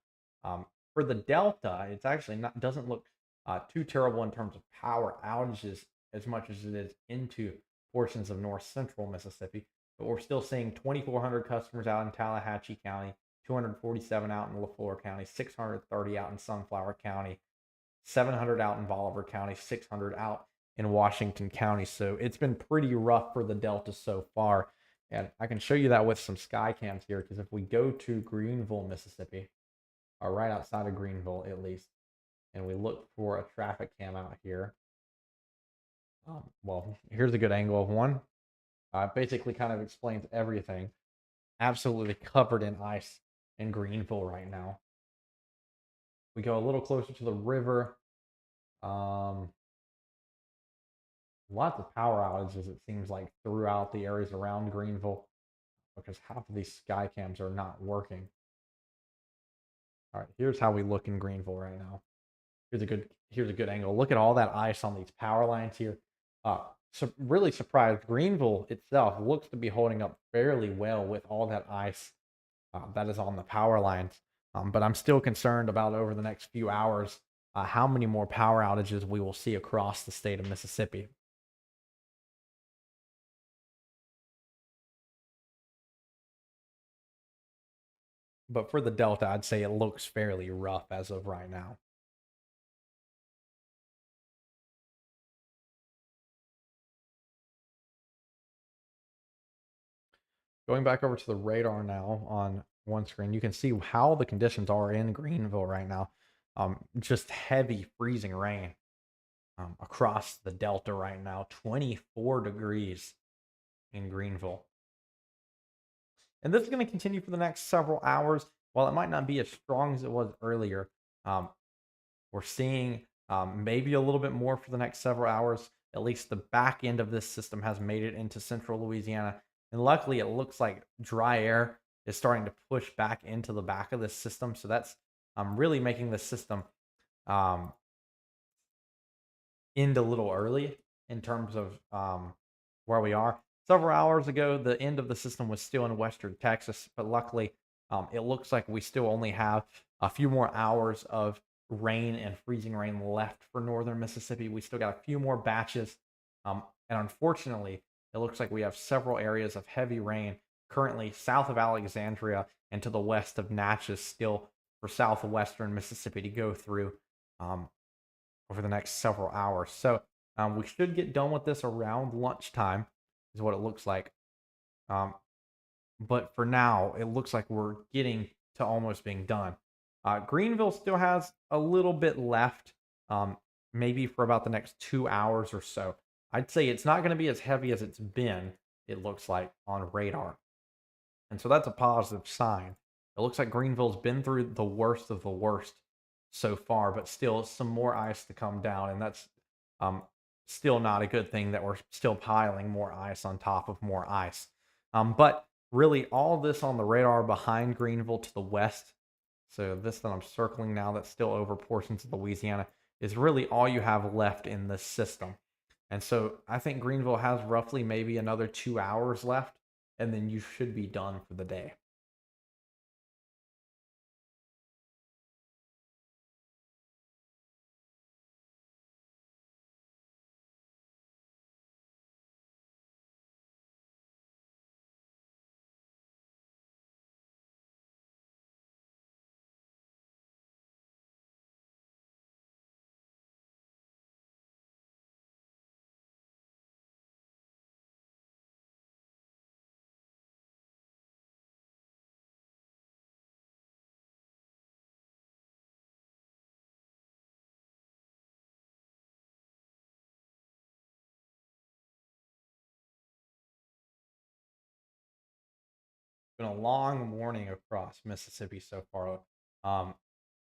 Speaker 2: For the Delta, it's actually not doesn't look too terrible in terms of power outages as much as it is into portions of north central Mississippi. But we're still seeing 2,400 customers out in Tallahatchie County, 247 out in LaFleur County, 630 out in Sunflower County. 700 out in Bolivar County, 600 out in Washington County. So it's been pretty rough for the Delta so far. And I can show you that with some sky cams here, because if we go to Greenville, Mississippi, or right outside of Greenville at least, and we look for a traffic cam out here, well, here's a good angle of one. Basically kind of explains everything. Absolutely covered in ice in Greenville right now. We go a little closer to the river. Um, Lots of power outages, it seems like, throughout the areas around Greenville because half of these sky cams are not working. All right, here's how we look in Greenville right now. Here's a good angle. Look at all that ice on these power lines here. So really surprised. Greenville itself looks to be holding up fairly well with all that ice that is on the power lines. But I'm still concerned about over the next few hours how many more power outages we will see across the state of Mississippi. But for the Delta, I'd say it looks fairly rough as of right now. Going back over to the radar now on one screen, you can see how the conditions are in Greenville right now. Just heavy freezing rain across the Delta right now, 24 degrees in Greenville. And this is going to continue for the next several hours. While it might not be as strong as it was earlier, um, we're seeing maybe a little bit more for the next several hours. At least the back end of this system has made it into central Louisiana. And luckily, it looks like dry air is starting to push back into the back of this system. So that's really making the system um, end a little early in terms of where we are. Several hours ago, the end of the system was still in western Texas, but luckily, it looks like we still only have a few more hours of rain and freezing rain left for northern Mississippi. We still got a few more batches. And unfortunately, it looks like we have several areas of heavy rain currently south of Alexandria and to the west of Natchez still for southwestern Mississippi to go through. Over the next several hours. So we should get done with this around lunchtime, is what it looks like. Um, but for now, it looks like we're getting to almost being done. Greenville still has a little bit left, maybe for about the next 2 hours or so. I'd say it's not going to be as heavy as it's been, it looks like, on radar. And so that's a positive sign. It looks like Greenville's been through the worst of the worst so far, but still some more ice to come down. And that's um, still not a good thing that we're still piling more ice on top of more ice. But really, all this on the radar behind Greenville to the west, so this that I'm circling now that's still over portions of Louisiana, is really all you have left in this system. And so I think Greenville has roughly maybe another 2 hours left, and then you should be done for the day. Been a long morning across Mississippi so far. Um,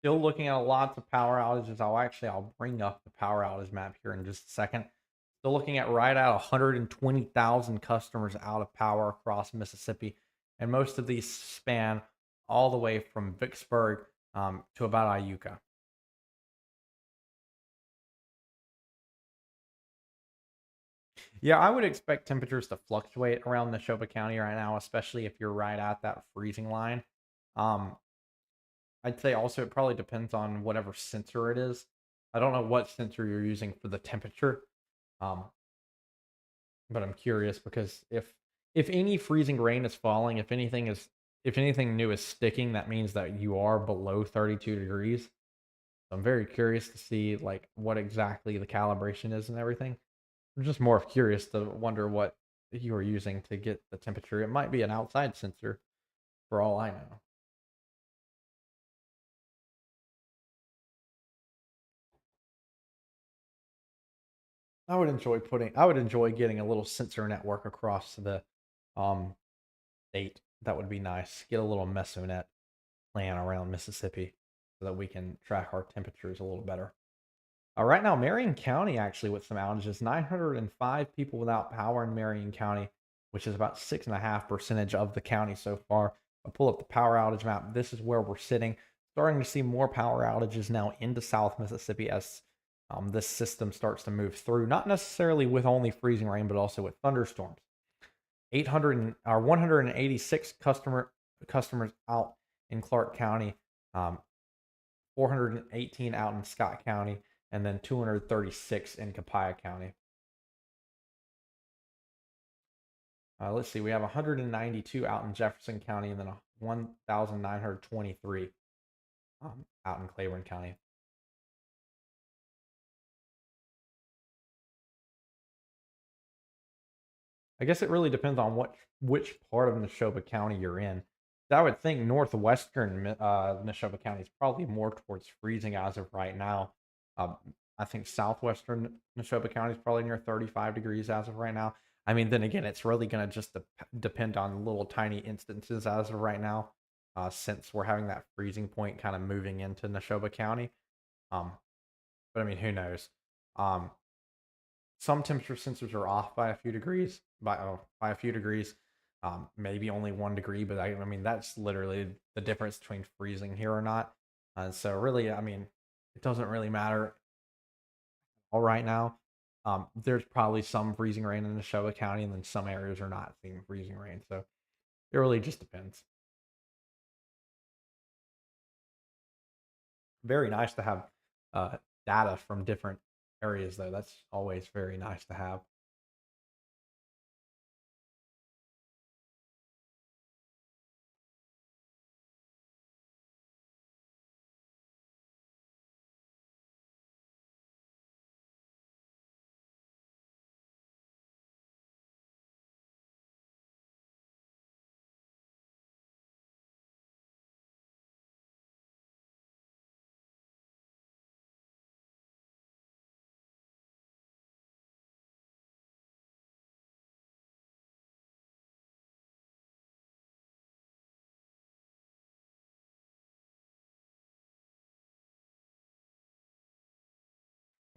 Speaker 2: Still looking at lots of power outages. I'll bring up the power outage map here in just a second. Still looking at right at 120,000 customers out of power across Mississippi, and most of these span all the way from Vicksburg to about Iuka. Yeah, I would expect temperatures to fluctuate around Neshoba County right now, especially if you're right at that freezing line. Um, I'd say also it probably depends on whatever sensor it is. I don't know what sensor you're using for the temperature, um, but I'm curious because if any freezing rain is falling, if anything new is sticking, that means that you are below 32 degrees. So I'm very curious to see like what exactly the calibration is and everything. I'm just more curious to wonder what you are using to get the temperature. It might be an outside sensor for all I know. I would enjoy getting a little sensor network across the um state. That would be nice. Get a little mesonet plan around Mississippi so that we can track our temperatures a little better. Right now, Marion County actually with some outages, 905 people without power in Marion County, which is about 6.5% of the county so far. I'll pull up the power outage map. This is where we're sitting. Starting to see more power outages now into South Mississippi as this system starts to move through, not necessarily with only freezing rain, but also with thunderstorms. 186 customers out in Clark County, um, 418 out in Scott County, and then 236 in Copiah County. Let's see, we have 192 out in Jefferson County, and then 1,923 out in Claiborne County. I guess it really depends on which part of Neshoba County you're in. I would think northwestern Neshoba County is probably more towards freezing as of right now. Um, I think southwestern Neshoba County is probably near 35 degrees as of right now. I mean, then again, it's really going to just depend on little tiny instances as of right now, since we're having that freezing point kind of moving into Neshoba County. Um, but I mean, who knows? Um, some temperature sensors are off by a few degrees, by a few degrees, maybe only 1 degree, but I mean that's literally the difference between freezing here or not. So really, I mean, it doesn't really matter all right now. There's probably some freezing rain in Neshoba County, and then some areas are not seeing freezing rain. So it really just depends. Very nice to have data from different areas, though. That's always very nice to have.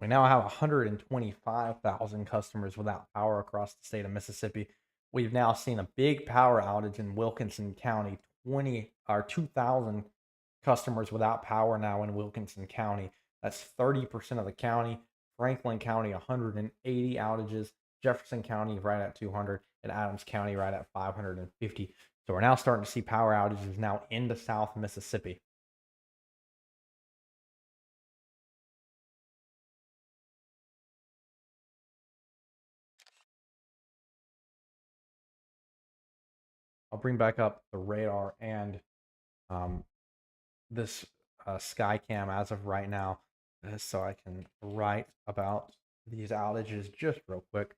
Speaker 2: We now have 125,000 customers without power across the state of Mississippi. We've now seen a big power outage in Wilkinson County, 20 or 2,000 customers without power now in Wilkinson County. That's 30% of the county. Franklin County, 180 outages. Jefferson County, right at 200. And Adams County, right at 550. So we're now starting to see power outages now into South Mississippi. I'll bring back up the radar and um, this Skycam as of right now, so I can write about these outages just real quick.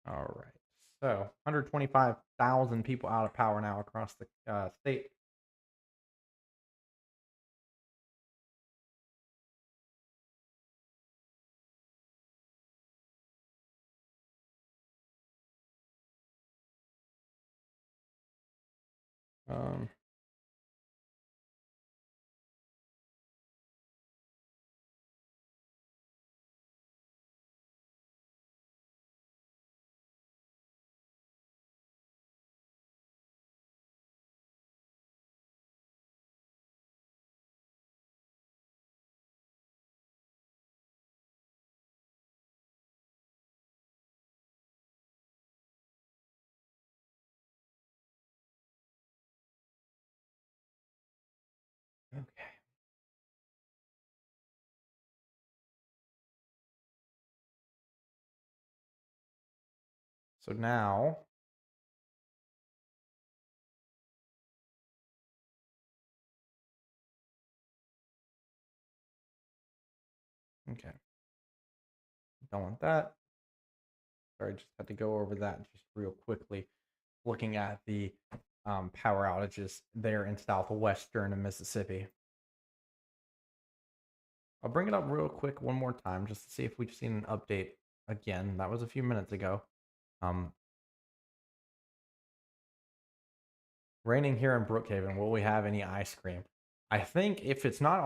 Speaker 2: All right. So 125,000 people out of power now across the state. Um, So now, okay, done with that. Sorry, just had to go over that just real quickly. Looking at the power outages there in southwestern Mississippi. I'll bring it up real quick one more time just to see if we've seen an update again. That was a few minutes ago. Um, Raining here in Brookhaven. Will we have any ice cream? I think if there's not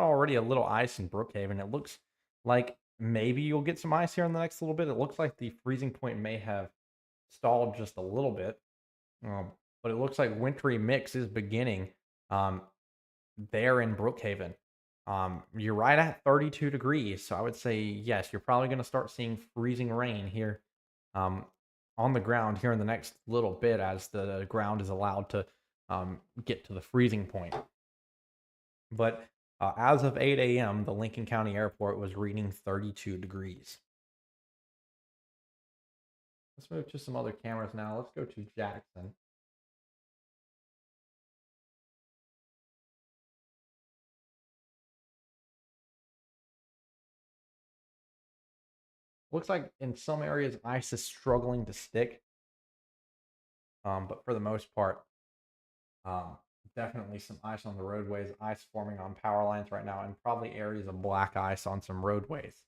Speaker 2: already a little ice in Brookhaven, it looks like maybe you'll get some ice here in the next little bit. It looks like the freezing point may have stalled just a little bit, um, but it looks like wintry mix is beginning. Um, there in Brookhaven. You're right at 32 degrees, so I would say yes, you're probably going to start seeing freezing rain here um, on the ground here in the next little bit as the ground is allowed to get to the freezing point. But as of 8 a.m., the Lincoln County Airport was reading 32 degrees. Let's move to some other cameras now. Let's go to Jackson. Looks like in some areas ice is struggling to stick, but for the most part, Um, definitely some ice on the roadways, ice forming on power lines right now, and probably areas of black ice on some roadways.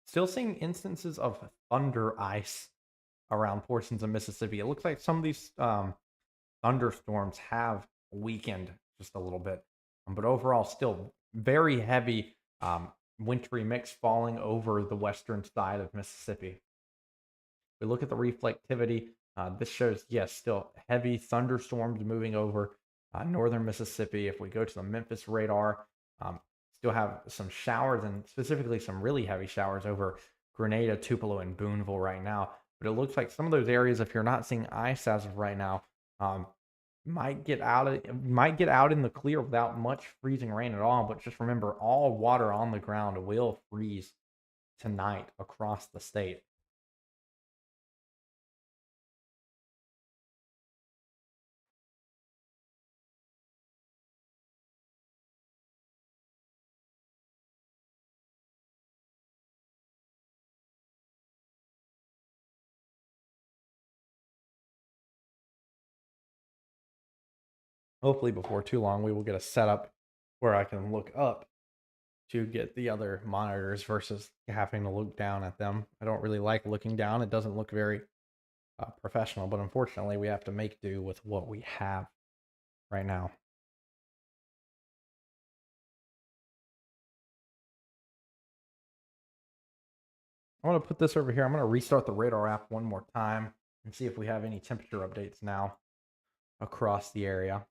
Speaker 2: Still seeing instances of thunder ice around portions of Mississippi. It looks like some of these thunderstorms have weakened just a little bit, but overall, still very heavy wintry mix falling over the western side of Mississippi. We look at the reflectivity. This shows, yes, still heavy thunderstorms moving over northern Mississippi. If we go to the Memphis radar, still have some showers and specifically some really heavy showers over Grenada, Tupelo, and Boonville right now. But it looks like some of those areas, if you're not seeing ice as of right now, um, might get out in the clear without much freezing rain at all. But just remember, all water on the ground will freeze tonight across the state. Hopefully, before too long, we will get a setup where I can look up to get the other monitors versus having to look down at them. I don't really like looking down. It doesn't look very professional, but unfortunately, we have to make do with what we have right now. I'm going to put this over here. I'm going to restart the radar app one more time and see if we have any temperature updates now across the area.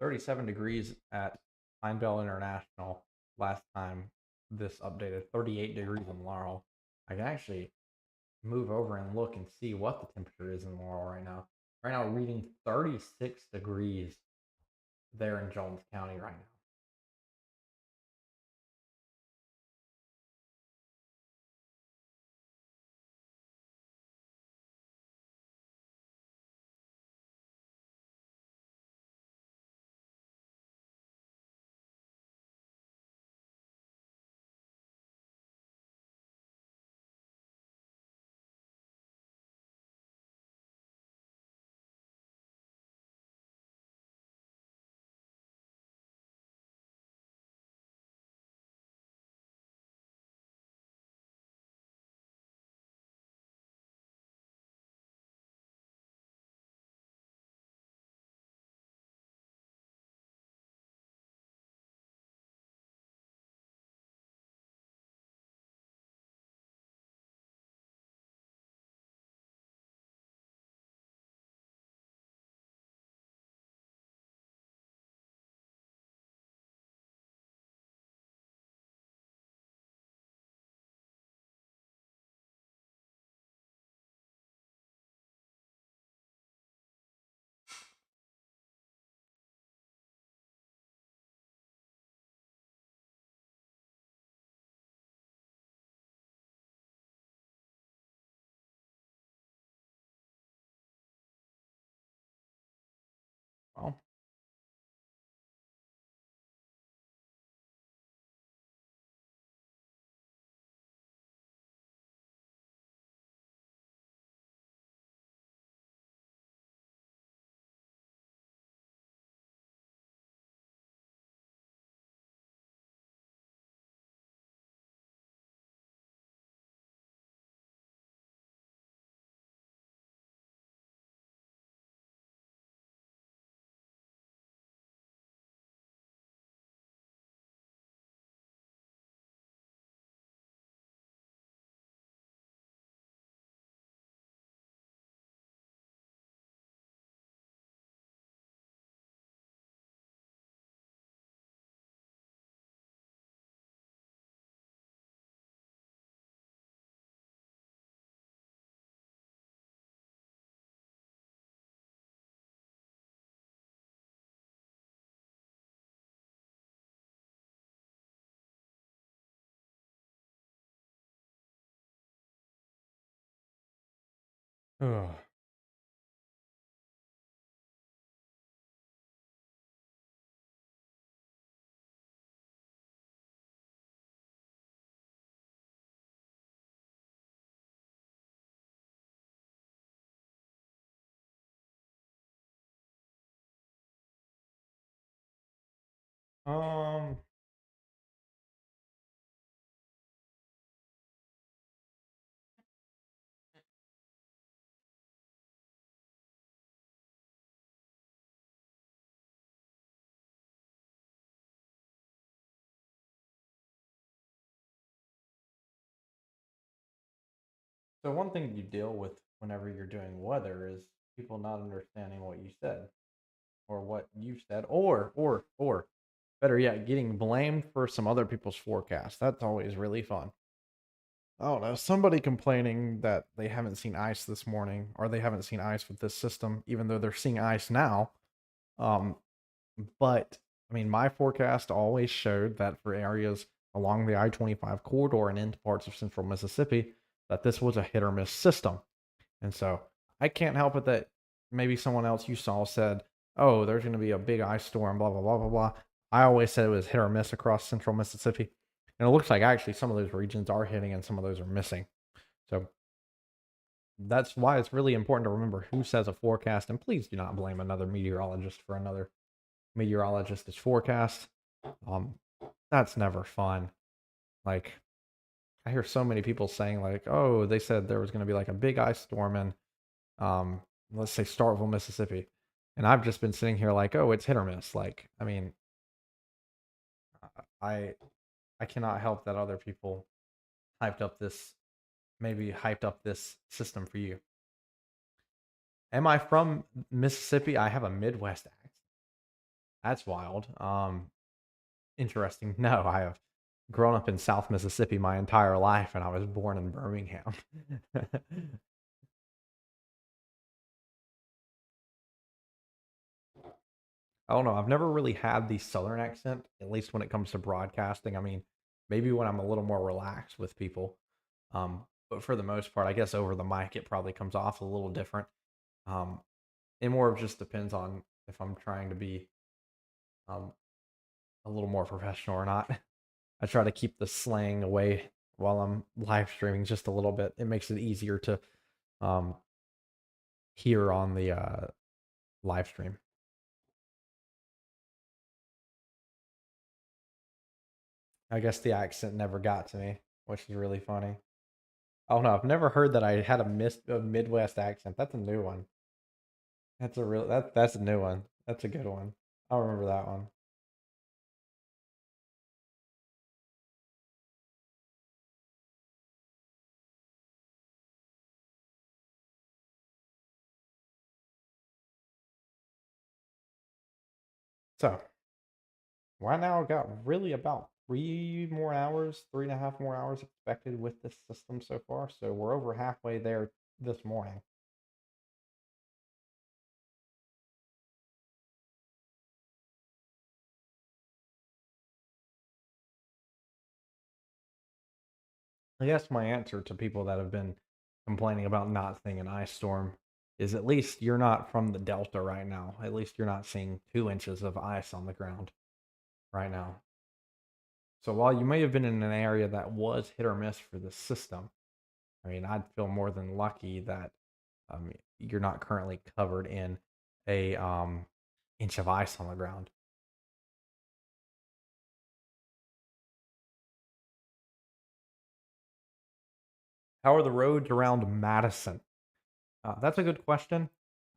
Speaker 2: 37 degrees at Pine Bell International last time this updated. 38 degrees in Laurel. I can actually move over and look and see what the temperature is in Laurel right now. Right now, reading 36 degrees there in Jones County right now. Well, ugh. Um, so one thing you deal with whenever you're doing weather is people not understanding what you said or what you said, or better yet, getting blamed for some other people's forecast. That's always really fun. I don't know, somebody complaining that they haven't seen ice this morning or they haven't seen ice with this system, even though they're seeing ice now. Um, but I mean, my forecast always showed that for areas along the I-25 corridor and into parts of central Mississippi, that this was a hit or miss system. And so I can't help it that maybe someone else you saw said, oh, there's going to be a big ice storm, blah, blah, blah, blah, blah. I always said it was hit or miss across central Mississippi. And it looks like actually some of those regions are hitting and some of those are missing. So that's why it's really important to remember who says a forecast. And please do not blame another meteorologist for another meteorologist's forecast. Um, that's never fun. Like, I hear so many people saying, like, oh, they said there was going to be like a big ice storm in um, let's say Starkville, Mississippi. And I've just been sitting here like, oh, it's hit or miss. Like, I mean, I I cannot help that other people hyped up this maybe hyped up this system for you. Am I from Mississippi? I have a Midwest accent. That's wild. Interesting. No, I have grown up in South Mississippi my entire life, and I was born in Birmingham. I don't know. I've never really had the Southern accent, at least when it comes to broadcasting. I mean, maybe when I'm a little more relaxed with people. But for the most part, I guess over the mic, it probably comes off a little different. Um, it more of just depends on if I'm trying to be um, a little more professional or not. I try to keep the slang away while I'm live streaming just a little bit. It makes it easier to um, hear on the live stream. I guess the accent never got to me, which is really funny. Oh no, I've never heard that I had a Midwest accent. That's a new one. That's a new one. That's a good one. I'll remember that one. So right now I've got really about 3 more hours, 3.5 more hours expected with this system so far. So we're over halfway there this morning. I guess my answer to people that have been complaining about not seeing an ice storm is at least you're not from the Delta right now. At least you're not seeing 2 inches of ice on the ground right now. So while you may have been in an area that was hit or miss for the system, I mean, I'd feel more than lucky that you're not currently covered in a inch of ice on the ground. How are the roads around Madison? That's a good question.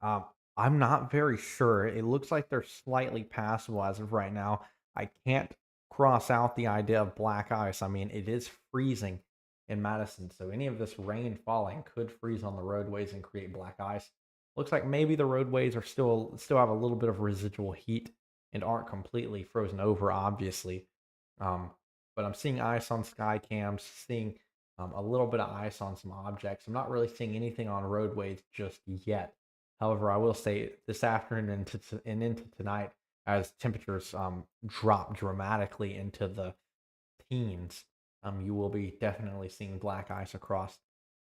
Speaker 2: Um, I'm not very sure. It looks like they're slightly passable as of right now. I can't cross out the idea of black ice. I mean, it is freezing in Madison, so any of this rain falling could freeze on the roadways and create black ice. Looks like maybe the roadways are still have a little bit of residual heat and aren't completely frozen over, obviously. Um, but I'm seeing ice on sky cams, seeing a little bit of ice on some objects. I'm not really seeing anything on roadways just yet. However, I will say this afternoon and into tonight, as temperatures drop dramatically into the teens, you will be definitely seeing black ice across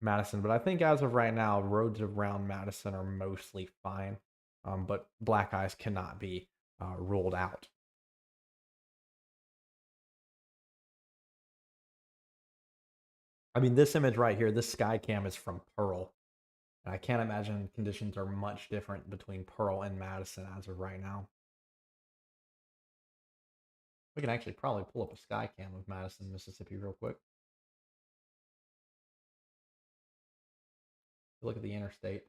Speaker 2: Madison. But I think as of right now, roads around Madison are mostly fine. But black ice cannot be ruled out. I mean, this image right here, this sky cam is from Pearl. And I can't imagine conditions are much different between Pearl and Madison as of right now. We can actually probably pull up a sky cam of Madison, Mississippi, real quick. Look at the interstate.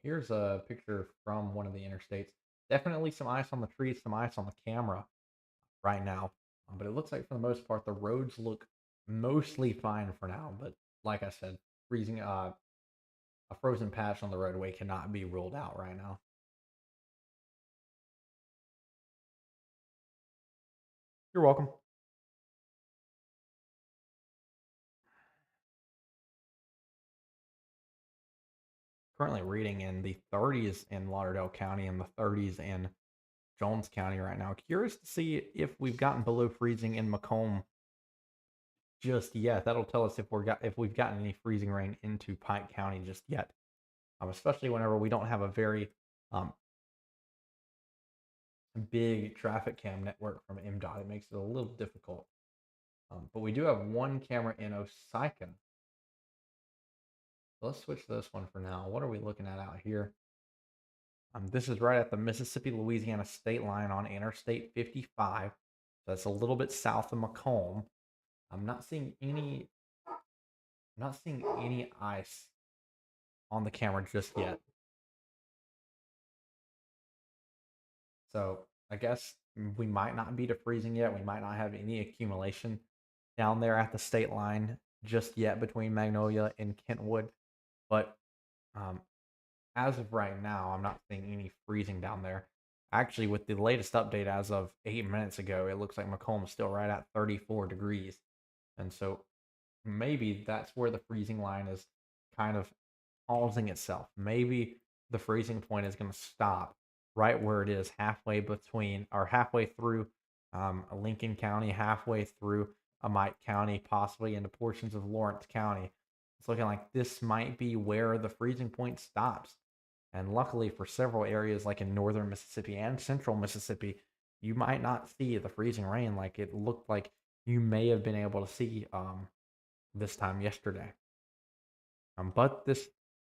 Speaker 2: Here's a picture from one of the interstates. Definitely some ice on the trees, some ice on the camera right now. But it looks like for the most part, the roads look mostly fine for now. But like I said, freezing a frozen patch on the roadway cannot be ruled out right now. You're welcome. Currently reading in the 30s in Lauderdale County and the 30s in Jones County right now. Curious to see if we've gotten below freezing in Macomb just yet. That'll tell us if we've gotten any freezing rain into Pike County just yet. Especially whenever we don't have a very um, big traffic cam network from MDOT. It makes it a little difficult. But we do have one camera in Osaikin. So let's switch to this one for now. What are we looking at out here? This is right at the Mississippi Louisiana state line on Interstate 55. So that's a little bit south of Macomb. I'm not seeing any ice on the camera just yet. So I guess we might not be to freezing yet. We might not have any accumulation down there at the state line just yet between Magnolia and Kentwood. But um, as of right now, I'm not seeing any freezing down there. Actually, with the latest update as of 8 minutes ago, it looks like Macomb is still right at 34 degrees. And so maybe that's where the freezing line is kind of pausing itself. Maybe the freezing point is going to stop right where it is, halfway between or halfway through Lincoln County, halfway through Amite County, possibly into portions of Lawrence County. It's looking like this might be where the freezing point stops. And luckily for several areas like in northern Mississippi and central Mississippi, you might not see the freezing rain like it looked like you may have been able to see this time yesterday. But this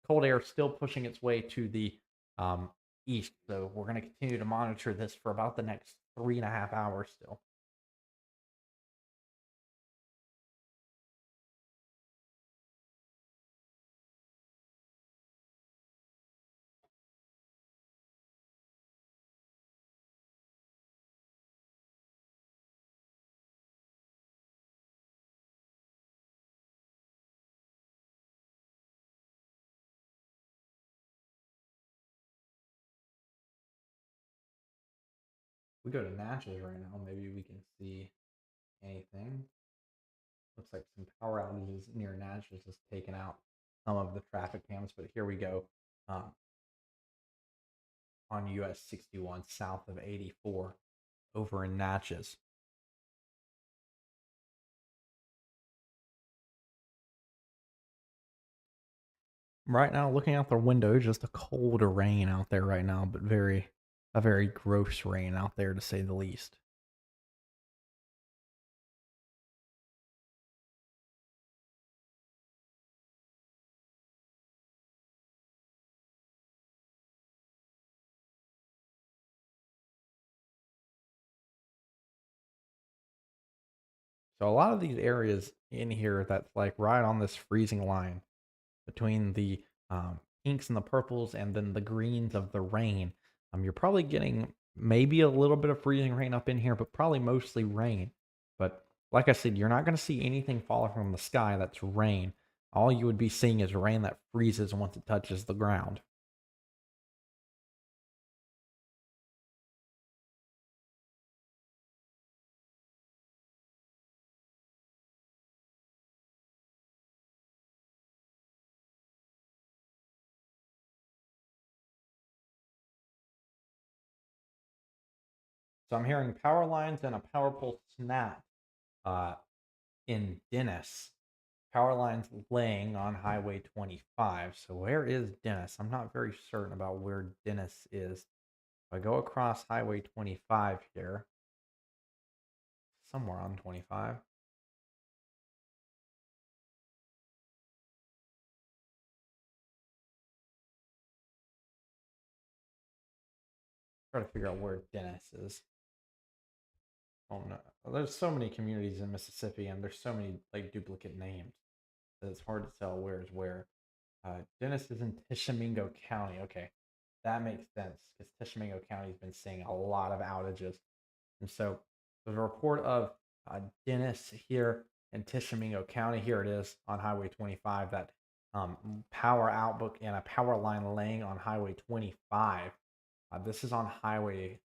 Speaker 2: cold air is still pushing its way to the um, east, so we're going to continue to monitor this for about the next 3.5 hours still. We go to Natchez right now. Maybe we can see anything. Looks like some power outages near Natchez has taken out some of the traffic cams, but here we go on US 61 south of 84 over in Natchez. Right now, looking out the window, just a cold rain out there right now, but a very gross rain out there to say the least. So a lot of these areas in here that's like right on this freezing line between the pinks and the purples and then the greens of the rain. You're probably getting maybe a little bit of freezing rain up in here, but probably mostly rain. But like I said, you're not going to see anything falling from the sky that's rain. All you would be seeing is rain that freezes once it touches the ground. So I'm hearing power lines and a power pole snap uh, in Dennis. Power lines laying on Highway 25. So where is Dennis? I'm not very certain about where Dennis is. If I go across Highway 25 here, somewhere on 25, try to figure out where Dennis is. Oh no, there's so many communities in Mississippi, and there's so many like duplicate names that it's hard to tell where is where. Dennis is in Tishomingo County. Okay, that makes sense because Tishomingo County's been seeing a lot of outages. And so there's a report of Dennis here in Tishomingo County. Here it is on Highway 25 that power outbook and a power line laying on Highway 25. This is on Highway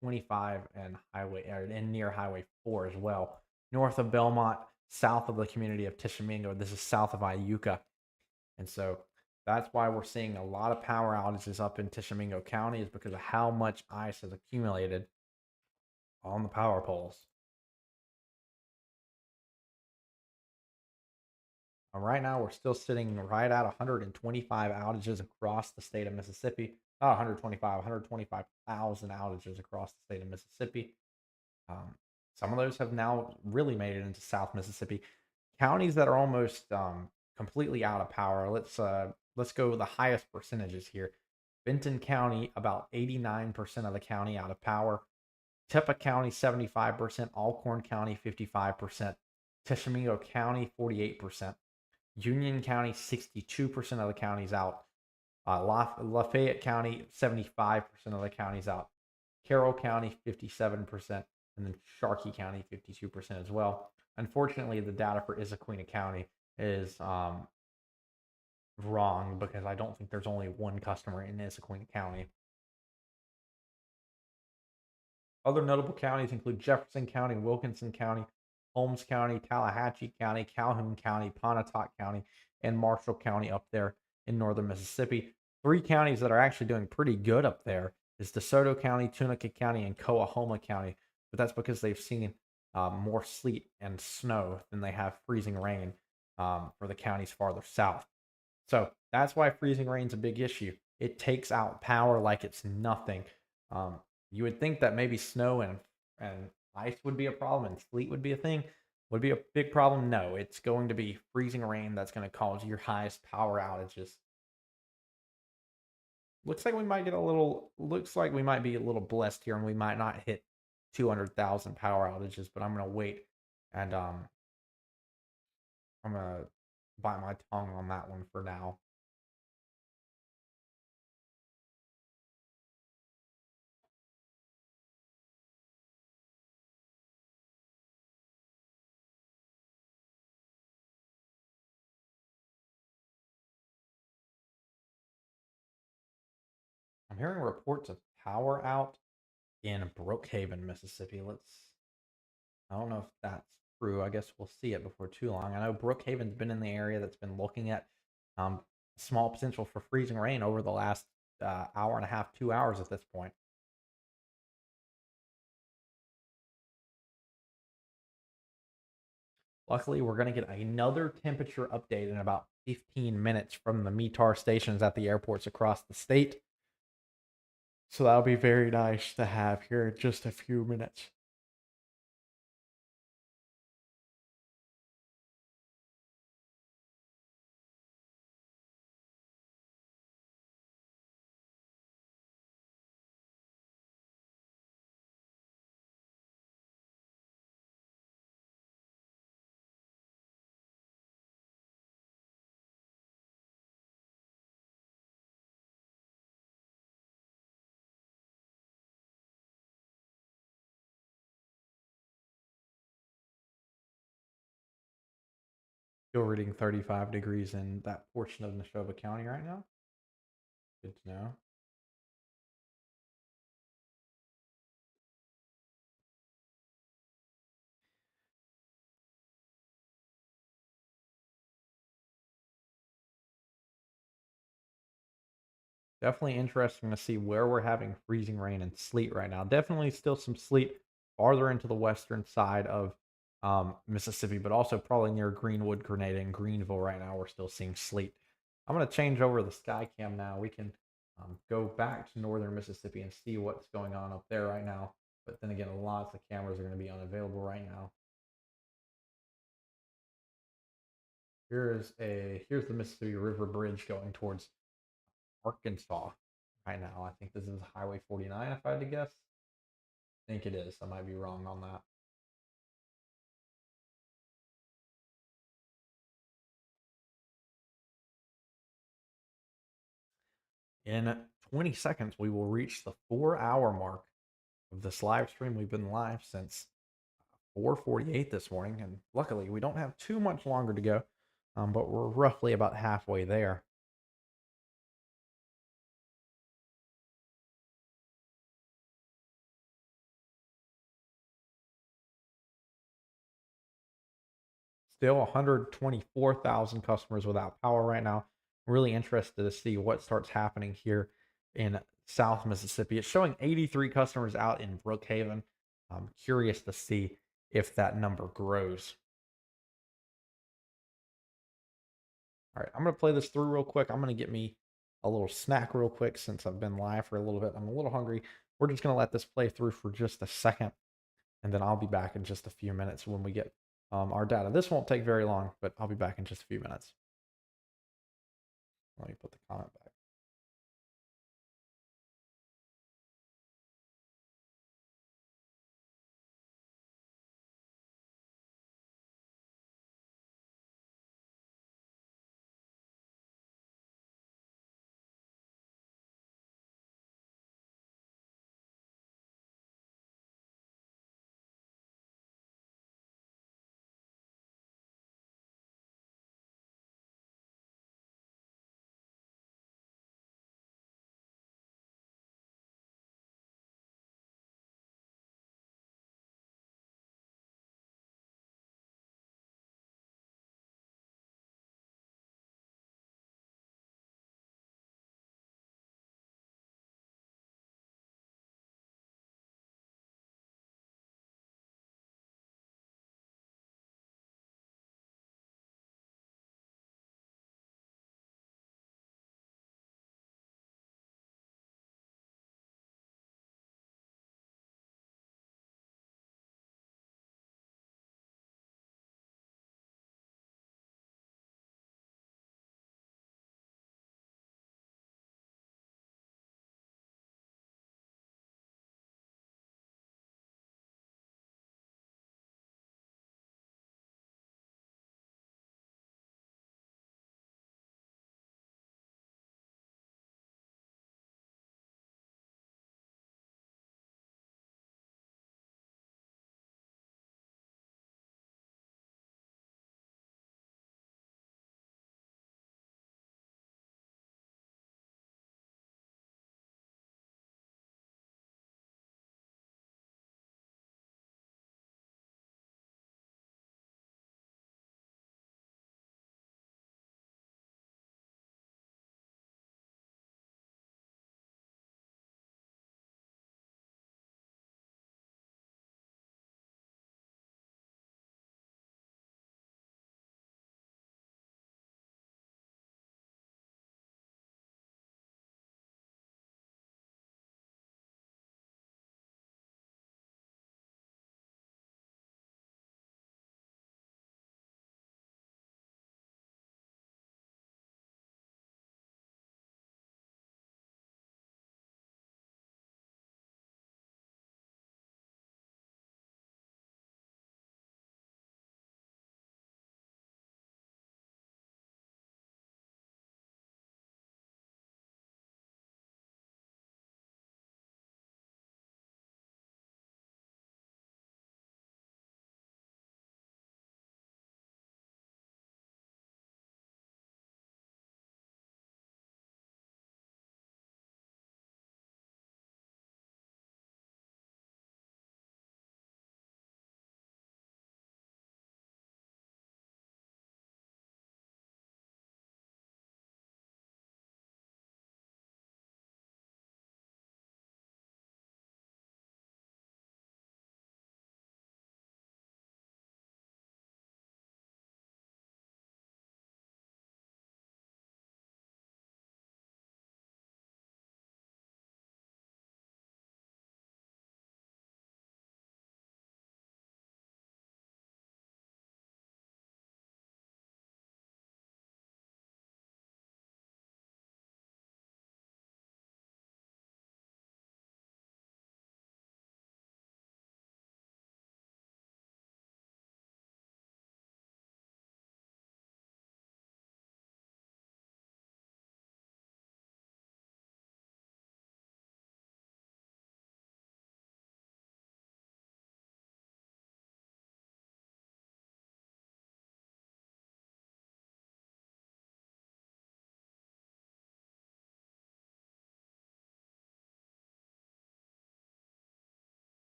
Speaker 2: 25 and near Highway 4 as well. North of Belmont, south of the community of Tishomingo. This is south of Iuka. And so that's why we're seeing a lot of power outages up in Tishomingo County is because of how much ice has accumulated on the power poles. Right now, we're still sitting right at 125 outages across the state of Mississippi. Not 125, 125,000 outages across the state of Mississippi. Um, some of those have now really made it into South Mississippi. Counties that are almost completely out of power. Let's go with the highest percentages here. Benton County, about 89% of the county out of power. Tepa County, 75%. Alcorn County, 55%. Tishomingo County, 48%. Union County, 62% of the county's out. Lafayette County, 75% of the county's out. Carroll County, 57%. And then Sharkey County, 52% as well. Unfortunately, the data for Issaquena County is wrong because I don't think there's only one customer in Issaquena County. Other notable counties include Jefferson County, Wilkinson County, Holmes County, Tallahatchie County, Calhoun County, Pontotoc County, and Marshall County up there in northern Mississippi. Three counties that are actually doing pretty good up there is DeSoto County, Tunica County, and Coahoma County. But that's because they've seen more sleet and snow than they have freezing rain for the counties farther south. So that's why freezing rain is a big issue. It takes out power like it's nothing. Um, you would think that maybe snow and ice would be a problem and sleet would be a thing, would be a big problem. No, it's going to be freezing rain that's going to cause your highest power outages. Looks like we might be a little blessed here and we might not hit 200,000 power outages, but I'm going to wait and I'm going to bite my tongue on that one for now. I'm hearing reports of power out in Brookhaven, Mississippi. I don't know if that's true. I guess we'll see it before too long. I know Brookhaven's been in the area that's been looking at um, small potential for freezing rain over the last hour and a half, 2 hours at this point. Luckily, we're going to get another temperature update in about 15 minutes from the METAR stations at the airports across the state. So that'll be very nice to have here in just a few minutes. Still reading 35 degrees in that portion of Neshoba County right now. Good to know. Definitely interesting to see where we're having freezing rain and sleet right now. Definitely still some sleet farther into the western side of Mississippi, but also probably near Greenwood, Grenada, and Greenville right now. We're still seeing sleet. I'm going to change over the sky cam now. We can go back to northern Mississippi and see what's going on up there right now. But then again, lots of cameras are going to be unavailable right now. Here's the Mississippi River Bridge going towards Arkansas right now. I think this is Highway 49, if I had to guess. I think it is. I might be wrong on that. In 20 seconds, we will reach the 4 hour mark of this live stream. We've been live since 4:48 this morning, and luckily we don't have too much longer to go, but we're roughly about halfway there. Still 124,000 customers without power right now. Really interested to see what starts happening here in South Mississippi. It's showing 83 customers out in Brookhaven. I'm curious to see if that number grows. All right, I'm going to play this through real quick. I'm going to get me a little snack real quick since I've been live for a little bit. I'm a little hungry. We're just going to let this play through for just a second, and then I'll be back in just a few minutes when we get our data. This won't take very long, but I'll be back in just a few minutes. Let me put the comment back.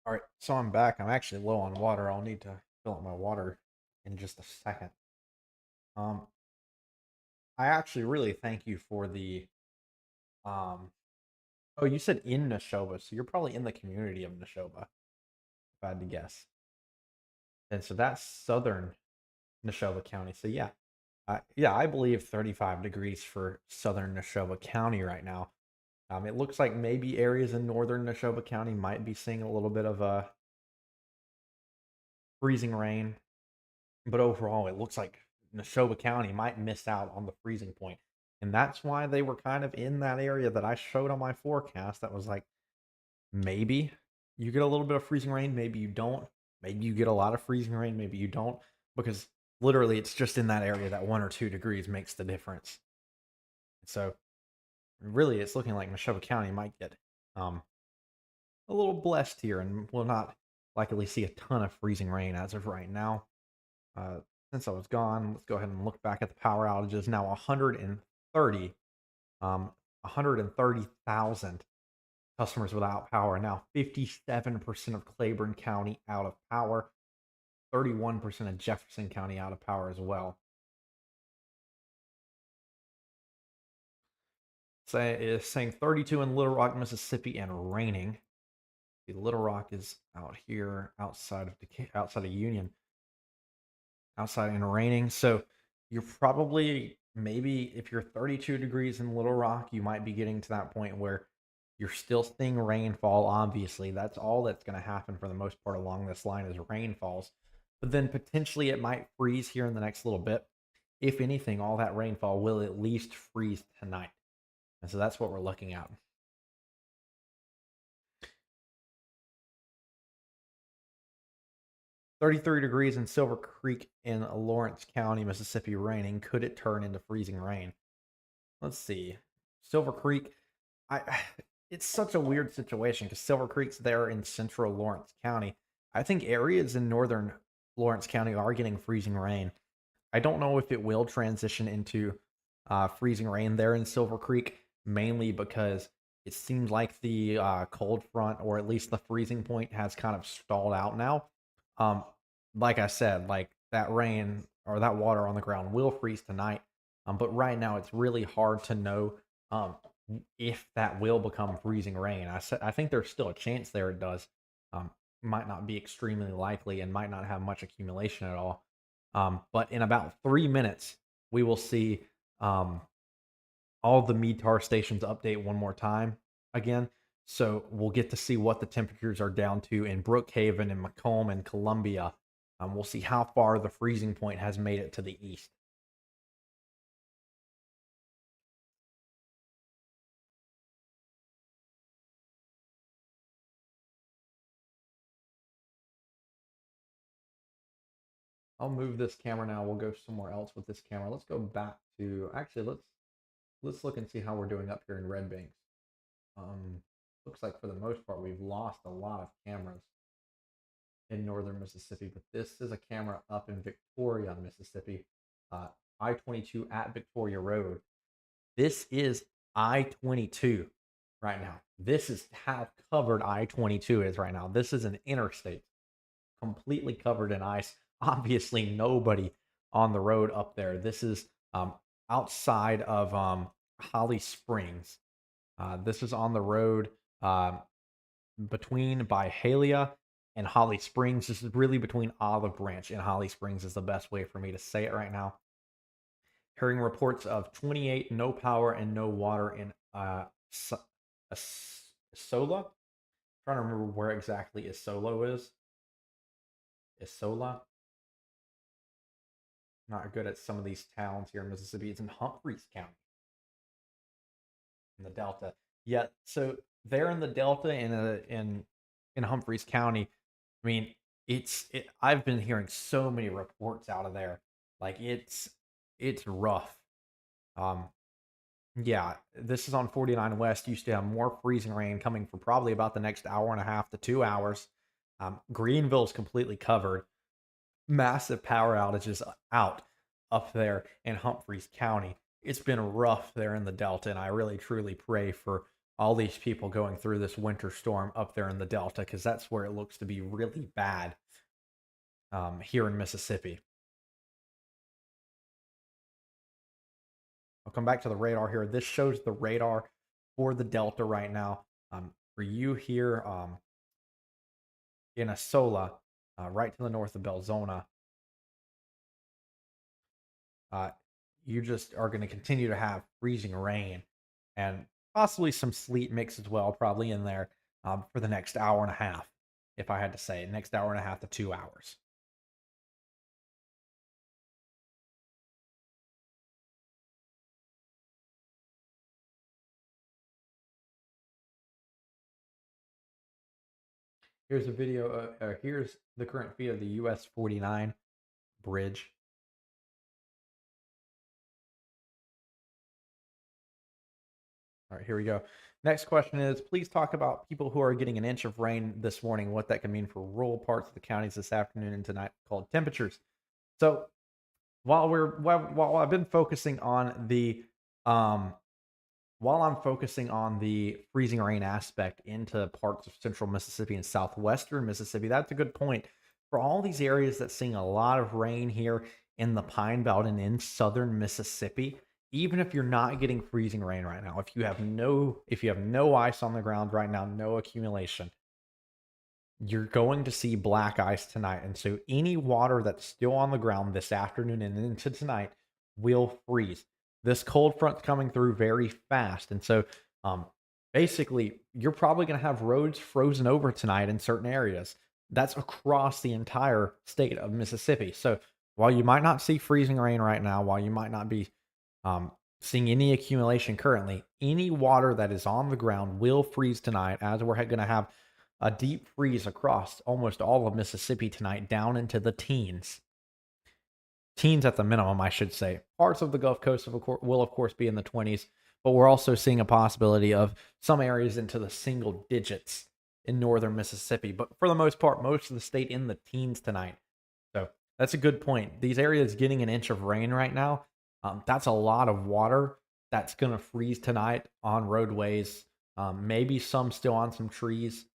Speaker 2: All right, so I'm back. I'm actually low on water. I'll need to fill up my water in just a second. Um, I actually really thank you for the um. Oh, you said in Neshoba, so you're probably in the community of Neshoba, if I had to guess. And so that's southern Neshoba County. So yeah, yeah, I believe 35 degrees for southern Neshoba County right now. It looks like maybe areas in northern Neshoba County might be seeing a little bit of a freezing rain, but overall, it looks like Neshoba County might miss out on the freezing point. And that's why they were kind of in that area that I showed on my forecast. That was like, maybe you get a little bit of freezing rain, maybe you don't. Maybe you get a lot of freezing rain, maybe you don't. Because literally, it's just in that area that 1 or 2 degrees makes the difference. So, really, it's looking like Neshoba County might get um, a little blessed here and will not likely see a ton of freezing rain as of right now. Uh, since I was gone, let's go ahead and look back at the power outages. Now 130, 130,000 customers without power. Now 57% of Claiborne County out of power, 31% of Jefferson County out of power as well. Is saying 32 in Little Rock, Mississippi, and raining. The Little Rock is out here outside of Union, outside and raining. So you're probably maybe if you're 32 degrees in Little Rock, you might be getting to that point where you're still seeing rainfall. Obviously, that's all that's going to happen for the most part along this line is rainfalls. But then potentially it might freeze here in the next little bit. If anything, all that rainfall will at least freeze tonight. And so that's what we're looking at. 33 degrees in Silver Creek in Lawrence County, Mississippi, raining. Could it turn into freezing rain? Let's see. Silver Creek, I it's such a weird situation because Silver Creek's there in central Lawrence County. I think areas in northern Lawrence County are getting freezing rain. I don't know if it will transition into freezing rain there in Silver Creek, mainly because it seems like the cold front, or at least the freezing point, has kind of stalled out now. Um, like I said, like that rain or that water on the ground will freeze tonight. But right now, it's really hard to know um, if that will become freezing rain. I think there's still a chance there it does. Um, might not be extremely likely and might not have much accumulation at all. But in about 3 minutes, we will see um, all the METAR stations update one more time again. So we'll get to see what the temperatures are down to in Brookhaven and Macomb and Columbia. We'll see how far the freezing point has made it to the east. I'll move this camera now. We'll go somewhere else with this camera. Let's go back to actually let's look and see how we're doing up here in Red Banks. Um, looks like for the most part we've lost a lot of cameras in northern Mississippi, but this is a camera up in Victoria, Mississippi, uh, I-22 at Victoria Road. This is I-22 right now. This is how covered I-22 is right now. This is an interstate completely covered in ice. Obviously, nobody on the road up there. This is outside of Holly Springs. This is on the road um, between Byhalia and Holly Springs. This is really between Olive Branch and Holly Springs, is the best way for me to say it right now. Hearing reports of 28 no power and no water in Isola. I'm trying to remember where exactly Isola is. Isola. Not good at some of these towns here in Mississippi. It's in Humphreys County in the Delta. Yeah, so they're in the Delta in Humphreys County. I mean, I've been hearing so many reports out of there. Like it's rough. Um, yeah, this is on 49 West. Used to have more freezing rain coming for probably about the next hour and a half to 2 hours. Greenville's completely covered. Massive power outages out up there in Humphreys County. It's been rough there in the Delta, and I really truly pray for all these people going through this winter storm up there in the Delta because that's where it looks to be really bad here in Mississippi. I'll come back to the radar here. This shows the radar for the Delta right now. For you here in Asola, right to the north of Belzona, uh, you just are going to continue to have freezing rain and possibly some sleet mix as well, probably in there for the next hour and a half, if I had to say, next hour and a half to 2 hours. Here's a video. Here's the current feed of the US 49 bridge. All right, here we go. Next question is, please talk about people who are getting an inch of rain this morning, what that can mean for rural parts of the counties this afternoon and tonight, called temperatures. So while I've been focusing on the um while I'm focusing on the freezing rain aspect into parts of central Mississippi and southwestern Mississippi, that's a good point. For all these areas that seeing a lot of rain here in the Pine Belt and in southern Mississippi, even if you're not getting freezing rain right now, if you have no ice on the ground right now, no accumulation, you're going to see black ice tonight. And so any water that's still on the ground this afternoon and into tonight will freeze. This cold front's coming through very fast. And so um, basically, you're probably going to have roads frozen over tonight in certain areas. That's across the entire state of Mississippi. So while you might not see freezing rain right now, while you might not be um, seeing any accumulation currently, any water that is on the ground will freeze tonight, as we're going to have a deep freeze across almost all of Mississippi tonight, down into the teens. Teens at the minimum, I should say. Parts of the Gulf Coast will, of course, be in the 20s, but we're also seeing a possibility of some areas into the single digits in northern Mississippi. But for the most part, most of the state in the teens tonight. So that's a good point. These areas getting an inch of rain right now, that's a lot of water that's going to freeze tonight on roadways, maybe some still on some trees.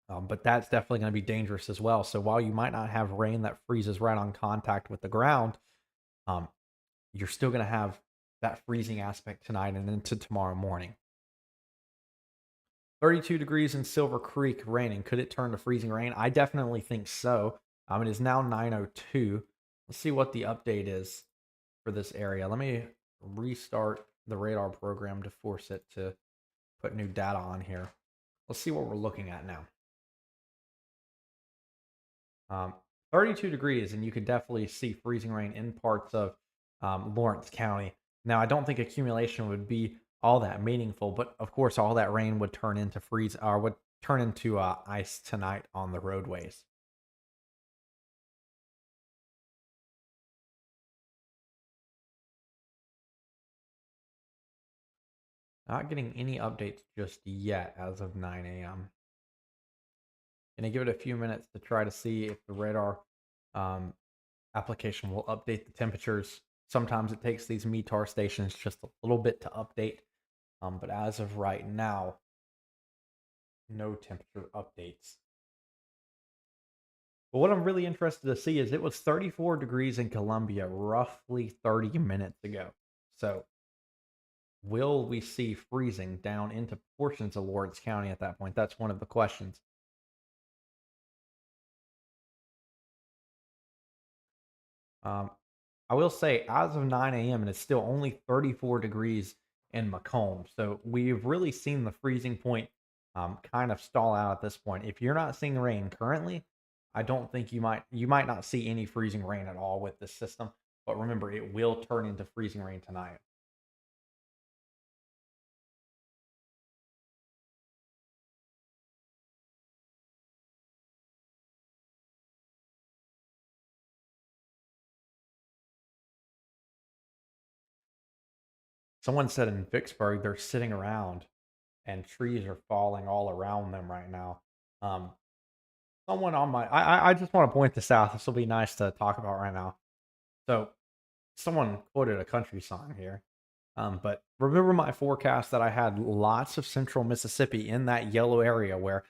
Speaker 2: But that's definitely going to be dangerous as well. So while you might not have rain that freezes right on contact with the ground, um, you're still going to have that freezing aspect tonight and into tomorrow morning. 32 degrees in Silver Creek raining. Could it turn to freezing rain? I definitely think so. It is now 9:02. Let's see what the update is for this area. Let me restart the radar program to force it to put new data on here. Let's see what we're looking at now. Um, 32 degrees, and you could definitely see freezing rain in parts of Lawrence County. Now, I don't think accumulation would be all that meaningful, but of course, all that rain would turn into freeze or would turn into ice tonight on the roadways. Not getting any updates just yet as of 9 a.m. Gonna give it a few minutes to try to see if the radar um, application will update the temperatures. Sometimes it takes these METAR stations just a little bit to update. But as of right now, no temperature updates. But what I'm really interested to see is it was 34 degrees in Columbia roughly 30 minutes ago. So will we see freezing down into portions of Lawrence County at that point? That's one of the questions. Um, I will say, as of 9 a.m., and it's still only 34 degrees in Macomb. So we've really seen the freezing point kind of stall out at this point. If you're not seeing rain currently, I don't think you might not see any freezing rain at all with this system. But remember, it will turn into freezing rain tonight. Someone said in Vicksburg they're sitting around and trees are falling all around them right now. Um, someone on my I just want to point this out. This will be nice to talk about right now. So someone quoted a country song here. But remember my forecast that I had lots of central Mississippi in that yellow area where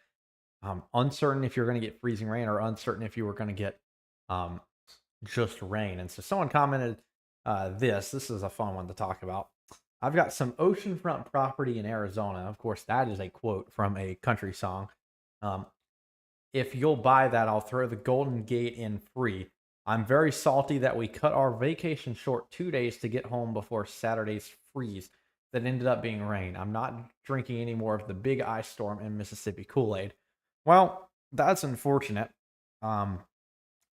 Speaker 2: uncertain if you're going to get freezing rain or uncertain if you were going to get um, just rain. And so someone commented this is a fun one to talk about. I've got some oceanfront property in Arizona. Of course, that is a quote from a country song. Um, if you'll buy that, I'll throw the Golden Gate in free. I'm very salty that we cut our vacation short 2 days to get home before Saturday's freeze that ended up being rain. I'm not drinking any more of the big ice storm in Mississippi Kool-Aid. Well, that's unfortunate. Um,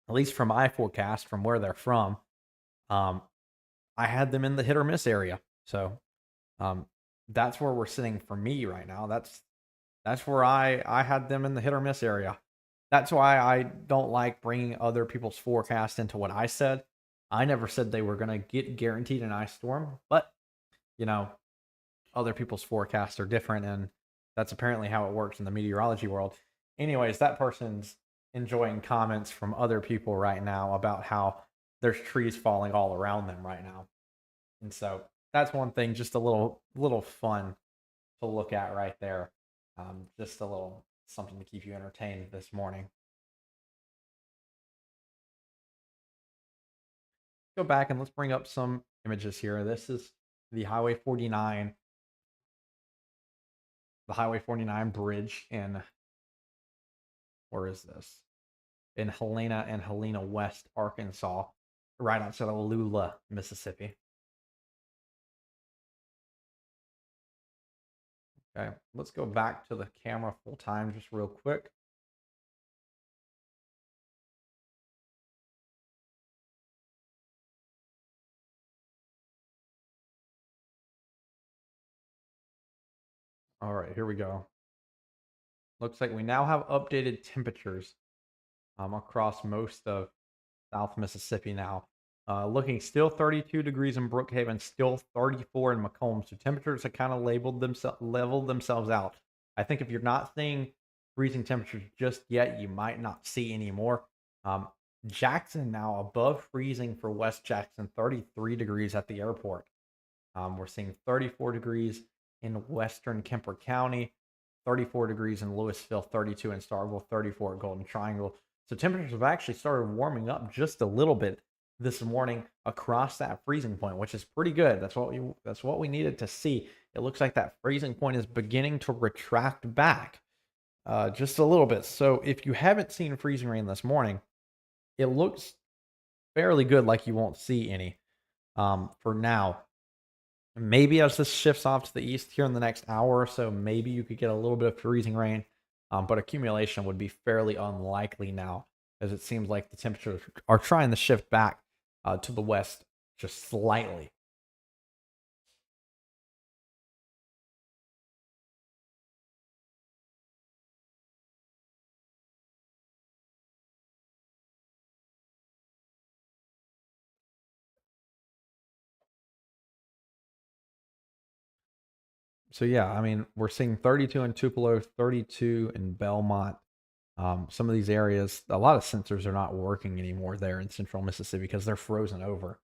Speaker 2: at least from my forecast, from where they're from, um, I had them in the hit or miss area. So um, that's where we're sitting for me right now. That's where I had them in the hit or miss area. That's why I don't like bringing other people's forecast into what I said. I never said they were going to get guaranteed an ice storm, but you know, other people's forecasts are different, and that's apparently how it works in the meteorology world. Anyways, that person's enjoying comments from other people right now about how there's trees falling all around them right now. And so that's one thing, just a little fun to look at right there. Just a little something to keep you entertained this morning. Go back and let's bring up some images here. This is the Highway 49, the Highway 49 bridge in, where is this? In Helena and Helena West, Arkansas, right outside of Lula, Mississippi. Okay, let's go back to the camera full time just real quick. All right, here we go. Looks like we now have updated temperatures across most of South Mississippi now. Looking still 32 degrees in Brookhaven, still 34 in Macomb. So temperatures have kind of leveled themselves out. I think if you're not seeing freezing temperatures just yet, you might not see any more. Um, Jackson now above freezing for West Jackson, 33 degrees at the airport. We're seeing 34 degrees in western Kemper County, 34 degrees in Louisville, 32 in Starkville, 34 at Golden Triangle. So temperatures have actually started warming up just a little bit this morning across that freezing point, which is pretty good. That's what we needed to see. It looks like that freezing point is beginning to retract back just a little bit. So if you haven't seen freezing rain this morning, it looks fairly good, like you won't see any for now. Maybe as this shifts off to the east here in the next hour or so, maybe you could get a little bit of freezing rain, but accumulation would be fairly unlikely now, as it seems like the temperatures are trying to shift back to the west just slightly. So yeah, I mean, we're seeing 32 in Tupelo, 32 in Belmont. Some of these areas, a lot of sensors are not working anymore there in central Mississippi because they're frozen over,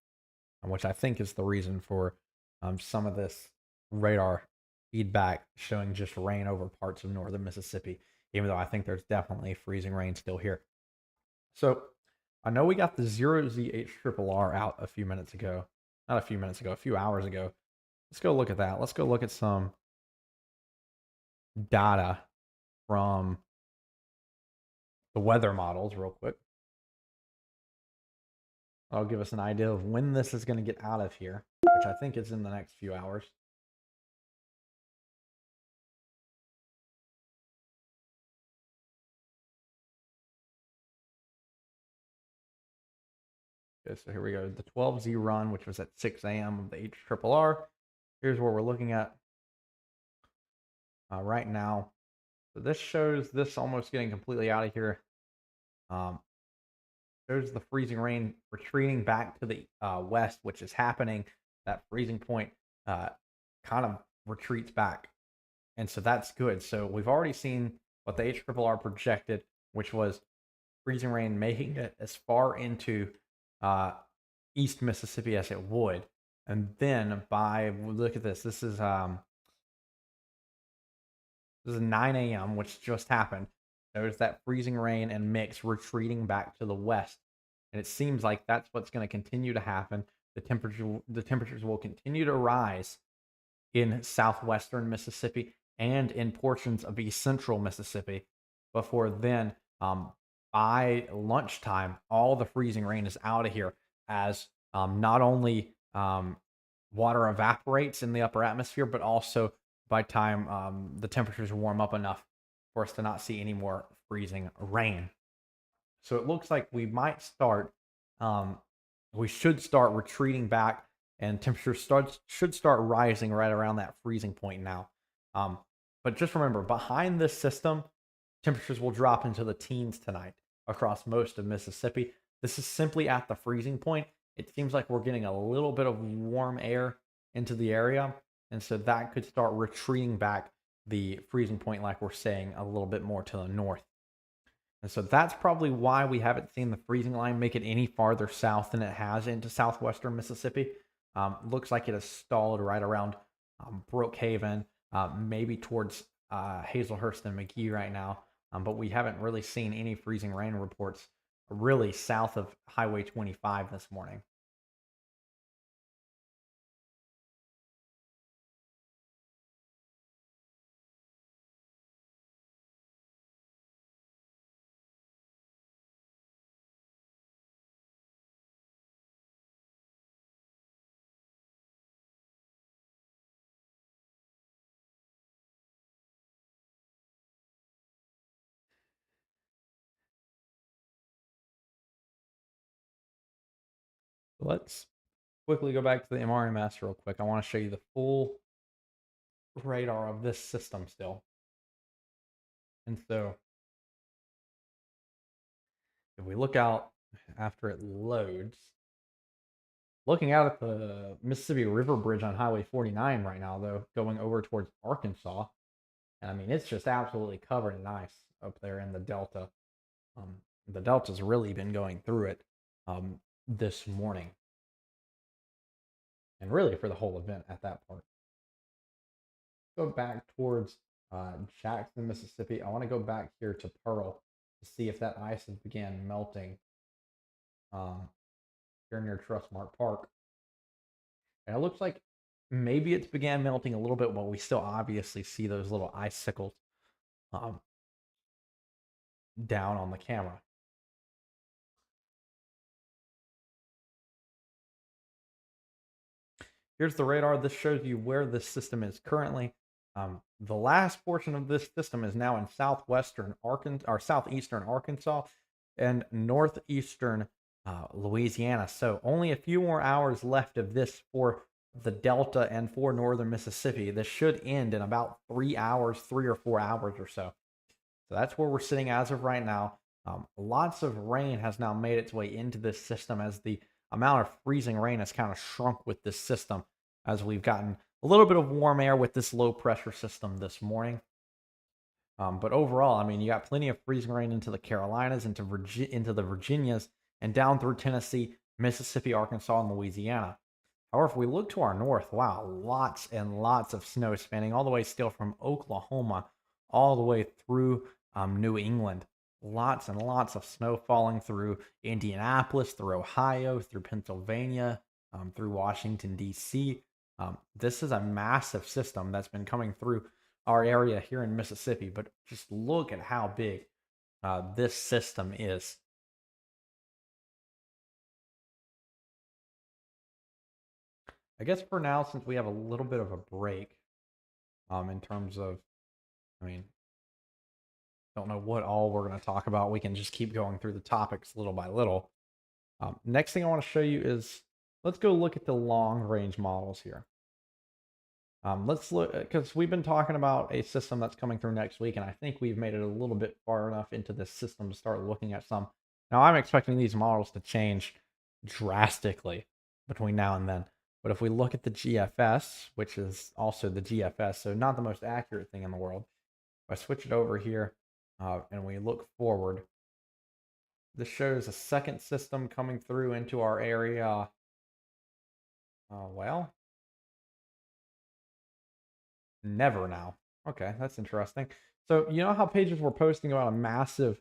Speaker 2: which I think is the reason for some of this radar feedback showing just rain over parts of northern Mississippi, even though I think there's definitely freezing rain still here. So I know we got the 0ZH out a few minutes ago. Not a few minutes ago, a few hours ago. Let's go look at that. Let's go look at some data from the weather models real quick. That'll give us an idea of when this is going to get out of here, which I think is in the next few hours. Okay, so here we go. The 12Z run, which was at 6 a.m. of the HRRR. Here's what we're looking at right now. So this shows this almost getting completely out of here. Um, shows the freezing rain retreating back to the west, which is happening. That freezing point kind of retreats back. And so that's good. So we've already seen what the HRRR projected, which was freezing rain making it as far into East Mississippi as it would. And then look at this. This is 9 a.m., which just happened. There's that freezing rain and mix retreating back to the west. And it seems like that's what's going to continue to happen. The temperatures will continue to rise in southwestern Mississippi and in portions of east central Mississippi. Before then, by lunchtime, all the freezing rain is out of here as not only water evaporates in the upper atmosphere, but also by time the temperatures warm up enough for us to not see any more freezing rain. So it looks like um, we should start retreating back, and should start rising right around that freezing point now. Um, but just remember, behind this system, temperatures will drop into the teens tonight across most of Mississippi. This is simply at the freezing point. It seems like we're getting a little bit of warm air into the area, and so that could start retreating back the freezing point, like we're saying, a little bit more to the north. And so that's probably why we haven't seen the freezing line make it any farther south than it has into southwestern Mississippi. Looks like it has stalled right around Brookhaven, maybe towards Hazelhurst and McGee right now. But we haven't really seen any freezing rain reports really south of Highway 25 this morning. Let's quickly go back to the MRMS real quick. I want to show you the full radar of this system still. And so if we look out after it loads, looking out at the Mississippi River Bridge on Highway 49 right now, though, going over towards Arkansas, and I mean, it's just absolutely covered in ice up there in the Delta. Um, the Delta's really been going through it this morning, and really for the whole event at that part. Go back towards Jackson, Mississippi. I want to go back here to Pearl to see if that ice has began melting um, here near Trustmark Park. And it looks like maybe it's began melting a little bit, but we still obviously see those little icicles um, down on the camera. Here's the radar. This shows you where this system is currently. The last portion of this system is now in southwestern Arkansas or southeastern Arkansas and northeastern Louisiana. So only a few more hours left of this for the Delta and for northern Mississippi. This should end in about 3 hours, 3 or 4 hours or so. So that's where we're sitting as of right now. Lots of rain has now made its way into this system as the amount of freezing rain has kind of shrunk with this system as we've gotten a little bit of warm air with this low pressure system this morning. But overall, I mean, you got plenty of freezing rain into the Carolinas, into the Virginias, and down through Tennessee, Mississippi, Arkansas, and Louisiana. However, if we look to our north, wow, lots and lots of snow spanning all the way still from Oklahoma all the way through New England. Lots and lots of snow falling through Indianapolis, through Ohio, through Pennsylvania, through Washington, D.C. This is a massive system that's been coming through our area here in Mississippi, but just look at how big this system is. I guess for now, since we have a little bit of a break in terms of, I mean, don't know what all we're going to talk about. We can just keep going through the topics little by little. Next thing I want to show you is let's go look at the long range models here. Let's look because we've been talking about a system that's coming through next week, and I think we've made it a little bit far enough into this system to start looking at some. Now, I'm expecting these models to change drastically between now and then. But if we look at the GFS, which is also the GFS, so not the most accurate thing in the world, if I switch it over here and we look forward, this shows a second system coming through into our area Well, never now. Okay, that's interesting. So, you know how pages were posting about a massive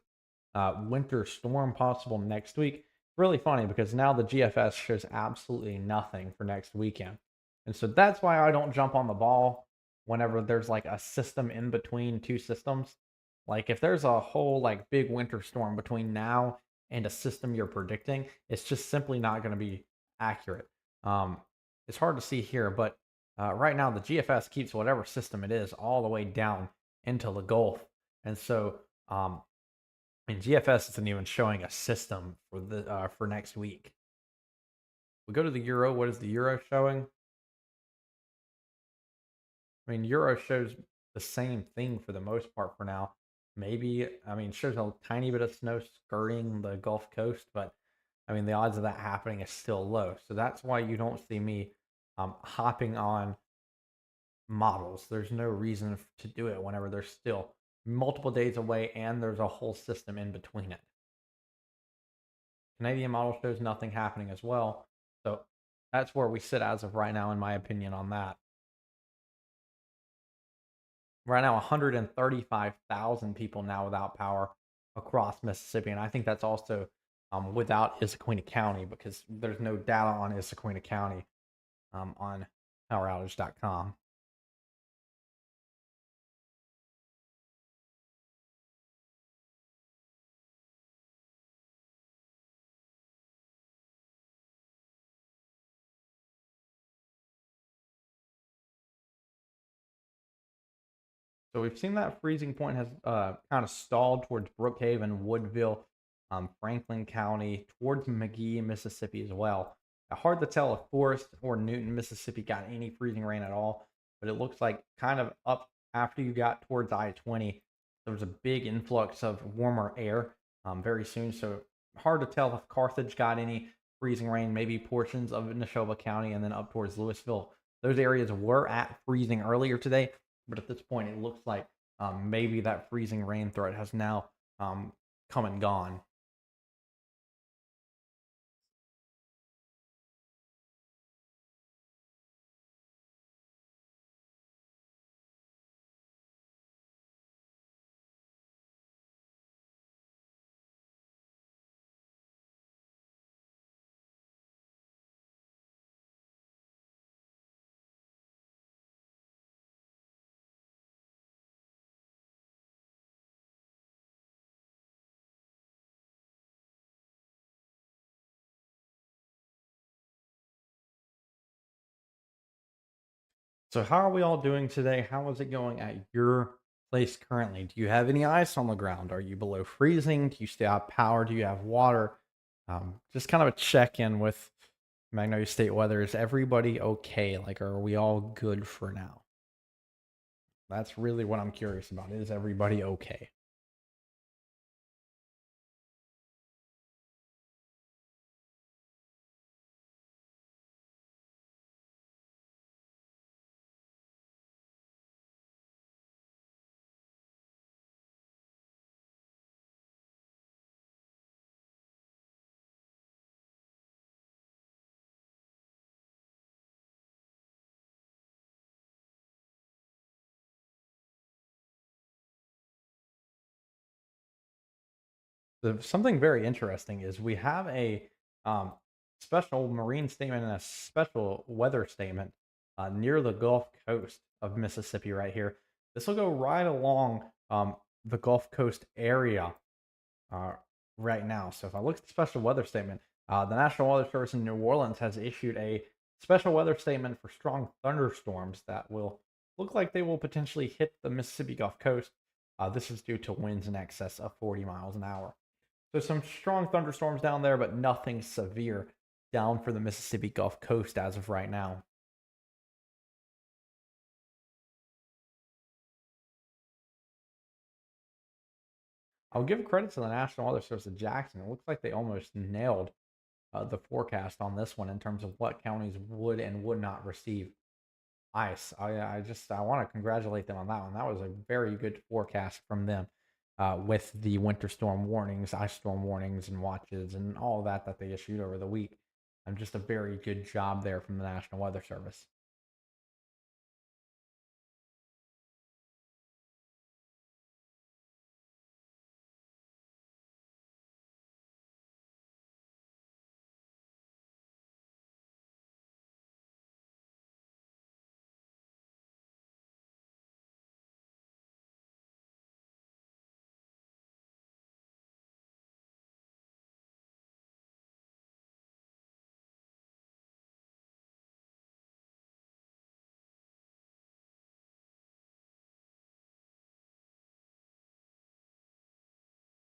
Speaker 2: winter storm possible next week? Really funny because now the GFS shows absolutely nothing for next weekend. And so that's why I don't jump on the ball whenever there's like a system in between two systems. Like if there's a whole like big winter storm between now and a system you're predicting, it's just simply not going to be accurate. Um, it's hard to see here, but right now, the GFS keeps whatever system it is all the way down into the Gulf, and so GFS isn't even showing a system for next week. We go to the euro. What is the euro showing? I mean, euro shows the same thing for the most part for now. Maybe I mean, it shows a tiny bit of snow skirting the Gulf Coast, but I mean, the odds of that happening is still low. So that's why you don't see me hopping on models. There's no reason to do it whenever there's still multiple days away and there's a whole system in between it. Canadian model shows nothing happening as well. So that's where we sit as of right now, in my opinion, on that. Right now, 135,000 people now without power across Mississippi. And I think that's also without Issaquah County because there's no data on Issaquah County on poweroutage.com. So we've seen that freezing point has kind of stalled towards Brookhaven, Woodville, Franklin County, towards McGee, Mississippi as well. Hard to tell if Forest or Newton, Mississippi got any freezing rain at all, but it looks like kind of up after you got towards I-20, there was a big influx of warmer air very soon. So hard to tell if Carthage got any freezing rain, maybe portions of Neshoba County and then up towards Louisville. Those areas were at freezing earlier today, but at this point, it looks like maybe that freezing rain threat has now um, come and gone. So, how are we all doing today? How is it going at your place currently? Do you have any ice on the ground? Are you below freezing? Do you still have power? Do you have water? Just kind of a check in with Magnolia State weather. Is everybody okay? Like, are we all good for now? That's really what I'm curious about. Is everybody okay? Something very interesting is we have a um, special marine statement and a special weather statement near the Gulf Coast of Mississippi right here. This will go right along the Gulf Coast area uh, right now. So if I look at the special weather statement, the National Weather Service in New Orleans has issued a special weather statement for strong thunderstorms that will look like they will potentially hit the Mississippi Gulf Coast. This is due to winds in excess of 40 miles an hour. So some strong thunderstorms down there, but nothing severe down for the Mississippi Gulf Coast as of right now. I'll give credit to the National Weather Service of Jackson. It looks like they almost nailed the forecast on this one in terms of what counties would and would not receive ice. I want to congratulate them on that one. That was a very good forecast from them with the winter storm warnings, ice storm warnings, and watches, and all that they issued over the week. just a very good job there from the National Weather Service.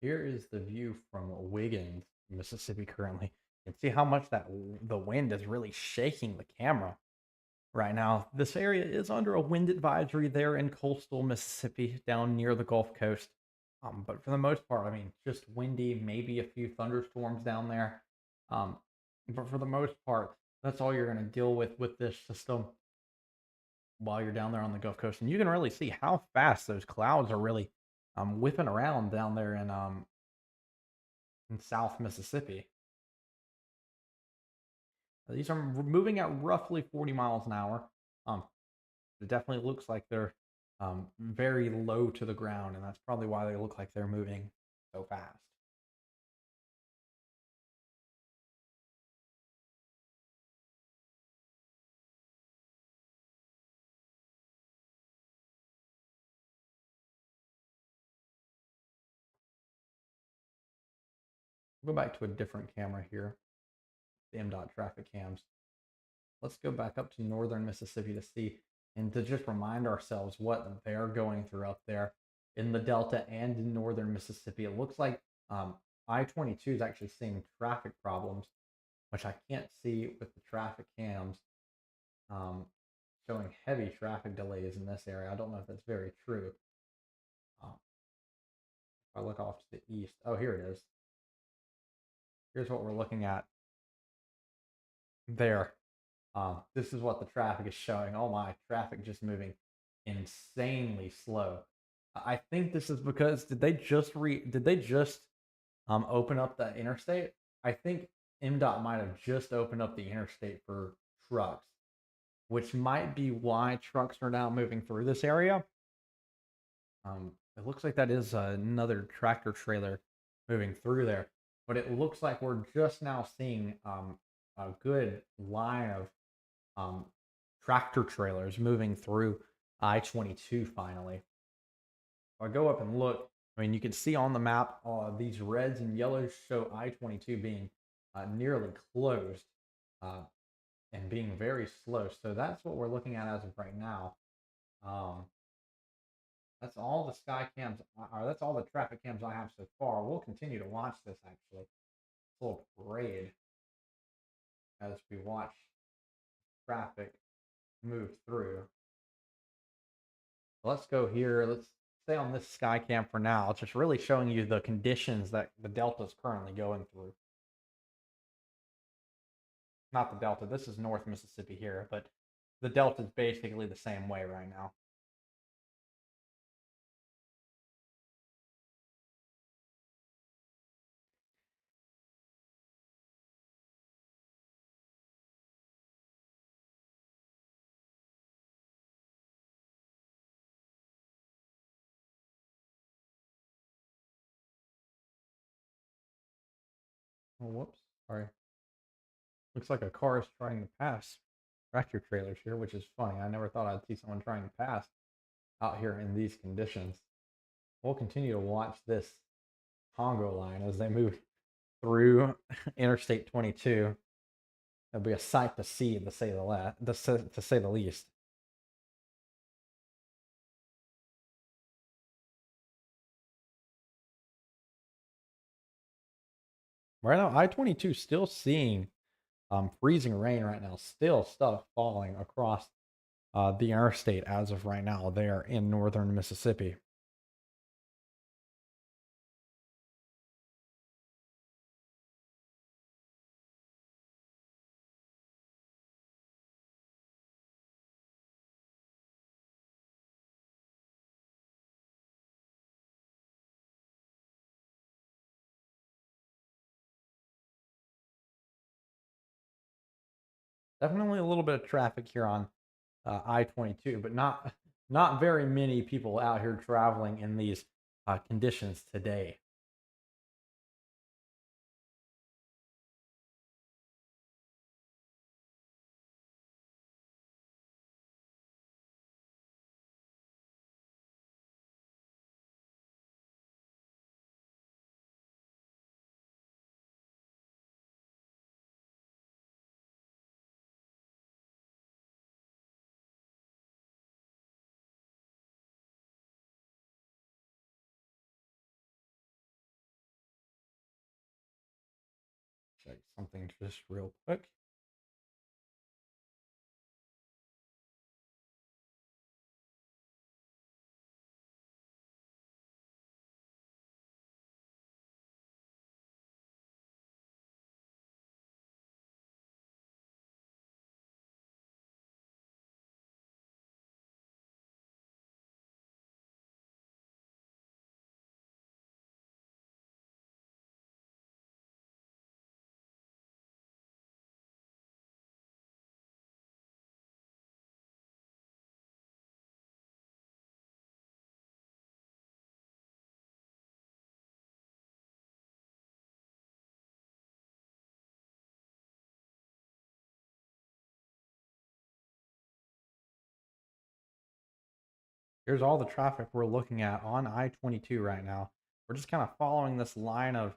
Speaker 2: Here is the view from Wiggins, Mississippi currently. You can see how much the wind is really shaking the camera right now. This area is under a wind advisory there in coastal Mississippi down near the Gulf Coast. But for the most part, I mean, just windy, maybe a few thunderstorms down there. Um, but for the most part, that's all you're going to deal with this system while you're down there on the Gulf Coast. And you can really see how fast those clouds are really whipping around down there in South Mississippi. These are moving at roughly 40 miles an hour. Um, it definitely looks like they're very low to the ground, and that's probably why they look like they're moving so fast. We'll go back to a different camera here, the MDOT traffic cams. Let's go back up to northern Mississippi to see and to just remind ourselves what they're going through up there in the Delta and in northern Mississippi. It looks like I-22 is actually seeing traffic problems, which I can't see with the traffic cams um, showing heavy traffic delays in this area. I don't know if that's very true. Um, if I look off to the east, oh, here it is. Here's what we're looking at there. This is what the traffic is showing. Oh my, traffic just moving insanely slow. I think this is because did they just open up the interstate? I think MDOT might have just opened up the interstate for trucks, which might be why trucks are now moving through this area. It looks like that is another tractor trailer moving through there, but it looks like we're just now seeing a good line of um, tractor trailers moving through I-22 finally. If I go up and look, I mean, you can see on the map these reds and yellows show I-22 being nearly closed uh, and being very slow. So that's what we're looking at as of right now. Um, that's all the sky cams, or that's all the traffic cams I have so far. We'll continue to watch this actually. It's a little parade as we watch traffic move through. Let's go here. Let's stay on this sky cam for now. It's just really showing you the conditions that the Delta is currently going through. Not the Delta. This is North Mississippi here, but the Delta is basically the same way right now. Oh, whoops. Sorry. Looks like a car is trying to pass tractor trailers here, which is funny. I never thought I'd see someone trying to pass out here in these conditions. We'll continue to watch this Congo line as they move through Interstate 22. It'll be a sight to see, to say to say the least. Right now, I-22 still seeing freezing rain right now. Still stuff falling across the interstate as of right now there in northern Mississippi. Definitely a little bit of traffic here on I-22, but not very many people out here traveling in these conditions today. Check something just real quick. Here's all the traffic we're looking at on I-22 right now. We're just kind of following this line of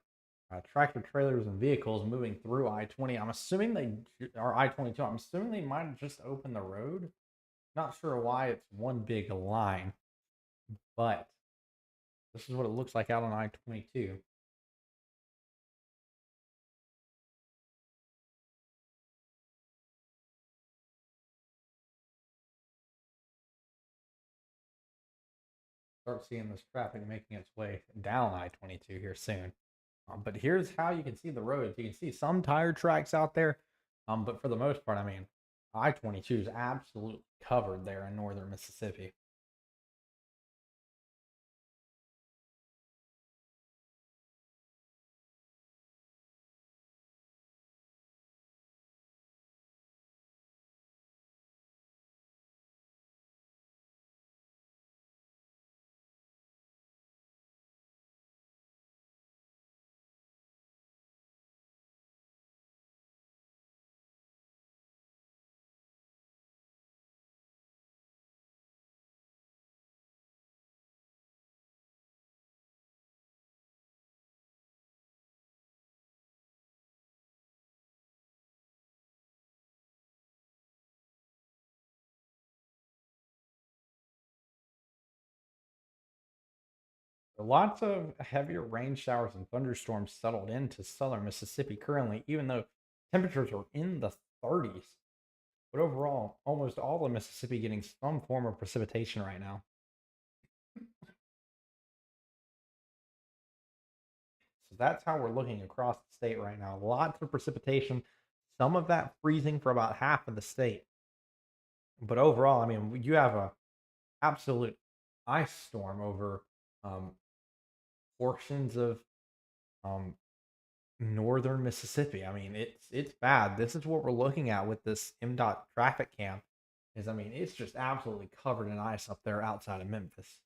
Speaker 2: tractor trailers and vehicles moving through I-20. I'm assuming they are I-22. I'm assuming they might have just opened the road. Not sure why it's one big line, but this is what it looks like out on I-22. Start seeing this traffic making its way down I-22 here soon. But here's how you can see the roads. You can see some tire tracks out there, but for the most part, I mean, I-22 is absolutely covered there in northern Mississippi. Lots of heavier rain showers and thunderstorms settled into southern Mississippi currently, even though temperatures are in the 30s. But overall, almost all of Mississippi getting some form of precipitation right now. So that's how we're looking across the state right now. Lots of precipitation, some of that freezing for about half of the state. But overall, I mean, you have a absolute ice storm over um, portions of um, northern Mississippi. I mean, it's bad. This is what we're looking at with this MDOT traffic cam. Is I mean, it's just absolutely covered in ice up there outside of Memphis.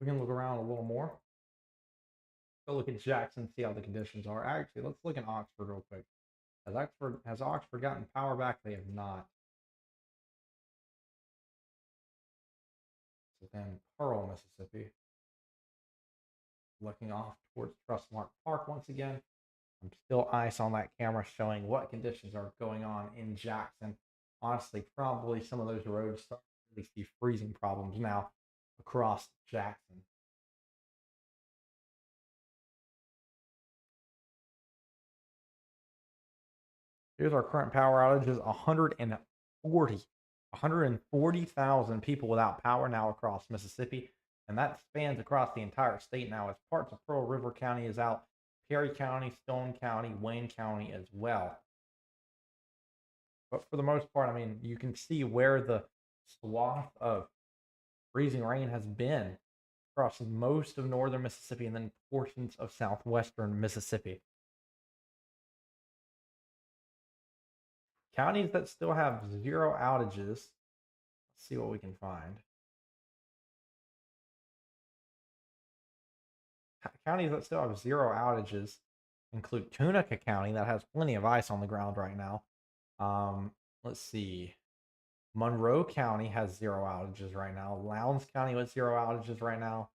Speaker 2: We can look around a little more. Go look at Jackson, see how the conditions are. Actually, let's look at Oxford real quick. Has Oxford gotten power back? They have not. So then Pearl, Mississippi, looking off towards Trustmark Park once again. I'm still ice on that camera showing what conditions are going on in Jackson. Honestly, probably some of those roads start to really see freezing problems now across Jackson. Here's our current power outages: 140,000 people without power now across Mississippi, and that spans across the entire state now, as parts of Pearl River County is out, Perry County, Stone County, Wayne County as well. But for the most part, I mean, you can see where the swath of freezing rain has been across most of northern Mississippi and then portions of southwestern Mississippi. Counties that still have zero outages, let's see what we can find. Counties that still have zero outages include Tunica County, that has plenty of ice on the ground right now. Let's see. Monroe County has zero outages right now. Lowndes County with zero outages right now.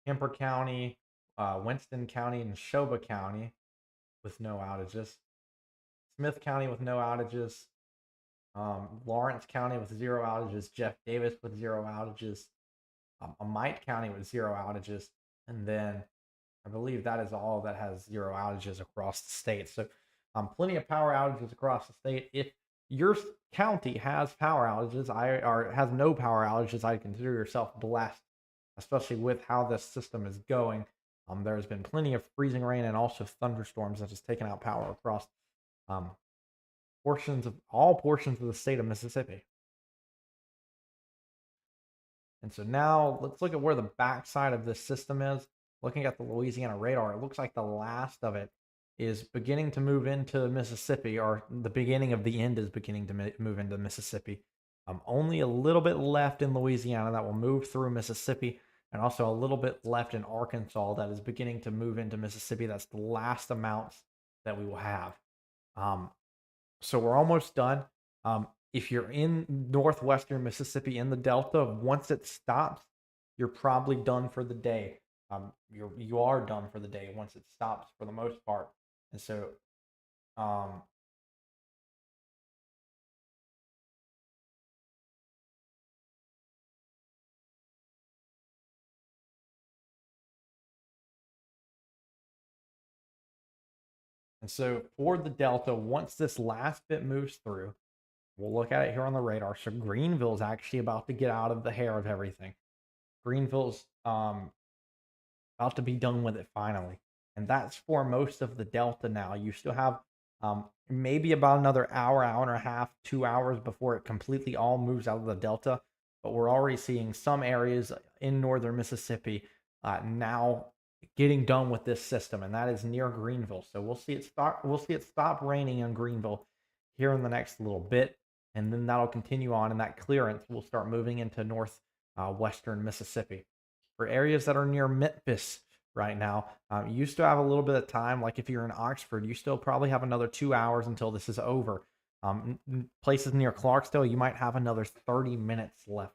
Speaker 2: Kemper County, Winston County, and Neshoba County with no outages. Smith County with no outages. Lawrence County with zero outages. Jeff Davis with zero outages. Amite County with zero outages. And then I believe that is all that has zero outages across the state. So plenty of power outages across the state. If your county has power outages, or has no power outages, I consider yourself blessed, especially with how this system is going. There's been plenty of freezing rain and also thunderstorms that has taken out power across um, portions of the state of Mississippi. And so now let's look at where the backside of this system is. Looking at the Louisiana radar, it looks like the last of it is beginning to move into Mississippi, or the beginning of the end is beginning to move into Mississippi. Only a little bit left in Louisiana that will move through Mississippi, and also a little bit left in Arkansas that is beginning to move into Mississippi. That's the last amounts that we will have. Um, so we're almost done. If you're in northwestern Mississippi in the Delta, once it stops, you're probably done for the day. You are done for the day once it stops for the most part. And so, um, for the Delta, once this last bit moves through, we'll look at it here on the radar. So Greenville's actually about to get out of the hair of everything. Greenville's about to be done with it finally. And that's for most of the Delta now. You still have maybe about another hour, hour and a half, 2 hours before it completely all moves out of the Delta. But we're already seeing some areas in northern Mississippi now getting done with this system, and that is near Greenville. So we'll see it start. We'll see it stop raining in Greenville here in the next little bit, and then that'll continue on, and that clearance will start moving into north western Mississippi. For areas that are near Memphis right now, you still have a little bit of time. Like if you're in Oxford, you still probably have another 2 hours until this is over. Places near Clarksdale, you might have another 30 minutes left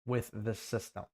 Speaker 2: with this system.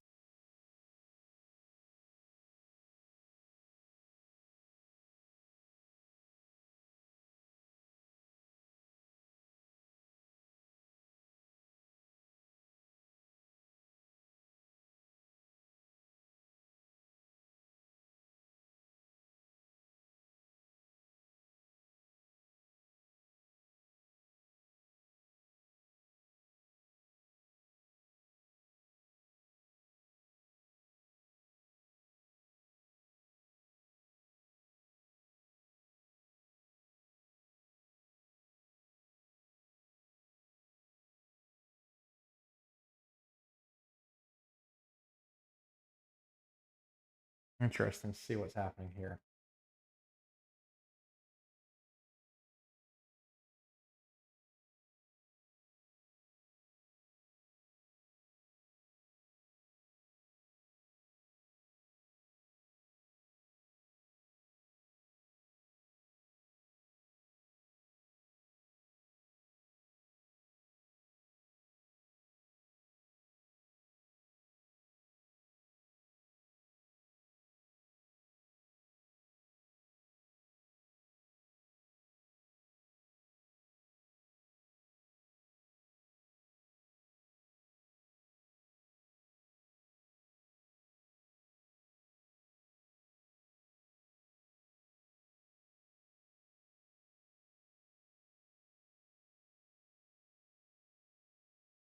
Speaker 2: Interesting to see what's happening here.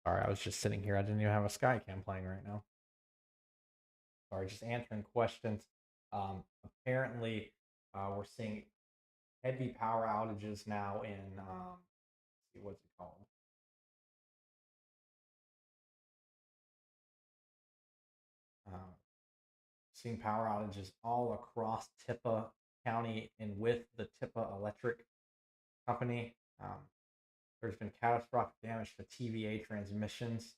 Speaker 2: Sorry, I was just sitting here. I didn't even have a Skycam playing right now. Sorry, just answering questions. Apparently, we're seeing heavy power outages now in let's see what's it called? Uh, Seeing power outages all across Tippah County and with the Tippah Electric Company. There's been catastrophic damage to TVA transmissions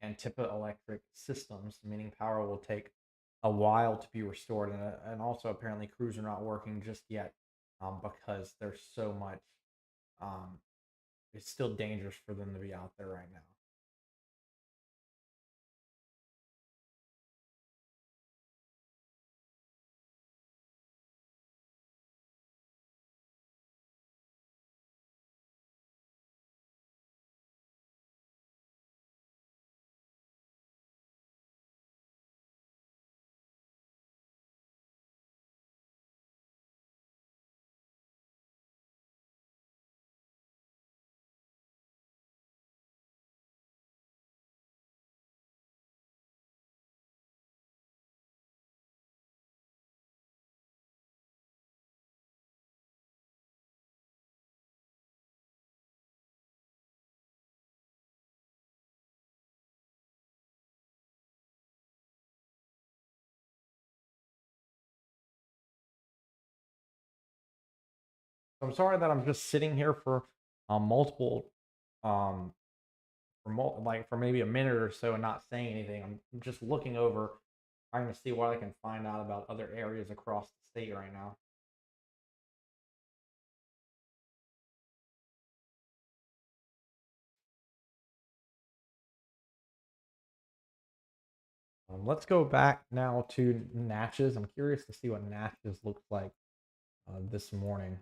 Speaker 2: and Tippah Electric systems, meaning power will take a while to be restored. And also, apparently, crews are not working just yet because there's so much. Um, it's still dangerous for them to be out there right now. So I'm sorry that I'm just sitting here for multiple um, like for maybe a minute or so and not saying anything. I'm just looking over, trying to see what I can find out about other areas across the state right now. Let's go back now to Natchez. I'm curious to see what Natchez looks like this morning.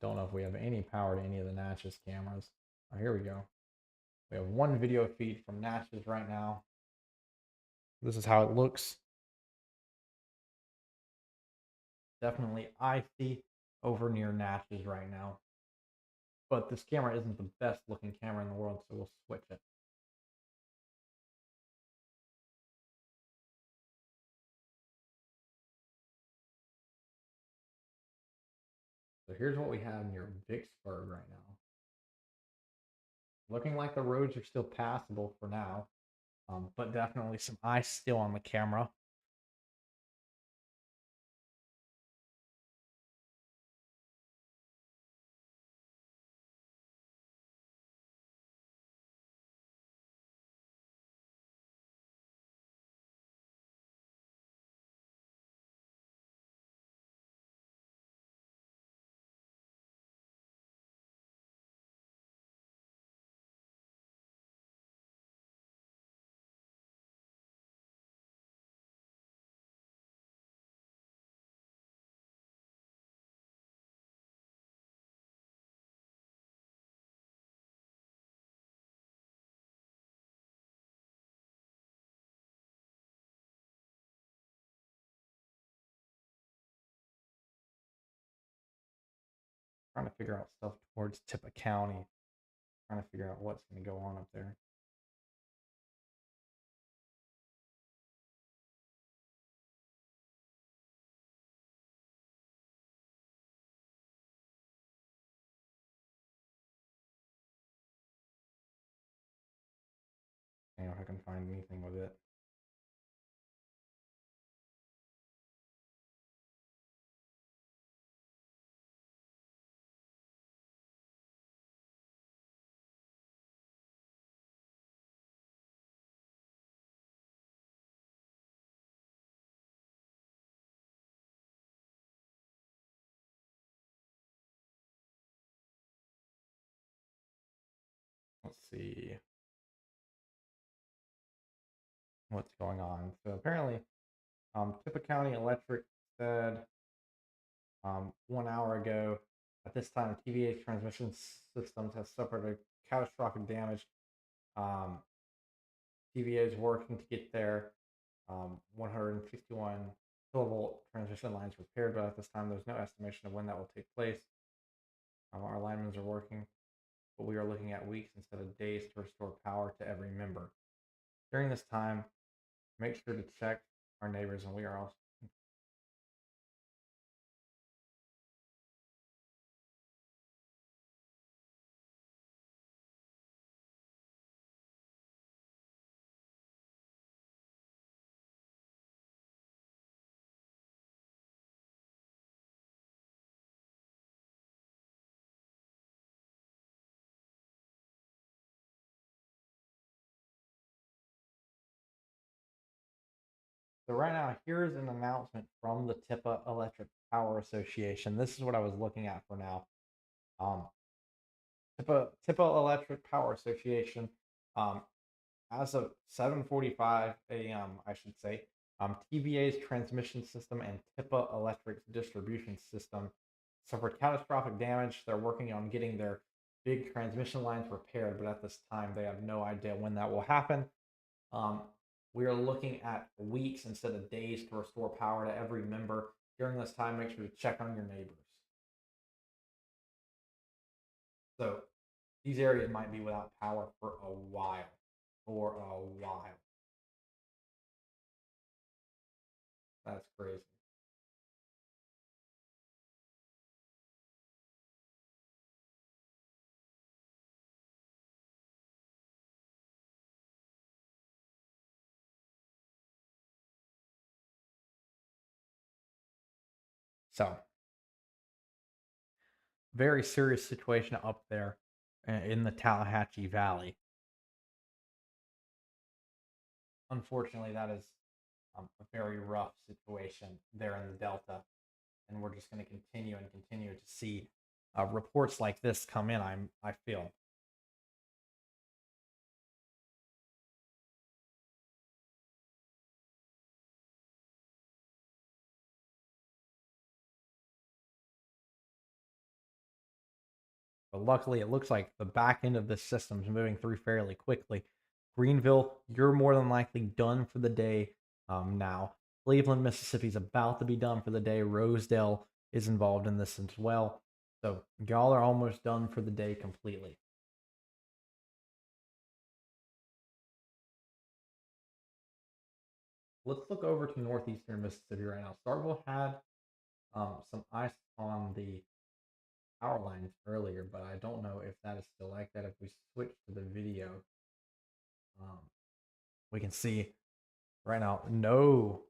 Speaker 2: Don't know if we have any power to any of the Natchez cameras. Oh, here we go. We have one video feed from Natchez right now. This is how it looks. Definitely icy over near Natchez right now. But this camera isn't the best looking camera in the world, so we'll switch it. So here's what we have near Vicksburg right now. Looking like the roads are still passable for now, but definitely some ice still on the camera. Trying to figure out stuff towards Tippah County. Trying to figure out what's going to go on up there. See if I can find anything with it. Let's see what's going on. So apparently, Tippah County Electric said 1 hour ago, at this time, TVA's transmission systems have suffered a catastrophic damage. Um, TVA is working to get their 161 kilovolt transmission lines repaired, but at this time, there's no estimation of when that will take place. Our linemen are working, but we are looking at weeks instead of days to restore power to every member. During this time, make sure to check our neighbors, and we are also. So right now, here's an announcement from the TIPA Electric Power Association. This is what I was looking at for now. Um, TIPA Electric Power Association, um, as of 7:45 a.m., I should say, TVA's transmission system and TIPA Electric's distribution system suffered catastrophic damage. They're working on getting their big transmission lines repaired, but at this time, they have no idea when that will happen. Um, we are looking at weeks instead of days to restore power to every member. During this time, make sure to check on your neighbors. So these areas might be without power for a while. For a while. That's crazy. So, very serious situation up there in the Tallahatchie Valley. Unfortunately, that is a very rough situation there in the Delta. And we're just going to continue and continue to see reports like this come in, I feel. But luckily, it looks like the back end of this system is moving through fairly quickly. Greenville, you're more than likely done for the day now. Cleveland, Mississippi is about to be done for the day. Rosedale is involved in this as well. So y'all are almost done for the day completely. Let's look over to northeastern Mississippi right now. Starkville had some ice on the power lines earlier, but I don't know if that is still like that. If we switch to the video, um, we can see right now no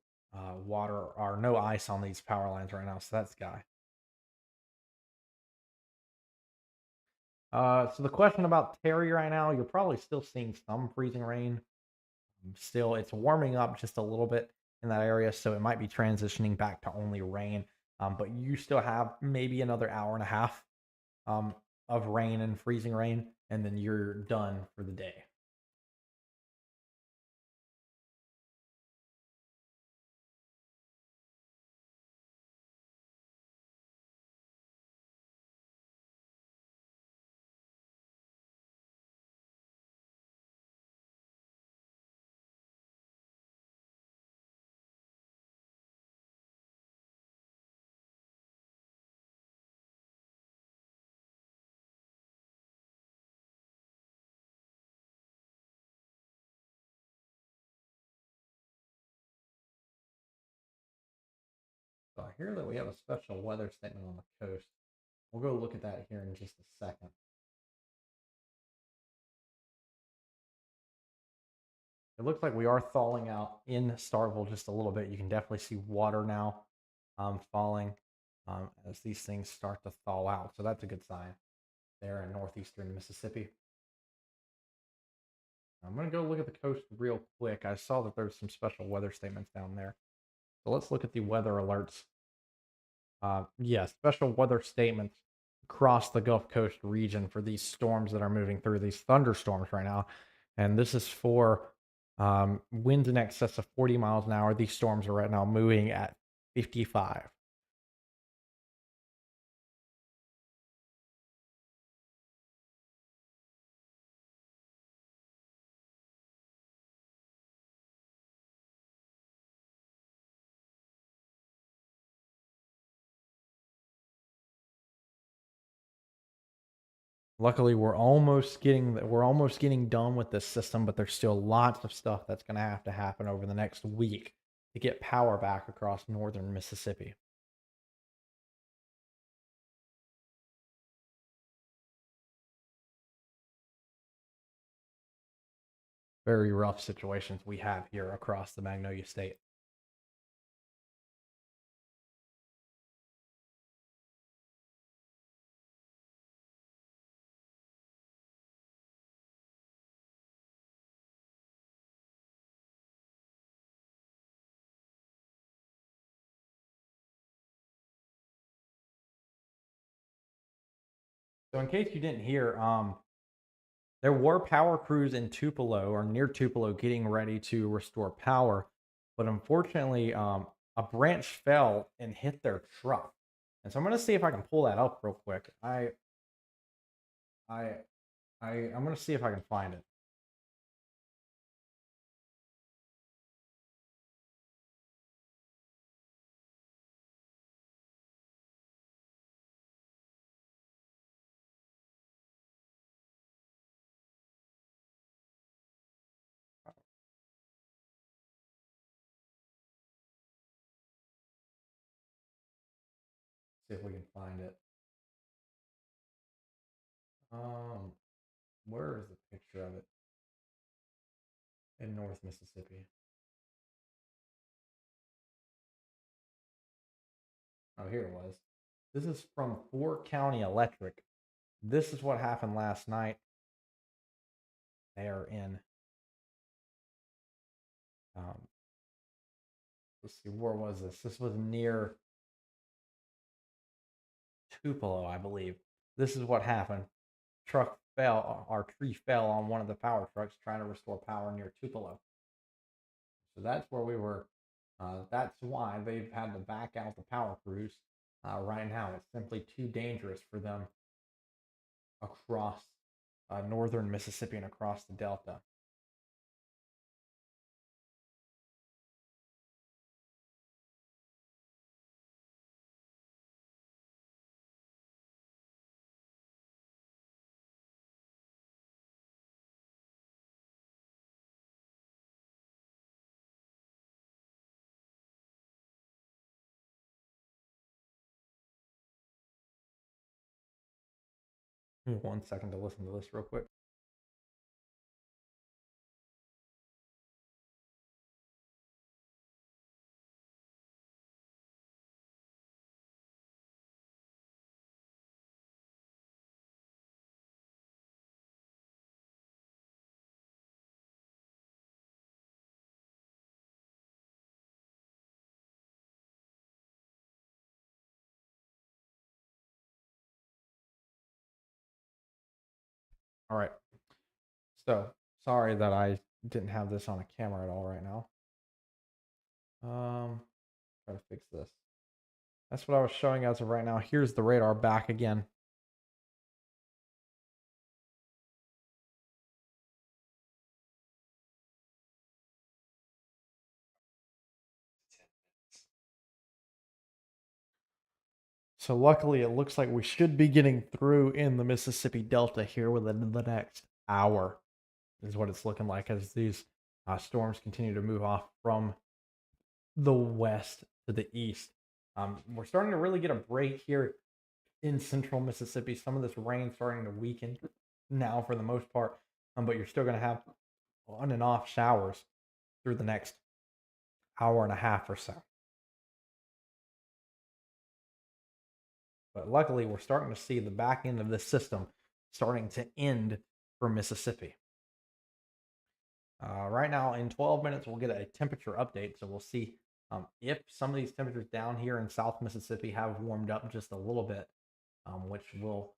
Speaker 2: water or no ice on these power lines right now. So that's guy. So the question about Terry right now, you're probably still seeing some freezing rain. Still, it's warming up just a little bit in that area, so it might be transitioning back to only rain. But you still have maybe another hour and a half um, of rain and freezing rain, and then you're done for the day. So I hear that we have a special weather statement on the coast. We'll go look at that here in just a second. It looks like we are thawing out in Starville just a little bit. You can definitely see water now falling as these things start to thaw out. So that's a good sign there in northeastern Mississippi. I'm going to go look at the coast real quick. I saw that there's some special weather statements down there. So let's look at the weather alerts. Yeah, special weather statements across the Gulf Coast region for these storms that are moving through, these thunderstorms right now. And this is for winds in excess of 40 miles an hour. These storms are right now moving at 55. Luckily, we're almost getting done with this system, but there's still lots of stuff that's going to have to happen over the next week to get power back across northern Mississippi. Very rough situations we have here across the Magnolia State. So, in case you didn't hear, there were power crews in Tupelo or near Tupelo getting ready to restore power, but unfortunately, a branch fell and hit their truck. And so I'm going to see if I can pull that up real quick. I, I'm going to see if I can find it. See if we can find it. Um, where is the picture of it in North Mississippi? Oh, here it was. This is from Fort County Electric. This is what happened last night. They are in. Um, let's see, where was this? This was near Tupelo, I believe. This is what happened. Truck fell, our tree fell on one of the power trucks trying to restore power near Tupelo. So that's where we were. That's why they've had to back out the power crews right now. It's simply too dangerous for them across northern Mississippi and across the Delta. Give me 1 second to listen to this real quick. All right. So sorry that I didn't have this on a camera at all right now. Try to fix this. That's what I was showing as of right now. Here's the radar back again. So luckily, it looks like we should be getting through in the Mississippi Delta here within the next hour. Is what it's looking like as these storms continue to move off from the west to the east. We're starting to really get a break here in central Mississippi. Some of this rain starting to weaken now for the most part, but you're still going to have on and off showers through the next hour and a half or so. But luckily, we're starting to see the back end of this system starting to end for Mississippi. Right now, in 12 minutes, we'll get a temperature update. So we'll see if some of these temperatures down here in South Mississippi have warmed up just a little bit, which will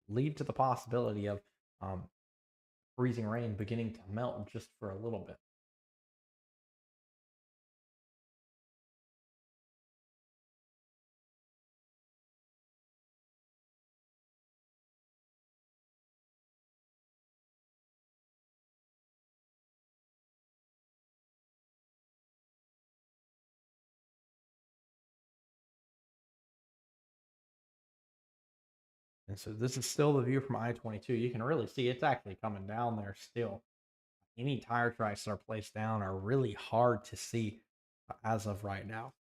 Speaker 2: lead to the possibility of um, freezing rain beginning to melt just for a little bit. And so this is still the view from I-22. You can really see it's actually coming down there still. Any tire tracks that are placed down are really hard to see as of right now.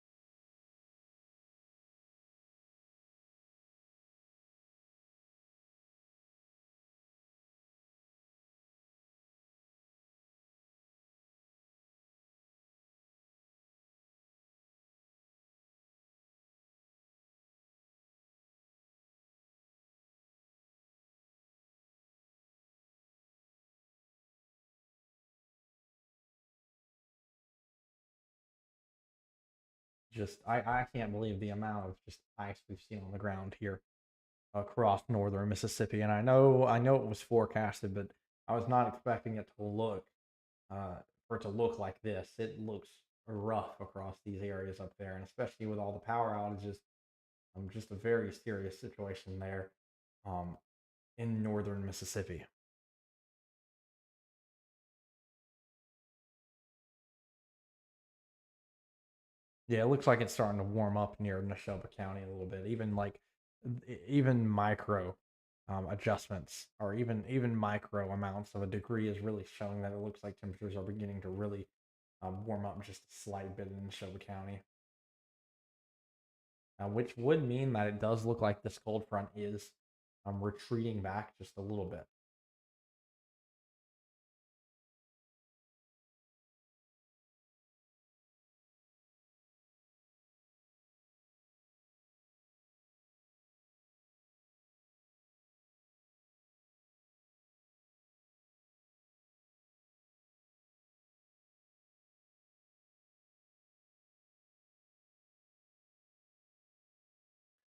Speaker 2: Just I can't believe the amount of just ice we've seen on the ground here across northern Mississippi. And I know it was forecasted, but I was not expecting it to look uh, for it to look like this. It looks rough across these areas up there, and especially with all the power outages, just a very serious situation there um, in northern Mississippi. Yeah, it looks like it's starting to warm up near Neshoba County a little bit. Even like even micro adjustments or even micro amounts of a degree is really showing that it looks like temperatures are beginning to really warm up just a slight bit in Neshoba County, which would mean that it does look like this cold front is retreating back just a little bit.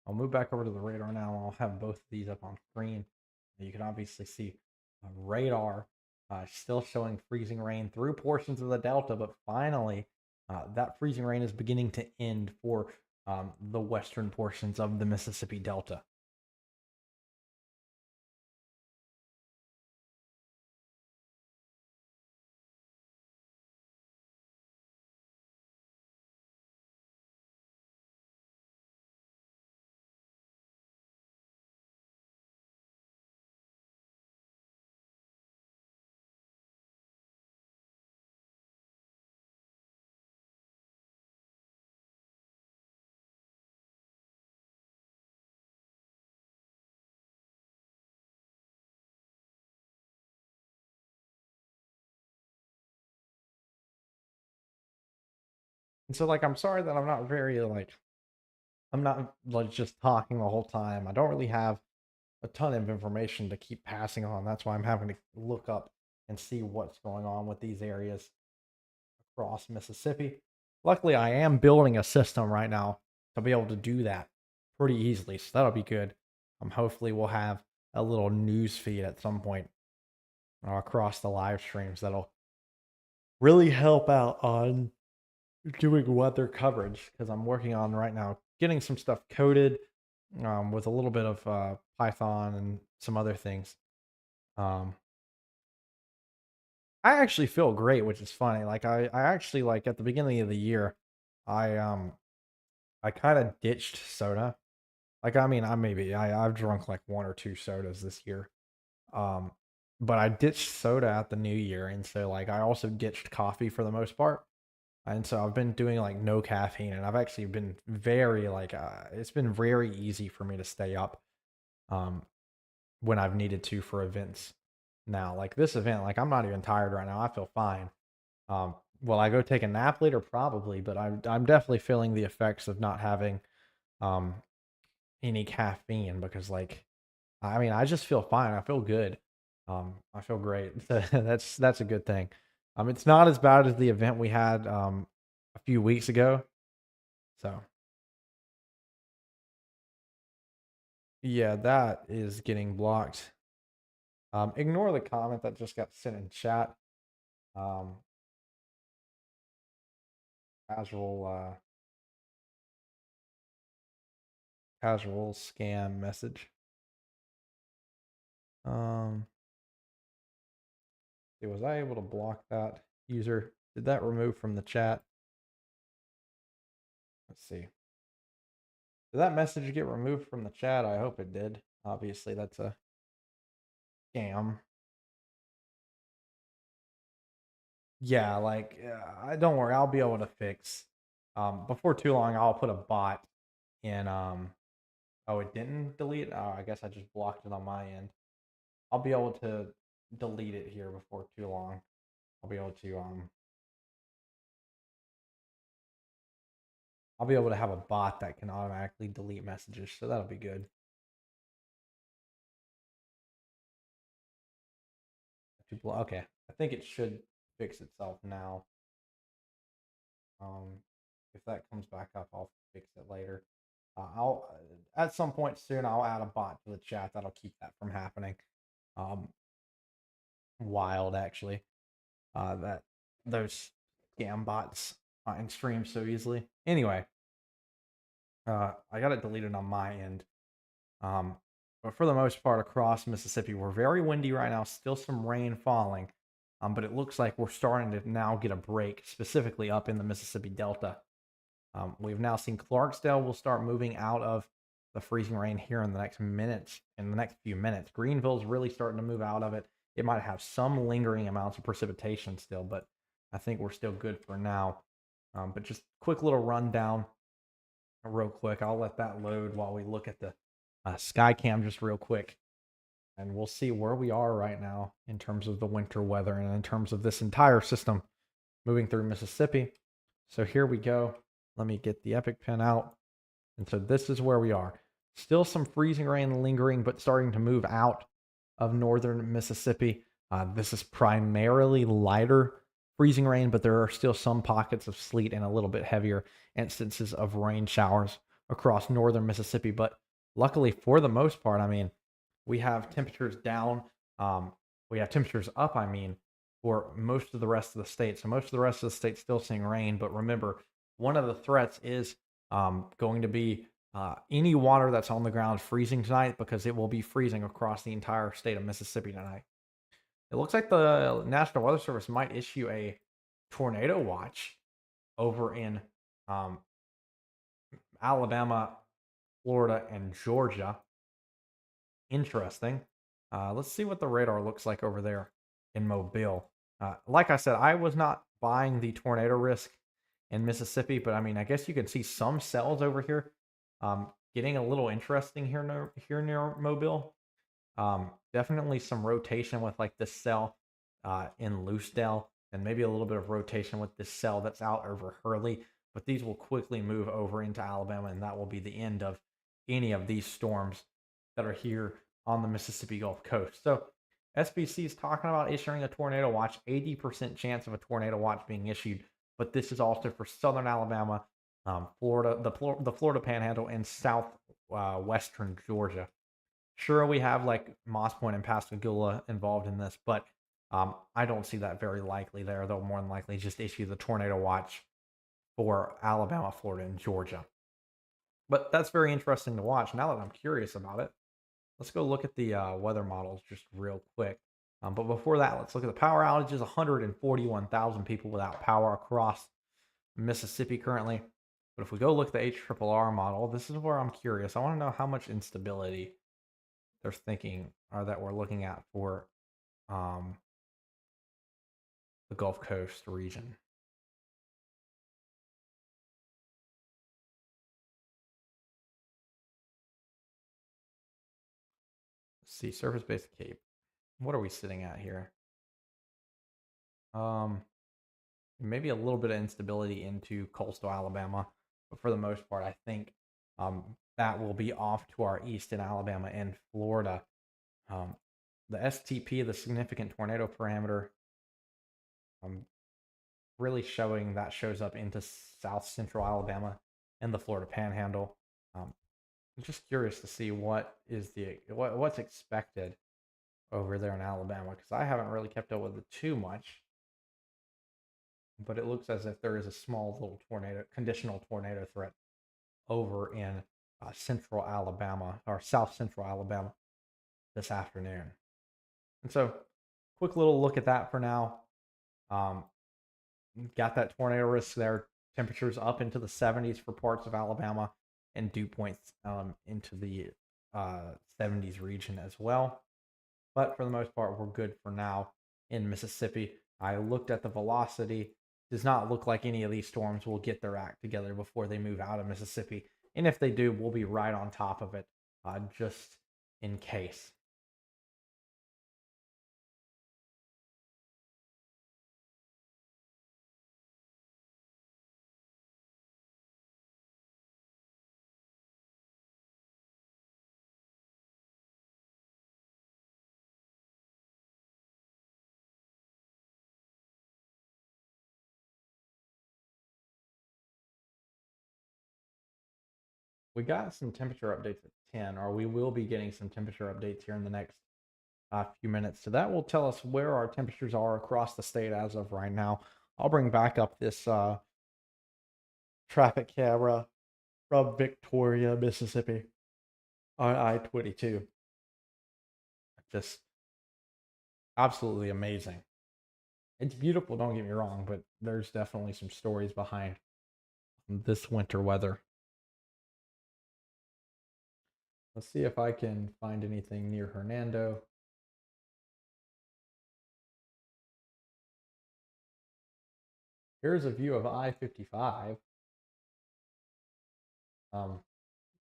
Speaker 2: I'll move back over to the radar now. I'll have both of these up on screen. You can obviously see radar still showing freezing rain through portions of the delta, but finally, that freezing rain is beginning to end for the western portions of the Mississippi Delta. And so, like, I'm sorry that I'm not very like I'm not like just talking the whole time. I don't really have a ton of information to keep passing on. That's why I'm having to look up and see what's going on with these areas across Mississippi. Luckily, I am building a system right now to be able to do that pretty easily, so that'll be good. Hopefully, we'll have a little news feed at some point across the live streams that'll really help out on doing weather coverage because I'm working on right now getting some stuff coded with a little bit of Python and some other things. Um, I actually feel great, which is funny. Like I actually like at the beginning of the year, I um I kind of ditched soda. Like I mean, I've drunk like one or two sodas this year. Um, but I ditched soda at the new year, and so like I also ditched coffee for the most part. And so I've been doing like no caffeine, and I've actually been very like it's been very easy for me to stay up um when I've needed to for events. Now, like this event, like I'm not even tired right now. I feel fine. Will I go take a nap later? Probably, but I'm definitely feeling the effects of not having um any caffeine because like I mean I just feel fine. I feel good. I feel great. That's a good thing. It's not as bad as the event we had a few weeks ago. So yeah, that is getting blocked. Ignore the comment that just got sent in chat. Um, casual casual scam message. Um, was I able to block that user? Did that remove from the chat? Let's see. Did that message get removed from the chat? I hope it did. Obviously, that's a scam. Yeah, like, don't worry, I'll be able to fix. Before too long, I'll put a bot in. Oh, it didn't delete. Oh, I guess I just blocked it on my end. I'll be able to delete it here before too long. I'll be able to I'll be able to have a bot that can automatically delete messages, so that'll be good. Okay, I think it should fix itself now. Um, if that comes back up, I'll fix it later. I'll at some point soon I'll add a bot to the chat that'll keep that from happening. Um, Wild actually. That those scam bots find streams so easily. Anyway, I got it deleted on my end. Um, but for the most part, across Mississippi, we're very windy right now. Still some rain falling, but it looks like we're starting to now get a break, specifically up in the Mississippi Delta. We've now seen Clarksdale will start moving out of the freezing rain here in the next minutes. In the next few minutes, Greenville's really starting to move out of it. It might have some lingering amounts of precipitation still, but I think we're still good for now. But just quick little rundown, real quick. I'll let that load while we look at the sky cam just real quick, and we'll see where we are right now in terms of the winter weather and in terms of this entire system moving through Mississippi. So here we go. Let me get the epic pen out. And so this is where we are. Still some freezing rain lingering, but starting to move out of northern Mississippi. This is primarily lighter freezing rain, but there are still some pockets of sleet and a little bit heavier instances of rain showers across northern Mississippi. But luckily, for the most part, I mean, we have temperatures down. We have temperatures up, I mean, for most of the rest of the state. So most of the rest of the state still seeing rain. But remember, one of the threats is going to be any water that's on the ground freezing tonight, because it will be freezing across the entire state of Mississippi tonight. It looks like the National Weather Service might issue a tornado watch over in um, Alabama, Florida, and Georgia. Interesting. Let's see what the radar looks like over there in Mobile. Like I said, I was not buying the tornado risk in Mississippi, but I mean, I guess you can see some cells over here getting a little interesting here near Mobile. Definitely some rotation with like this cell in Loosedale, and maybe a little bit of rotation with this cell that's out over Hurley. But these will quickly move over into Alabama, and that will be the end of any of these storms that are here on the Mississippi Gulf Coast. So SBC is talking about issuing a tornado watch, 80% chance of a tornado watch being issued. But this is also for southern Alabama, Florida, the Florida Panhandle, and southwestern Georgia. Sure, we have like Moss Point and Pascagoula involved in this, but I don't see that very likely there. They'll more than likely just issue the tornado watch for Alabama, Florida, and Georgia. But that's very interesting to watch. Now that I'm curious about it, let's go look at the weather models just real quick. But before that, let's look at the power outages. 141,000 people without power across Mississippi currently. But if we go look at the HRRR model, this is where I'm curious. I want to know how much instability they're thinking, or that we're looking at for um, the Gulf Coast region. Let's see, surface-based cape. What are we sitting at here? Maybe a little bit of instability into coastal Alabama, but for the most part, I think that will be off to our east in Alabama and Florida. Um, the STP, the significant tornado parameter, um, really showing that shows up into south central Alabama and the Florida Panhandle. I'm just curious to see what's expected over there in Alabama, because I haven't really kept up with it too much. But it looks as if there is a small little conditional tornado threat over in central Alabama, or south central Alabama, this afternoon. And so, quick little look at that for now. Um, got that tornado risk there. Temperatures up into the 70s for parts of Alabama, and dew points into the 70s region as well. But for the most part, we're good for now in Mississippi. I looked at the velocity. Does not look like any of these storms will get their act together before they move out of Mississippi. And if they do, we'll be right on top of it, just in case. We got some temperature updates at 10, or we will be getting some temperature updates here in the next few minutes. So that will tell us where our temperatures are across the state as of right now. I'll bring back up this traffic camera from Victoria, Mississippi on I-22. Just absolutely amazing. It's beautiful, don't get me wrong, but there's definitely some stories behind this winter weather. Let's see if I can find anything near Hernando. Here's a view of I-55. Um,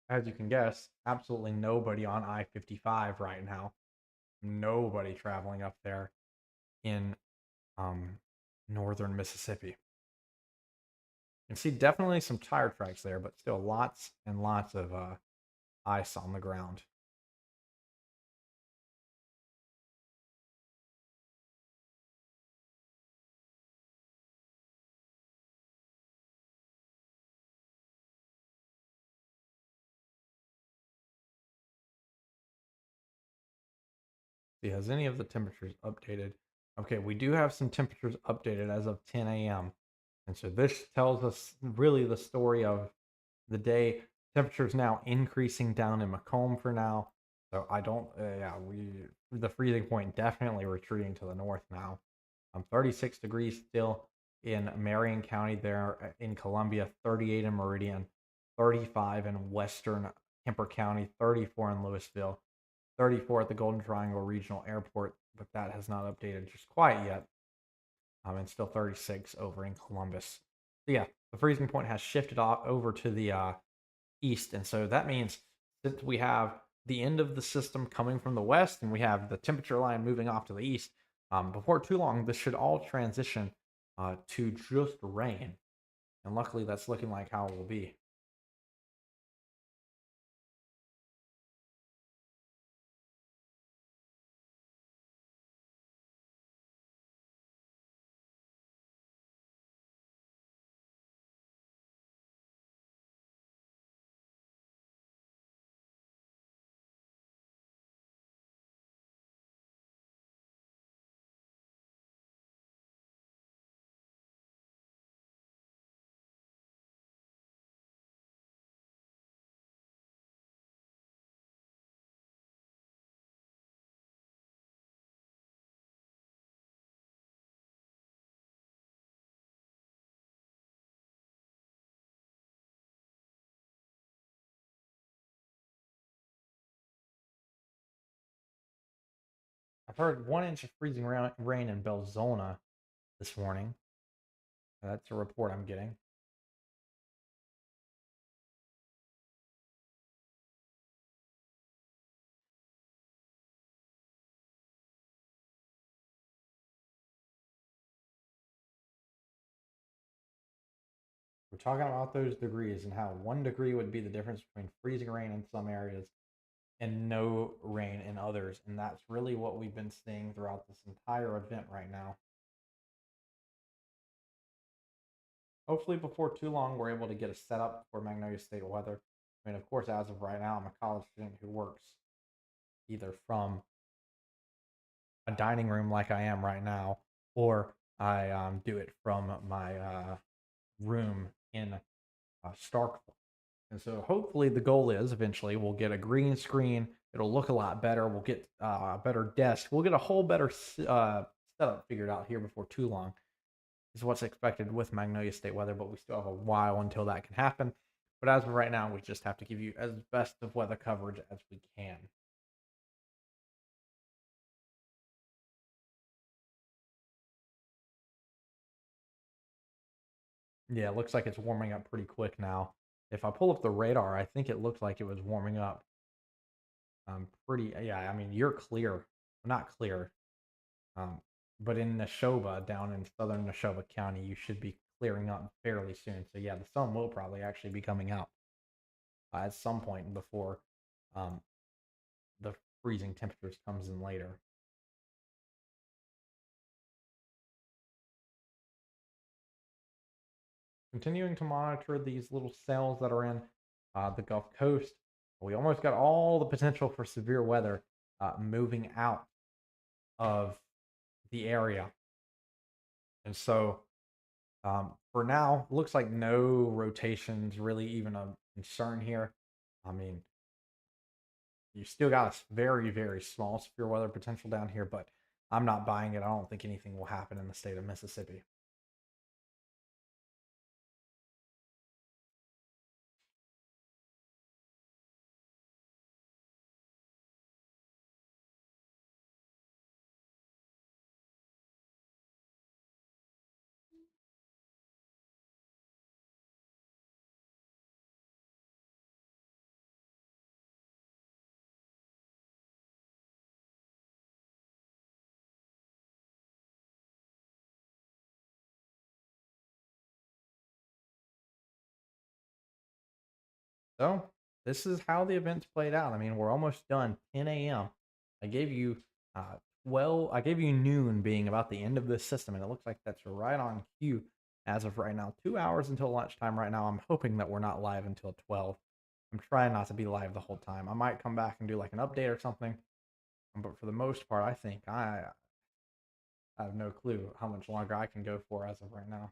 Speaker 2: as you can guess, absolutely nobody on I-55 right now. Nobody traveling up there in um, northern Mississippi. You can see definitely some tire tracks there, but still lots and lots of ice on the ground. See, has any of the temperatures updated? Okay, we do have some temperatures updated as of 10 a.m. And so this tells us really the story of the day. Temperatures now increasing down in Macomb for now. So I don't, yeah, the freezing point definitely retreating to the north now. 36 degrees still in Marion County there in Columbia, 38 in Meridian, 35 in Western Kemper County, 34 in Louisville, 34 at the Golden Triangle Regional Airport, but that has not updated just quite yet. And still 36 over in Columbus. So yeah, the freezing point has shifted off over to the east, and so that means that we have the end of the system coming from the west, and we have the temperature line moving off to the east. Before too long, this should all transition to just rain, and luckily, that's looking like how it will be. I've heard 1 inch of freezing rain in Belzona this morning. That's a report I'm getting. We're talking about those degrees and how 1 degree would be the difference between freezing rain in some areas and no rain in others. And that's really what we've been seeing throughout this entire event right now. Hopefully, before too long, we're able to get a setup for Magnolia State weather. I mean, of course, as of right now, I'm a college student who works either from a dining room like I am right now, or I do it from my room in Starkville. And so hopefully the goal is eventually we'll get a green screen. It'll look a lot better. We'll get a better desk. We'll get a whole better setup figured out here before too long. Is what's expected with Magnolia State weather, but we still have a while until that can happen. But as of right now, we just have to give you as best of weather coverage as we can. Yeah, it looks like it's warming up pretty quick now. If I pull up the radar, I think it looked like it was warming up pretty. Yeah, I mean, you're clear. Not clear. Um, but in Neshoba, down in southern Neshoba County, you should be clearing up fairly soon. So yeah, the sun will probably actually be coming out at some point before um, the freezing temperatures comes in later. Continuing to monitor these little cells that are in the Gulf Coast. We almost got all the potential for severe weather moving out of the area. And so for now, looks like no rotations really even a concern here. I mean, you still got a very, very small severe weather potential down here, but I'm not buying it. I don't think anything will happen in the state of Mississippi. So this is how the events played out. I mean, we're almost done. 10 a.m. I gave you uh, I gave you noon being about the end of this system, and it looks like that's right on cue as of right now. 2 hours until lunchtime right now. I'm hoping that we're not live until 12. I'm trying not to be live the whole time. I might come back and do like an update or something, but for the most part, I think I have no clue how much longer I can go for as of right now.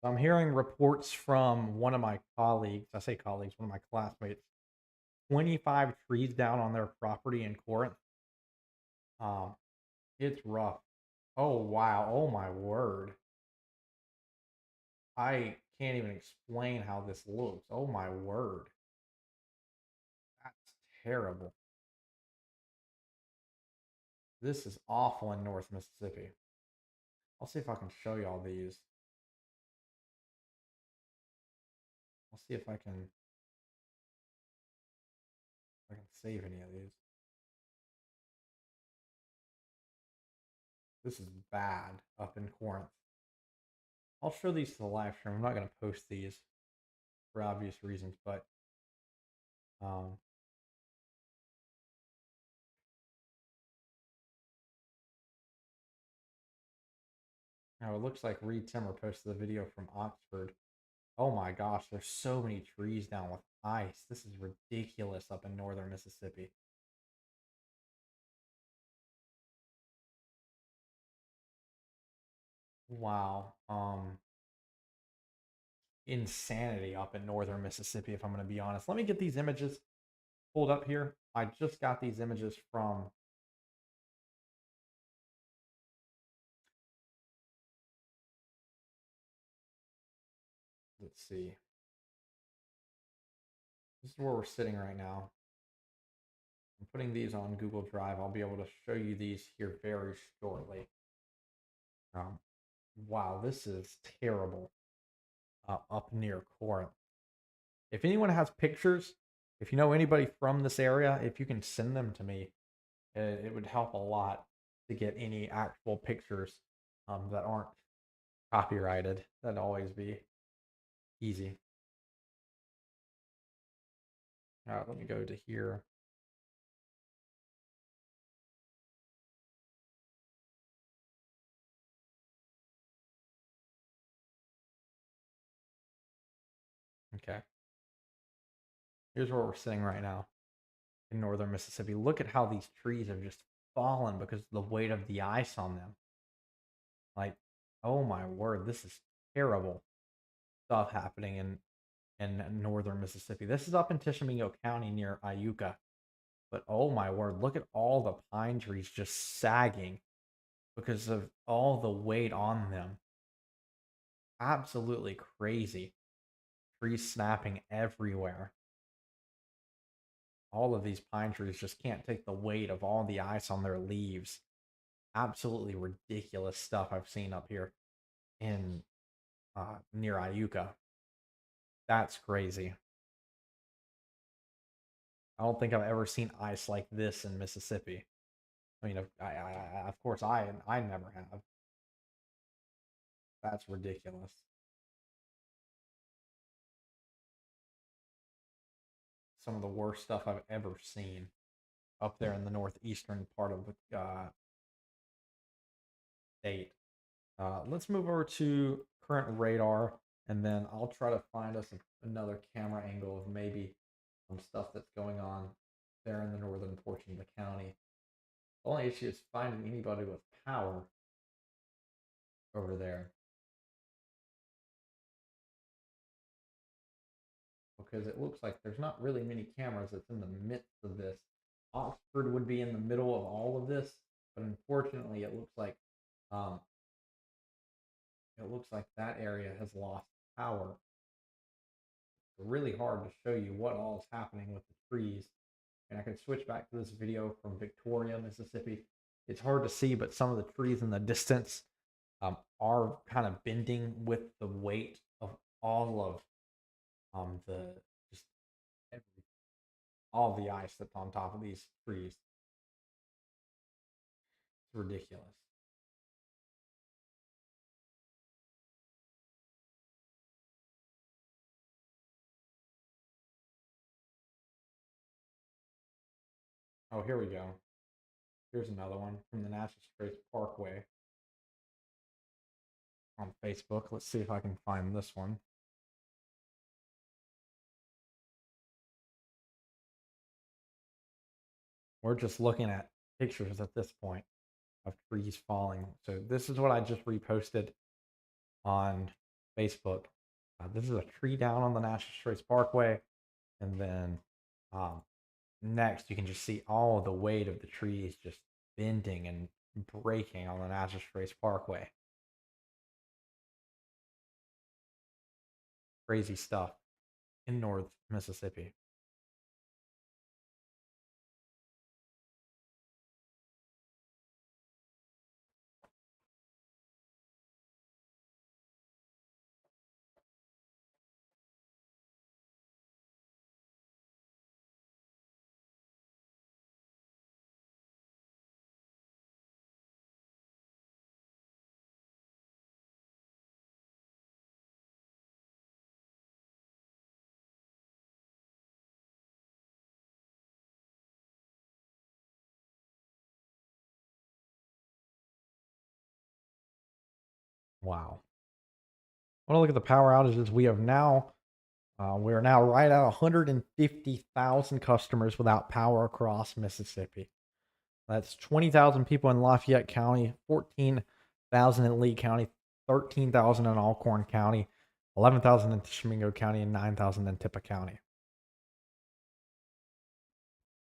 Speaker 2: I'm hearing reports from one of my colleagues. I say colleagues, one of my classmates. 25 trees down on their property in Corinth. Um, it's rough. Oh wow. Oh my word. I can't even explain how this looks. Oh my word. That's terrible. This is awful in North Mississippi. I'll see if I can show you all these. I'll see if I can save any of these. This is bad up in Corinth. I'll show these to the live stream. I'm not going to post these for obvious reasons, but um, now it looks like Reed Timmer posted the video from Oxford. Oh my gosh, there's so many trees down with ice. This is ridiculous up in northern Mississippi. Wow. Insanity up in northern Mississippi, if I'm going to be honest. Let me get these images pulled up here. I just got these images from, let's see. This is where we're sitting right now. I'm putting these on Google Drive. I'll be able to show you these here very shortly. Um, wow, this is terrible up near Corinth. If anyone has pictures, if you know anybody from this area, if you can send them to me, it would help a lot to get any actual pictures that aren't copyrighted. That'd always be easy. All right, let me go to here. Okay. Here's where we're sitting right now in northern Mississippi. Look at how these trees have just fallen because of the weight of the ice on them. Like, oh my word, this is terrible stuff happening in northern Mississippi. This is up in Tishomingo County near Iuka. But oh my word, look at all the pine trees just sagging because of all the weight on them. Absolutely crazy. Trees snapping everywhere. All of these pine trees just can't take the weight of all the ice on their leaves. Absolutely ridiculous stuff I've seen up here in near Iuka. That's crazy. I don't think I've ever seen ice like this in Mississippi. I mean, of course, I never have. That's ridiculous. Some of the worst stuff I've ever seen up there in the northeastern part of the state. Let's move over to current radar, and then I'll try to find us another camera angle of maybe some stuff that's going on there in the northern portion of the county. The only issue is finding anybody with power over there because it looks like there's not really many cameras that's in the midst of this. Oxford would be in the middle of all of this, but unfortunately, um, it looks like that area has lost power. It's really hard to show you what all is happening with the trees. And I can switch back to this video from Victoria, Mississippi. It's hard to see, but some of the trees in the distance are kind of bending with the weight of all of the just every, all the ice that's on top of these trees. It's ridiculous. Oh, here we go. Here's another one from the National Straits Parkway on Facebook. Let's see if I can find this one. We're just looking at pictures at this point of trees falling. So this is what I just reposted on Facebook. This is a tree down on the National Straits Parkway, and then um, next you can just see all of the weight of the trees just bending and breaking on the National Straits Parkway. Crazy stuff in North Mississippi. Wow. I want to look at the power outages we have now. We are now right at 150,000 customers without power across Mississippi. That's 20,000 people in Lafayette County, 14,000 in Lee County, 13,000 in Alcorn County, 11,000 in Tishomingo County, and 9,000 in Tippah County.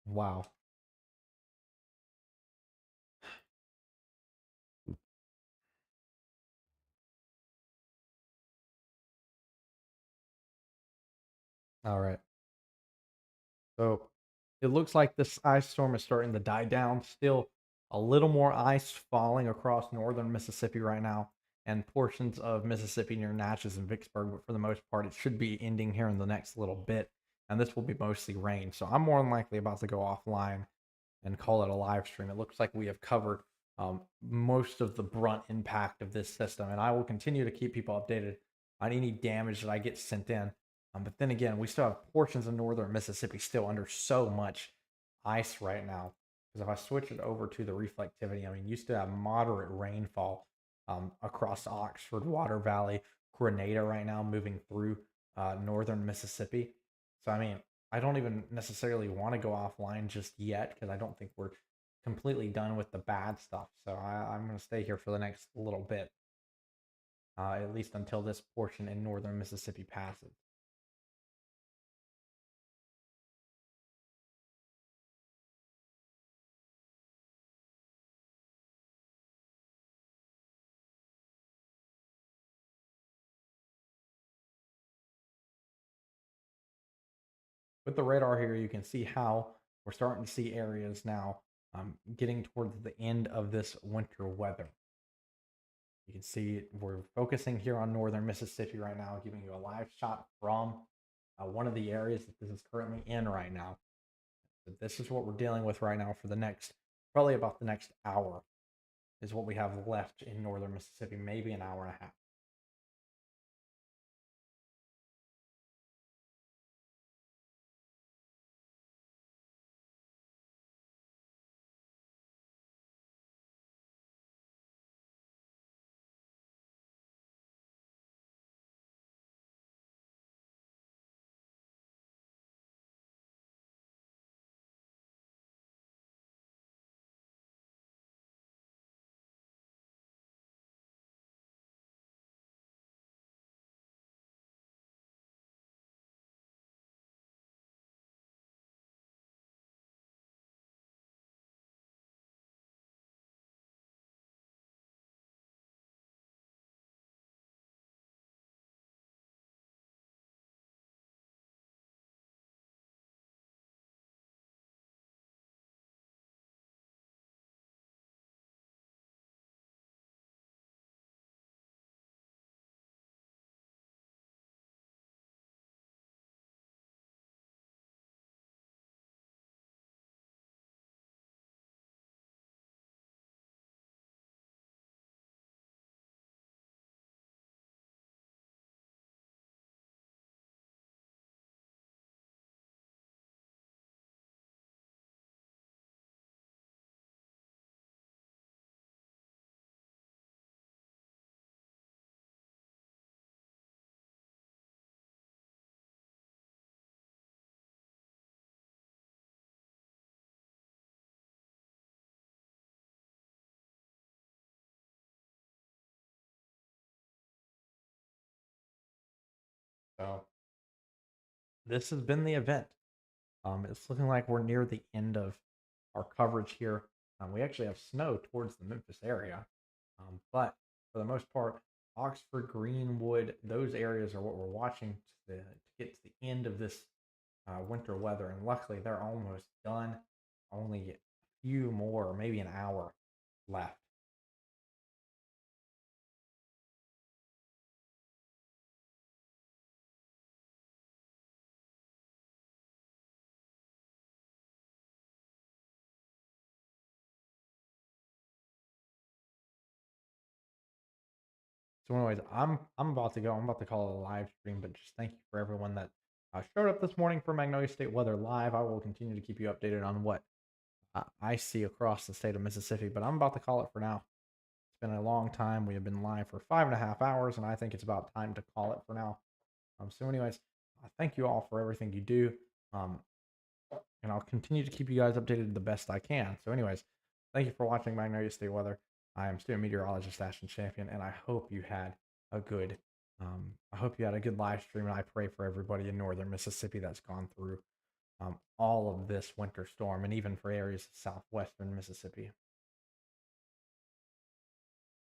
Speaker 2: Wow. All right. So it looks like this ice storm is starting to die down. Still a little more ice falling across northern Mississippi right now and portions of Mississippi near Natchez and Vicksburg. But for the most part, it should be ending here in the next little bit. And this will be mostly rain. So I'm more than likely about to go offline and call it a live stream. It looks like we have covered most of the brunt impact of this system. And I will continue to keep people updated on any damage that I get sent in. But then again, we still have portions of northern Mississippi still under so much ice right now. Because if I switch it over to the reflectivity, I mean, used to have moderate rainfall across Oxford, Water Valley, Grenada right now, moving through northern Mississippi. So, I mean, I don't even necessarily want to go offline just yet because I don't think we're completely done with the bad stuff. So I'm going to stay here for the next little bit, at least until this portion in northern Mississippi passes. With the radar here, you can see how we're starting to see areas now getting towards the end of this winter weather. You can see we're focusing here on northern Mississippi right now, giving you a live shot from one of the areas that this is currently in right now. So this is what we're dealing with right now for the next, probably about the next hour, is what we have left in northern Mississippi, maybe an hour and a half. So this has been the event. It's looking like we're near the end of our coverage here. We actually have snow towards the Memphis area, but for the most part, Oxford, Greenwood, those areas are what we're watching to get to the end of this winter weather. And luckily, they're almost done. Only a few more, maybe an hour left. So, anyways, I'm about to go. I'm about to call it a live stream, but just thank you for everyone that showed up this morning for Magnolia State Weather Live. I will continue to keep you updated on what I see across the state of Mississippi, but I'm about to call it for now. It's been a long time. We have been live for 5.5 hours, and I think it's about time to call it for now. So, anyways, thank you all for everything you do. Um, and I'll continue to keep you guys updated the best I can. So, anyways, thank you for watching Magnolia State Weather. I am student meteorologist Ashton Champion, and I hope you had a good, I hope you had a good live stream. And I pray for everybody in northern Mississippi that's gone through all of this winter storm, and even for areas of southwestern Mississippi.